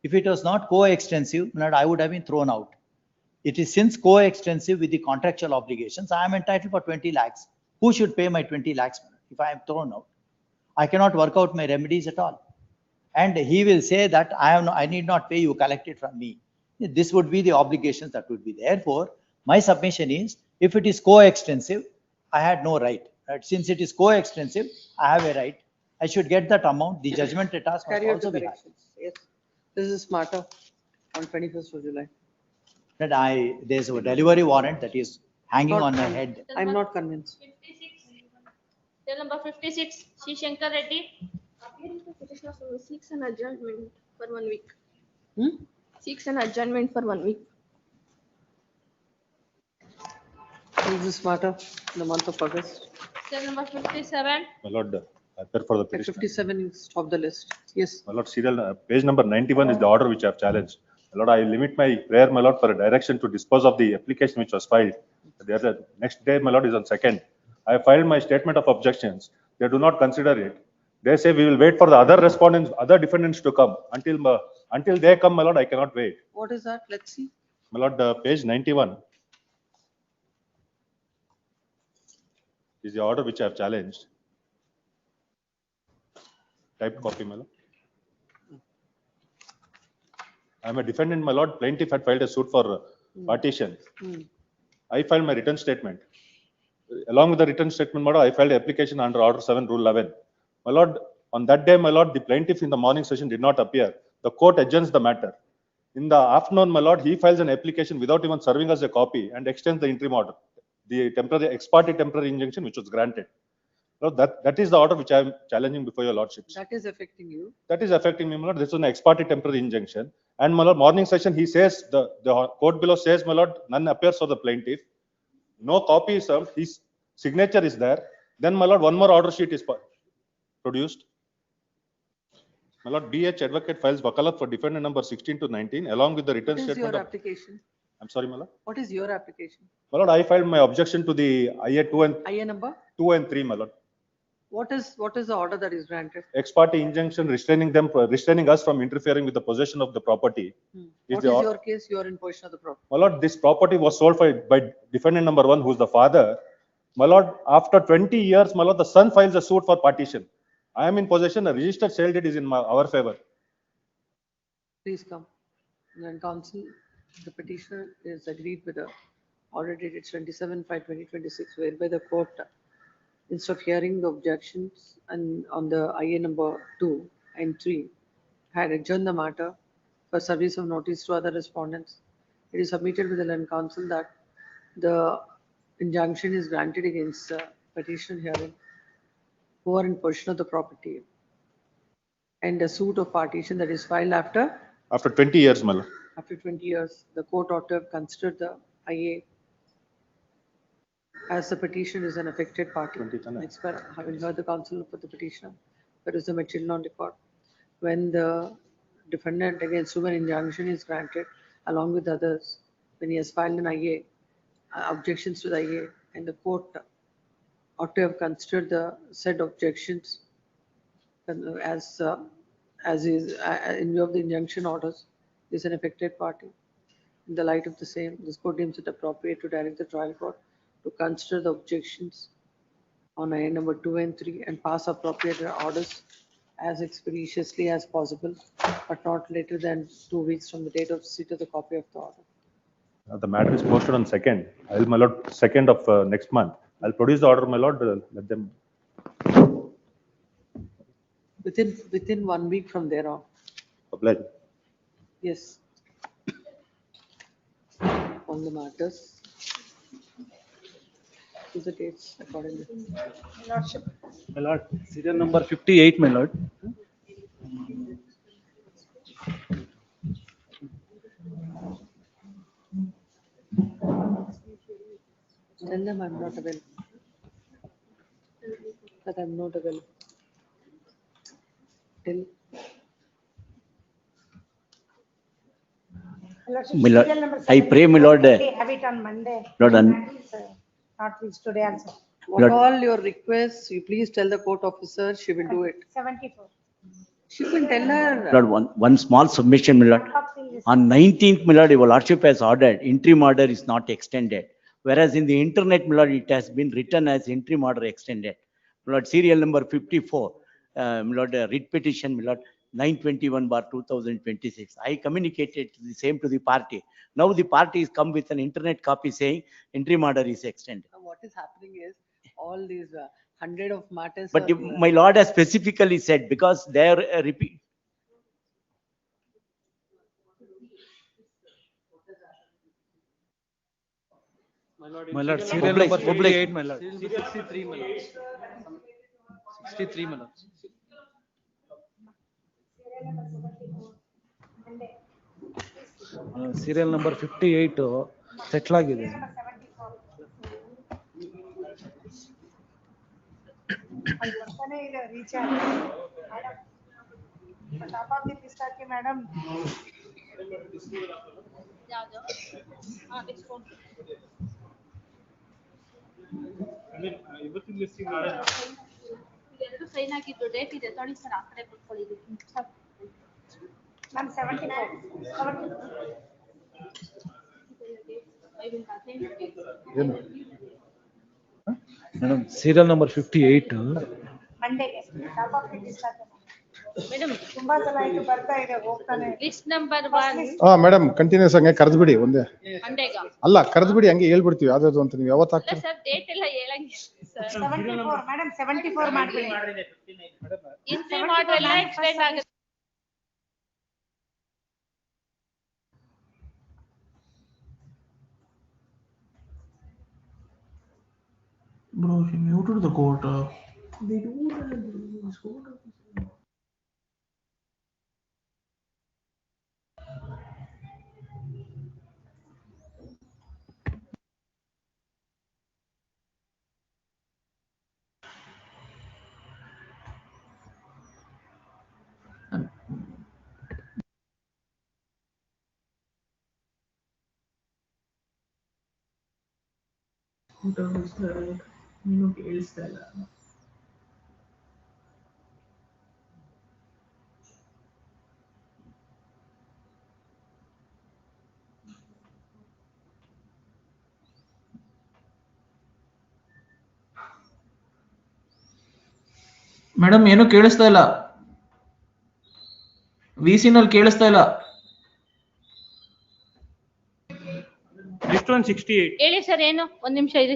I: If it was not co-extensive, I would have been thrown out. It is since co-extensive with the contractual obligations, I am entitled for 20 lakhs. Who should pay my 20 lakhs if I am thrown out? I cannot work out my remedies at all. And he will say that I need not pay, you collect it from me. This would be the obligations that would be. Therefore, my submission is, if it is co-extensive, I had no right. Since it is co-extensive, I have a right. I should get that amount. The judgment debtors must
B: Carry out
I: also
B: the
I: be had.
B: corrections. Yes. This is smarter on 21st of July.
I: That there's a delivery warrant that is hanging on my head.
B: I'm not convinced.
H: 56. Cell number 56, C. Shankar Reddy.
D: Petitioner seeks an adjournment for 1 week.
B: Hmm?
D: Seeks an adjournment for 1 week.
B: This is smarter in the month of August.
H: Cell number 57.
L: My lord, I appear for the
B: At
L: petitioner.
B: 57 is top the list. Yes.
L: My lord, page number 91 is the order which I have challenged. My lord, I limit my prayer, my lord, for a direction to dispose of the application which was filed. The next day, my lord, is on 2nd. I have filed my statement of objections. They do not consider it. They say we will wait for the other respondents, other defendants to come. Until they come, my lord, I cannot wait.
B: What is that? Let's see.
L: My lord, page 91 is the order which I have challenged. Typed copy, my lord. I am a defendant, my lord. Plaintiff had filed a suit for partition. I filed my written statement. Along with the written statement, my lord, I filed an application under Order 7, Rule 11. My lord, on that day, my lord, the plaintiff in the morning session did not appear. The court adjourns the matter. In the afternoon, my lord, he files an application without even serving us a copy and extends the interim order, the temporary ex parte temporary injunction, which was granted. Lord, that is the order which I am challenging before your lordships.
B: That is affecting you.
L: That is affecting me, my lord. This is an ex parte temporary injunction. And my lord, morning session, he says, the court below says, my lord, none appears for the plaintiff. No copy is served. His signature is there. Then, my lord, one more order sheet is produced. My lord, BH advocate files wakalat for defendant number 16 to 19 along with the written
B: What is
L: statement
B: your
L: of
B: application?
L: I'm sorry, my lord.
B: What is your application?
L: My lord, I filed my objection to the IA 2 and
B: IA number?
L: 2 and 3, my lord.
B: What is the order that is granted?
L: Ex parte injunction restraining us from interfering with the possession of the property.
B: What is your case? You are in possession of the property.
L: My lord, this property was sold by defendant number 1, who is the father. My lord, after 20 years, my lord, the son files a suit for partition. I am in possession. A registered sale deed is in our favor.
B: Please come. And counsel, the petitioner is agreed with the order dated 27/5/2026, whereby the court, instead of hearing the objections and on the IA number 2 and 3, had adjourned the matter for service of notice to other respondents. It is submitted with the land counsel that the injunction is granted against petitioner hearing who are in possession of the property, and a suit of partition that is filed after
L: 20 years, my lord.
B: After 20 years, the court ought to have considered the IA as the petitioner is an affected party. Having heard the counsel for the petitioner, there is a material on record. When the defendant against whom an injunction is granted, along with others, when he has filed an IA, objections to the IA, and the court ought to have considered the said objections as is in view of the injunction orders, is an affected party. In the light of the same, this court deems it appropriate to direct the trial court to consider the objections on IA number 2 and 3 and pass appropriate orders as expeditiously as possible, but not later than 2 weeks from the date of receipt of the copy of the order.
L: The matter is posted on 2nd. I will, my lord, 2nd of next month. I'll produce the order, my lord. Let them.
B: Within 1 week from there on.
L: Apply.
B: Yes. On the matters. Is the dates accordingly.
P: Lordship. My lord, serial number 58, my lord.
B: Tell them I'm not available. That I'm not available. Till.
C: My lord, I pray, my lord.
G: Have it on Monday.
C: Lord,
G: Not reached today also.
B: What all your requests, you please tell the court officer, she will do it.
G: 74.
B: She can tell her.
C: Lord, one small submission, my lord. On 19th, my lord, your lordship has ordered, interim order is not extended. Whereas in the internet, my lord, it has been written as interim order extended. My lord, serial number 54, my lord, writ petition, my lord, 921/2026. I communicated the same to the party. Now the party is come with an internet copy saying interim order is extended.
B: What is happening is all these 100 of matters.
C: But my lord has specifically said, because they are repeat.
P: My lord, serial number 58, my lord. 63, my lord. 63, my lord. Serial number 58 settle ಆಗಿದೆ.
G: Reach out. Top of the list ಹಾಕಿ madam.
D: Sign ಆಗಿದ್ದು date ಇದೆ ತೊಳಿ sir ಆ ಕಡೆ ಕೊಟ್ಕೊಳ್ಳಿ.
G: Ma'am 74.
P: Madam, serial number 58.
G: Monday top of the list hockey.
H: Madam
G: ತುಂಬಾ ಸಲ ಇದು ಬರ್ತಾ ಇದೆ ಹೋಗ್ತಾನೆ.
H: ಲಿಸ್ಟ್ ನಂಬರ್ 1
R: ಮೇಡಮ್ ಕಂಟಿನ್ಯೂಸ್ ಹಂಗೆ ಕರೆದ್ಬಿಡಿ ಒಂದೇ.
H: ಮಂಡೇಗ
R: ಅಲ್ಲ ಕರೆದ್ಬಿಡಿ ಹಂಗೆ ಹೇಳ್ಬಿಡ್ತೀವಿ ಯಾವ್ದು ಅಂತ ನೀವು ಯಾವತ್ತು
H: ಅಲ್ಲ ಸರ್ ಡೇಟ್ ಎಲ್ಲ ಹೇಳಂಗಿಲ್ಲ ಸರ್.
G: 74 ಮೇಡಮ್ 74 ಮಾಡ್ಬಿಡಿ.
H: ಇಂಟ್ರಿ ಮಾಡ್ರೆ ಎಲ್ಲ ಎಕ್ಸ್ಟೆಂಡ್ ಆಗುತ್ತೆ.
T: Bro, he muted the court.
B: They do that.
T: ನೀನು ಕೇಳಿಸ್ತಾ ಇಲ್ಲ. ಮೇಡಮ್ ಏನು ಕೇಳಿಸ್ತಾ ಇಲ್ಲ. ನಲ್ಲಿ ಕೇಳಿಸ್ತಾ ಇಲ್ಲ.
K: List 168.
H: ಹೇಳಿ ಸರ್ ಏನು? ಒಂದ್ ನಿಮಿಷ ಇರಿ.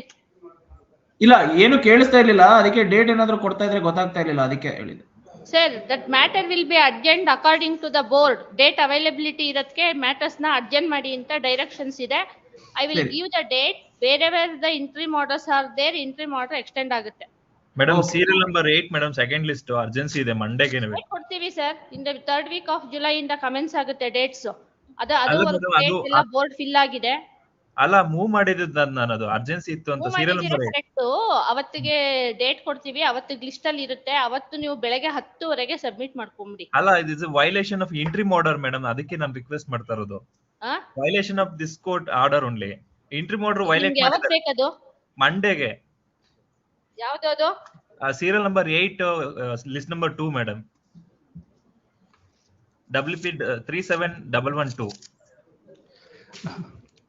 T: ಇಲ್ಲ ಏನು ಕೇಳಿಸ್ತಾ ಇರ್ಲಿಲ್ಲ, ಅದಕ್ಕೆ ಡೇಟ್ ಏನಾದ್ರು ಕೊಡ್ತಾ ಇದ್ರೆ ಗೊತ್ತಾಗ್ತಾ ಇರ್ಲಿಲ್ಲ, ಅದಕ್ಕೆ ಹೇಳಿದೆ.
H: Sir, that matter will be adjourned according to the board. Date availability ಇರೋದಕ್ಕೆ ಮ್ಯಾಟರ್ಸ್ ನ ಅಡ್ಜರ್ನ್ ಮಾಡಿ ಅಂತ ಡೈರೆಕ್ಷನ್ಸ್ ಇದೆ. I will
T: ಸರಿ.
H: give the date. Wherever the interim orders are there, interim order extend ಆಗುತ್ತೆ.
E: Madam serial number 8 madam second list urgency ಇದೆ ಮಂಡೇಗೆ.
H: Date ಕೊಡ್ತೀವಿ sir. In the third week of July ಇಂದ commence ಆಗುತ್ತೆ dates.
E: ಅಲ್ಲ
H: ಅದುವರೆಗೂ
E: madam,
H: dates ಎಲ್ಲ board fill ಆಗಿದೆ.
E: ಅಲ್ಲ ಮೂವ್ ಮಾಡಿದ್ದು ನಾನು ಅದು ಅರ್ಜೆನ್ಸಿ ಇತ್ತು ಅಂತ ಸೀರಿಯಲ್ ನಂಬರ್ 8.
H: ಕರೆಕ್ಟ್. ಅವತ್ತಿಗೆ ಡೇಟ್ ಕೊಡ್ತೀವಿ, ಅವತ್ತಿಗೆ ಲಿಸ್ಟ್ ಅಲ್ಲಿ ಇರುತ್ತೆ. ಅವತ್ತು ನೀವು ಬೆಳಗ್ಗೆ 10 ಸಬ್ಮಿಟ್ ಮಾಡ್ಕೊಂಬಿಡಿ.
E: ಅಲ್ಲ ಇದು violation of interim order madam, ಅದಕ್ಕೆ ನಾನು ರಿಕ್ವೆಸ್ಟ್ ಮಾಡ್ತಾ ಇರೋದು. Violation of this court order only. Interim order violate
H: ಯಾವತ್ತು ಬೇಕದು?
E: ಮಂಡೇಗೆ.
H: ಯಾವ್ದು?
E: Serial number 8 list number 2 madam. WP 37112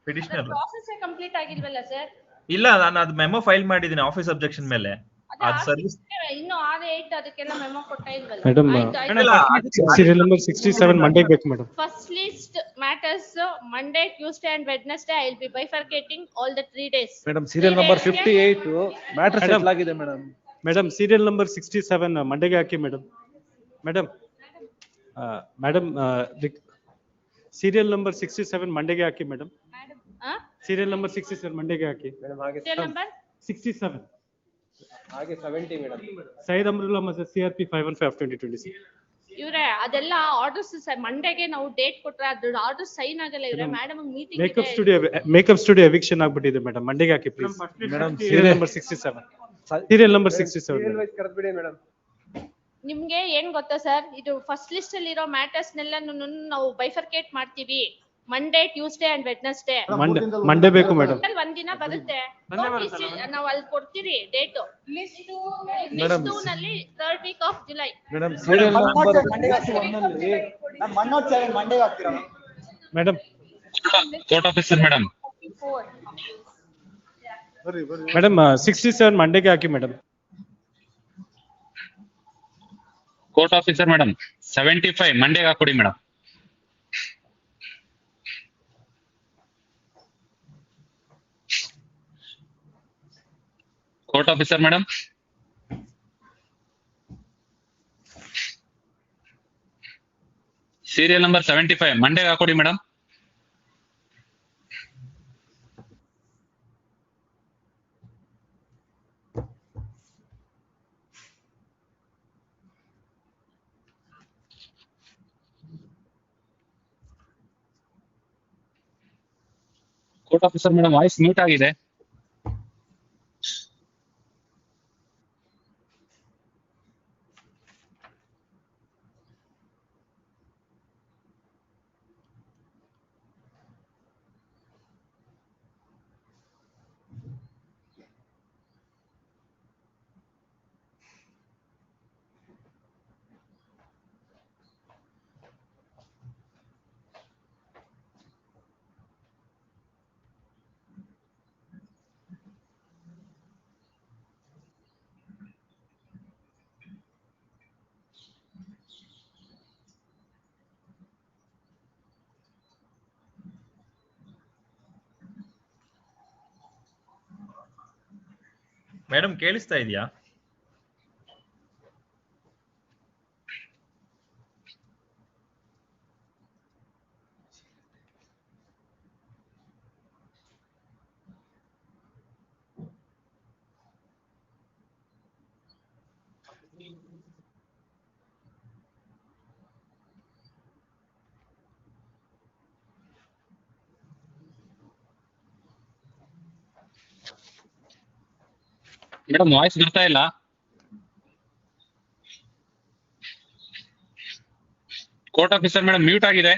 E: petitioner.
H: Process complete ಆಗಿಲ್ವಲ್ಲ ಸರ್?
E: ಇಲ್ಲ, ನಾನು ಅದು ಮೆಮೊ ಫೈಲ್ ಮಾಡಿದ್ದೀನಿ ಆಫೀಸ್ ಅಬ್ಜೆಕ್ಷನ್ ಮೇಲೆ. ಅದು ಸರ್ವಿಸ್
H: ಇನ್ನು R8 ಅದಕ್ಕೆಲ್ಲ ಮೆಮೊ ಕೊಡ್ತಾ ಇಲ್ವಲ್ಲ?
K: ಮೇಡಮ್ ಸೀರಿಯಲ್ ನಂಬರ್ 67 ಮಂಡೇಗೆ ಬೇಕು madam.
H: First list matters Monday, Tuesday and Wednesday I will be bifurcating all the 3 days.
K: Madam serial number 58 matter settle ಆಗಿದೆ ಮೇಡಮ್. ಮೇಡಮ್ ಸೀರಿಯಲ್ ನಂಬರ್ 67 ಮಂಡೇಗೆ ಹಾಕಿ ಮೇಡಮ್. ಮೇಡಮ್ ಸೀರಿಯಲ್ ನಂಬರ್ 67 ಮಂಡೇಗೆ ಹಾಕಿ madam. Serial number 67 ಮಂಡೇಗೆ ಹಾಕಿ madam. ಹಾಗೆ
H: serial number
K: 67
Q: ಹಾಗೆ 70 madam.
K: Syed ಅಮ್ರುಲ್ಲಾ ಮತ್ತು CRP 515 of 2026.
H: ಇವ್ರೆ ಅದೆಲ್ಲ ಆರ್ಡರ್ಸ್ ಮಂಡೇಗೆ ನಾವು ಡೇಟ್ ಕೊಟ್ರೆ ಅದು ಆರ್ಡರ್ ಸೈನ್ ಆಗಲ್ಲ. ಇವ್ರೆ madam meeting
K: makeup studio eviction ಆಗ್ಬಿಟ್ಟಿದೆ ಮೇಡಮ್. ಮಂಡೇಗೆ ಹಾಕಿ please madam. Serial number 67 serial number 67
Q: ಕರೆದ್ಬಿಡಿ ಮೇಡಮ್.
H: ನಿಮ್ಗೆ ಏನ್ ಗೊತ್ತಾ ಸರ್, ಇದು ಫಸ್ಟ್ ಲಿಸ್ಟ್ ಅಲ್ಲಿ ಇರೋ ಮ್ಯಾಟರ್ಸ್ ನೆಲ್ಲನು ನಾವು ಬೈಫರ್ಕೇಟ್ ಮಾಡ್ತೀವಿ. Monday, Tuesday and Wednesday.
K: Monday ಬೇಕು ಮೇಡಮ್.
H: ಒಂದಿನ ಬರುತ್ತೆ, ನಾವು ಅಲ್ಲಿ ಕೊಡ್ತೀರಿ ಡೇಟ್. ಲಿಸ್ಟ್ 2 ನಲ್ಲಿ third week of July.
K: Madam serial number madam
U: court officer madam.
K: Madam 67 ಮಂಡೇಗೆ ಹಾಕಿ ಮೇಡಮ್.
U: ಕೋರ್ಟ್ ಆಫೀಸರ್ ಮೇಡಮ್ 75 ಮಂಡೇಗೆ ಹಾಕೊಡಿ madam. Court officer madam serial number 75 ಮಂಡೇಗೆ ಹಾಕೊಡಿ madam. Court officer madam voice mute ಆಗಿದೆ.
E: ಮೇಡಮ್ ಕೇಳಿಸ್ತಾ ಇದೆಯಾ?
U: ಮೇಡಮ್ ವಾಯ್ಸ್ ಬರ್ತಾ ಇಲ್ಲ. ಕೋರ್ಟ್ ಆಫೀಸರ್ ಮೇಡಮ್ ಮ್ಯೂಟ್ ಆಗಿದೆ.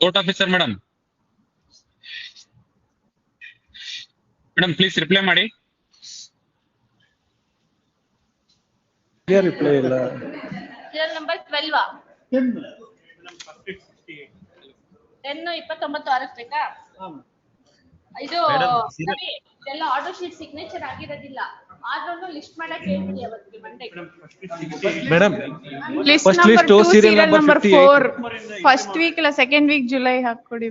U: Court officer madam. Madam, please reply ಮಾಡಿ.
N: ರಿಪ್ಲೈ ಇಲ್ಲ.
H: Serial number 12. 10 29 ಆರಿಸ್ಬೇಕಾ? ಇದು ಸರಿ, ಇದೆಲ್ಲ ಆರ್ಡರ್ ಶೀಟ್ ಸಿಗ್ನೇಚರ್ ಆಗಿರೋದಿಲ್ಲ. ಆದ್ರೂ ಲಿಸ್ಟ್ ಮಾಡಕ್ಕೆ ಹೇಳ್ಬಿಡಿ ಅವತ್ತಿಗೆ Monday.
F: Madam
S: list number 2 serial number 4 first week ಇಲ್ಲ ಸೆಕೆಂಡ್ ವೀಕ್ ಜುಲೈ ಹಾಕೊಡಿ.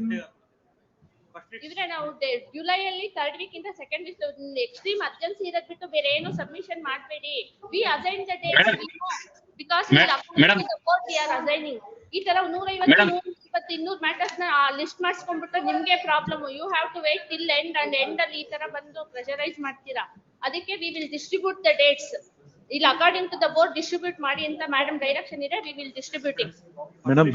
H: ಇದ್ರೆ ನಾವು ಜುಲೈಯಲ್ಲಿ 3rd ವೀಕ್ ಇಂದ 2nd ವೀಕ್ ಎಕ್ಸ್ಟ್ರೀಮ್ ಅರ್ಜೆನ್ಸಿ ಇರೋದ್ ಬಿಟ್ಟು ಬೇರೆ ಏನು ಸಬ್ಮಿಷನ್ ಮಾಡಬೇಡಿ. We assign the date because we are assigning. ಈ ತರ 150 120 200 ಮ್ಯಾಟರ್ಸ್ ನ ಲಿಸ್ಟ್ ಮಾಡಿಸ್ಕೊಂಡ್ಬಿಟ್ಟು ನಿಮ್ಗೆ problem. You have to wait till end and end ಅಲ್ಲಿ ಈ ತರ ಬಂದು ಪ್ರೆಷರೈಸ್ ಮಾಡ್ತೀರಾ. ಅದಕ್ಕೆ we will distribute the dates. ಇಲ್ಲ according to the board distribute ಮಾಡಿ ಅಂತ ಮೇಡಮ್ ಡೈರೆಕ್ಷನ್ ಇದೆ. We will distributing.
E: Madam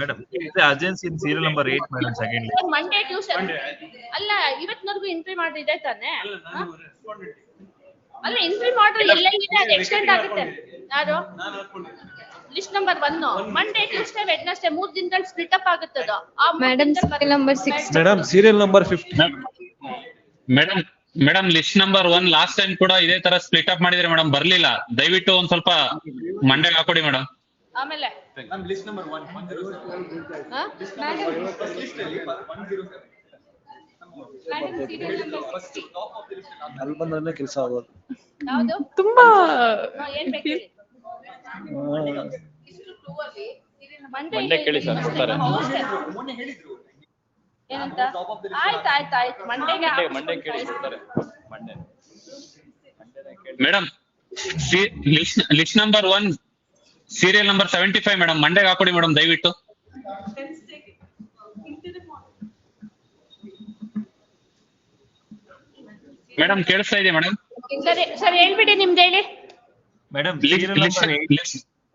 E: urgency in serial number 8 madam second
H: Monday Tuesday ಅಲ್ಲ ಇವತ್ತಿನವರೆಗೂ ಎಂಟ್ರಿ ಮಾಡಿದೆ ತಾನೆ. ಅಲ್ಲ ಎಂಟ್ರಿ ಮಾಡ್ರೆ ಎಲ್ಲೆಲ್ಲಿದೆ ಅದು ಎಕ್ಸ್ಟೆಂಡ್ ಆಗುತ್ತೆ. ಯಾರು list number 1 Monday Tuesday Wednesday 3 ದಿನದಲ್ಲಿ ಸ್ಪ್ಲಿಟ್ ಅಪ್ ಆಗುತ್ತದ.
S: Madam serial number 6
F: madam serial number 50
U: madam list number 1 last time ಕೂಡ ಇದೇ ತರ ಸ್ಪ್ಲಿಟ್ ಅಪ್ ಮಾಡಿದ್ರೆ ಮೇಡಮ್ ಬರ್ಲಿಲ್ಲ. ದಯವಿಟ್ಟು ಒಂದ್ ಸ್ವಲ್ಪ ಮಂಡೆ ಹಾಕೊಡಿ ಮೇಡಮ್.
H: ಆಮೇಲೆ
F: ಲಿಸ್ಟ್ ನಂಬರ್ 1 ಅಲ್ಲಿ ಬಂದ್ರೆ ಕೆಲಸ ಆಗೋದು.
H: ಯಾವುದು
S: ತುಂಬಾ
H: ಏನ್ ಬೇಕು ಹೇಳಿ.
U: ಮಂಡೆ ಕೇಳಿ ಸರ್ ಕೊಡ್ತಾರೆ.
H: ಏನಂತ ಆಯ್ತು ಮಂಡೆಗೆ
U: ಕೇಳಿ ಕೊಡ್ತಾರೆ. Madam list number 1 serial number 75 madam ಮಂಡೆಗೆ ಹಾಕೊಡಿ ಮೇಡಮ್ ದಯವಿಟ್ಟು. ಮೇಡಮ್ ಕೇಳಿಸ್ತಾ ಇದೆ ಮೇಡಮ್?
H: ಸರಿ ಸರಿ ಹೇಳ್ಬಿಡಿ ನಿಮ್ದು ಹೇಳಿ.
E: ಮೇಡಮ್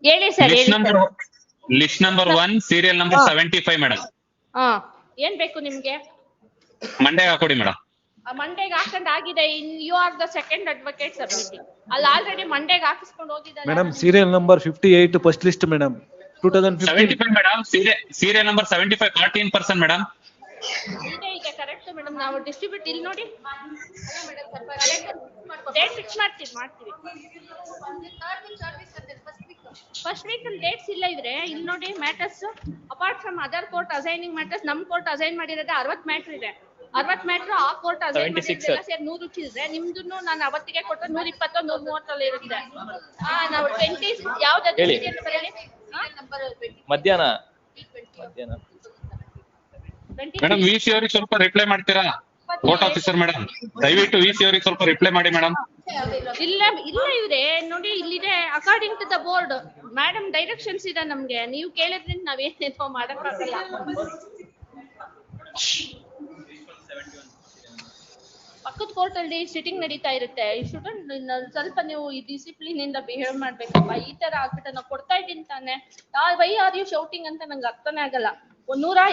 H: ಹೇಳಿ sir
U: list number 1 serial number 75 madam.
H: ಹಾ ಏನ್ ಬೇಕು ನಿಮ್ಗೆ?
U: ಮಂಡೆಗೆ ಹಾಕೊಡಿ ಮೇಡಮ್.
H: ಮಂಡೆಗೆ ಹಾಕೊಂಡ್ ಆಗಿದೆ. You are the second advocate submitting. ಅಲ್ಲಿ ಆಲ್ರೆಡಿ ಮಂಡೆಗೆ ಹಾಕಿಸ್ಕೊಂಡು ಹೋಗಿದ್ದಾರೆ.
F: Madam serial number 58 first list madam 2015
U: madam serial number 75 14% madam.
H: ಈಗ ಕರೆಕ್ಟ್ ಮೇಡಮ್. ನಾವು ಡಿಸ್ಟ್ರಿಬ್ಯೂಟ್ ಇಲ್ಲಿ ನೋಡಿ ಡೇಟ್ ಫಿಕ್ಸ್ ಮಾಡ್ತೀವಿ. ಫಸ್ಟ್ ವೀಕ್ ಅಲ್ಲಿ ಡೇಟ್ಸ್ ಇಲ್ಲ ಇದ್ರೆ ಇಲ್ಲಿ ನೋಡಿ matters apart from other court assigning matters ನಮ್ ಕೋರ್ಟ್ ಅಸೈನ್ ಮಾಡಿರೋದೇ 60 ಮ್ಯಾಟರ್ ಇದೆ. 60 ಮ್ಯಾಟರ್ ಆ ಕೋರ್ಟ್ ಅಸೈನ್ ಮಾಡಿದ್ರೆ ಸೇರಿ 100 ಚಿಲ್ರೆ ನಿಮ್ದುನು ನಾನು ಅವತ್ತಿಗೆ ಕೊಟ್ಟು 120 130 ಇರುತ್ತೆ. ನಾವು 20 ಯಾವ್ದು
U: ಮಧ್ಯಾಹ್ನ ಮೇಡಮ್ ವಿಸಿ ಅವ್ರಿಗೆ ಸ್ವಲ್ಪ ರಿಪ್ಲೈ ಮಾಡ್ತೀರಾ? ಕೋರ್ಟ್ ಆಫೀಸರ್ ಮೇಡಮ್ ದಯವಿಟ್ಟು ವಿಸಿ ಅವ್ರಿಗೆ ಸ್ವಲ್ಪ ರಿಪ್ಲೈ ಮಾಡಿ ಮೇಡಮ್.
H: ಇಲ್ಲ ಇವ್ರೆ ನೋಡಿ ಇಲ್ಲಿದೆ according to the board madam directions ಇದೆ ನಮ್ಗೆ. ನೀವು ಕೇಳಿದ್ರಿಂದ ನಾವೇನೇನೋ ಮಾಡಕ್ಕಾಗಲ್ಲ. ಪಕ್ಕದ ಕೋರ್ಟ್ ಅಲ್ಲಿ ಸಿಟಿಂಗ್ ನಡೀತಾ ಇರುತ್ತೆ. ಸ್ವಲ್ಪ ನೀವು ಡಿಸಿಪ್ಲಿನ್ ಇಂದ ಬಿಹೇವ್ ಮಾಡ್ಬೇಕಪ್ಪ. ಈ ತರ ಆಗ್ಬಿಟ್ಟು ನಾವು ಕೊಡ್ತಾ ಇದ್ದೀನಿ ತಾನೆ. ವೈ ಆರ್ ಯು ಶೌಟಿಂಗ್ ಅಂತ ನಂಗೆ ಅರ್ಥನೇ ಆಗಲ್ಲ. 102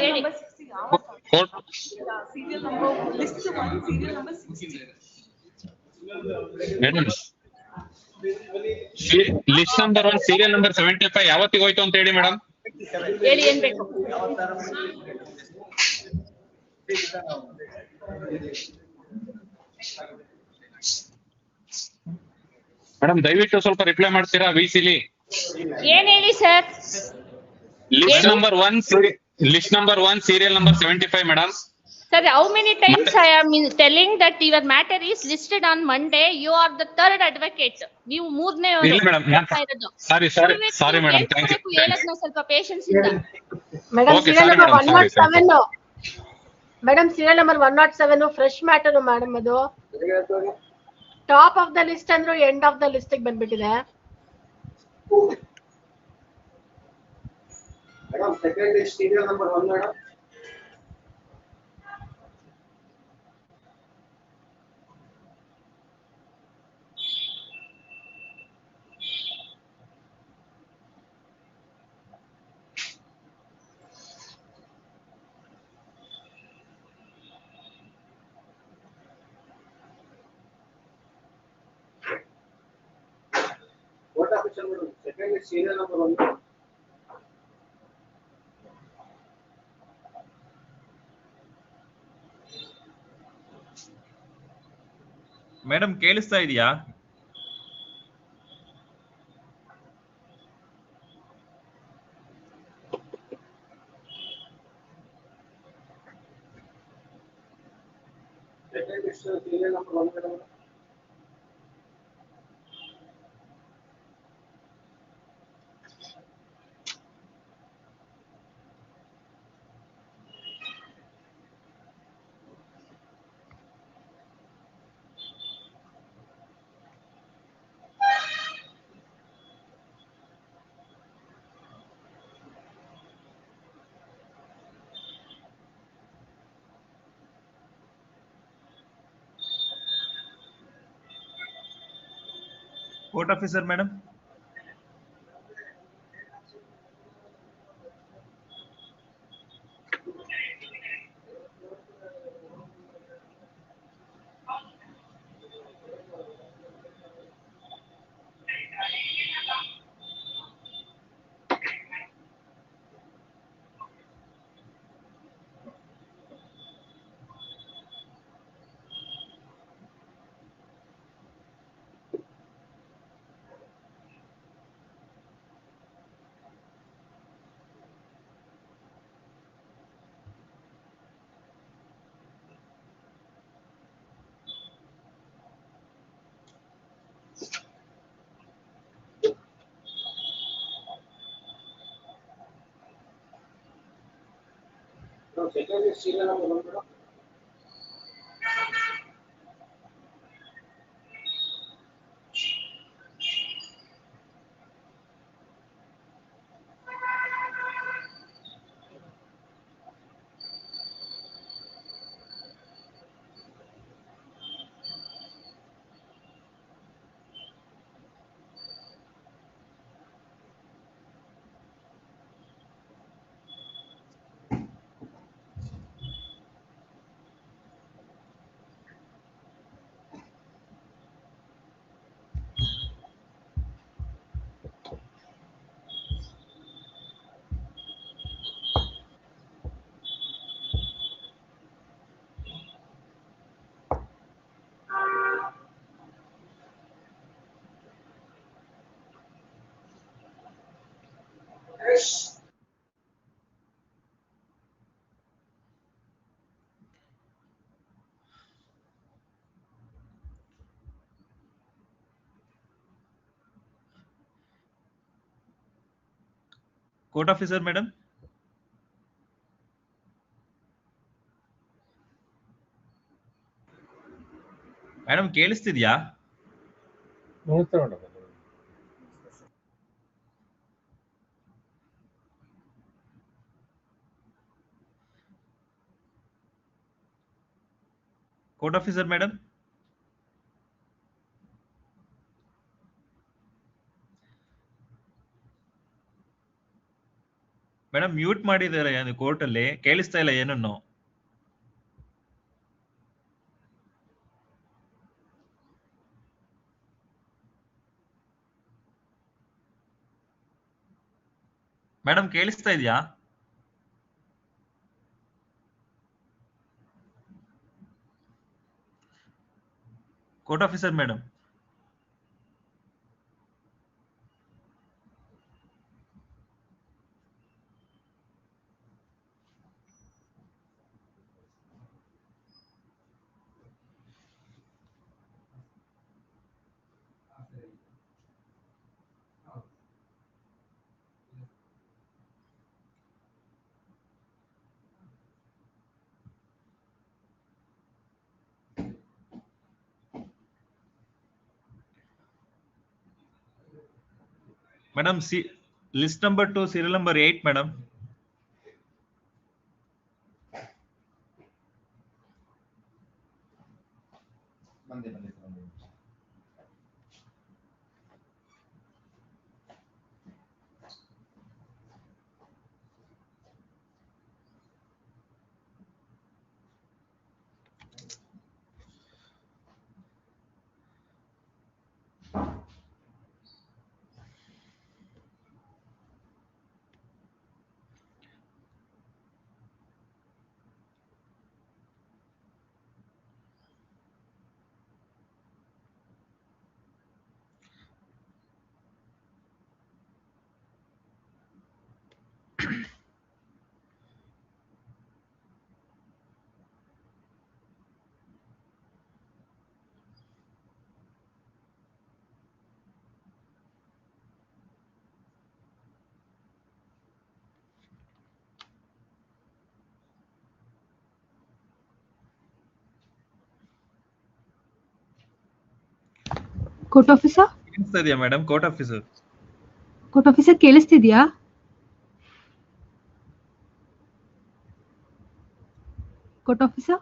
H: ಹೇಳಿ.
U: Madam list number 1 serial number 75 ಯಾವತ್ತಿಗೆ ಹೋಯ್ತು ಅಂತ ಹೇಳಿ ಮೇಡಮ್.
H: ಹೇಳಿ ಏನ್ ಬೇಕು?
U: ಮೇಡಮ್ ದಯವಿಟ್ಟು ಸ್ವಲ್ಪ ರಿಪ್ಲೈ ಮಾಡ್ತೀರಾ ವಿಸಿಲಿ?
H: ಏನ್ ಹೇಳಿ sir?
U: List number 1 serial number 75 madam.
H: Sir, how many times I am telling that your matter is listed on Monday? You are the third advocate. ನೀವು ಮೂರನೇ ಅವರು.
U: ಇಲ್ಲ madam sorry madam thank you.
H: ಹೇಳದ್ನ ಸ್ವಲ್ಪ patience ಇಂದ.
W: Madam serial number 107 madam serial number 107 fresh matter madam. ಅದು top of the list ಅಂದ್ರು end of the list ಬಂದ್ಬಿಟ್ಟಿದೆ.
X: Madam second list serial number 1 madam. Court official, madam. Second is serial number 1.
E: Madam ಕೇಳಿಸ್ತಾ ಇದೆಯಾ?
X: Second is serial number 1, madam.
E: Court officer madam.
X: No, second is serial number 1, madam.
E: Court officer madam. Madam ಕೇಳಿಸ್ತಿದ್ಯಾ? Court officer madam. Madam mute ಮಾಡಿದ್ದಾರೆ court ಅಲ್ಲಿ, ಕೇಳಿಸ್ತಾ ಇಲ್ಲ ಏನನ್ನು. Madam ಕೇಳಿಸ್ತಾ ಇದೆಯಾ? Court officer madam. Madam list number 2 serial number 8 madam.
J: Court officer
E: ಕೇಳಿಸ್ತಾ madam? Court officer.
J: Court officer ಕೇಳಿಸ್ತಿದ್ಯಾ? Court officer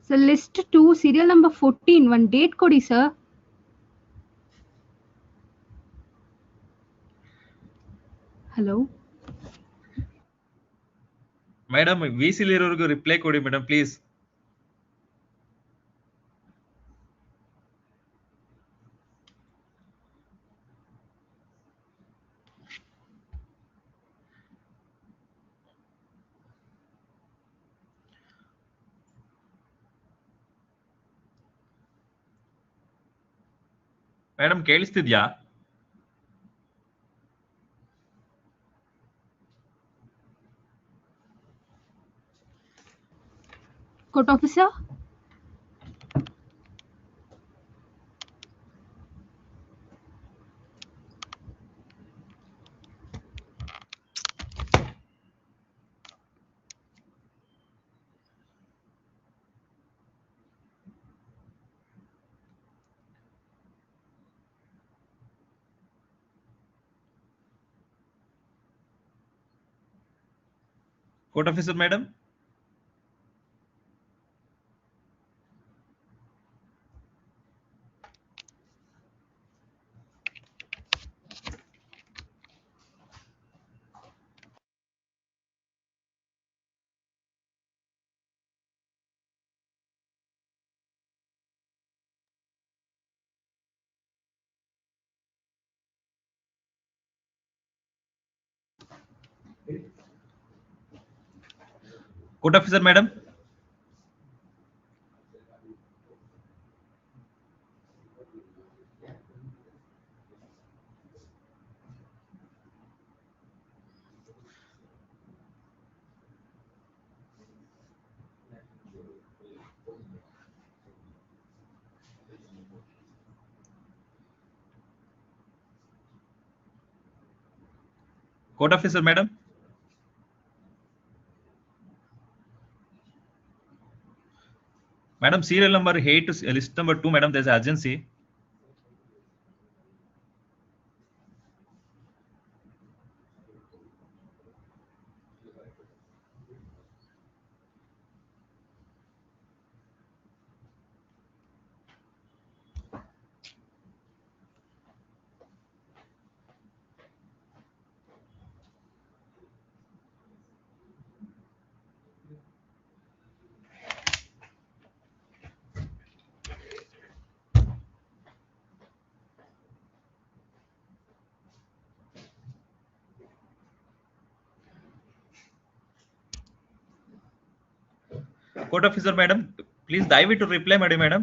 J: sir, list 2 serial number 14 ಒಂದು ಡೇಟ್ ಕೊಡಿ ಸರ್. ಹಲೋ
E: ಮೇಡಮ್, ವಿಸಿಲ್ ಇರೋರ್ಗು ರಿಪ್ಲೈ ಕೊಡಿ ಮೇಡಮ್ ಪ್ಲೀಸ್. ಮೇಡಮ್ ಕೇಳಿಸ್ತಿದ್ಯಾ?
J: Court officer
E: court officer madam? Court officer madam? Court officer madam? Madam, serial number 8 to list number 2, madam, there's urgency. Court officer, madam, please dive to reply, madam.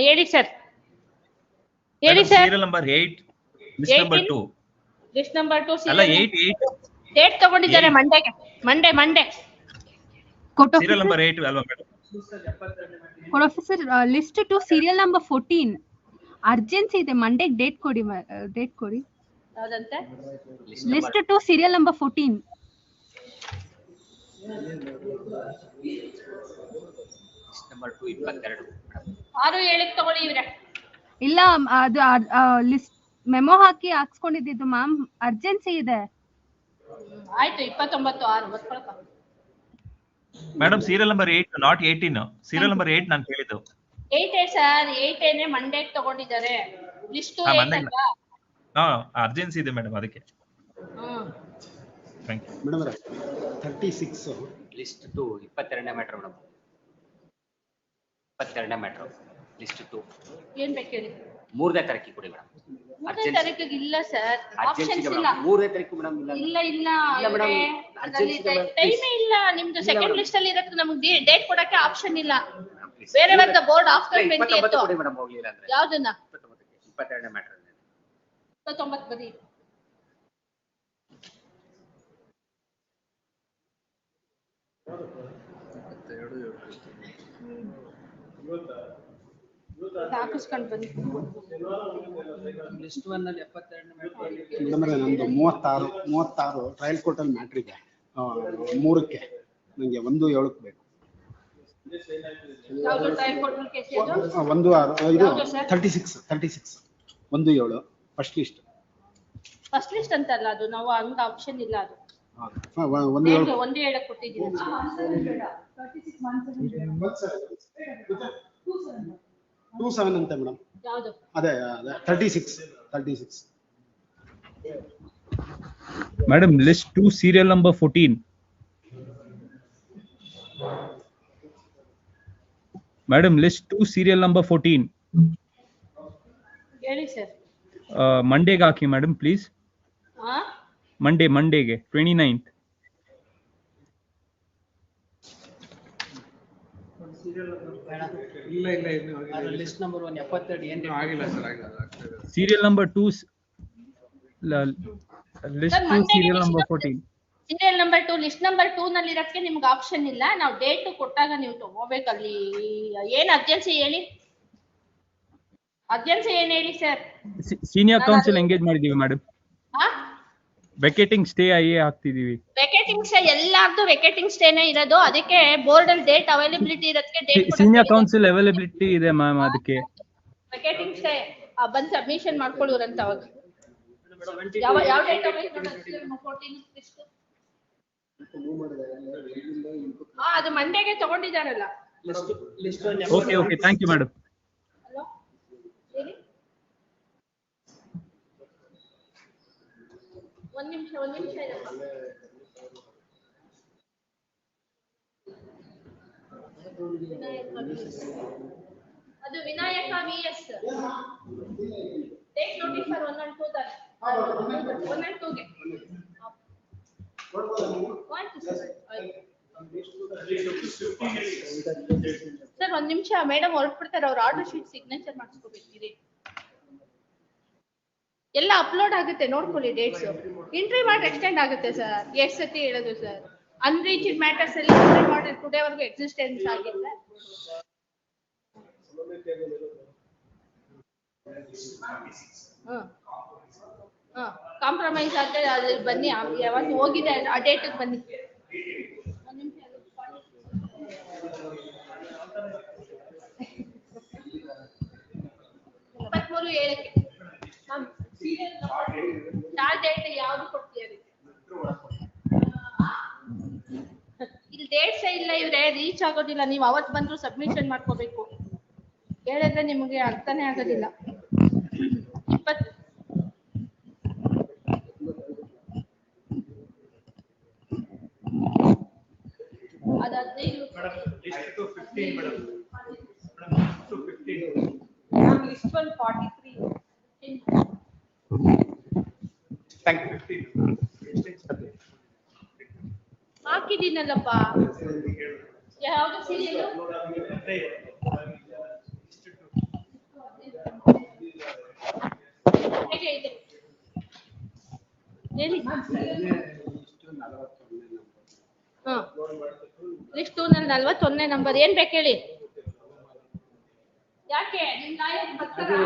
H: ಹೇಳಿ sir. ಹೇಳಿ sir.
E: Serial number 8, list number 2.
H: List number 2
E: ಅಲ್ಲ 8.
H: Date ತಗೊಂಡಿದ್ದಾರೆ ಮಂಡೇಗೆ. Monday.
E: Serial number 8 ಅಲ್ವಾ madam?
J: Court officer list 2 serial number 14 urgency ಇದೆ, ಮಂಡೇಗೆ date ಕೊಡಿ.
H: ಹೌದಂತೆ?
J: List 2 serial number 14.
M: List number 2 22.
H: 6-7 ತಗೊಳ್ಳಿ ಇವ್ರೆ.
J: ಇಲ್ಲ, ಅದು ಲಿಸ್ಟ್ ಮೆಮೊ ಹಾಕ್ಸ್ಕೊಂಡಿದ್ದು ಮ್ಯಾಮ್, ಅರ್ಜೆನ್ಸಿ ಇದೆ.
H: ಆಯ್ತು, 29/6 ಬರ್ಕೊಳಪ್ಪ.
E: Madam, serial number 8, not 18. Serial number 8 ನಾನು ಕೇಳಿದ್ದು.
H: 8 ಸರ್, 8 ಮಂಡೇಗೆ ತಗೊಂಡಿದ್ದಾರೆ. ಲಿಸ್ಟ್ 8 ಅಲ್ವಾ?
E: ಹಾ, ಅರ್ಜೆನ್ಸಿ ಇದೆ ಮೇಡಮ್ ಅದಕ್ಕೆ. Thank you
K: madam. 36
M: ಲಿಸ್ಟ್ 2 22ನೇ ಮ್ಯಾಟರ್ ಮೇಡಮ್. 22ನೇ ಮ್ಯಾಟರ್ ಲಿಸ್ಟ್ 2.
H: ಏನ್ ಬೇಕು ಹೇಳಿ?
M: 3ನೇ ತಾರೀಕಿಗೆ ಕೊಡಿ ಮೇಡಮ್.
H: 3ನೇ ತಾರೀಕಿಗೆ ಇಲ್ಲ ಸರ್, ಆಪ್ಷನ್ಸ್ ಇಲ್ಲ.
M: 3ನೇ ತಾರೀಕು ಮೇಡಮ್ ಇಲ್ಲ.
H: ಇಲ್ಲ ಅದರಲ್ಲಿ ಟೈಮೇ ಇಲ್ಲ. ನಿಮ್ದು ಸೆಕೆಂಡ್ ಲಿಸ್ಟ್ ಅಲ್ಲಿ ಇರೋದು ನಮಗೆ ಡೇಟ್ ಕೊಡಕ್ಕೆ ಆಪ್ಷನ್ ಇಲ್ಲ. ಬೇರೆ ದ ಬೋರ್ಡ್ ಆಫ್ಟರ್ 20th
M: ಕೊಡಿ ಮೇಡಮ್, ಹೋಗ್ಲಿಲ್ಲ ಅಂದ್ರೆ.
H: ಯಾವ್ದನ್ನ?
M: 22ನೇ ಮ್ಯಾಟರ್
H: 29 ಬರೀ. ಹಾಕಿಸ್ಕೊಂಡು ಬನ್ನಿ.
M: ಲಿಸ್ಟ್ 1 ಅಲ್ಲಿ 72ನೇ ಮ್ಯಾಟರ್
K: ಮೇಡಮ್, ನಮ್ದು 36 ಟ್ರಯಲ್ ಕೋರ್ಟ್ ಅಲ್ಲಿ ಮ್ಯಾಟರ್ ಇದೆ. 3ಕ್ಕೆ ನಂಗೆ 1/7 ಬೇಕು.
H: ಯಾವ್ದು ಟ್ರಯಲ್ ಕೋರ್ಟ್ ಕೇಸ್ ಇದು?
K: 1/6 ಇದು
H: ಯಾವ್ದು sir?
K: 36 1/7 first list.
H: First list ಅಂತಲ್ಲ ಅದು, ನಾವು ಹಂಗ ಆಪ್ಷನ್ ಇಲ್ಲ ಅದು.
K: 1/7
H: ಒಂದು ಹೇಳಕ್ ಕೊಟ್ಟಿದ್ದೀನಿ.
K: 27 ಅಂತ ಮೇಡಮ್.
H: ಯಾವ್ದು?
K: ಅದೇ 36.
F: Madam, list 2, serial number 14. Madam, list 2, serial number 14.
H: ಹೇಳಿ ಸರ್.
F: Monday ಗೆ ಹಾಕಿ madam, please. Monday ಗೆ 29th.
M: ಇಲ್ಲ ಲಿಸ್ಟ್ ನಂಬರ್ 1 72 ಏನು ಆಗಿಲ್ಲ ಸರ್, ಆಗಿಲ್ಲ.
F: Serial number 2, list 2, serial number 14.
H: Serial number 2 list number 2 ನಲ್ಲಿ ಇರಕ್ಕೆ ನಿಮ್ಗೆ ಆಪ್ಷನ್ ಇಲ್ಲ. ನಾವು ಡೇಟ್ ಕೊಟ್ಟಾಗ ನೀವು ತಗೋಬೇಕು. ಅಲ್ಲಿ ಏನ್ ಅರ್ಜೆನ್ಸಿ ಹೇಳಿ, ಅರ್ಜೆನ್ಸಿ ಏನ್ ಹೇಳಿ ಸರ್?
F: ಸೀನಿಯರ್ ಕೌನ್ಸಿಲ್ ಎಂಗೇಜ್ ಮಾಡಿದೀವಿ ಮೇಡಮ್. ವೆಕೇಟಿಂಗ್ ಸ್ಟೇ ಐಎ ಹಾಕ್ತಿದೀವಿ.
H: ವೆಕೇಟಿಂಗ್ ಸ್ಟೇ ಎಲ್ಲಾರ್ದು ವೆಕೇಟಿಂಗ್ ಸ್ಟೇನೇ ಇರೋದು. ಅದಕ್ಕೆ ಬೋರ್ಡ್ ಅಲ್ಲಿ ಡೇಟ್ ಅವೈಲಬಿಲಿಟಿ ಇರೋದಕ್ಕೆ ಡೇಟ್
F: ಸೀನಿಯರ್ ಕೌನ್ಸಿಲ್ ಅವೈಲಬಿಲಿಟಿ ಇದೆ ಮ್ಯಾಮ್. ಅದಕ್ಕೆ
H: ವೆಕೇಟಿಂಗ್ ಸ್ಟೇ ಬಂದು ಸಬ್ಮಿಷನ್ ಮಾಡ್ಕೊಳ್ಳೋರಂತ ಅವಾಗ ಯಾವ ಡೇಟ್ ಅದು ಮಂಡೇಗೆ ತಗೊಂಡಿದಾರಲ್ಲ.
F: Okay thank you madam.
H: ಒಂದ್ ನಿಮಿಷ ಅದು Vinayaka VS take notice for 1 and 2 that 1 and 2 ಗೆ ಸರ್ ಒಂದ್ ನಿಮಿಷ ಮೇಡಮ್ ಹೊರಟ್ಬಿಡ್ತಾರೆ. ಅವ್ರ ಆರ್ಡರ್ ಶೀಟ್ ಸಿಗ್ನೇಚರ್ ಮಾಡಿಸ್ಕೋಬೇಕಿರಿ. ಎಲ್ಲ ಅಪ್ಲೋಡ್ ಆಗುತ್ತೆ, ನೋಡ್ಕೊಳ್ಳಿ ಡೇಟ್ಸ್. ಎಂಟ್ರಿ ಮಾಡಿ ಎಕ್ಸ್ಟೆಂಡ್ ಆಗುತ್ತೆ ಸರ್. ಎಷ್ಟು ಸತಿ ಹೇಳೋದು ಸರ್, ಅನ್ರೀಚ್ಡ್ ಮ್ಯಾಟರ್ಸ್ ಅಲ್ಲಿ ಎಂಟ್ರಿ ಮಾಡಿ ಟುಡೇ ವರೆಗೂ ಎಕ್ಸಿಸ್ಟೆನ್ಸ್ ಆಗಿಲ್ಲ. ಕಾಂಪ್ರಮೈಸ್ ಆದ್ರೆ ಅಲ್ಲಿ ಬನ್ನಿ, ಯಾವತ್ತು ಹೋಗಿದೆ ಆ ಡೇಟ್ ಬನ್ನಿ. ಡೇಟ್ ಯಾವ್ದು ಕೊಡ್ತೀಯ? ಇಲ್ಲಿ ಡೇಟ್ಸ್ ಇಲ್ಲ, ಇವ್ರೆ ರೀಚ್ ಆಗೋದಿಲ್ಲ. ನೀವು ಅವತ್ತು ಬಂದ್ರು ಸಬ್ಮಿಷನ್ ಮಾಡ್ಕೋಬೇಕು. ಹೇಳಿದ್ರೆ ನಿಮಗೆ ಅರ್ಥನೇ ಆಗೋದಿಲ್ಲ. 20 ಅದು 15 ಲಿಸ್ಟ್ 1 43 ಹಾಕಿದ್ದೀನಲ್ಲಪ್ಪ. ಯಾವ್ದು ಸೀರಿಯಲ್? ಹೇಗೆ ಇದೆ ಹೇಳಿ. ಲಿಸ್ಟ್ 2 ನಲ್ಲಿ 41ನೇ ನಂಬರ್. ಏನ್ ಬೇಕು ಹೇಳಿ? ಯಾಕೆ ನಿಮ್ ಲಾಯರ್ ಬರ್ತಾರಾ?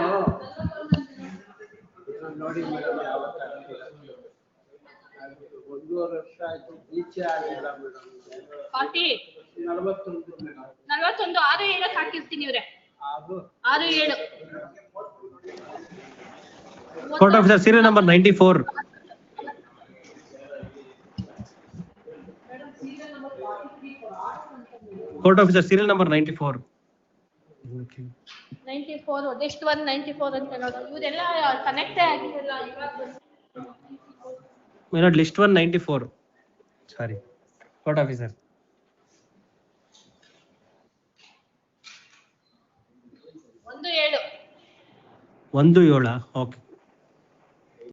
X: ನೋಡಿ ಮೇಡಮ್, ಯಾವತ್ತ 1.5 ವರ್ಷ ಆಯ್ತು, ಈಚೆ ಆಗಿಲ್ಲ ಮೇಡಮ್.
H: 41 6-7 ಹಾಕಿರ್ತೀನಿ ಇವ್ರೆ. 6-7
A: court officer serial number 94. Court officer serial number 94.
H: 94 list 1 94 ಅಂತ ಹೇಳೋದು. ಇವರೆಲ್ಲ ಕನೆಕ್ಟೇ ಆಗಿರಲ್ಲ ಇವಾಗ.
A: Madam list 1 94. ಸಾರಿ ಕೋರ್ಟ್ ಆಫೀಸರ್
H: 1-7.
A: 1-7. ಓಕೆ.